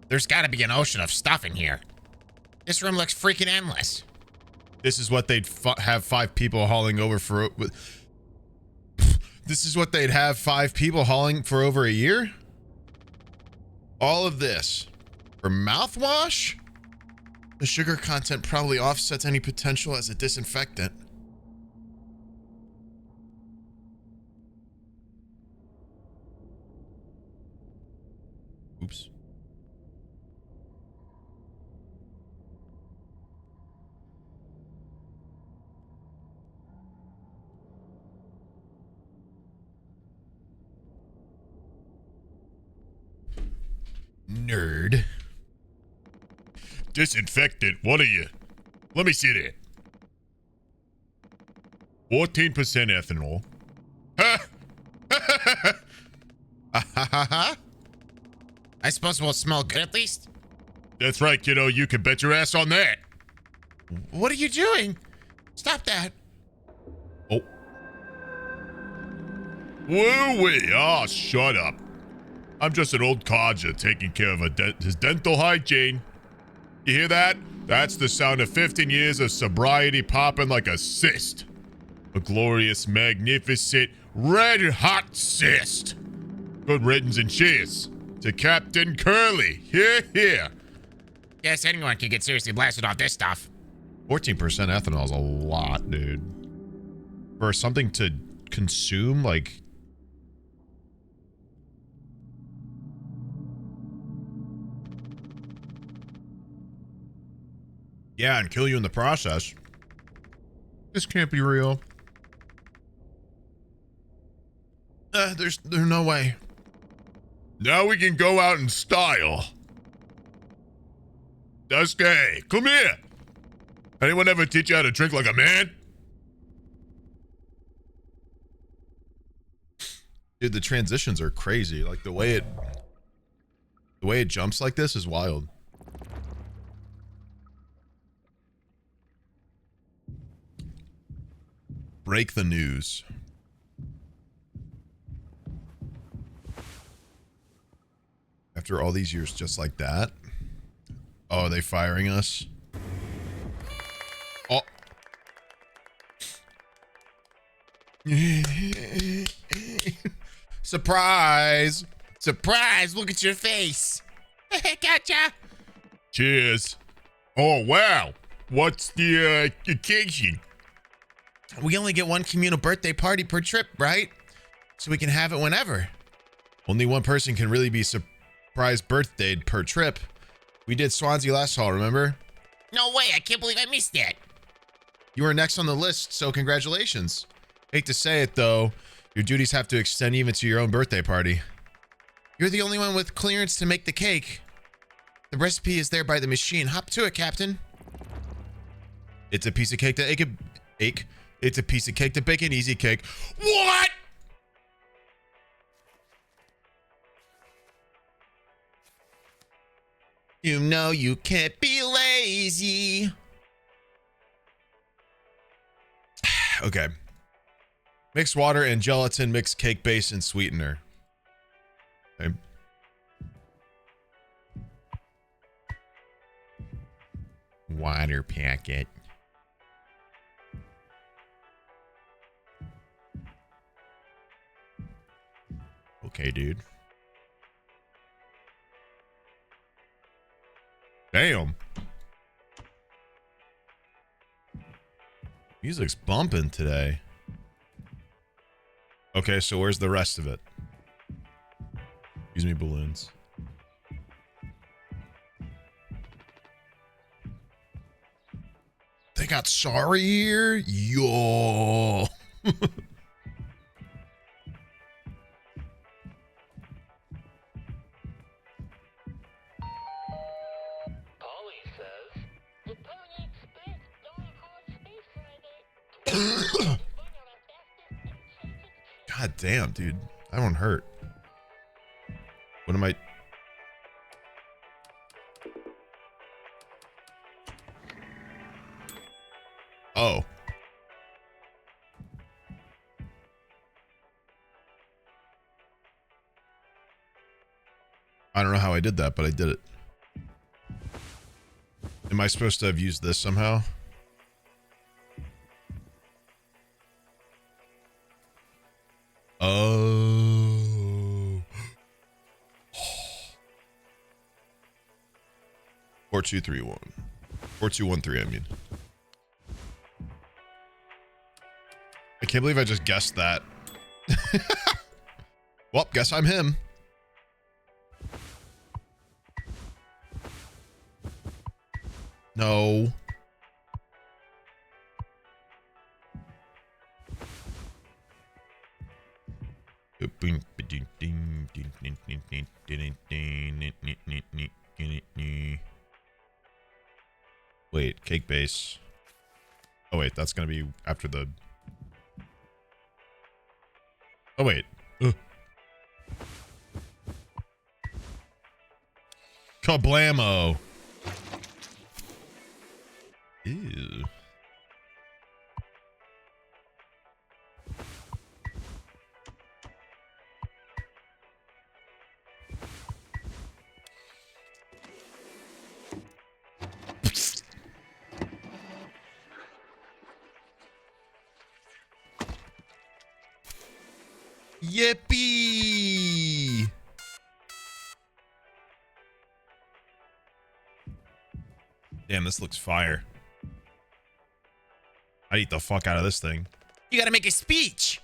[SPEAKER 19] There's gotta be an ocean of stuff in here. This room looks freaking endless.
[SPEAKER 2] This is what they'd have 5 people hauling over for. This is what they'd have 5 people hauling for over a year? All of this for mouthwash? The sugar content probably offsets any potential as a disinfectant. Oops. Nerd. Disinfectant, what are you?
[SPEAKER 19] Let me see that. 14% ethanol.
[SPEAKER 21] I suppose we'll smell good at least?
[SPEAKER 19] That's right, kiddo. You can bet your ass on that.
[SPEAKER 21] What are you doing? Stop that.
[SPEAKER 19] Oh. Woo-wee. Oh, shut up. I'm just an old codger taking care of his dental hygiene. You hear that? That's the sound of 15 years of sobriety popping like a cyst. A glorious, magnificent, red-hot cyst. Good riddance and cheers to Captain Curly. Here.
[SPEAKER 21] Yes, anyone can get seriously blasted off this stuff.
[SPEAKER 2] 14% ethanol is a lot, dude. For something to consume, like... Yeah, and kill you in the process. This can't be real. There's no way.
[SPEAKER 19] Now we can go out in style. Dusky, come here. Anyone ever teach you how to drink like a man?
[SPEAKER 2] Dude, the transitions are crazy. Like the way it jumps like this is wild. Break the news. After all these years just like that? Oh, are they firing us? Oh.
[SPEAKER 21] Surprise! Surprise! Look at your face! Gotcha!
[SPEAKER 19] Cheers. Oh, wow. What's the occasion?
[SPEAKER 21] We only get one communal birthday party per trip, right? So we can have it whenever.
[SPEAKER 2] Only one person can really be surprised birthdayed per trip. We did Swansea last fall, remember?
[SPEAKER 21] No way, I can't believe I missed that.
[SPEAKER 2] You were next on the list, so congratulations. Hate to say it though, your duties have to extend even to your own birthday party.
[SPEAKER 21] You're the only one with clearance to make the cake. The recipe is there by the machine. Hop to it, Captain.
[SPEAKER 2] It's a piece of cake to ache. It's a piece of cake to bake an easy cake.
[SPEAKER 21] What? You know you can't be lazy.
[SPEAKER 2] Okay. Mix water and gelatin, mix cake base and sweetener. Okay.
[SPEAKER 21] Water packet.
[SPEAKER 2] Okay, dude. Damn. Music's bumping today. Okay, so where's the rest of it? Excuse me, balloons. They got sorry here? Yo. God damn, dude. That one hurt. What am I... Oh. I don't know how I did that, but I did it. Am I supposed to have used this somehow? Oh. 4231. 4213, I mean. I can't believe I just guessed that. Well, guess I'm him. No. Wait, cake base. Oh wait, that's gonna be after the... Oh wait. Ugh. Kablamo. Ew. Yippee! Damn, this looks fire. I'd eat the fuck out of this thing. You gotta make a speech.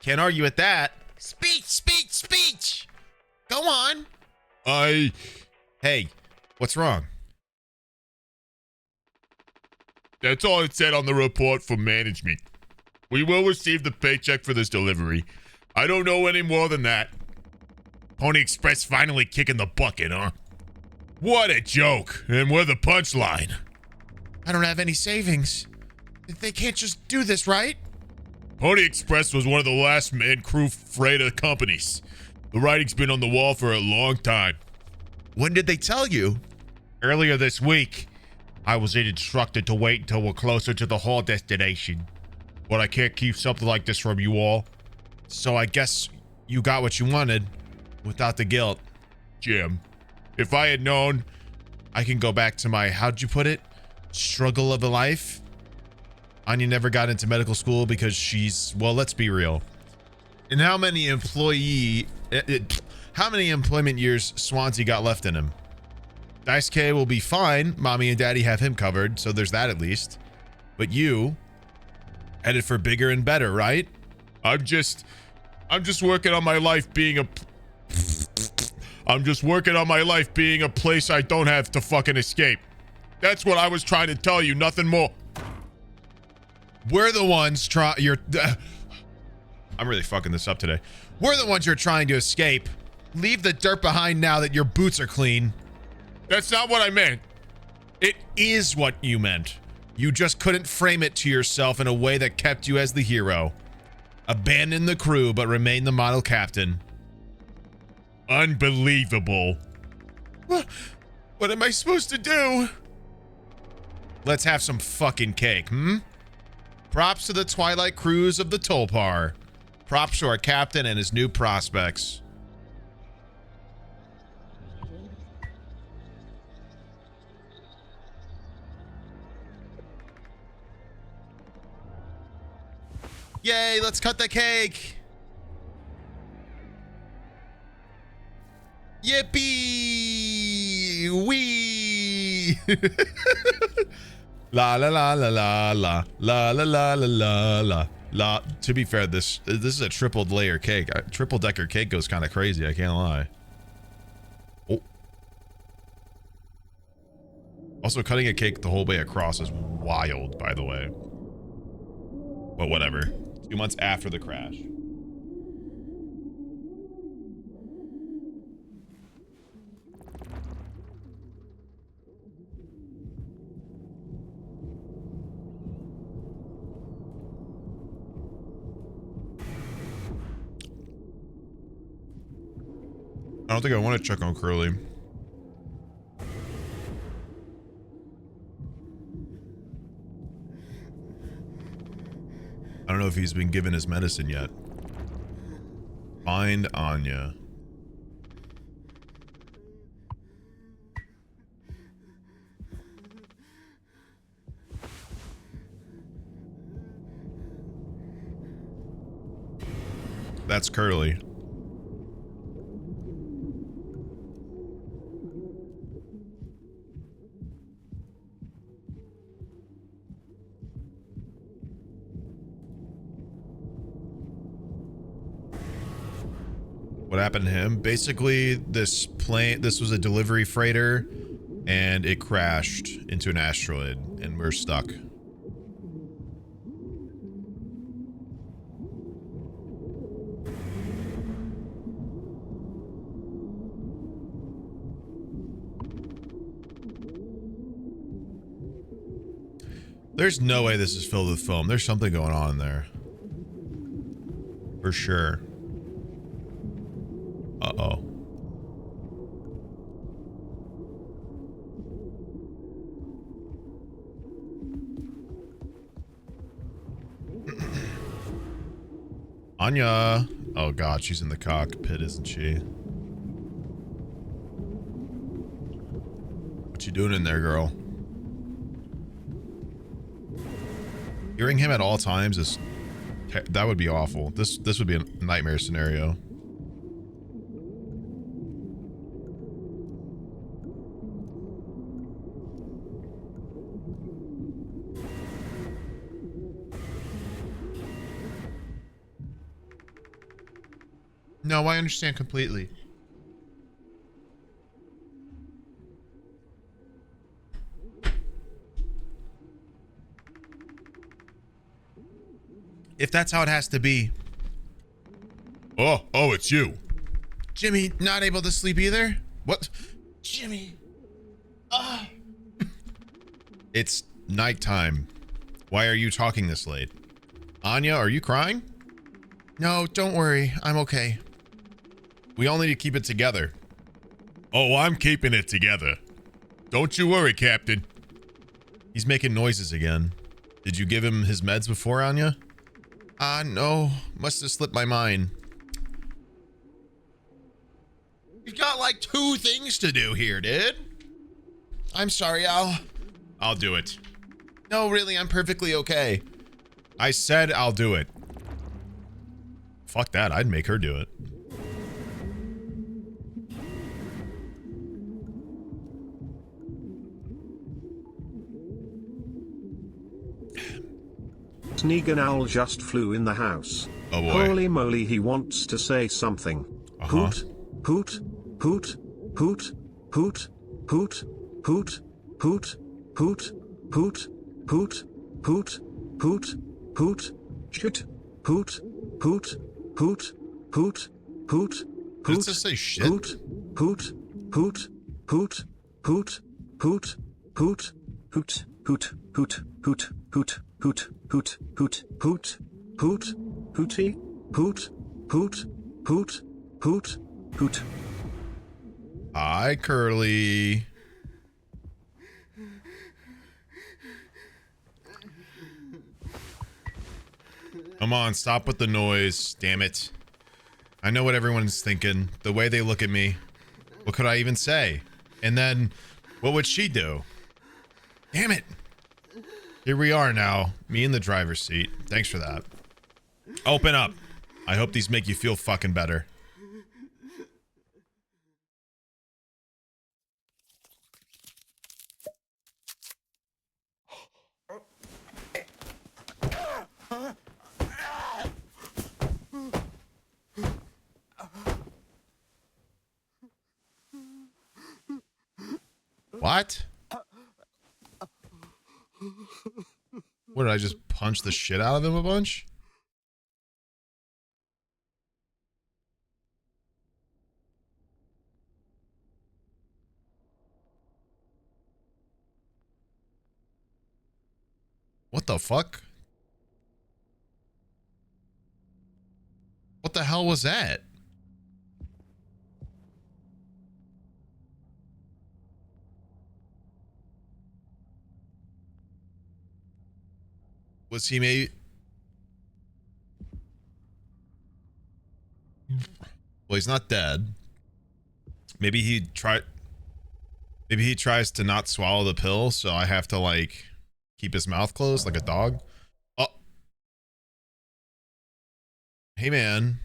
[SPEAKER 2] Can't argue with that. Speech, speech, speech. Go on. Hey, what's wrong?
[SPEAKER 19] That's all it said on the report from management. We will receive the paycheck for this delivery. I don't know any more than that. Pony Express finally kicking the bucket, huh? What a joke. And we're the punchline.
[SPEAKER 2] I don't have any savings. They can't just do this, right?
[SPEAKER 19] Pony Express was one of the last man crew freighter companies. The writing's been on the wall for a long time.
[SPEAKER 2] When did they tell you?
[SPEAKER 19] Earlier this week. I was instructed to wait until we're closer to the haul destination. But I can't keep something like this from you all.
[SPEAKER 2] So I guess you got what you wanted without the guilt.
[SPEAKER 19] Jim, if I had known...
[SPEAKER 2] I can go back to my, how'd you put it? Struggle of a life? Anya never got into medical school because she's, well, let's be real. And how many employment years Swansea got left in him? Dice K will be fine. Mommy and Daddy have him covered, so there's that at least. But you, headed for bigger and better, right?
[SPEAKER 19] I'm just working on my life being a... I'm just working on my life being a place I don't have to fucking escape. That's what I was trying to tell you, nothing more.
[SPEAKER 2] We're the ones I'm really fucking this up today. We're the ones you're trying to escape. Leave the dirt behind now that your boots are clean.
[SPEAKER 19] That's not what I meant.
[SPEAKER 2] It is what you meant. You just couldn't frame it to yourself in a way that kept you as the hero. Abandon the crew, but remain the model captain.
[SPEAKER 19] Unbelievable.
[SPEAKER 2] What am I supposed to do? Let's have some fucking cake, Props to the Twilight Cruise of the Tolpar. Props to our captain and his new prospects. Yay, let's cut the cake. Yippee! Wee! La la la la la la la la la la la la. To be fair, this is a triple layer cake. Triple decker cake goes kind of crazy, I can't lie. Oh. Also, cutting a cake the whole way across is wild, by the way. But whatever. 2 months after the crash. I don't think I want to check on Curly. I don't know if he's been given his medicine yet. Find Anya. That's Curly. What happened to him? Basically, this was a delivery freighter, and it crashed into an asteroid, and we're stuck. There's no way this is filled with foam. There's something going on in there. For sure. Uh-oh. Anya. Oh god, she's in the cockpit, isn't she? What you doing in there, girl? Hearing him at all times is... that would be awful. This would be a nightmare scenario. No, I understand completely. If that's how it has to be.
[SPEAKER 19] Oh, it's you.
[SPEAKER 2] Jimmy, not able to sleep either? What? Jimmy. It's nighttime. Why are you talking this late? Anya, are you crying? No, don't worry. I'm okay. We all need to keep it together.
[SPEAKER 19] Oh, I'm keeping it together. Don't you worry, Captain.
[SPEAKER 2] He's making noises again. Did you give him his meds before, Anya? No. Must have slipped my mind. You've got like 2 things to do here, dude. I'm sorry, I'll do it. No, really, I'm perfectly okay. I said I'll do it. Fuck that, I'd make her do it.
[SPEAKER 1] Sneegsnag just flew in the house.
[SPEAKER 2] Oh boy.
[SPEAKER 1] Holy moly, he wants to say something. Hoot, hoot, hoot, hoot, hoot, hoot, hoot, hoot, hoot, hoot, hoot, hoot, hoot, hoot, shit, hoot, hoot, hoot, hoot, hoot,
[SPEAKER 2] Does it say shit?
[SPEAKER 1] hoot, hoot, hoot, hoot, hoot, hoot, hoot, hoot, hoot, hoot, hoot, hoot, hoot, hoot, hoot, hoot, hoot, hooty, hoot, hoot, hoot, hoot, hoot.
[SPEAKER 2] Hi, Curly. Come on, stop with the noise. Damn it. I know what everyone's thinking. The way they look at me. What could I even say? And then, what would she do? Damn it. Here we are now. Me in the driver's seat. Thanks for that. Open up. I hope these make you feel fucking better. What? What, did I just punch the shit out of him a bunch? What the fuck? What the hell was that? Was he maybe... Well, he's not dead. Maybe he tries to not swallow the pill, so I have to, like, keep his mouth closed like a dog. Oh. Hey, man.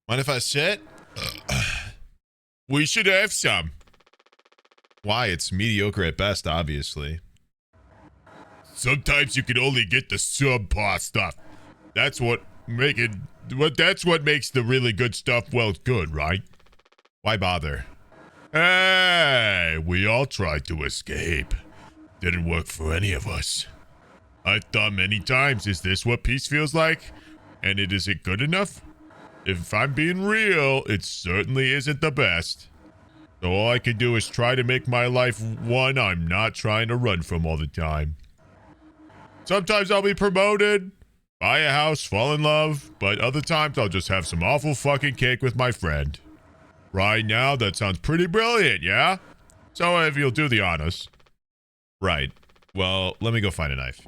[SPEAKER 2] Mind if I sit?
[SPEAKER 19] We should have some.
[SPEAKER 2] Why? It's mediocre at best, obviously.
[SPEAKER 19] Sometimes you can only get the subpar stuff. That's what makes the really good stuff, well, good, right?
[SPEAKER 2] Why bother?
[SPEAKER 19] Hey, we all tried to escape. Didn't work for any of us. I thought many times, is this what peace feels like? And is it good enough? If I'm being real, it certainly isn't the best. So all I can do is try to make my life one I'm not trying to run from all the time. Sometimes I'll be promoted, buy a house, fall in love, but other times I'll just have some awful fucking cake with my friend. Right now, that sounds pretty brilliant, yeah? So if you'll do the honors. Right. Well, let me go find a knife.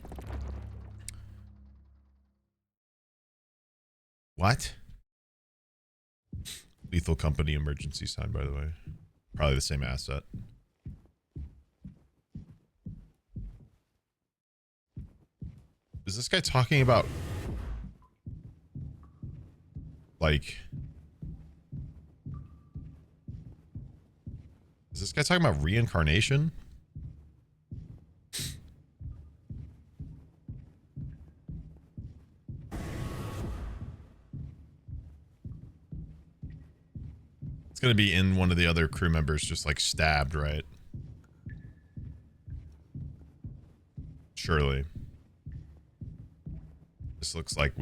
[SPEAKER 19] What? Lethal Company emergency sign, by the way. Probably the same asset. Is this guy talking about... like... Is this guy talking about reincarnation? It's gonna be in one of the other crew members just like stabbed, right? Surely. This looks like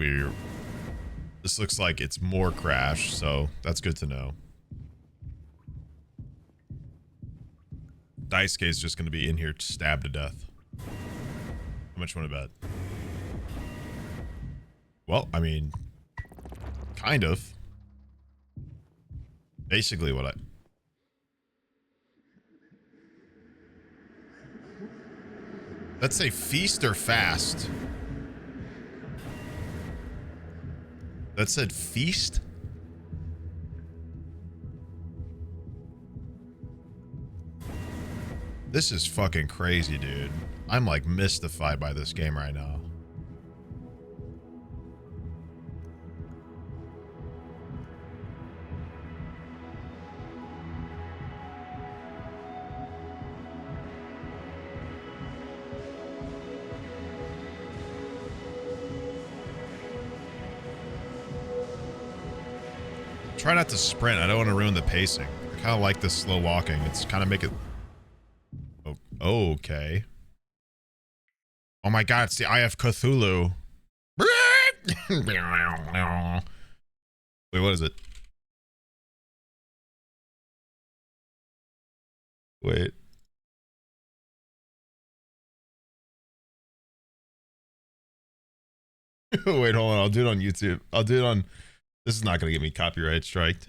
[SPEAKER 19] this looks like it's more crash, so that's good to know. Daisuke is just gonna be in here stabbed to death. How much you want to bet? Well, I mean, kind of. Basically what let's say feast or fast. That said feast? This is fucking crazy, dude. I'm like mystified by this game right now. Try not to sprint. I don't want to ruin the pacing. I kind of like this slow walking. It's kind of make it... Oh, okay. Oh my god, it's the Eye of Cthulhu. Wait, what is it? Wait. Wait, hold on. I'll do it on YouTube. I'll do it on... This is not going to get me copyright striked.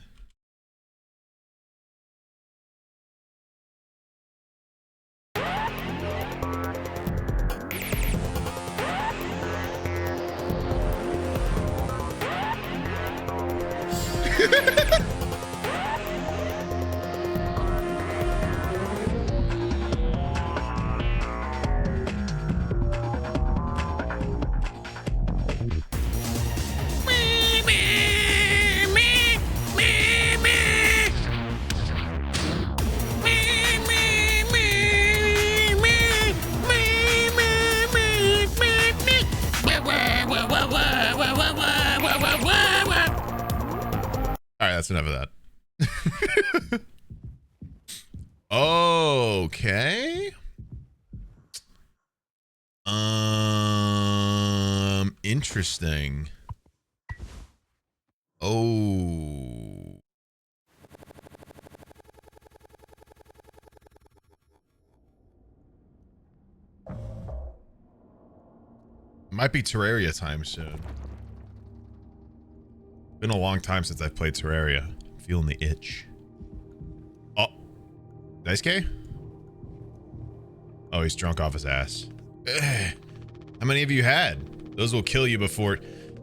[SPEAKER 19] Alright, that's enough of that. Okay. Interesting. Oh. Might be Terraria time soon. Been a long time since I've played Terraria. Feeling the itch. Oh. Daisuke? Oh, he's drunk off his ass. Ugh. How many have you had? Those will kill you before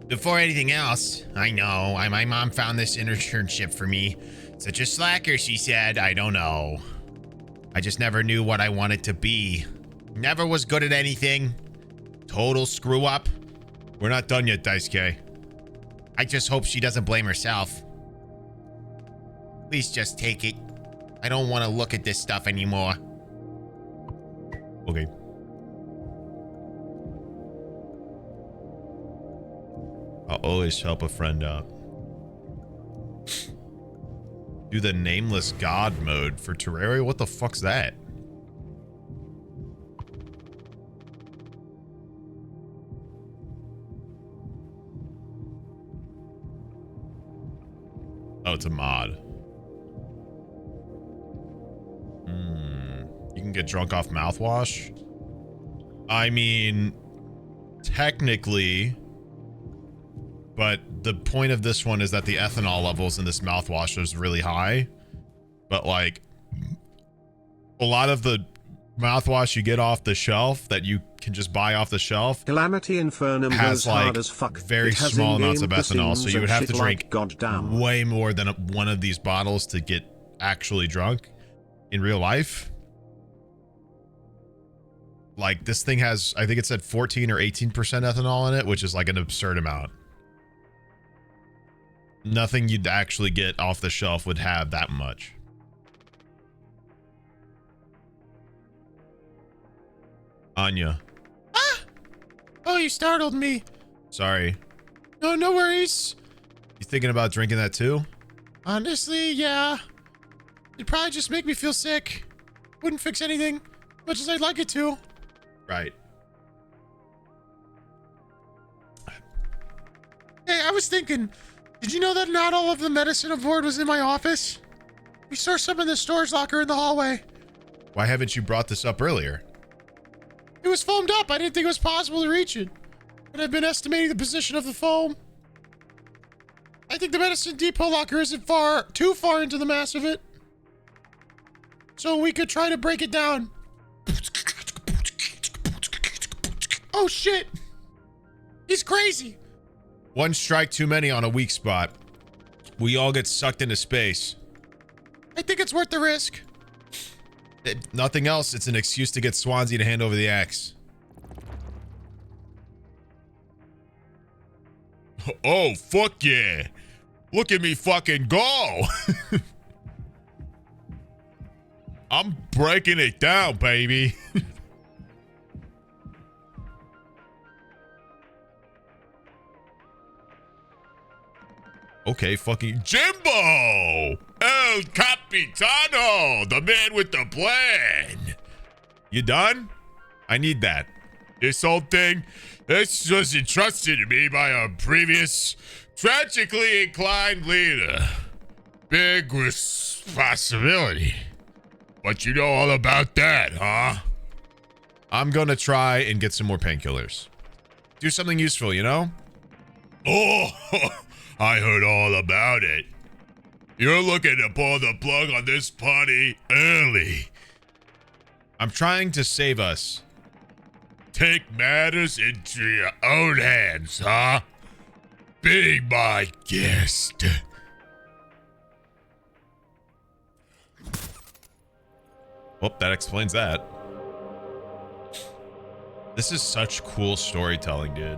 [SPEAKER 19] anything else. I know. My mom found this internship for me. Such a slacker, she said. I don't know. I just never knew what I wanted to be. Never was good at anything. Total screw up. We're not done yet, Daisuke. I just hope she doesn't blame herself. Please just take it. I don't want to look at this stuff anymore. Okay. I'll always help a friend out. Do the nameless god mode for Terraria? What the fuck's that? Oh, it's a mod.
[SPEAKER 2] get drunk off mouthwash. I mean, technically, but the point of this one is that the ethanol levels in this mouthwash is really high. But like, a lot of the mouthwash you get off the shelf that you can just buy off the shelf
[SPEAKER 1] Calamity Infernum
[SPEAKER 2] has
[SPEAKER 1] goes
[SPEAKER 2] like
[SPEAKER 1] hard as fuck.
[SPEAKER 2] very
[SPEAKER 1] It has
[SPEAKER 2] small amounts of
[SPEAKER 1] in-game
[SPEAKER 2] ethanol, so
[SPEAKER 1] persimmons
[SPEAKER 2] you would
[SPEAKER 1] and
[SPEAKER 2] have to
[SPEAKER 1] shit
[SPEAKER 2] drink
[SPEAKER 1] like goddamn.
[SPEAKER 2] way more than one of these bottles to get actually drunk in real life. Like, this thing has, I think it said 14 or 18% ethanol in it, which is like an absurd amount. Nothing you'd actually get off the shelf would have that much. Anya.
[SPEAKER 21] Ah! Oh, you startled me.
[SPEAKER 2] Sorry.
[SPEAKER 21] No, no worries.
[SPEAKER 2] You thinking about drinking that too?
[SPEAKER 21] Honestly, yeah. It'd probably just make me feel sick. Wouldn't fix anything, much as I'd like it to.
[SPEAKER 2] Right.
[SPEAKER 21] Hey, I was thinking, did you know that not all of the medicine aboard was in my office? We saw some in the storage locker in the hallway.
[SPEAKER 2] Why haven't you brought this up earlier?
[SPEAKER 21] It was foamed up. I didn't think it was possible to reach it. But I've been estimating the position of the foam. I think the medicine depot locker isn't too far into the mass of it. So we could try to break it down. Oh shit! He's crazy!
[SPEAKER 2] One strike too many on a weak spot. We all get sucked into space.
[SPEAKER 21] I think it's worth the risk.
[SPEAKER 2] If nothing else, it's an excuse to get Swansea to hand over the axe. Oh, fuck yeah. Look at me fucking go. I'm breaking it down, baby. Okay, fucking Jimbo! El Capitano! The man with the plan! You done? I need that. This whole thing, this was entrusted to me by a previous, tragically inclined leader. Big responsibility. But you know all about that, huh? I'm gonna try and get some more painkillers. Do something useful, you know? Oh! I heard all about it. You're looking to pull the plug on this party early. I'm trying to save us. Take matters into your own hands, huh? Be my guest. Well, that explains that. This is such cool storytelling, dude.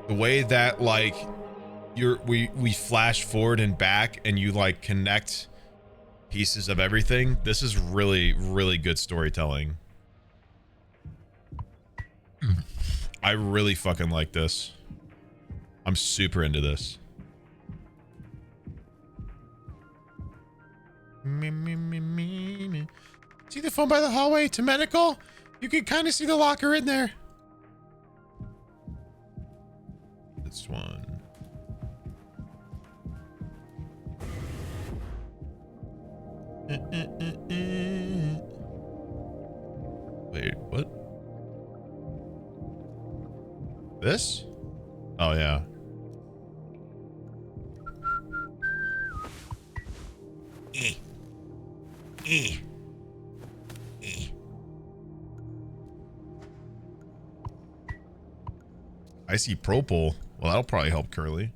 [SPEAKER 2] The way that like we flash forward and back and you like connect pieces of everything. This is really, really good storytelling. I really fucking like this. I'm super into this.
[SPEAKER 21] See the phone by the hallway to medical? You can kind of see the locker in there.
[SPEAKER 2] This one. Wait, what? This? Oh, yeah. I see propol. Well, that'll probably help Curly.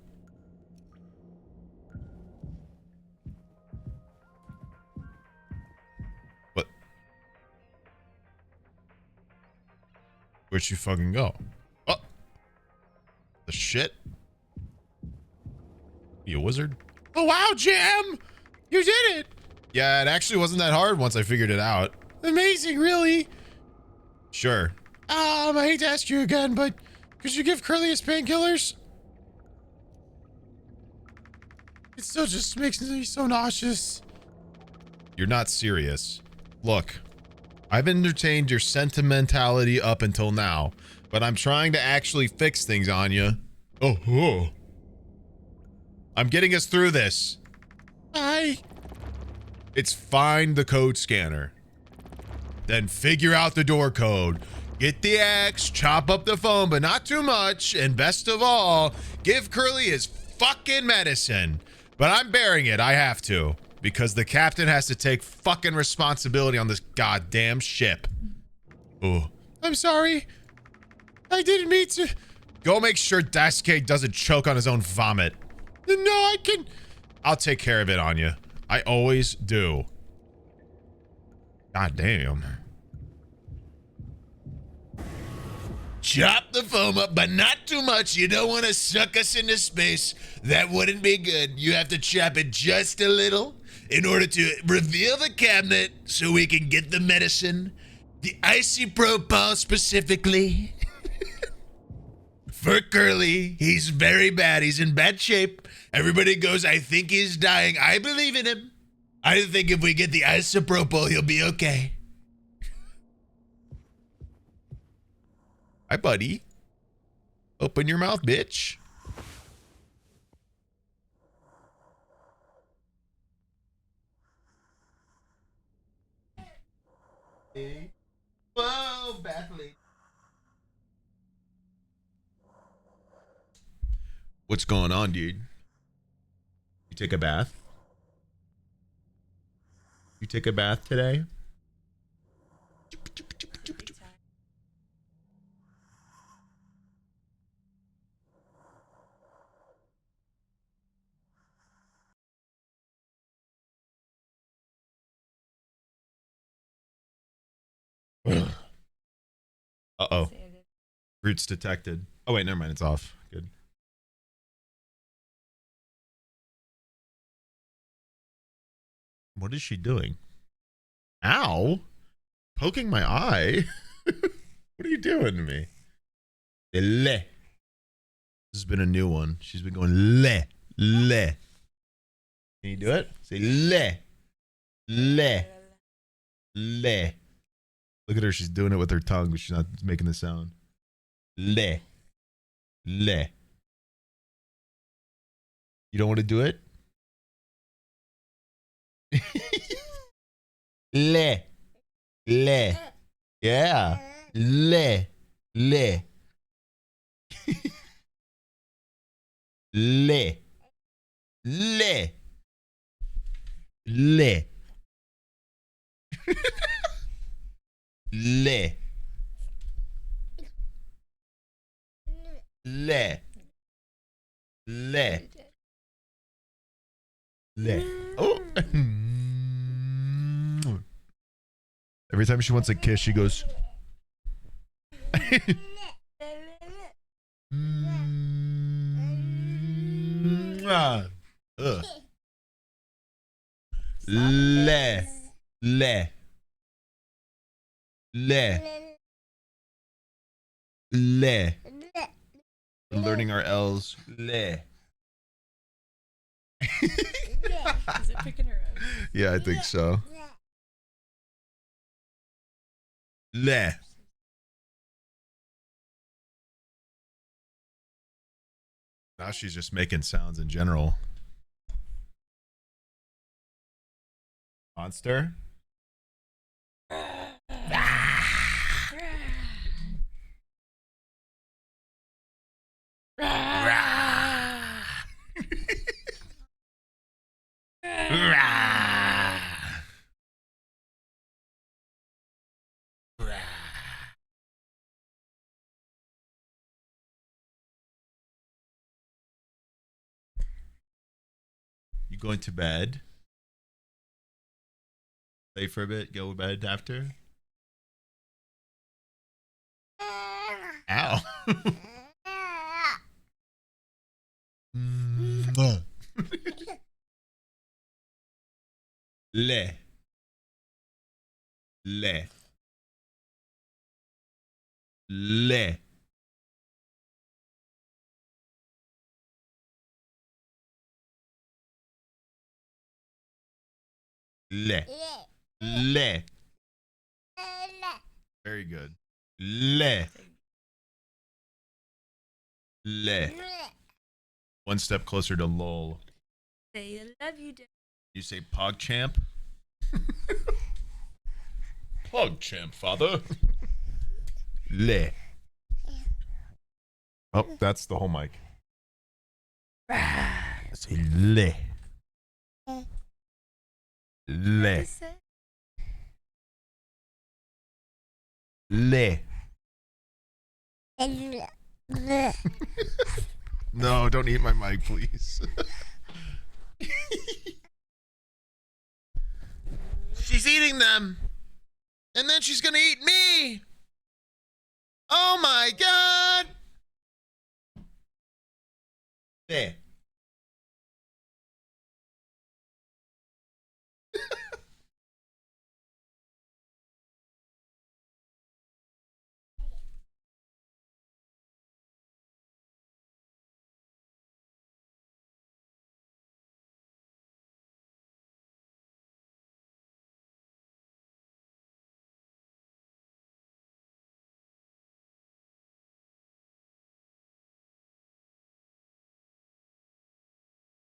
[SPEAKER 2] What? Where'd you fucking go? Oh! The shit? You a wizard?
[SPEAKER 21] Oh, wow, Jam! You did it!
[SPEAKER 2] Yeah, it actually wasn't that hard once I figured it out.
[SPEAKER 21] Amazing, really.
[SPEAKER 2] Sure.
[SPEAKER 21] I hate to ask you again, but could you give Curly his painkillers? It still just makes me so nauseous.
[SPEAKER 2] You're not serious. Look, I've entertained your sentimentality up until now, but I'm trying to actually fix things, Anya. Oh. I'm getting us through this.
[SPEAKER 21] Bye.
[SPEAKER 2] It's find the code scanner. then figure out the door code. Get the axe, chop up the foam, but not too much. And best of all, give Curly his fucking medicine. But I'm bearing it. I have to. Because the captain has to take fucking responsibility on this goddamn ship. Oh, I'm sorry. I didn't mean to. Go make sure Daisuke doesn't choke on his own vomit. No, I can. I'll take care of it, Anya. I always do. God damn. Chop the foam up, but not too much. You don't want to suck us into space. That wouldn't be good. You have to chop it just a little in order to reveal the cabinet so we can get the medicine. The isopropyl specifically. For Curly, he's very bad. He's in bad shape. Everybody goes, I think he's dying. I believe in him. I think if we get the isopropyl, he'll be okay. Hi, buddy. Open your mouth, bitch. Whoa, baffling. What's going on, dude? You take a bath? You take a bath today? Uh-oh. Roots detected. Oh, wait, never mind. It's off. Good. What is she doing? Ow! Poking my eye? What are you doing to me? Le. This has been a new one. She's been going le. Le. Can you do it? Say le. Le. Le. Look at her. She's doing it with her tongue, but she's not making the sound. Le. Le. You don't want to do it? Le. Le. Yeah. Le. Le. Le. Le. Le. Le. Le. Le. Le. Oh. Every time she wants a kiss, she goes. Ugh. Le. Le. Le. Le. We're learning our L's. Le.
[SPEAKER 4] Is it picking her up?
[SPEAKER 2] Yeah, I think so. Le. Now she's just making sounds in general. Monster. You going to bed? Play for a bit, go to bed after? Ow. Le. Le. Le. Le. Le. Very good. Le. Le. One step closer to lol.
[SPEAKER 4] Say I love you, Dad.
[SPEAKER 2] You say PogChamp?
[SPEAKER 19] Pog champ, father. Le. Oh, that's the whole mic. Say le. Le. Le. No, don't eat my mic, please. She's eating them. And then she's gonna eat me. Oh my god. There.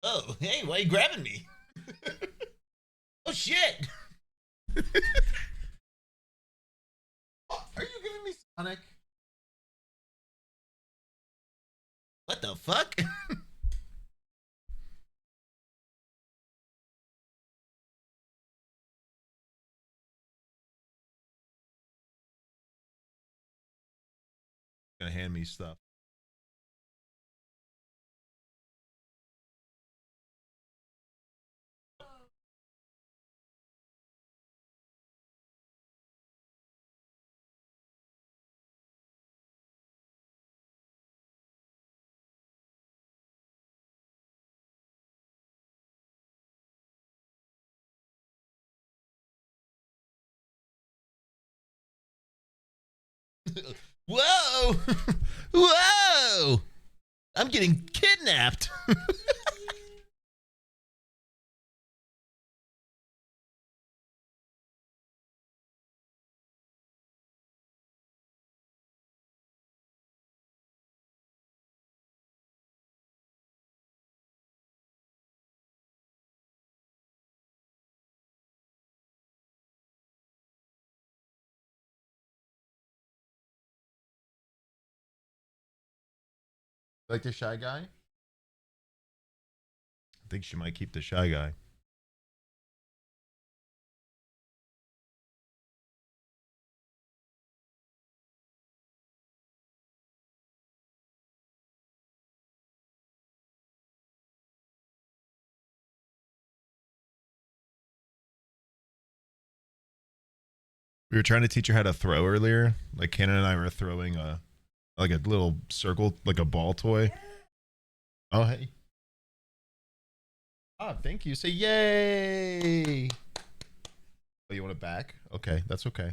[SPEAKER 19] Oh, hey, why are you grabbing me? Oh, shit. Are you giving me Sonic? What the fuck? Gonna hand me stuff. Whoa! Whoa! I'm getting kidnapped. Like the shy guy? I think she might keep the shy guy. We were trying to teach her how to throw earlier. Like Cannon and I were throwing a little circle, like a ball toy. Oh hey. Oh, thank you. Say yay. Oh, you want it back? Okay, that's okay.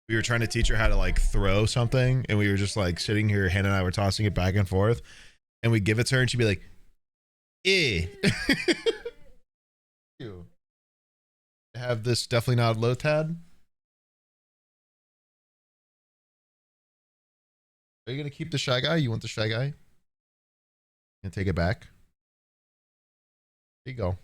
[SPEAKER 19] We were trying to teach her how to like throw something, and we were just like sitting here, Hannah and I were tossing it back and forth, and we give it to her and she'd be like, eh. You have this definitely not Lotad. Are you gonna keep the shy guy? You want the shy guy? Gonna take it back? There you go.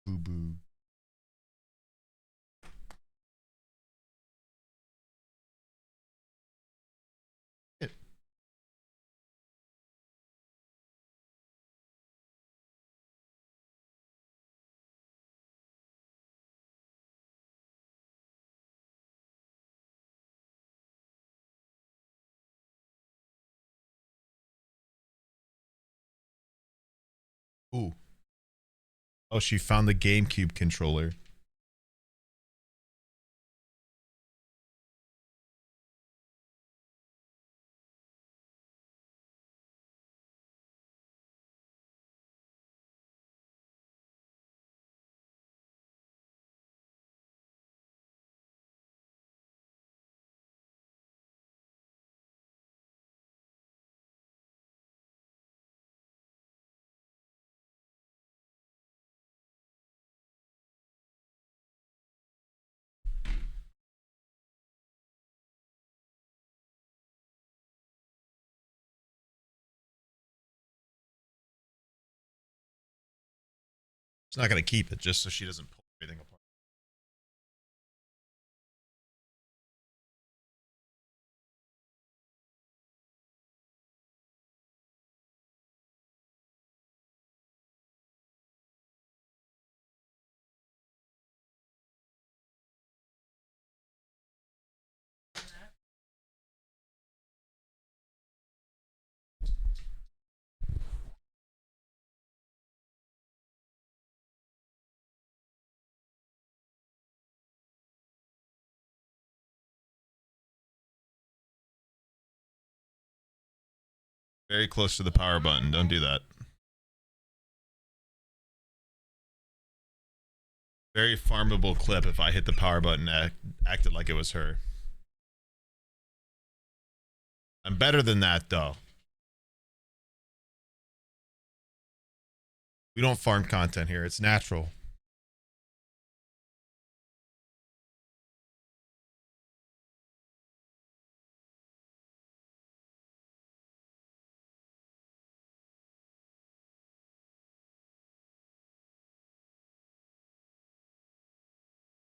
[SPEAKER 19] Boo boo. Ooh. Oh, she found the GameCube controller.
[SPEAKER 2] She's not gonna keep it just so she doesn't pull everything apart. Very close to the power button. Don't do that. Very farmable clip if I hit the power button and acted like it was her. I'm better than that, though. We don't farm content here. It's natural.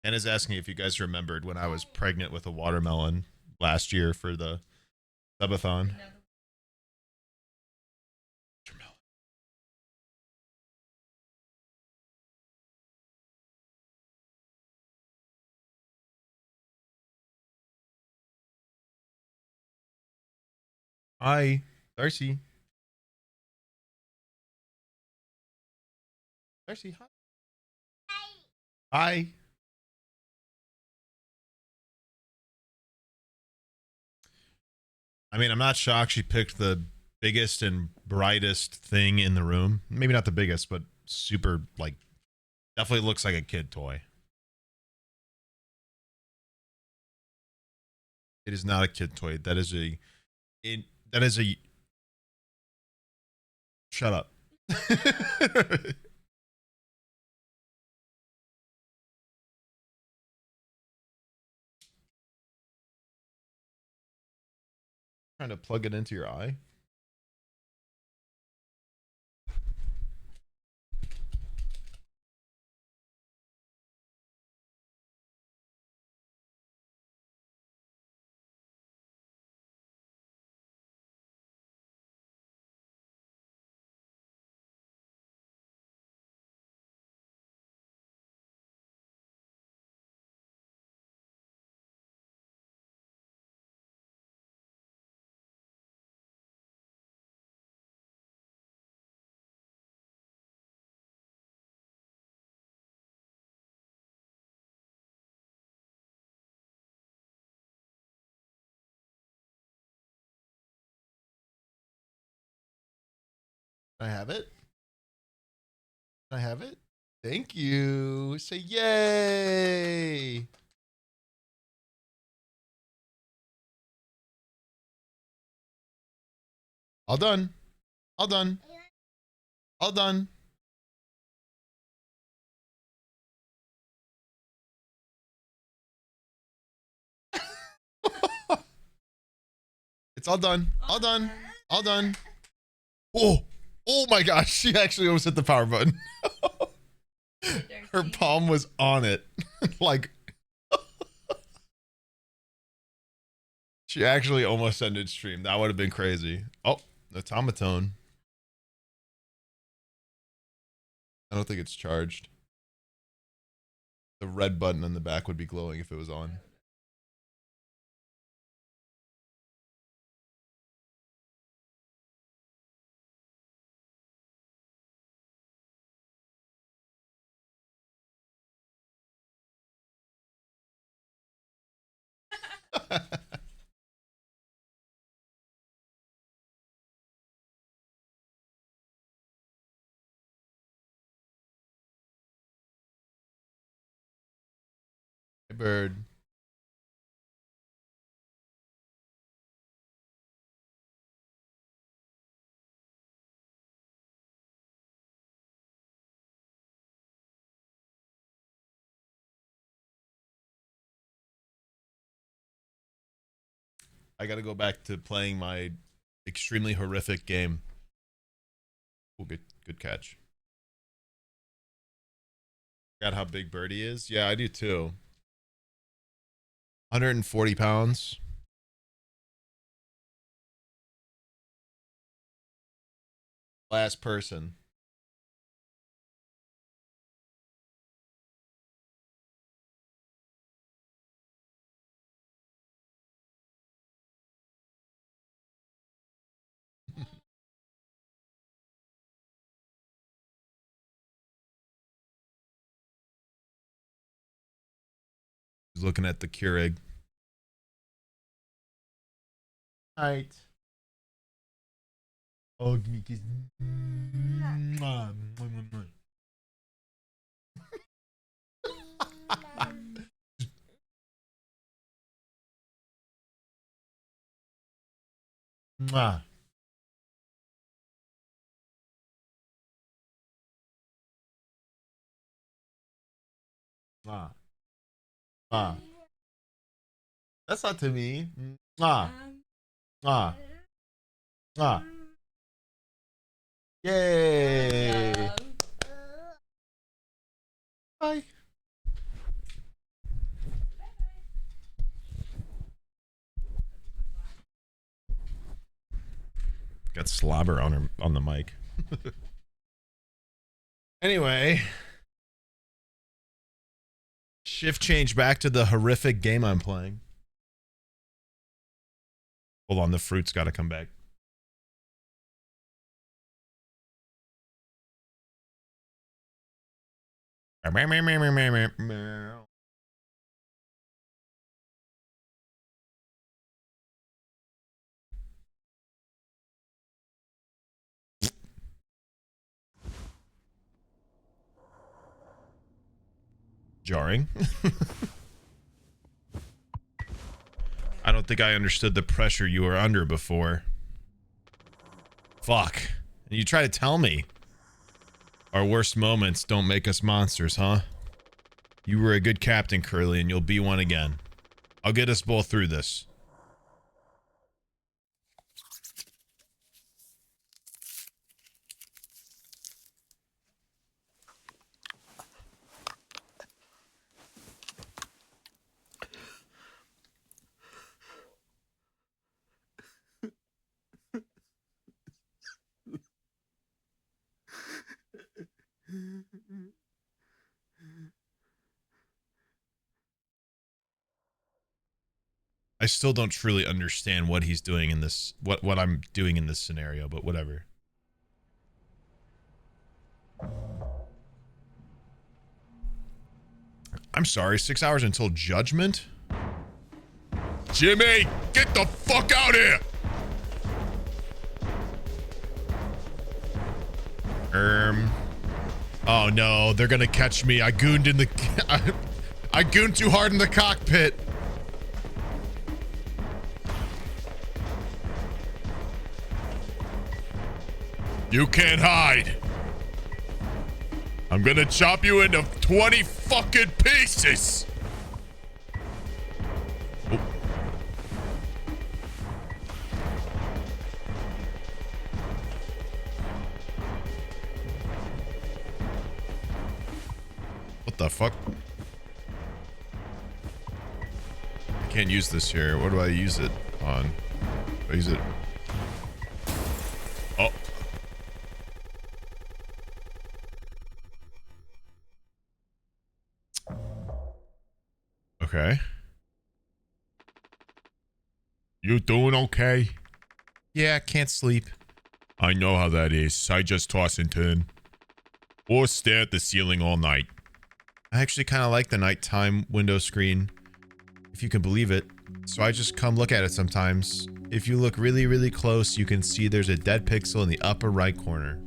[SPEAKER 2] And is asking if you guys remembered when I was pregnant with a watermelon last year for the subathon. Hi, Darcy. Darcy, hi. Hi. I mean, I'm not shocked she picked the biggest and brightest thing in the room. Maybe not the biggest, but super, like, definitely looks like a kid toy. It is not a kid toy. That is a... Shut up. Trying to plug it into your eye. Can I have it? Can I have it? Thank you. Say yay. All done. All done. All done. It's all done. All done. All done. Oh, oh my gosh. She actually almost hit the power button. Her palm was on it. Like, she actually almost ended stream. That would have been crazy. Oh, automaton. I don't think it's charged. The red button on the back would be glowing if it was on. Hey, bird. I got to go back to playing my extremely horrific game. Oh, good catch. Got how big Birdie is? Yeah, I do too. 140 pounds. Last person. He's looking at the Keurig. Right. Oh, give me a kiss. Mwah. Mwah. Mwah. That's not to me. Mwah. Mwah. Mwah. Yay. Bye. Got slobber on her on the mic. Anyway, shift change back to the horrific game I'm playing. Hold on, the fruit's got to come back. Jarring. I don't think I understood the pressure you were under before. Fuck. And you try to tell me. Our worst moments don't make us monsters, huh? You were a good captain, Curly, and you'll be one again. I'll get us both through this. I still don't truly understand what he's doing in this, what I'm doing in this scenario, but whatever. I'm sorry, 6 hours until judgment? Jimmy, get the fuck out here! Oh no, they're gonna catch me. I gooned in the, I gooned too hard in the cockpit. You can't hide. I'm gonna chop you into 20 fucking pieces. Oh. What the fuck? I can't use this here. What do I use it on? Do I use it? Oh. Okay. You doing okay? Yeah, can't sleep. I know how that is. I just toss and turn. Or stare at the ceiling all night. I actually kind of like the nighttime window screen, if you can believe it. So I just come look at it sometimes. If you look really, really close, you can see there's a dead pixel in the upper right corner.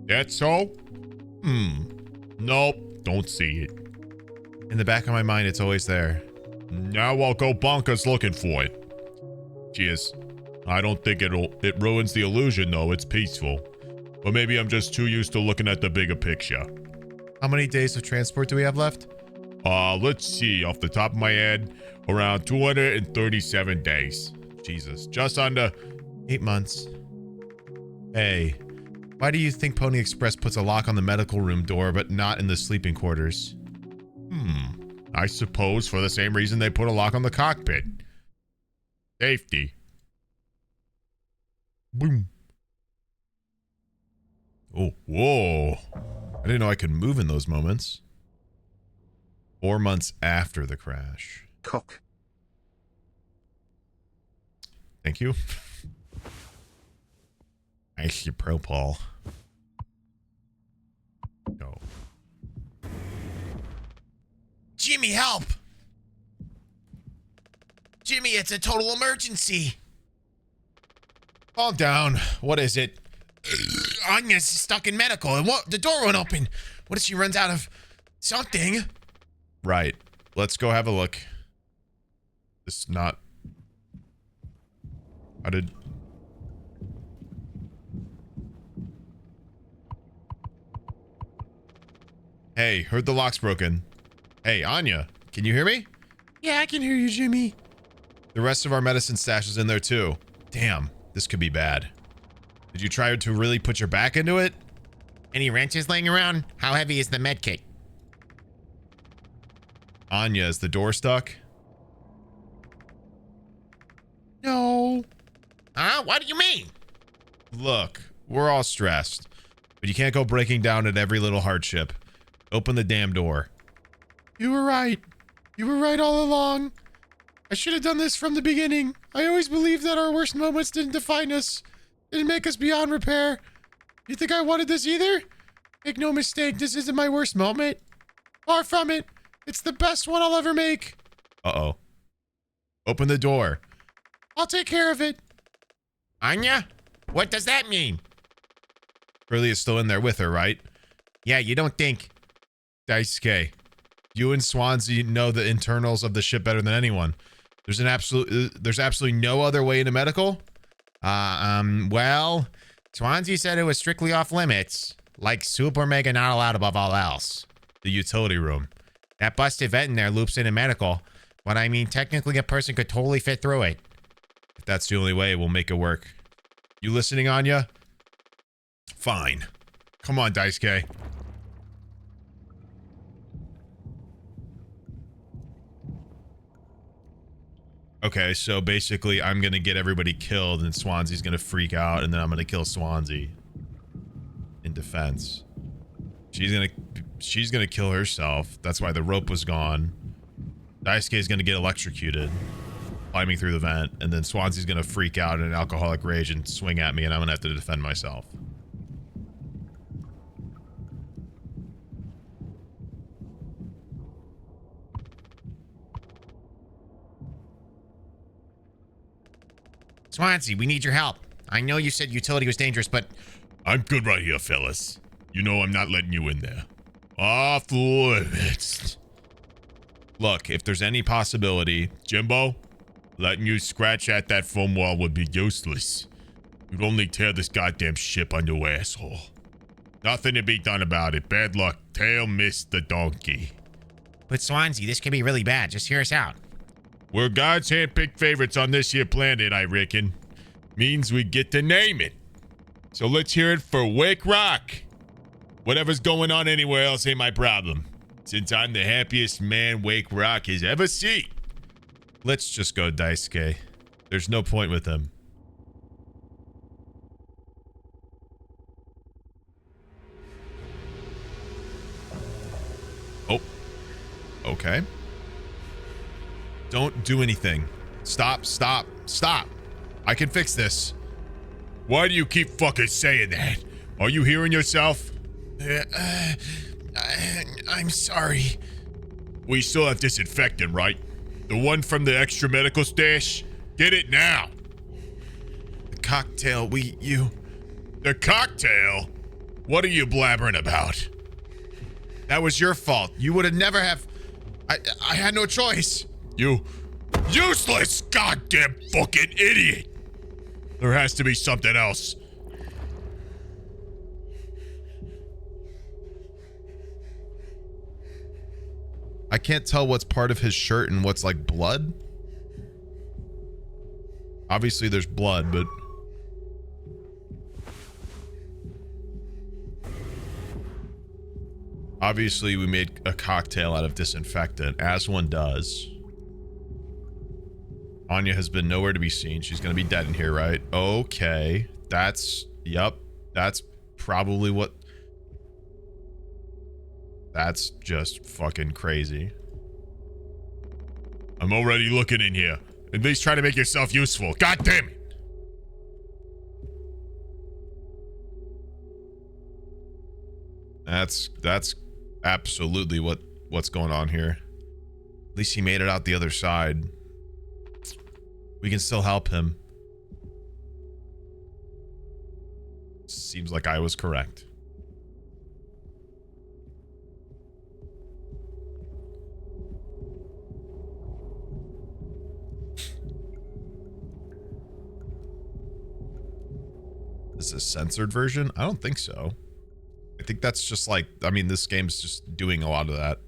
[SPEAKER 2] That's so? Nope, don't see it. In the back of my mind, it's always there. Now I'll go bonkers looking for it. Cheers. I don't think it ruins the illusion though, it's peaceful. But maybe I'm just too used to looking at the bigger picture. How many days of transport do we have left? Let's see, off the top of my head, around 237 days. Jesus, just under 8 months. Hey, Why do you think Pony Express puts a lock on the medical room door, but not in the sleeping quarters?
[SPEAKER 19] I suppose for the same reason they put a lock on the cockpit. Safety. Boom.
[SPEAKER 2] Oh, whoa. I didn't know I could move in those moments. 4 months after the crash.
[SPEAKER 1] Cock.
[SPEAKER 2] Thank you. Nice, you pro, Paul. Go.
[SPEAKER 19] Jimmy, help! Jimmy, it's a total emergency.
[SPEAKER 2] Calm down. What is it?
[SPEAKER 19] Anya's stuck in medical, and the door won't open. What if she runs out of something?
[SPEAKER 2] Right. Let's go have a look. This not... How did... Hey, heard the lock's broken. Hey, Anya, can you hear me?
[SPEAKER 21] Yeah, I can hear you, Jimmy.
[SPEAKER 2] The rest of our medicine stash is in there too. Damn, this could be bad. Did you try to really put your back into it?
[SPEAKER 19] Any wrenches laying around? How heavy is the med kit?
[SPEAKER 2] Anya, is the door stuck?
[SPEAKER 21] No.
[SPEAKER 19] Huh? What do you mean?
[SPEAKER 2] Look, we're all stressed, but you can't go breaking down at every little hardship. Open the damn door.
[SPEAKER 21] You were right. You were right all along. I should have done this from the beginning. I always believed that our worst moments didn't define us. Didn't make us beyond repair. You think I wanted this either? Make no mistake, this isn't my worst moment. Far from it. It's the best one I'll ever make.
[SPEAKER 2] Uh-oh. Open the door.
[SPEAKER 21] I'll take care of it.
[SPEAKER 19] Anya? What does that mean?
[SPEAKER 2] Curly is still in there with her, right?
[SPEAKER 19] Yeah, you don't think...
[SPEAKER 2] Daisuke, you and Swansea know the internals of the ship better than anyone. There's absolutely no other way into medical?
[SPEAKER 19] Well, Swansea said it was strictly off limits. Like super mega not allowed above all else.
[SPEAKER 2] The utility room.
[SPEAKER 19] That busted vent in there loops into medical. But I mean, technically a person could totally fit through it.
[SPEAKER 2] If that's the only way, we'll make it work. You listening, Anya? Fine. Come on, Daisuke. Okay, so basically I'm gonna get everybody killed and Swansea's gonna freak out and then I'm gonna kill Swansea. In defense. She's gonna kill herself. That's why the rope was gone. Daisuke's gonna get electrocuted. Climbing through the vent. And then Swansea's gonna freak out in an alcoholic rage and swing at me and I'm gonna have to defend myself.
[SPEAKER 19] Swansea, we need your help. I know you said utility was dangerous, but... I'm good right here, fellas. You know I'm not letting you in there. Off limits.
[SPEAKER 2] Look, if there's any possibility...
[SPEAKER 19] Jimbo, letting you scratch at that foam wall would be useless. You'd only tear this goddamn ship on your asshole. Nothing to be done about it. Bad luck. Tail missed the donkey. But Swansea, this could be really bad. Just hear us out. We're God's hand-picked favorites on this here planet, I reckon. Means we get to name it. So let's hear it for Wake Rock. Whatever's going on anywhere else ain't my problem. Since I'm the happiest man Wake Rock has ever seen.
[SPEAKER 2] Let's just go, Daisuke. There's no point with him. Oh. Okay. Don't do anything. Stop, stop, stop. I can fix this.
[SPEAKER 19] Why do you keep fucking saying that? Are you hearing yourself?
[SPEAKER 21] I'm sorry.
[SPEAKER 19] We still have disinfectant, right? The one from the extra medical stash? Get it now.
[SPEAKER 21] The cocktail,
[SPEAKER 19] The cocktail? What are you blabbering about?
[SPEAKER 2] That was your fault. You would have never have... I had no choice.
[SPEAKER 19] You useless goddamn fucking idiot! There has to be something else.
[SPEAKER 2] I can't tell what's part of his shirt and what's like blood. Obviously there's blood, but... Obviously, we made a cocktail out of disinfectant, as one does. Anya has been nowhere to be seen. She's gonna be dead in here, right? Okay. Yep. That's probably what... That's just fucking crazy.
[SPEAKER 19] I'm already looking in here. At least try to make yourself useful. God damn it!
[SPEAKER 2] That's absolutely what's going on here. At least he made it out the other side. We can still help him. Seems like I was correct. Is this a censored version? I don't think so. I think that's just like, I mean, this game's just doing a lot of that.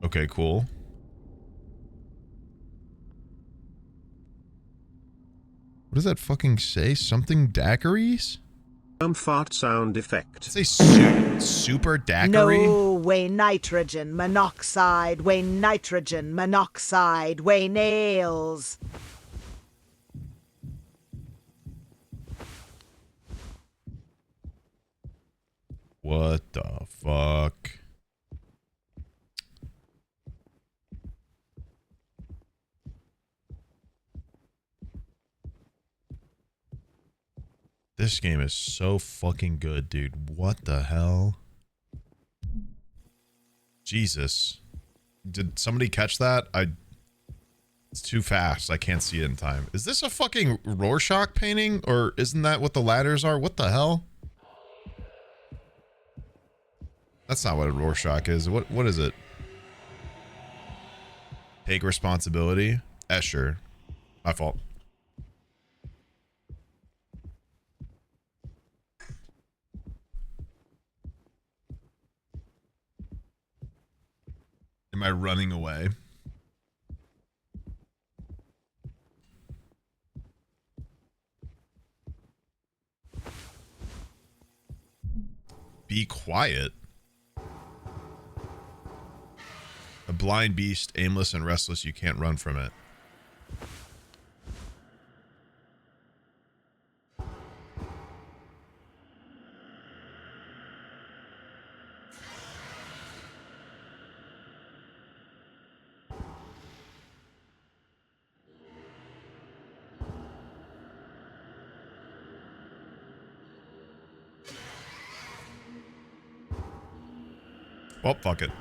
[SPEAKER 2] Okay, cool. What does that fucking say? Something daiquiris?
[SPEAKER 1] Fart sound effect.
[SPEAKER 2] Say super daiquiri?
[SPEAKER 3] No way nitrogen monoxide, way nitrogen monoxide, way nails.
[SPEAKER 2] What the fuck? This game is so fucking good, dude. What the hell? Jesus. Did somebody catch that? It's too fast. I can't see it in time. Is this a fucking Rorschach painting? Or isn't that what the ladders are? What the hell? That's not what a Rorschach is. What is it? Take responsibility? Escher. My fault. Am I running away? Be quiet. A blind beast, aimless and restless, you can't run from it. Well, fuck it.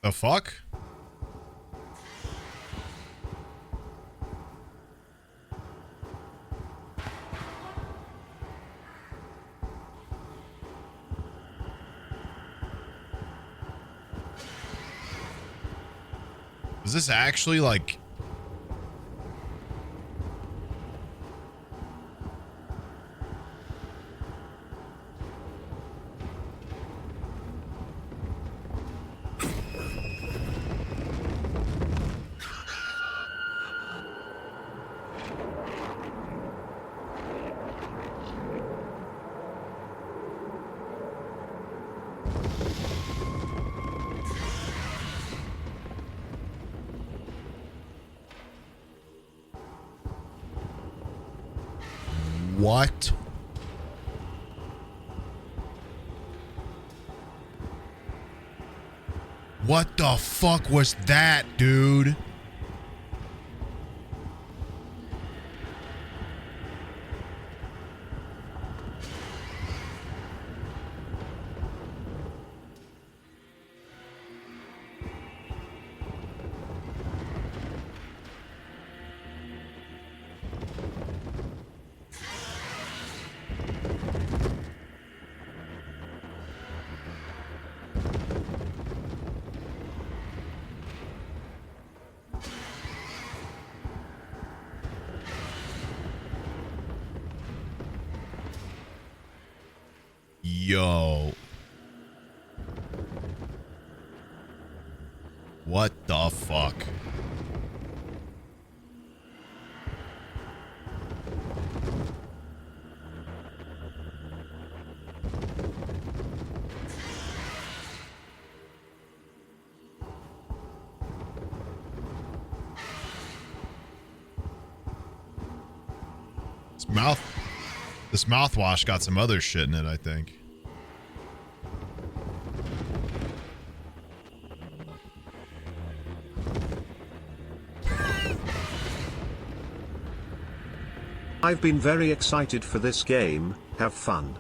[SPEAKER 2] The fuck? Is this actually like... What? What the fuck was that, dude? Yo. What the fuck? This mouthwash got some other shit in it, I think.
[SPEAKER 1] I've been very excited for this game. Have fun.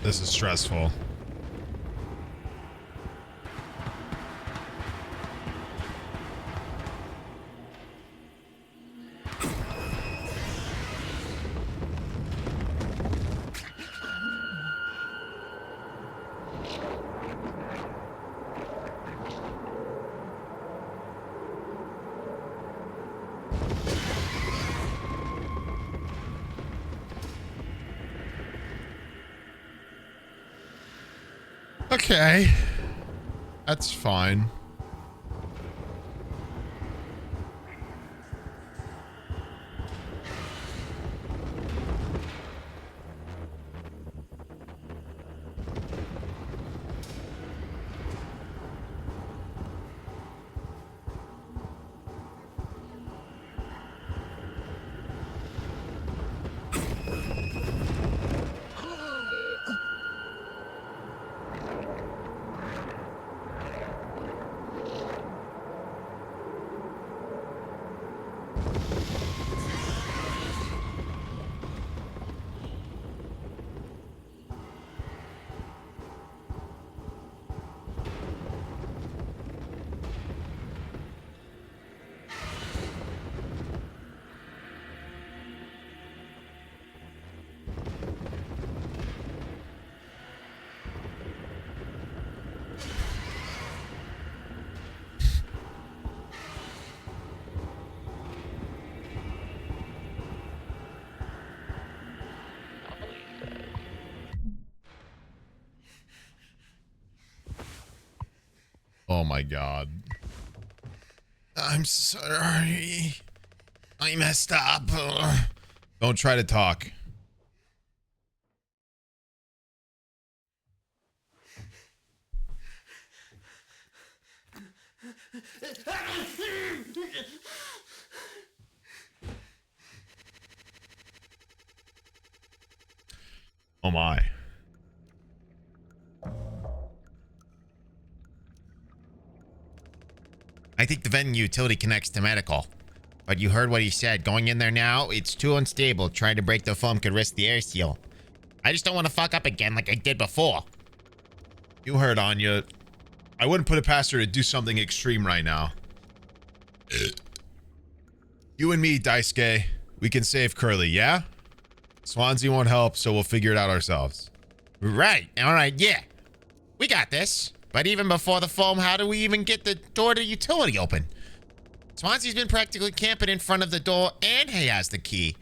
[SPEAKER 2] This is stressful. Okay. That's fine. Oh my god. I'm sorry. I messed up. Don't try to talk. Oh my.
[SPEAKER 19] think the vending utility connects to medical. But you heard what he said. Going in there now, it's too unstable. Trying to break the foam could risk the air seal. I just don't want to fuck up again like I did before.
[SPEAKER 2] You heard Anya. I wouldn't put it past her to do something extreme right now. You and me, Daisuke, we can save Curly, yeah? Swansea won't help, so we'll figure it out ourselves.
[SPEAKER 19] Right. All right, yeah. We got this. But even before the foam, how do we even get the door to utility open? Swansea's been practically camping in front of the door, and he has the key.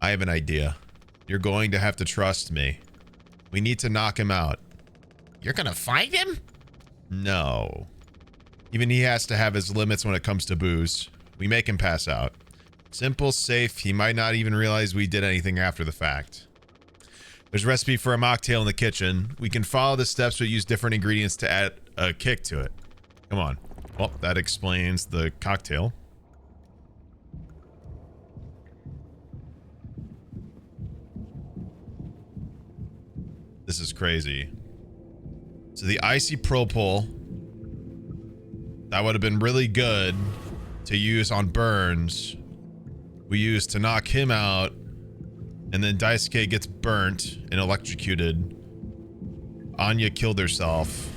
[SPEAKER 2] I have an idea. You're going to have to trust me. We need to knock him out.
[SPEAKER 19] You're gonna fight him?
[SPEAKER 2] No. Even he has to have his limits when it comes to booze. We make him pass out. Simple, safe. He might not even realize we did anything after the fact. There's a recipe for a mocktail in the kitchen. We can follow the steps but use different ingredients to add a kick to it. Come on. Well, that explains the cocktail. This is crazy. So the icy propol, that would have been really good to use on Burns. We use to knock him out, and then Daisuke gets burnt and electrocuted. Anya killed herself.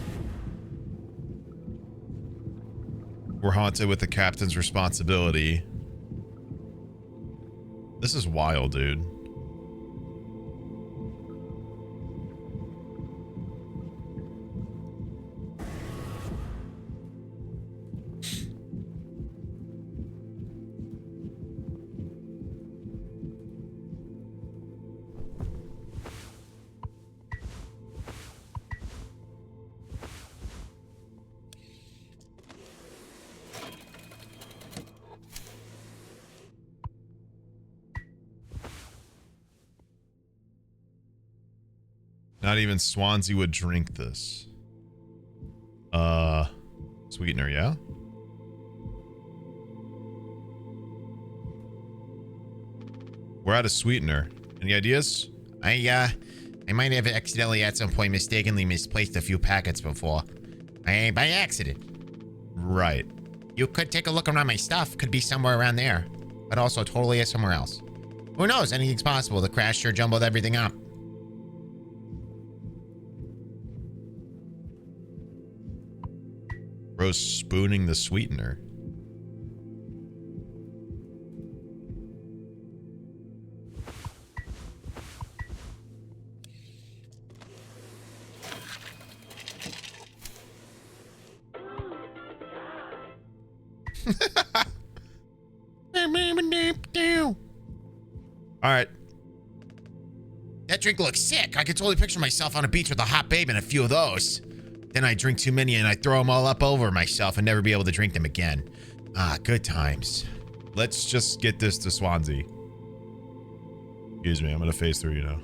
[SPEAKER 2] We're haunted with the captain's responsibility. This is wild, dude. Not even Swansea would drink this. Sweetener, yeah? We're out of sweetener. Any ideas?
[SPEAKER 19] I might have accidentally at some point mistakenly misplaced a few packets before. By accident.
[SPEAKER 2] Right.
[SPEAKER 19] You could take a look around my stuff. Could be somewhere around there. But also totally somewhere else. Who knows? Anything's possible. The crash sure jumbled everything up.
[SPEAKER 2] Bro's spooning the sweetener. All right.
[SPEAKER 19] That drink looks sick. I could totally picture myself on a beach with a hot babe and a few of those. Then I drink too many and I throw them all up over myself and never be able to drink them again. Ah, good times.
[SPEAKER 2] Let's just get this to Swansea. Excuse me, I'm gonna phase through you now.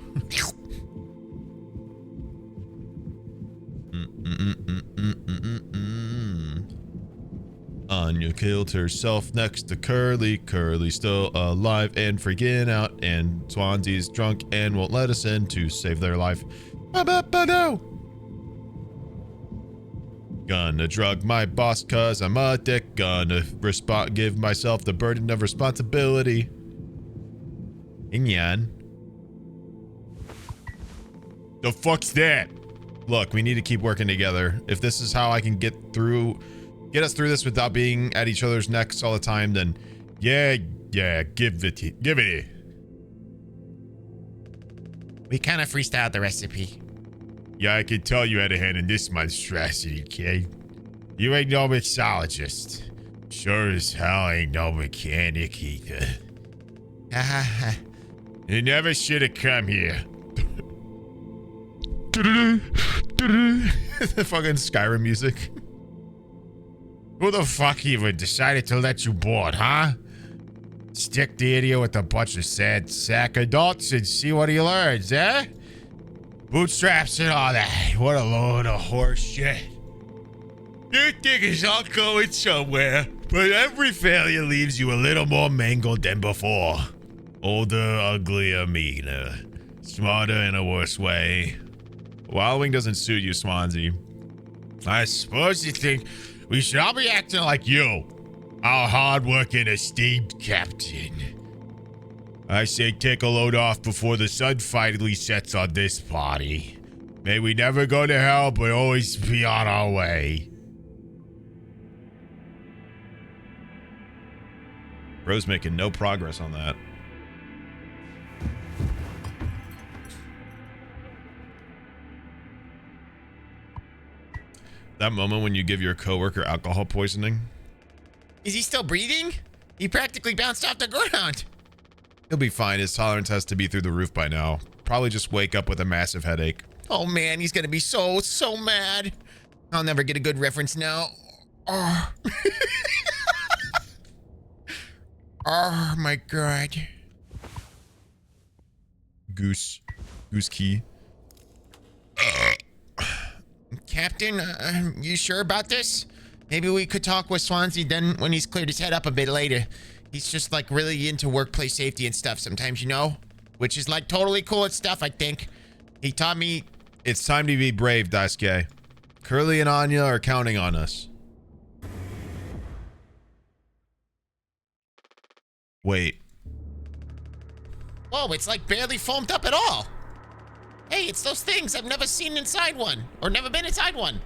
[SPEAKER 2] Anya killed herself next to Curly. Curly's still alive and freaking out. And Swansea's drunk and won't let us in to save their life. No! Gonna drug my boss cause I'm a dick. Gonna give myself the burden of responsibility. Inyan. The fuck's that? Look, we need to keep working together. If this is how I can get us through this without being at each other's necks all the time, then yeah, give it here.
[SPEAKER 19] We kind of freestyled the recipe. Yeah, I can tell you had a hand in this monstrosity, kid. You ain't no mixologist. Sure as hell ain't no mechanic either. You never should have come here.
[SPEAKER 2] The fucking Skyrim music.
[SPEAKER 19] Who the fuck even decided to let you board, huh? Stick the idiot with a bunch of sad sack adults and see what he learns, eh? Bootstraps and all that. What a load of horse shit. You think it's all going somewhere, but every failure leaves you a little more mangled than before. Older, uglier, meaner. Smarter in a worse way.
[SPEAKER 2] Wildwing doesn't suit you, Swansea.
[SPEAKER 19] I suppose you think We should all be acting like you, our hard-working, esteemed captain. I say take a load off before the sun finally sets on this party. May we never go to hell, but always be on our way.
[SPEAKER 2] Bro's making no progress on that. That moment when you give your coworker alcohol poisoning.
[SPEAKER 19] Is he still breathing? He practically bounced off the ground.
[SPEAKER 2] He'll be fine. His tolerance has to be through the roof by now. Probably just wake up with a massive headache.
[SPEAKER 19] Oh man, he's gonna be so mad. I'll never get a good reference now. Oh, oh my god.
[SPEAKER 2] Goose key.
[SPEAKER 19] Captain, you sure about this? Maybe we could talk with Swansea then when he's cleared his head up a bit later. He's just like really into workplace safety and stuff sometimes, you know? Which is like totally cool and stuff, I think. He taught me...
[SPEAKER 2] It's time to be brave, Daisuke. Curly and Anya are counting on us. Wait.
[SPEAKER 19] Whoa, it's like barely foamed up at all. Hey, it's those things I've never seen inside one. Or never been inside one.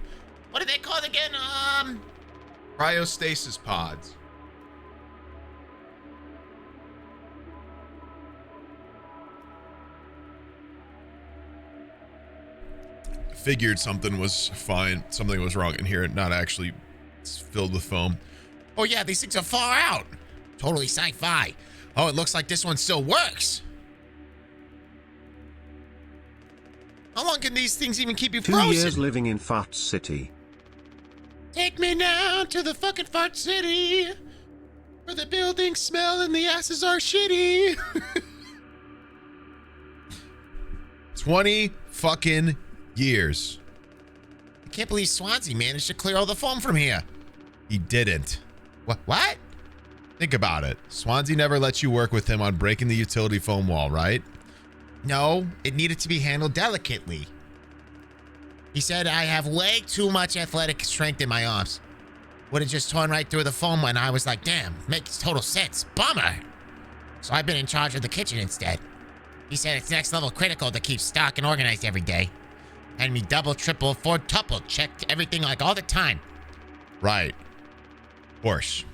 [SPEAKER 19] What are they called again?
[SPEAKER 2] Cryostasis pods. Figured something was fine. Something was wrong in here. Not actually filled with foam.
[SPEAKER 19] Oh yeah, these things are far out. Totally sci-fi. Oh, it looks like this one still works. How long can these things even keep you frozen?
[SPEAKER 1] 2 years living in Fart City.
[SPEAKER 19] Take me now to the fucking Fart City, where the buildings smell and the asses are shitty.
[SPEAKER 2] 20 fucking years.
[SPEAKER 19] I can't believe Swansea managed to clear all the foam from here.
[SPEAKER 2] He didn't.
[SPEAKER 19] What?
[SPEAKER 2] Think about it. Swansea never let you work with him on breaking the utility foam wall, right?
[SPEAKER 19] No, it needed to be handled delicately. He said I have way too much athletic strength in my arms. Would have just torn right through the foam when I was like, damn, makes total sense. Bummer. So I've been in charge of the kitchen instead. He said it's next level critical to keep stock and organized every day. Had me double, triple, quadruple checked everything like all the time.
[SPEAKER 2] Right. Of course.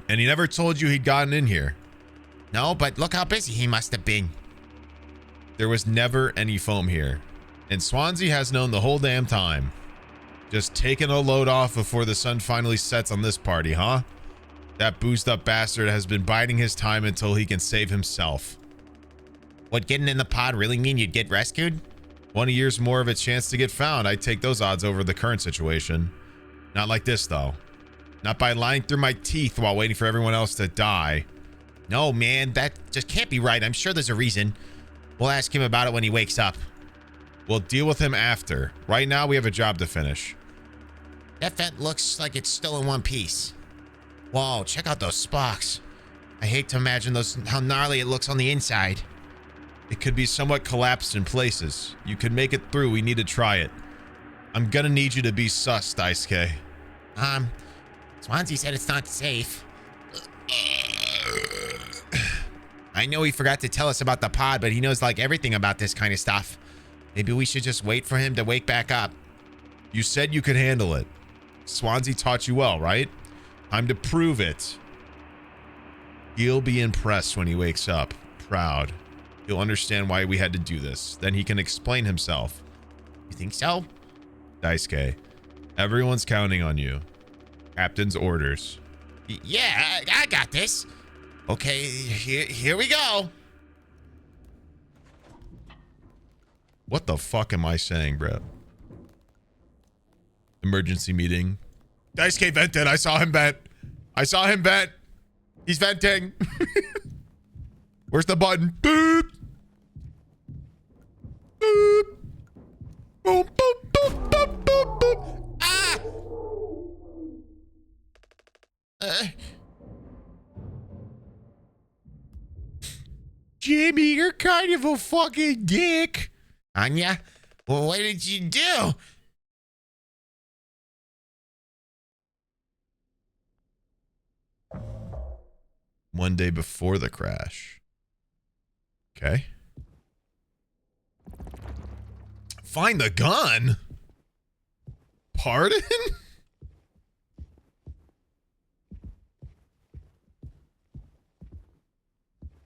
[SPEAKER 2] And he never told you he'd gotten in here.
[SPEAKER 19] No, but look how busy he must have been.
[SPEAKER 2] There was never any foam here. And Swansea has known the whole damn time. Just taking a load off before the sun finally sets on this party, huh? That boozed up bastard has been biding his time until he can save himself.
[SPEAKER 19] Would getting in the pod really mean you'd get rescued?
[SPEAKER 2] 20 years more of a chance to get found. I'd take those odds over the current situation. Not like this, though. Not by lying through my teeth while waiting for everyone else to die.
[SPEAKER 19] No, man, that just can't be right. I'm sure there's a reason. We'll ask him about it when he wakes up.
[SPEAKER 2] We'll deal with him after. Right now, we have a job to finish.
[SPEAKER 19] That vent looks like it's still in one piece. Whoa, check out those sparks. I hate to imagine how gnarly it looks on the inside.
[SPEAKER 2] It could be somewhat collapsed in places. You could make it through. We need to try it. I'm gonna need you to be sus, Daisuke.
[SPEAKER 19] Swansea said it's not safe. I know he forgot to tell us about the pod, but he knows like everything about this kind of stuff. Maybe we should just wait for him to wake back up.
[SPEAKER 2] You said you could handle it. Swansea taught you well, right? Time to prove it. He'll be impressed when he wakes up. Proud. He'll understand why we had to do this. Then he can explain himself.
[SPEAKER 19] You think so?
[SPEAKER 2] Daisuke, everyone's counting on you. Captain's orders.
[SPEAKER 19] Yeah, I got this. Okay, here we go.
[SPEAKER 2] What the fuck am I saying, bro? Emergency meeting. Daisuke vented. I saw him vent. He's venting. Where's the button? Boop. Boop. Boop, boop, boop, boop, boop, boop.
[SPEAKER 19] Ah!
[SPEAKER 21] Jimmy, you're kind of a fucking dick.
[SPEAKER 19] Anya, well, what did you do?
[SPEAKER 2] 1 day before the crash. Okay. Find the gun? Pardon?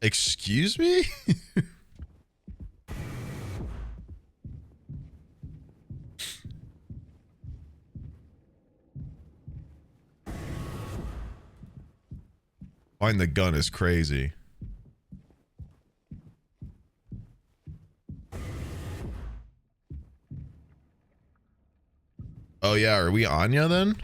[SPEAKER 2] Excuse me? Find the gun is crazy. Oh yeah, are we Anya then?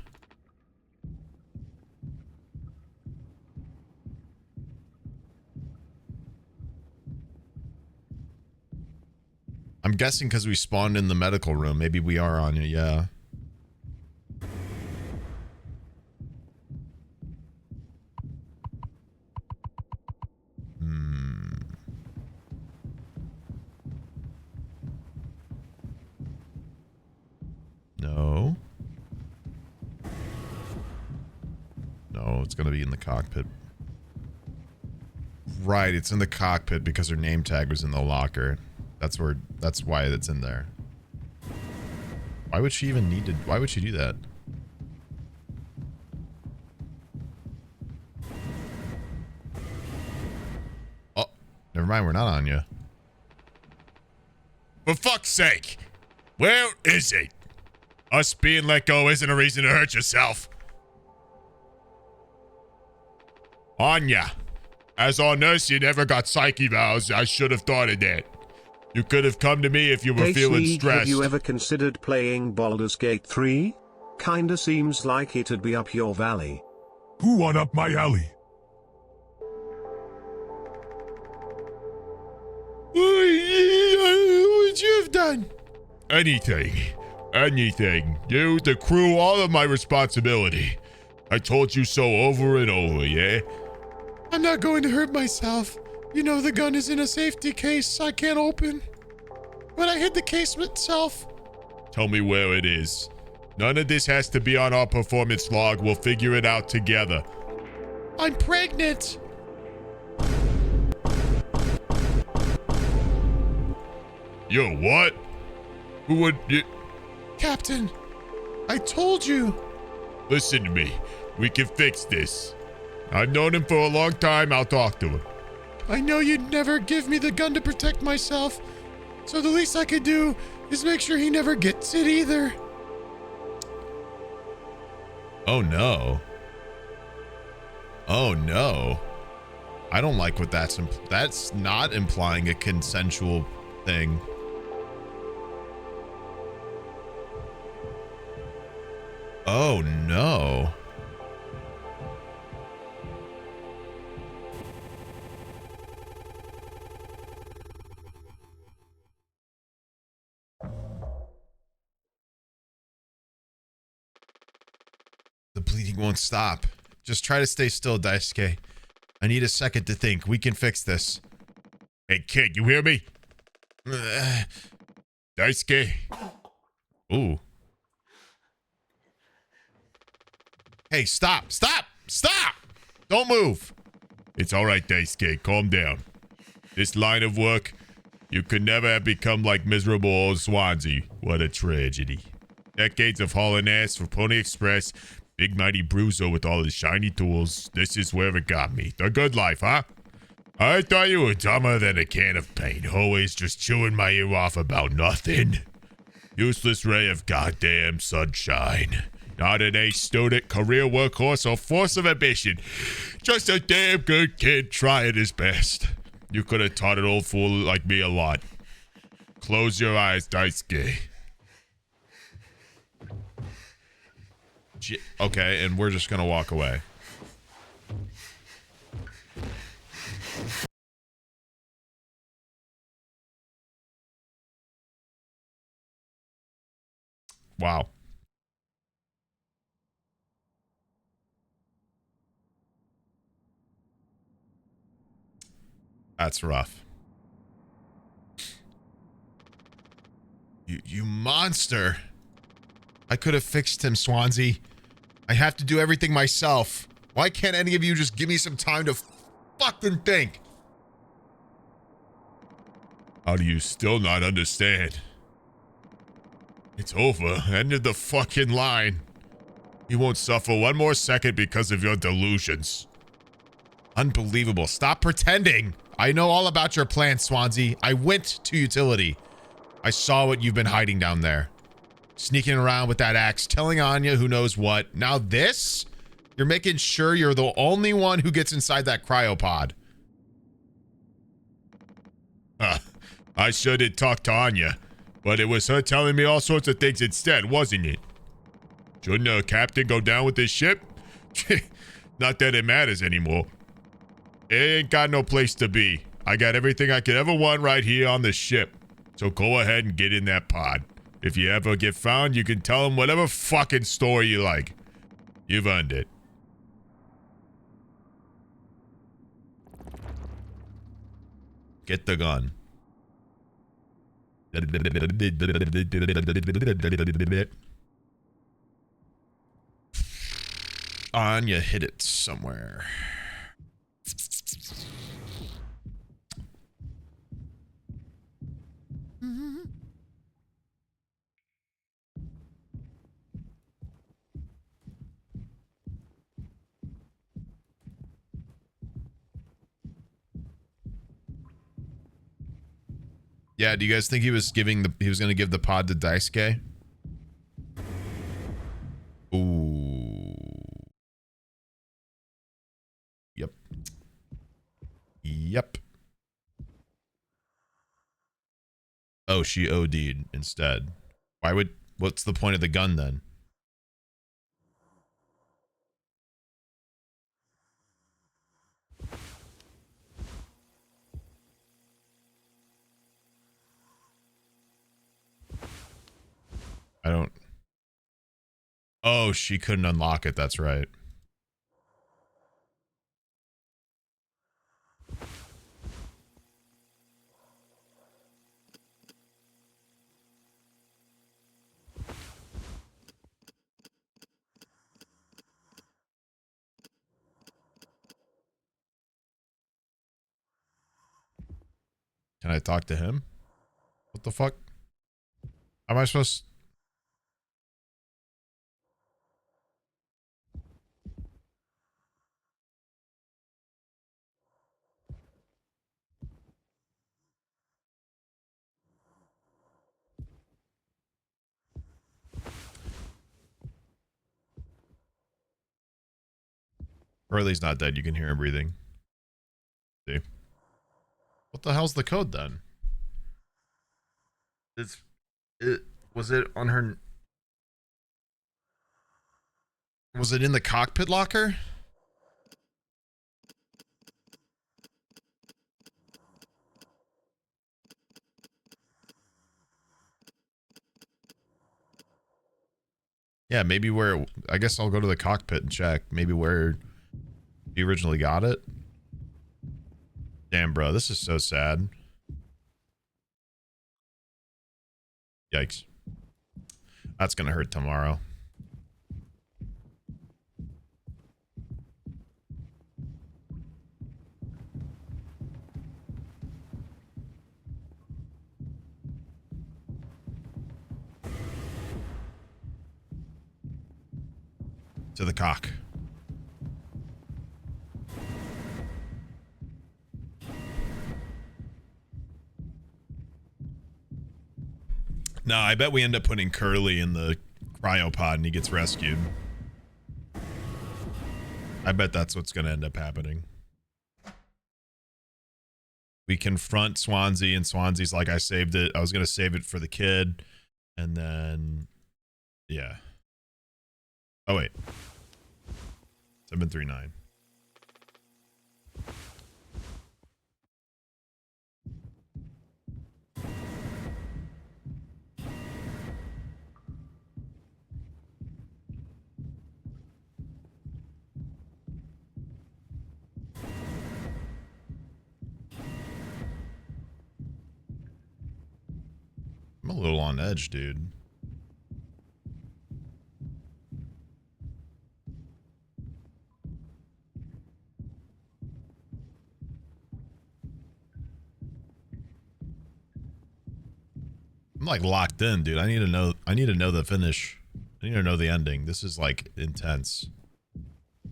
[SPEAKER 2] I'm guessing because we spawned in the medical room. Maybe we are Anya, yeah. No. No, it's gonna be in the cockpit. Right, it's in the cockpit because her name tag was in the locker. That's why it's in there. Why would she even need to, why would she do that? Oh, never mind, we're not on you.
[SPEAKER 19] For fuck's sake! Where is it? Us being let go isn't a reason to hurt yourself. Anya, as our nurse, you never got psych evals. I should have thought of that. You could have come to me if you were
[SPEAKER 1] Hey,
[SPEAKER 19] feeling
[SPEAKER 1] Sneeg,
[SPEAKER 19] stressed.
[SPEAKER 1] have you ever considered playing Baldur's Gate 3? Kinda seems like it'd be up your valley.
[SPEAKER 8] Who want up my alley?
[SPEAKER 19] What would you have done? Anything. Anything. You, the crew, all of my responsibility. I told you so over and over, yeah?
[SPEAKER 21] I'm not going to hurt myself. You know the gun is in a safety case I can't open. But I hid the case itself.
[SPEAKER 19] Tell me where it is. None of this has to be on our performance log. We'll figure it out together.
[SPEAKER 21] I'm pregnant.
[SPEAKER 19] You're what? Who would you...
[SPEAKER 21] Captain, I told you.
[SPEAKER 19] Listen to me. We can fix this. I've known him for a long time. I'll talk to him.
[SPEAKER 21] I know you'd never give me the gun to protect myself, so the least I could do is make sure he never gets it either.
[SPEAKER 2] Oh no. Oh no. I don't like what that's not implying a consensual thing. Oh no. The bleeding won't stop. Just try to stay still, Daisuke. I need a second to think. We can fix this.
[SPEAKER 19] Hey, kid, you hear me? Daisuke.
[SPEAKER 2] Ooh. Hey, stop! Stop! Stop! Don't move!
[SPEAKER 19] It's alright, Daisuke. Calm down. This line of work, you could never have become like miserable old Swansea. What a tragedy. Decades of hauling ass for Pony Express. Big mighty bruiser with all his shiny tools. This is where it got me. The good life, huh? I thought you were dumber than a can of paint. Always just chewing my ear off about nothing. Useless ray of goddamn sunshine. Not an A student, career workhorse, or force of ambition. Just a damn good kid trying his best. You could have taught an old fool like me a lot. Close your eyes, Daisuke.
[SPEAKER 2] Okay, and we're just gonna walk away. Wow. That's rough. You monster. I could have fixed him, Swansea. I have to do everything myself. Why can't any of you just give me some time to
[SPEAKER 19] fucking think? How do you still not understand? It's over. End of the fucking line. You won't suffer one more second because of your delusions. Unbelievable. Stop pretending. I know all about your plan, Swansea. I went to utility. I saw what you've been hiding down there. Sneaking around with that axe, telling Anya who knows what. Now this? You're making sure you're the only one who gets inside that cryopod. I sure did talk to Anya, but it was her telling me all sorts of things instead, wasn't it? Shouldn't a captain go down with his ship? Not that it matters anymore. It ain't got no place to be. I got everything I could ever want right here on the ship. So go ahead and get in that pod. If you ever get found, you can tell them whatever fucking story you like. You've earned it. Get the gun. Anya hit it somewhere. Yeah, do you guys think he was going to give the pod to Daisuke? Ooh. Yep. Yep. Oh, she OD'd instead. What's the point of the gun then? I don't. Oh, she couldn't unlock it. That's right. Can I talk to him? What the fuck? How am I supposed? Hurley's not dead. You can hear him breathing. See? What the hell's the code then? Was it on her? Was it in the cockpit locker? Yeah, maybe where. I guess I'll go to the cockpit and check. Maybe where you originally got it. Damn, bro, this is so sad. Yikes. That's gonna hurt tomorrow. To the cock. No, I bet we end up putting Curly in the cryopod and he gets rescued. I bet that's what's going to end up happening. We confront Swansea and Swansea's like, I saved it. I was going to save it for the kid. And then, yeah. Oh, wait. 739. I'm a little on edge, dude.
[SPEAKER 2] I'm like locked in, dude. I need to know the finish. I need to know the ending. This is like intense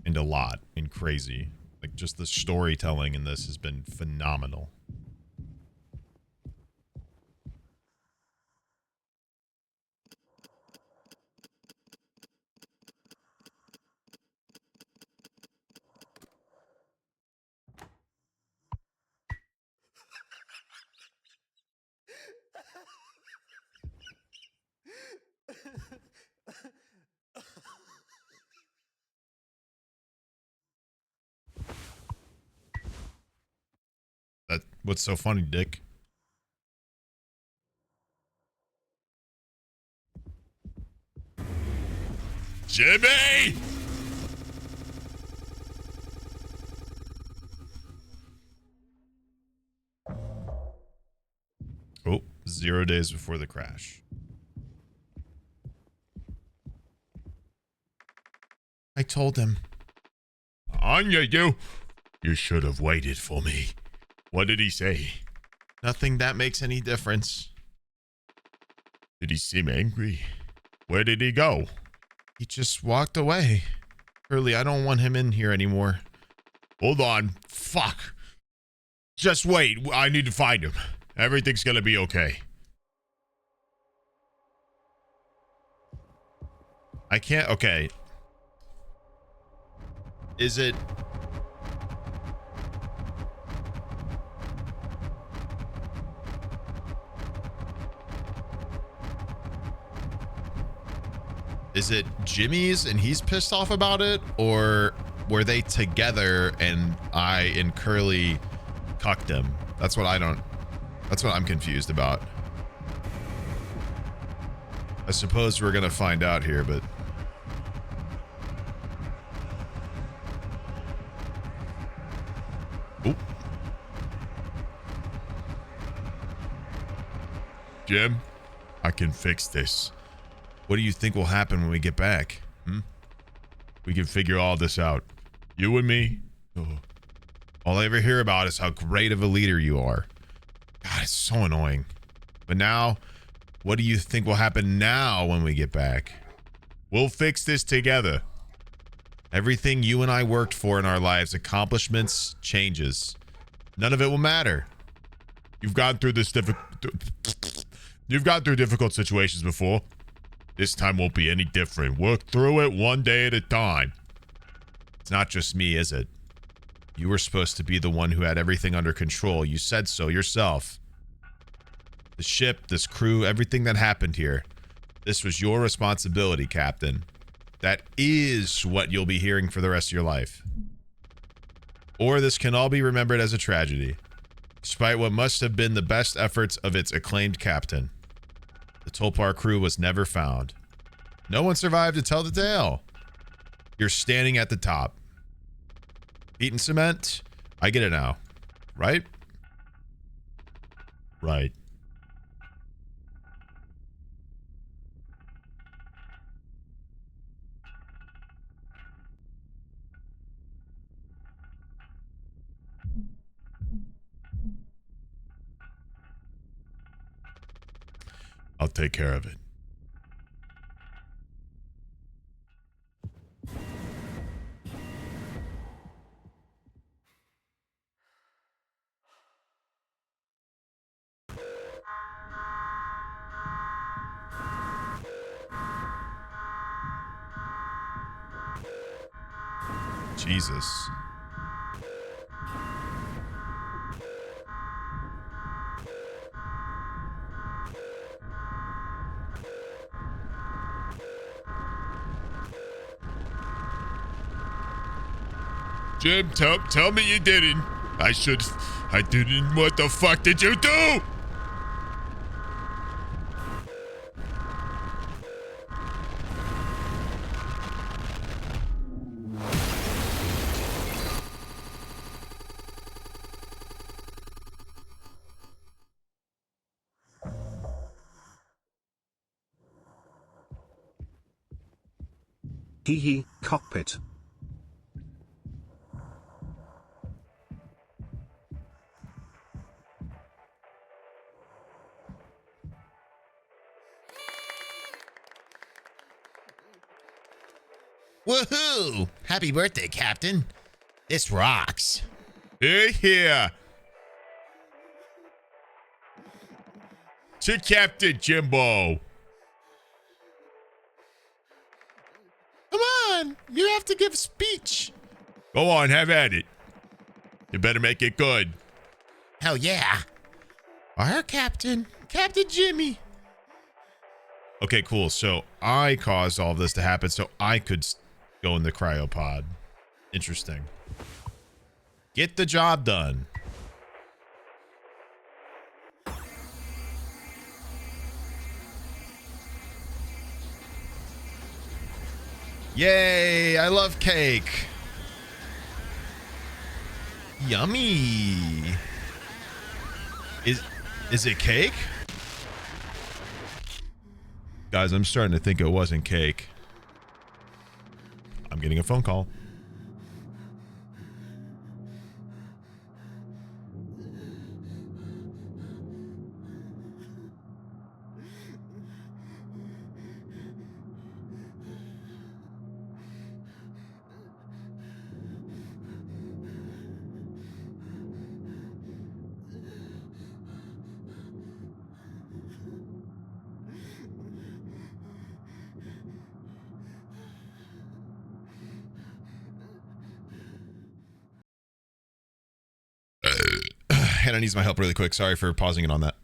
[SPEAKER 2] and a lot and crazy. Like just the storytelling in this has been phenomenal. What's so funny, Dick? Jimmy! Oh, 0 days before the crash. I told him. Anya, you should have waited for me. What did he say? Nothing that makes any difference. Did he seem angry? Where did he go? He just walked away. Curly, I don't want him in here anymore. Hold on. Fuck. Just wait. I need to find him. Everything's gonna be okay. I can't. Okay. Is it... Is it Jimmy's and he's pissed off about it? Or were they together and I and Curly cucked him? That's what I'm confused about. I suppose we're gonna find out here, but... Oop. Jim, I can fix this. What do you think will happen when we get back? We can figure all this out. You and me? Oh. All I ever hear about is how great of a leader you are. God, it's so annoying. But now, what do you think will happen now when we get back? We'll fix this together. Everything you and I worked for in our lives, accomplishments, changes. None of it will matter. You've gone through difficult situations before. This time won't be any different. Work through it one day at a time. It's not just me, is it? You were supposed to be the one who had everything under control. You said so yourself. The ship, this crew, everything that happened here. This was your responsibility, Captain. That is what you'll be hearing for the rest of your life. Or this can all be remembered as a tragedy, despite what must have been the best efforts of its acclaimed captain. The Tulpar crew was never found. No one survived to tell the tale. You're standing at the top. Beaten cement? I get it now. Right? Right. I'll take care of it. Jesus. Jim, tell me you didn't. I didn't. What the fuck did you do?
[SPEAKER 1] Hee cockpit.
[SPEAKER 19] Woohoo! Happy birthday, Captain. This rocks. Hey here. To Captain Jimbo.
[SPEAKER 21] Come on, you have to give speech.
[SPEAKER 19] Go on, have at it. You better make it good. Hell yeah.
[SPEAKER 21] Our Captain, Captain Jimmy.
[SPEAKER 2] Okay, cool. So I caused all of this to happen so I could go in the cryopod. Interesting. Get the job done. Yay, I love cake. Yummy. Is it cake? Guys, I'm starting to think it wasn't cake. I'm getting a phone call. Hannah needs my help really quick. Sorry for pausing it on that.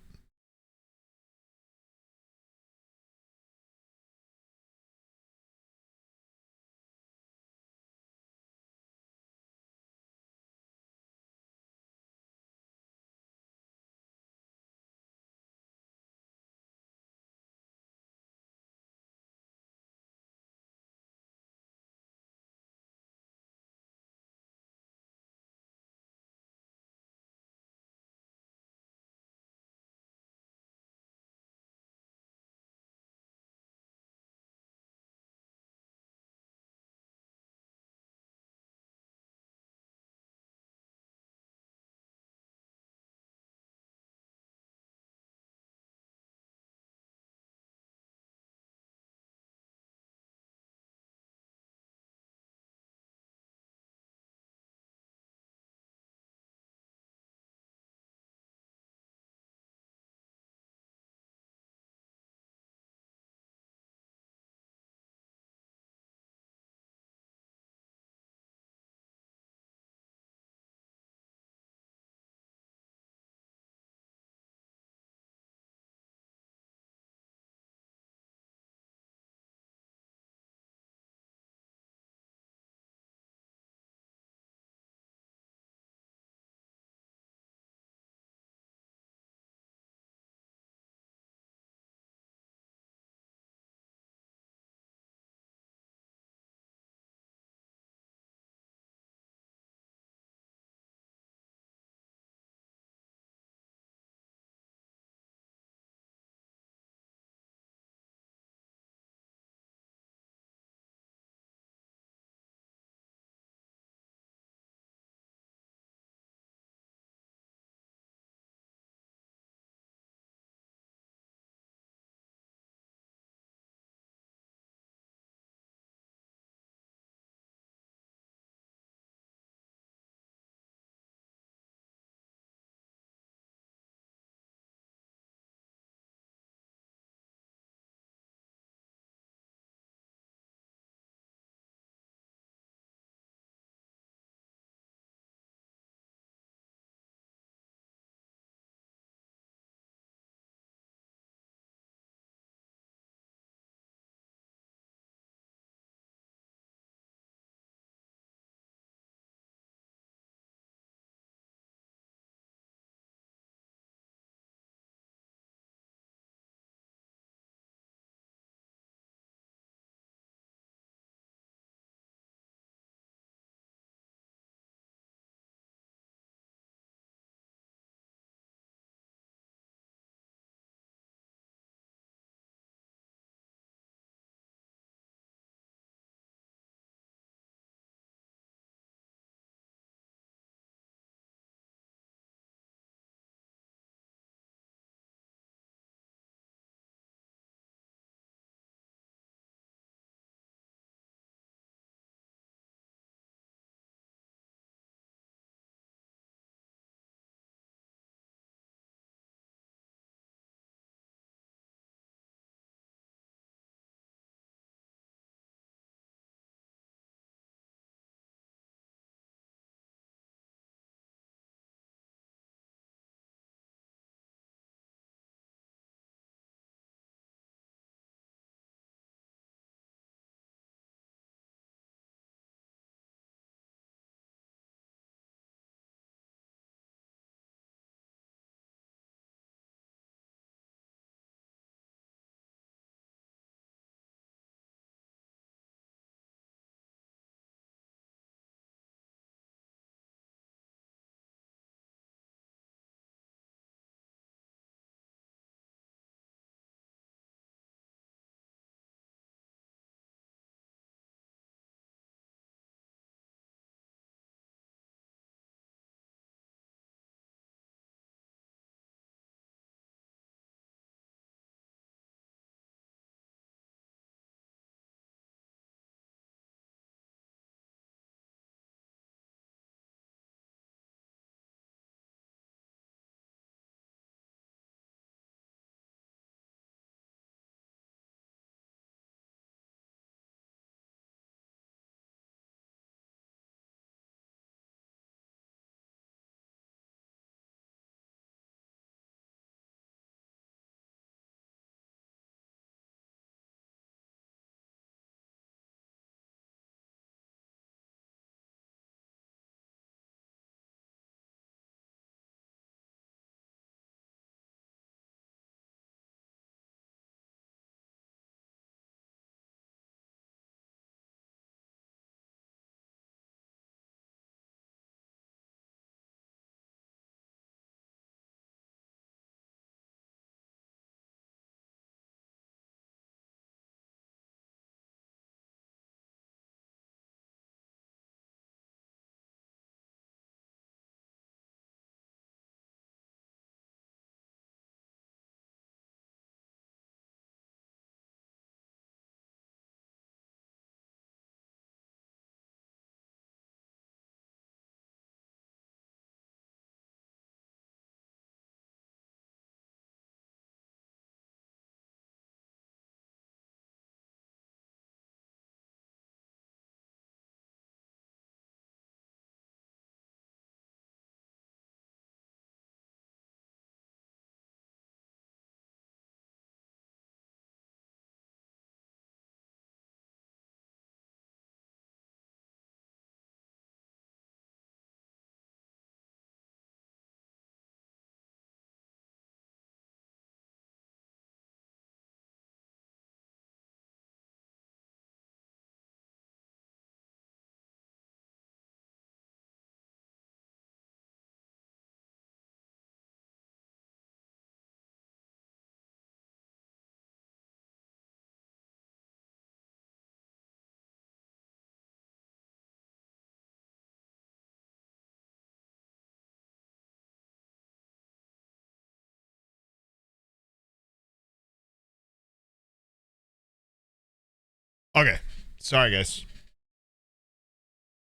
[SPEAKER 2] Okay. Sorry, guys.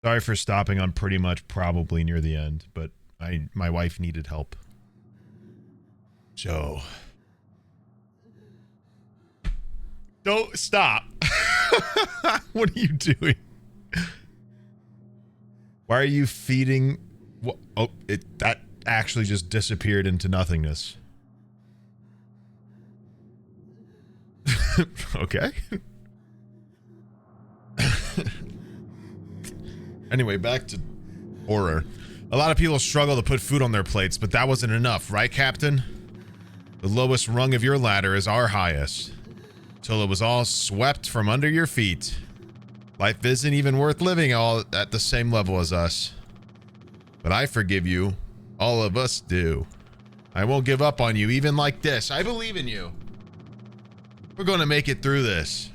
[SPEAKER 2] Sorry for stopping on pretty much probably near the end, but my wife needed help. So. Don't stop. What are you doing? Why are you feeding? What? Oh, that actually just disappeared into nothingness. Okay. Anyway, back to horror. A lot of people struggle to put food on their plates, but that wasn't enough, right, Captain? The lowest rung of your ladder is our highest. Till it was all swept from under your feet. Life isn't even worth living all at the same level as us. But I forgive you. All of us do. I won't give up on you, even like this. I believe in you. We're going to make it through this.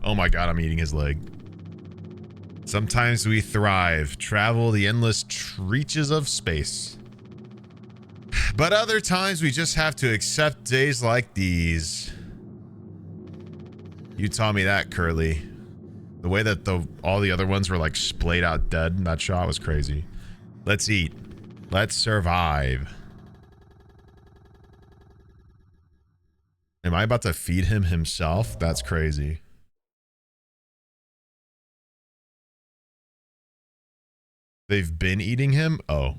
[SPEAKER 2] Oh my god, I'm eating his leg. Sometimes we thrive, travel the endless reaches of space. But other times we just have to accept days like these. You taught me that, Curly. The way that all the other ones were like splayed out dead in that shot was crazy. Let's eat. Let's survive. Am I about to feed him himself? That's crazy. They've been eating him? Oh.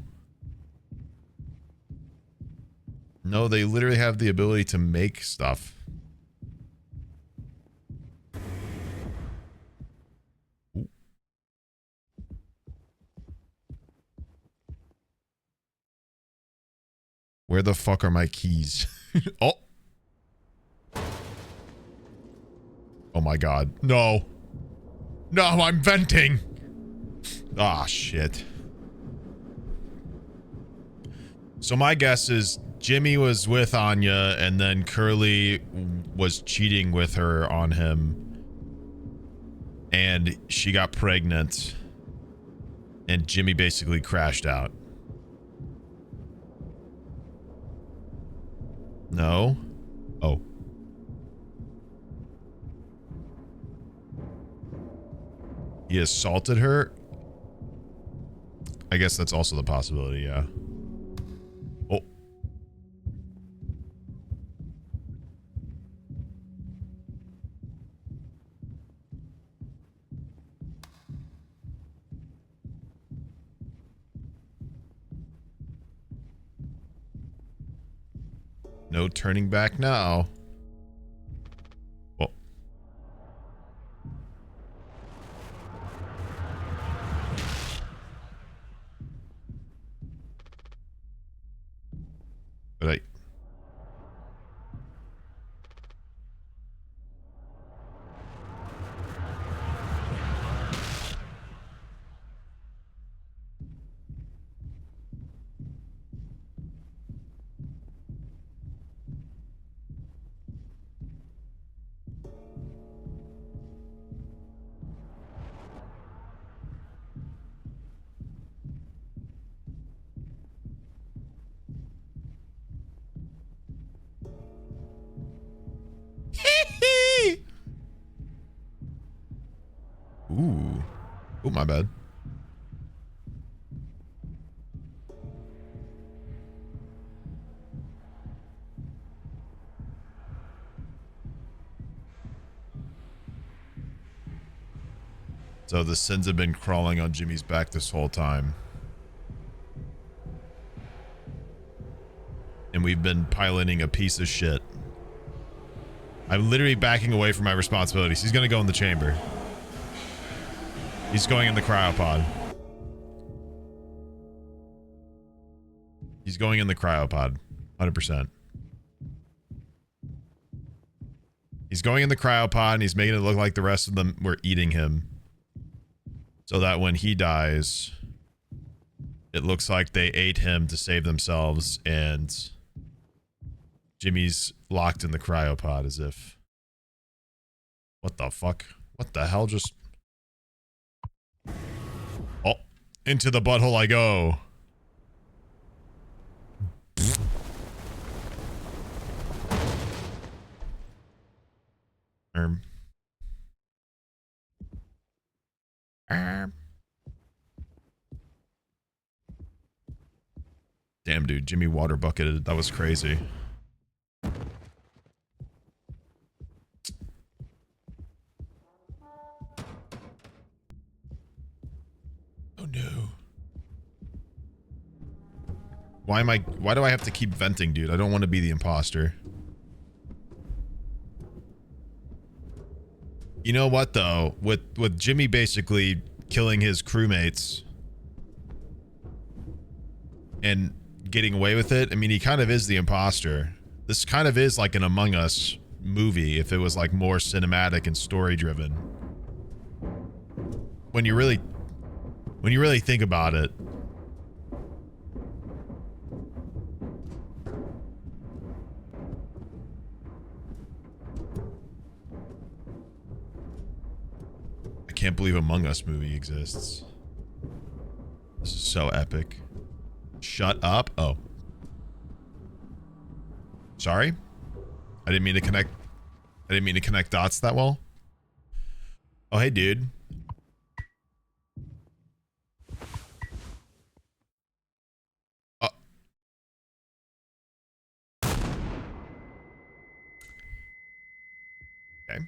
[SPEAKER 2] No, they literally have the ability to make stuff. Ooh. Where the fuck are my keys? Oh. Oh my god. No. No, I'm venting. Ah, shit. So my guess is Jimmy was with Anya and then Curly was cheating with her on him. And she got pregnant. And Jimmy basically crashed out. No? Oh. He assaulted her? I guess that's also the possibility, yeah. Oh. No turning back now. Oh. But I... Ooh. Oh, my bad. So the sins have been crawling on Jimmy's back this whole time. And we've been piloting a piece of shit. I'm literally backing away from my responsibilities. He's gonna go in the chamber. He's going in the cryopod. He's going in the cryopod. 100%. He's going in the cryopod and he's making it look like the rest of them were eating him. So that when he dies, it looks like they ate him to save themselves and Jimmy's locked in the cryopod as if... What the fuck? What the hell just... Oh, into the butthole I go. Damn, dude, Jimmy water bucketed. That was crazy. Oh no. Why do I have to keep venting, dude? I don't want to be the imposter. You know what though? With Jimmy basically killing his crewmates and getting away with it, I mean, he kind of is the imposter. This kind of is like an Among Us movie if it was like more cinematic and story driven. When you really think about it. I can't believe Among Us movie exists. This is so epic. Shut up. Oh. Sorry? I didn't mean to connect dots that well. Oh, hey, dude. Okay.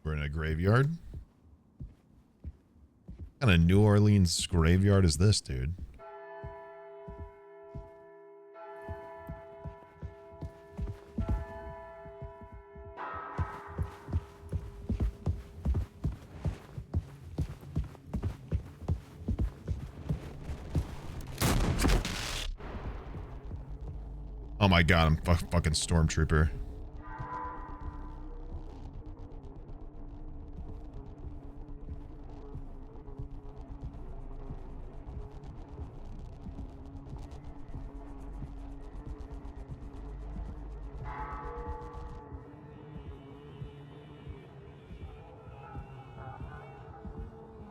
[SPEAKER 2] We're in a graveyard. What kind of New Orleans graveyard is this, dude? Oh my god, I'm fucking stormtrooper.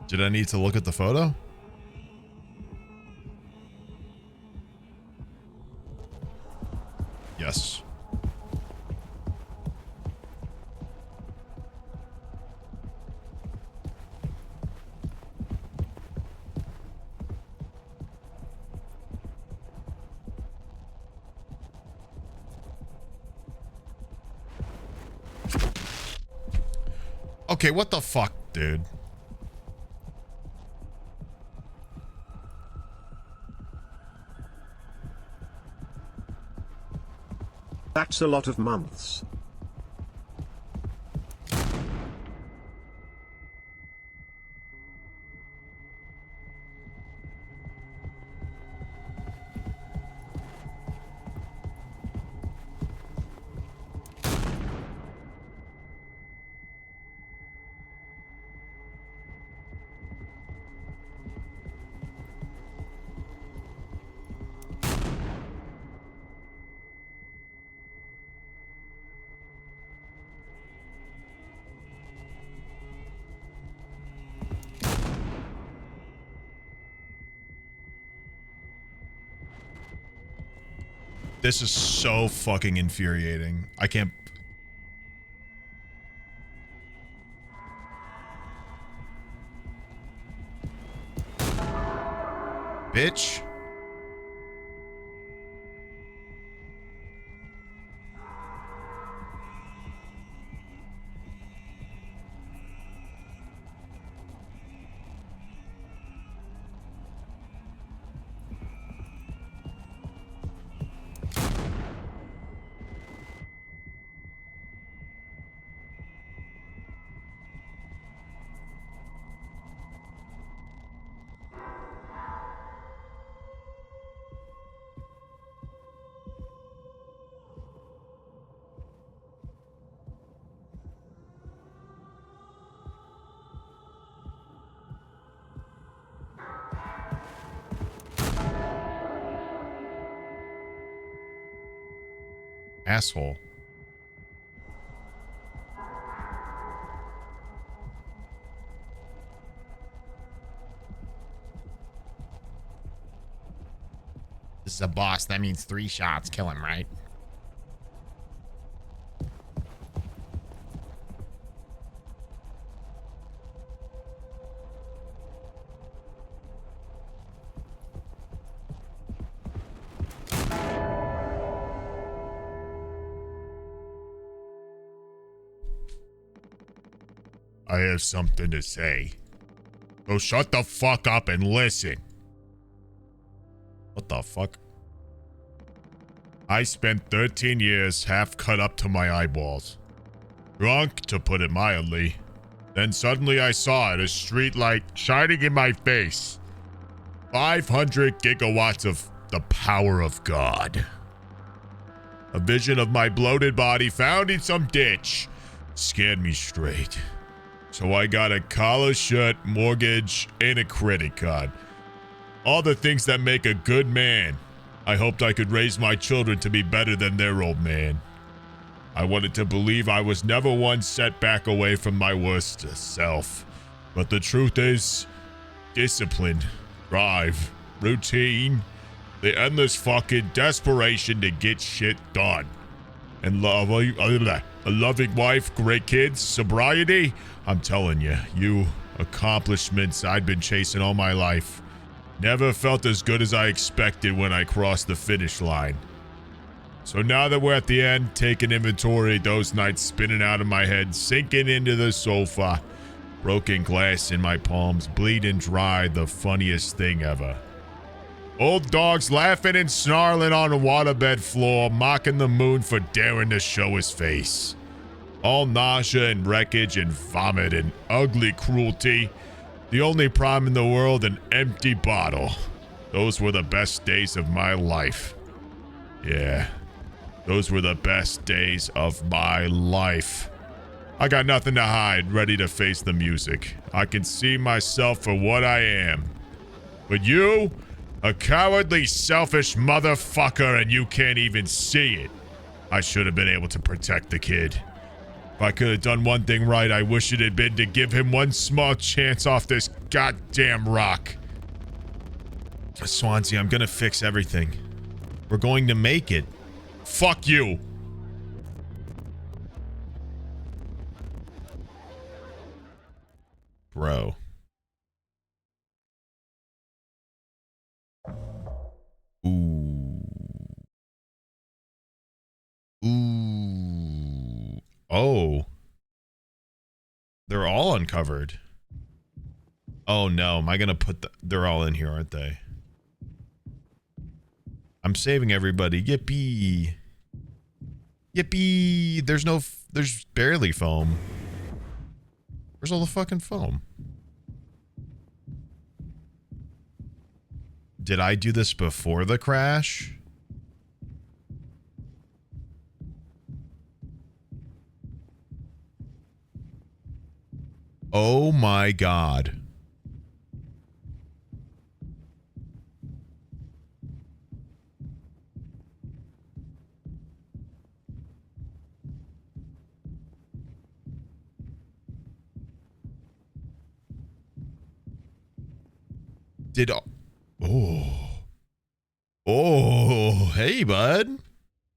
[SPEAKER 2] Did I need to look at the photo? Yes. Okay, what the fuck, dude?
[SPEAKER 1] That's a lot of months.
[SPEAKER 2] This is so fucking infuriating. I can't... Bitch. Asshole.
[SPEAKER 19] This is a boss. That means 3 shots. Kill him, right? I have something to say. So shut the fuck up and listen. What the fuck? I spent 13 years half cut up to my eyeballs. Drunk, to put it mildly. Then suddenly I saw it, a street light shining in my face. 500 gigawatts of the power of God. A vision of my bloated body found in some ditch scared me straight. So I got a collar shirt, mortgage, and a credit card. All the things that make a good man. I hoped I could raise my children to be better than their old man. I wanted to believe I was never one setback away from my worst self. But the truth is, discipline, drive, routine, the endless fucking desperation to get shit done. And a loving wife, great kids, sobriety. I'm telling you accomplishments I'd been chasing all my life. Never felt as good as I expected when I crossed the finish line. So now that we're at the end, taking inventory, those nights spinning out of my head, sinking into the sofa, broken glass in my palms, bleeding dry, the funniest thing ever. Old dogs laughing and snarling on a waterbed floor, mocking the moon for daring to show his face. All nausea and wreckage and vomit and ugly cruelty. The only problem in the world, an empty bottle. Those were the best days of my life. Yeah, those were the best days of my life. I got nothing to hide, ready to face the music. I can see myself for what I am. But you, a cowardly, selfish motherfucker, and you can't even see it. I should have been able to protect the kid. If I could have done one thing right, I wish it had been to give him one small chance off this goddamn rock. Swansea, I'm gonna fix everything. We're going to make it. Fuck you. Bro. Ooh. Ooh. Oh. They're all uncovered. Oh no, am I gonna put they're all in here, aren't they? I'm saving everybody. Yippee. Yippee. There's barely foam. Where's all the fucking foam? Did I do this before the crash? Oh my God. Oh, hey, bud.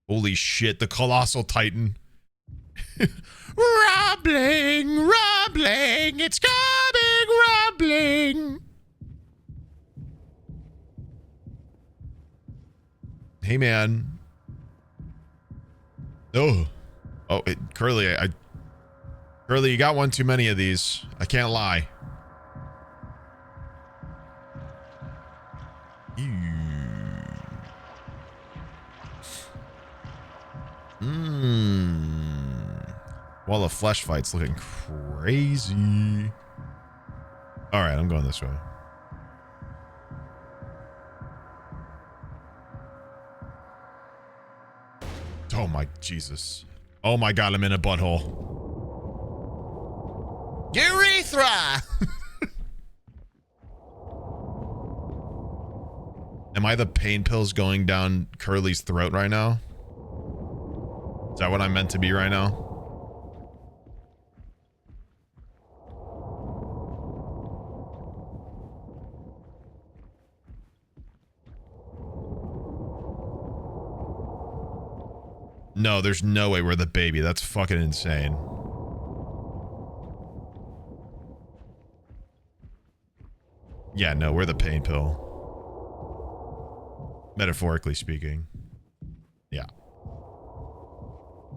[SPEAKER 19] Holy shit, the Colossal Titan. Rumbling, rumbling, it's coming, rumbling. Hey, man. Oh, Curly, Curly, you got one too many of these. I can't lie. Well, the flesh fight's looking crazy. All right, I'm going this way. Oh my Jesus. Oh my God, I'm in a butthole. Urethra! Am I the pain pills going down Curly's throat right now? Is that what I'm meant to be right now? No, there's no way we're the baby. That's fucking insane. Yeah, no, we're the pain pill. Metaphorically speaking. Yeah.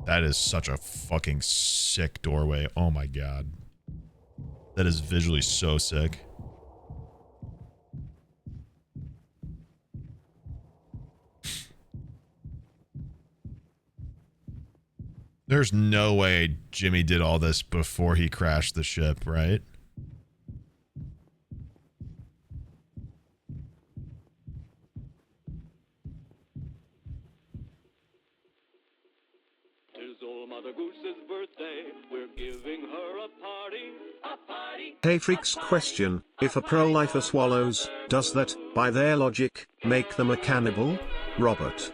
[SPEAKER 19] That is such a fucking sick doorway. Oh my God.
[SPEAKER 2] That is visually so sick. There's no way Jimmy did all this before he crashed the ship, right?
[SPEAKER 9] Mother Goose's birthday. We're giving her a party.
[SPEAKER 1] Hey freaks, question: if a pro-lifer swallows, does that, by their logic, make them a cannibal? Robert.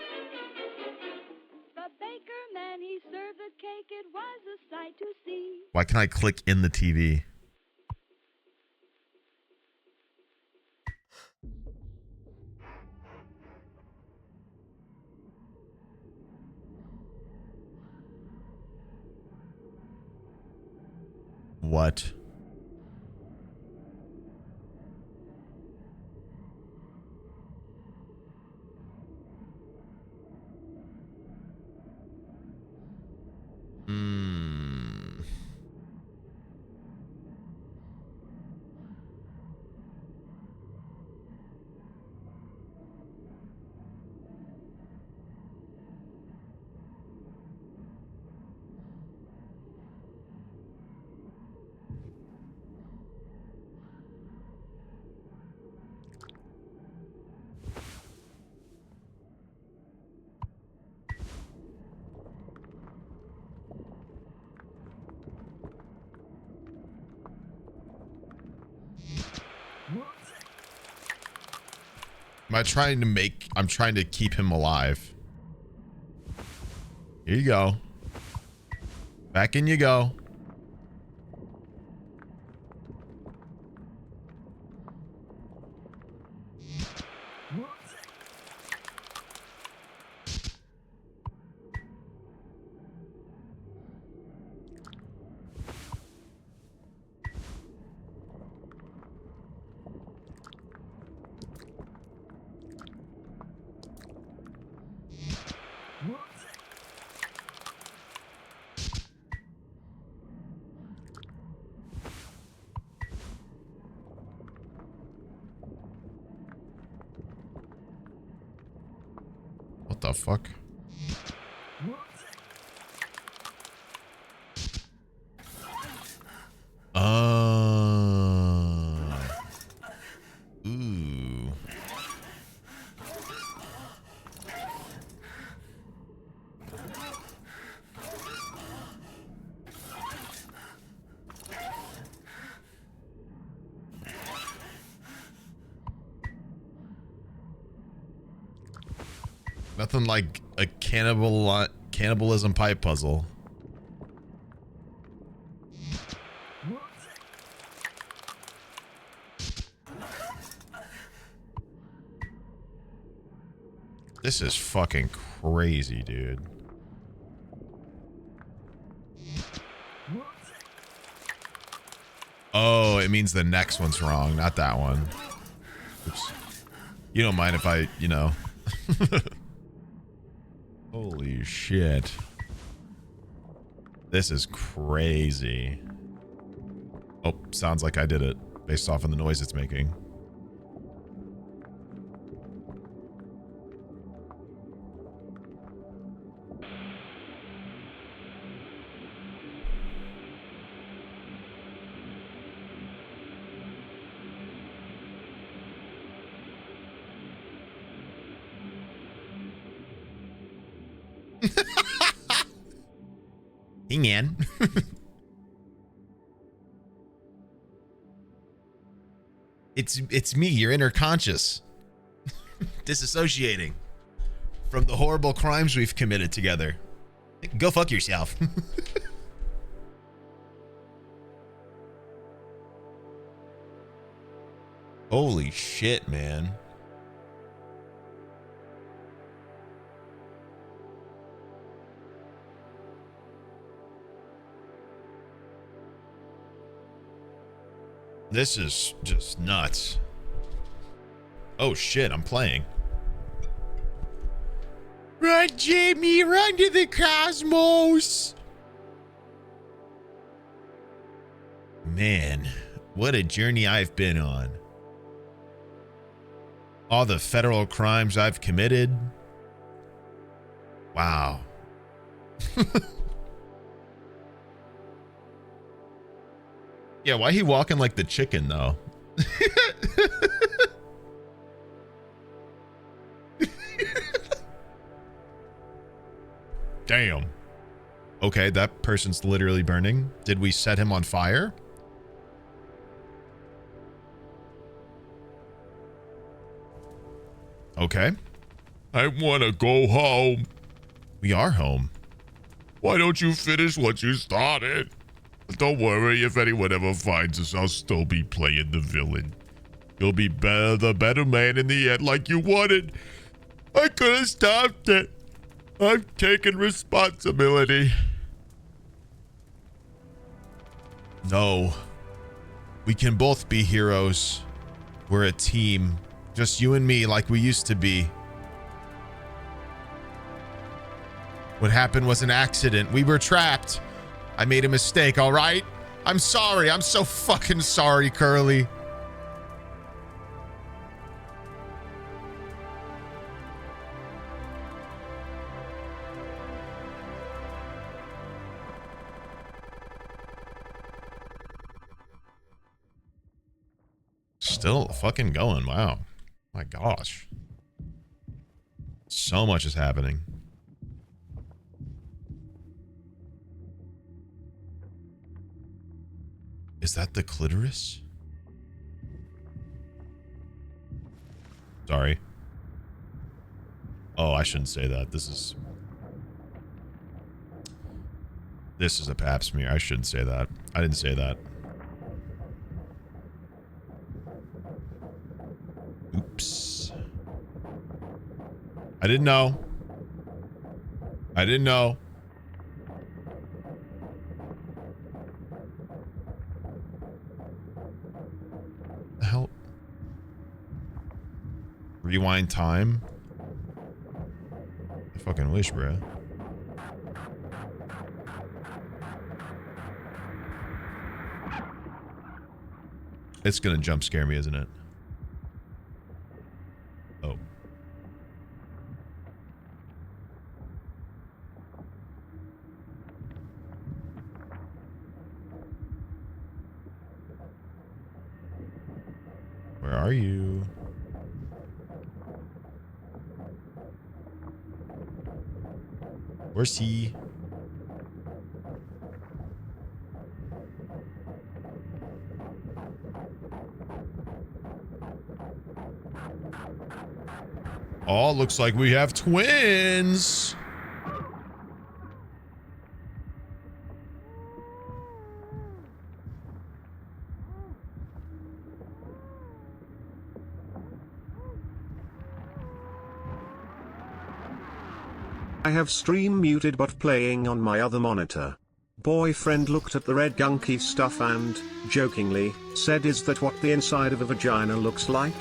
[SPEAKER 2] Why can I click in the TV? What? I'm trying to keep him alive. Here you go. Back in you go. What the fuck? Ooh. Nothing like a cannibalism pipe puzzle. This is fucking crazy, dude. Oh, it means the next one's wrong, not that one. Oops. You don't mind if I, you know. Holy shit. This is crazy. Oh, sounds like I did it based off of the noise it's making. Hang on. It's me, your inner conscious. Disassociating from the horrible crimes we've committed together. Go fuck yourself. Holy shit, man. This is just nuts. Oh shit, I'm playing. Run, Jamie, run to the cosmos. Man, What a journey I've been on. All the federal crimes I've committed. Wow. Yeah, why he walking like the chicken though? Damn. Okay, that person's literally burning. Did we set him on fire? Okay.
[SPEAKER 19] I want to go home.
[SPEAKER 2] We are home.
[SPEAKER 19] Why don't you finish what you started? Don't worry, if anyone ever finds us, I'll still be playing the villain. You'll be the better man in the end like you wanted. I could have stopped it. I've taken responsibility.
[SPEAKER 2] No. We can both be heroes. We're a team. Just you and me like we used to be. What happened was an accident. We were trapped. I made a mistake, all right? I'm sorry. I'm so fucking sorry, Curly. Still fucking going. Wow. My gosh. So much is happening. Is that the clitoris? Sorry. Oh, I shouldn't say that. This is a pap smear. I shouldn't say that. I didn't say that. Oops. I didn't know. I didn't know. The hell? Rewind time? I fucking wish, bruh. It's gonna jump scare me, isn't it? Oh. Where are you? Where's he? Oh, looks like we have twins.
[SPEAKER 1] I have stream muted but playing on my other monitor. Boyfriend looked at the red gunky stuff and, jokingly, said, "Is that what the inside of a vagina looks like?"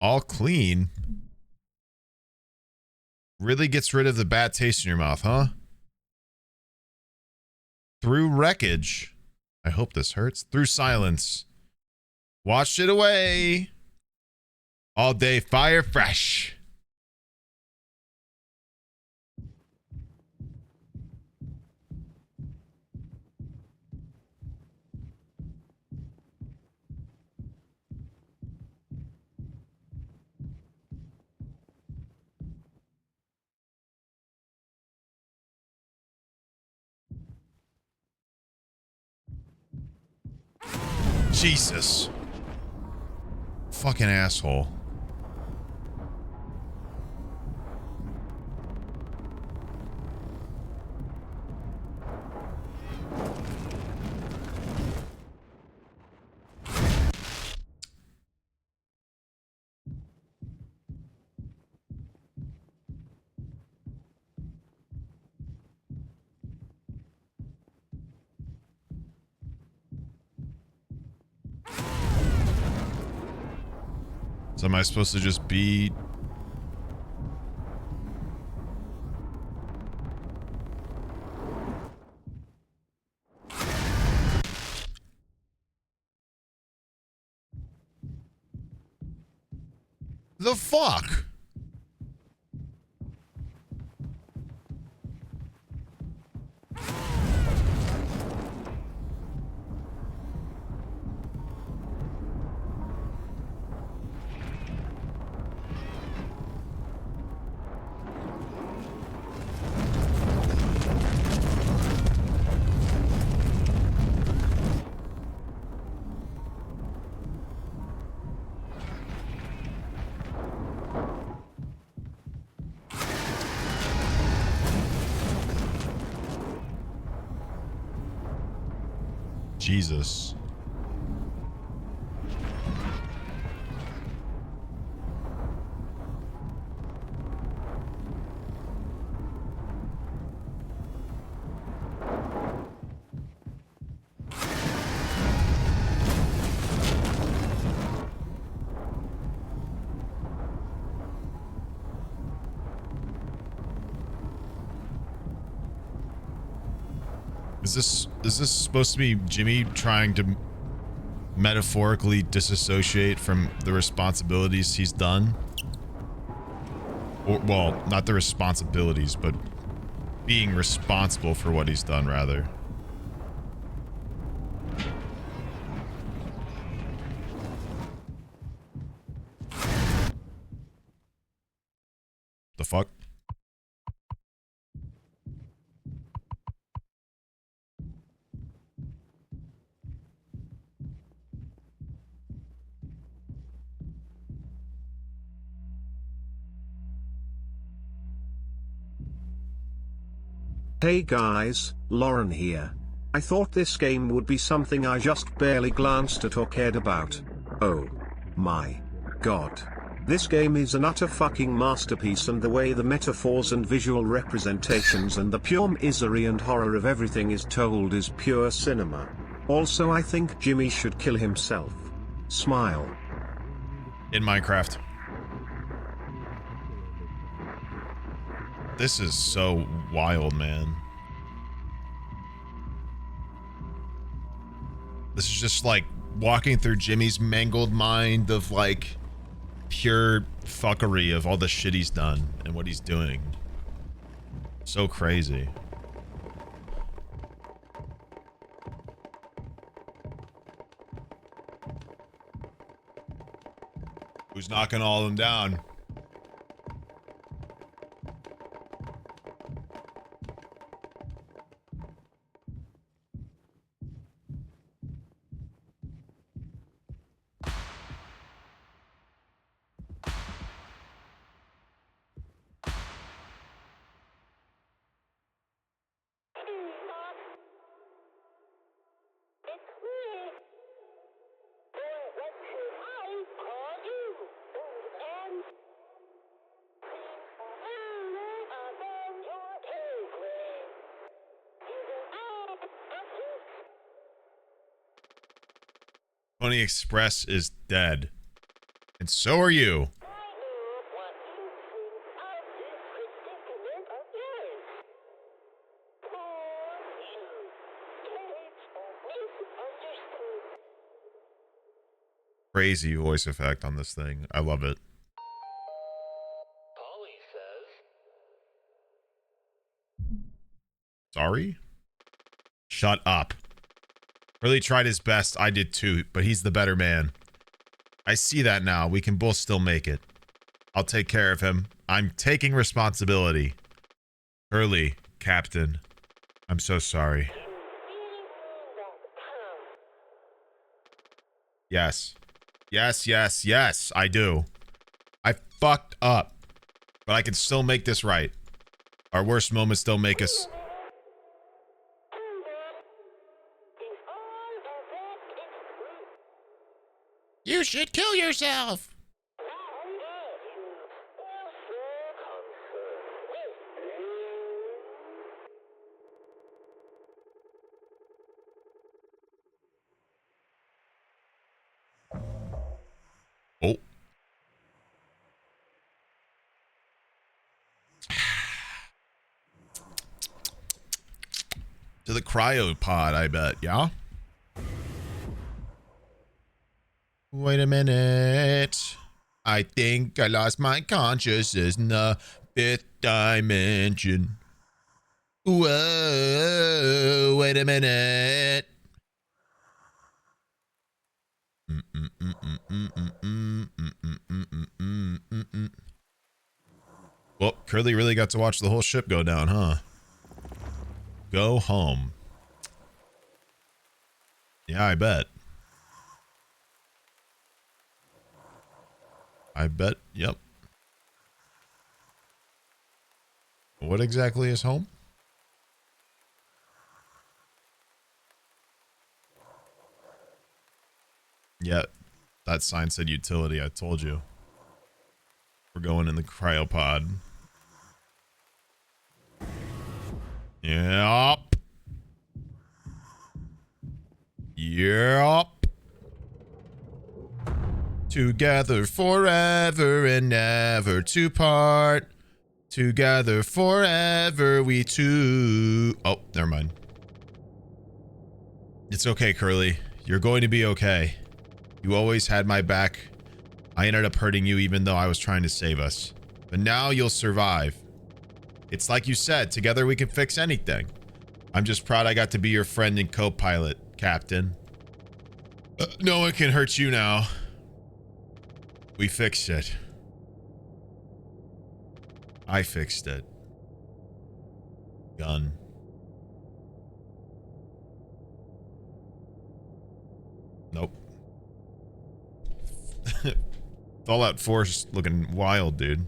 [SPEAKER 2] All clean. Really gets rid of the bad taste in your mouth, huh? Through wreckage. I hope this hurts. Through silence. Washed it away. All day fire fresh. Jesus. Fucking asshole. So am I supposed to just be... The fuck? Jesus. Is this supposed to be Jimmy trying to metaphorically disassociate from the responsibilities he's done? Or, well, not the responsibilities, but being responsible for what he's done, rather. The fuck?
[SPEAKER 1] Hey guys, Lauren here. I thought this game would be something I just barely glanced at or cared about. Oh my god. This game is an utter fucking masterpiece, and the way the metaphors and visual representations and the pure misery and horror of everything is told is pure cinema. Also, I think Jimmy should kill himself. Smile.
[SPEAKER 2] In Minecraft. This is so wild, man. This is just like walking through Jimmy's mangled mind of like pure fuckery of all the shit he's done and what he's doing. So crazy. Who's knocking all of them down? Pony Express is dead. And so are you. Crazy voice effect on this thing. I love it. Sorry? Shut up. Really tried his best. I did too, but he's the better man. I see that now. We can both still make it. I'll take care of him. I'm taking responsibility. Hurley, Captain. I'm so sorry. Yes. Yes, yes, yes, I do. I fucked up. But I can still make this right. Our worst moments don't make us...
[SPEAKER 21] You should kill yourself!
[SPEAKER 2] Oh. cryopod, I bet, yeah? Wait a minute. I think I lost my consciousness in the 5th dimension. Whoa, wait a minute. Well, Curly really got to watch the whole ship go down, huh? Go home. Yeah, I bet. I bet, yep. What exactly is home? Yeah, that sign said utility, I told you. We're going in the cryopod. Yep. Yep. Together forever and never to part. Together forever we two. Oh, never mind. It's okay, Curly. You're going to be okay. You always had my back. I ended up hurting you even though I was trying to save us. But now you'll survive. It's like you said, together we can fix anything. I'm just proud I got to be your friend and co-pilot, Captain. No one can hurt you now. We fixed it. I fixed it. Gun. Nope. Fallout 4's looking wild, dude.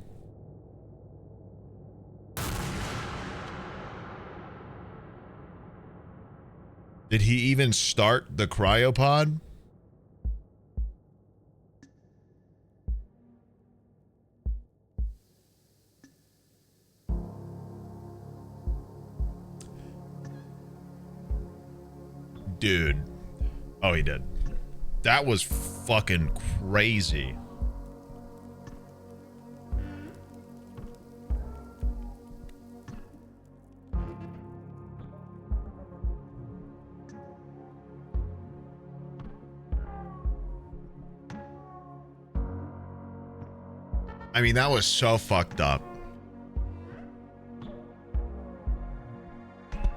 [SPEAKER 2] Did he even start the cryopod? Dude. Oh, he did. That was fucking crazy. I mean, that was so fucked up.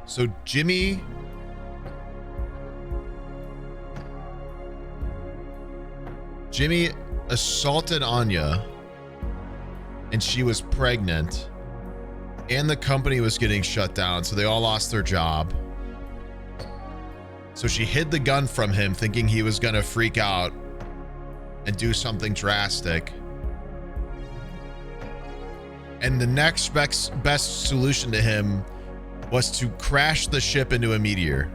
[SPEAKER 2] So Jimmy assaulted Anya and she was pregnant and the company was getting shut down, so they all lost their job. So she hid the gun from him thinking he was gonna freak out and do something drastic. And the next best solution to him was to crash the ship into a meteor,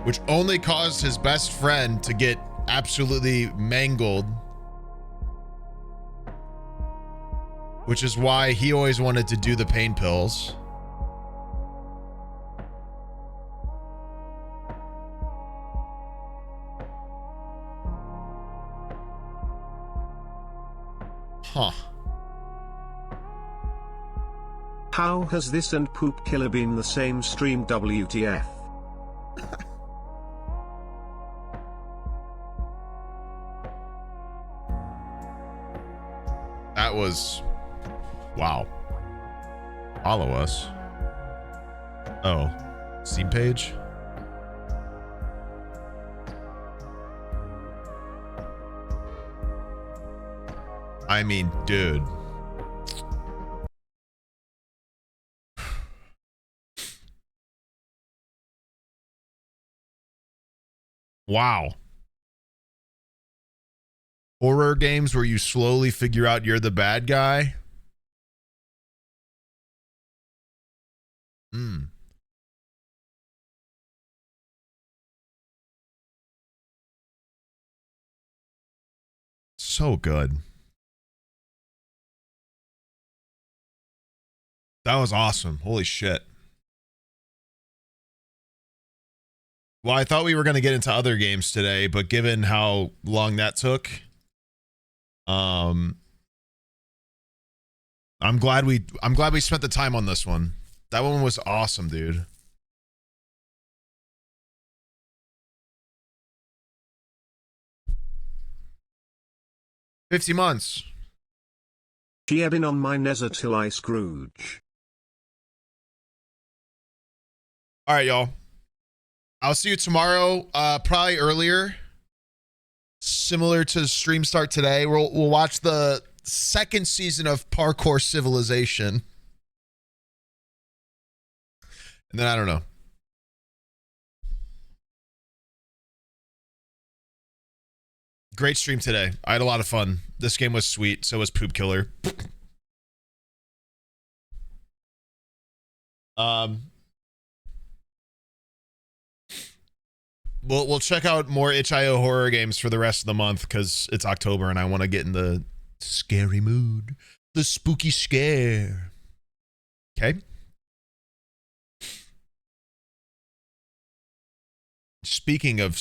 [SPEAKER 2] which only caused his best friend to get absolutely mangled, which is why he always wanted to do the pain pills. Huh.
[SPEAKER 1] How has this and Poop Killer been the same stream, WTF?
[SPEAKER 2] That was... wow. Follow us. Oh. Steam page? I mean, dude. Wow. Horror games where you slowly figure out you're the bad guy. So good. That was awesome. Holy shit. Well, I thought we were going to get into other games today, but given how long that took, I'm glad we spent the time on this one. That one was awesome, dude. 50 months.
[SPEAKER 1] She ebbing on my nezza till I Scrooge.
[SPEAKER 2] All right, y'all. I'll see you tomorrow, probably earlier. Similar to the stream start today. We'll watch the second season of Parkour Civilization. And then I don't know. Great stream today. I had a lot of fun. This game was sweet. So was Poop Killer. We'll check out more itch.io horror games for the rest of the month because it's October and I want to get in the scary mood. The spooky scare. Okay. Speaking of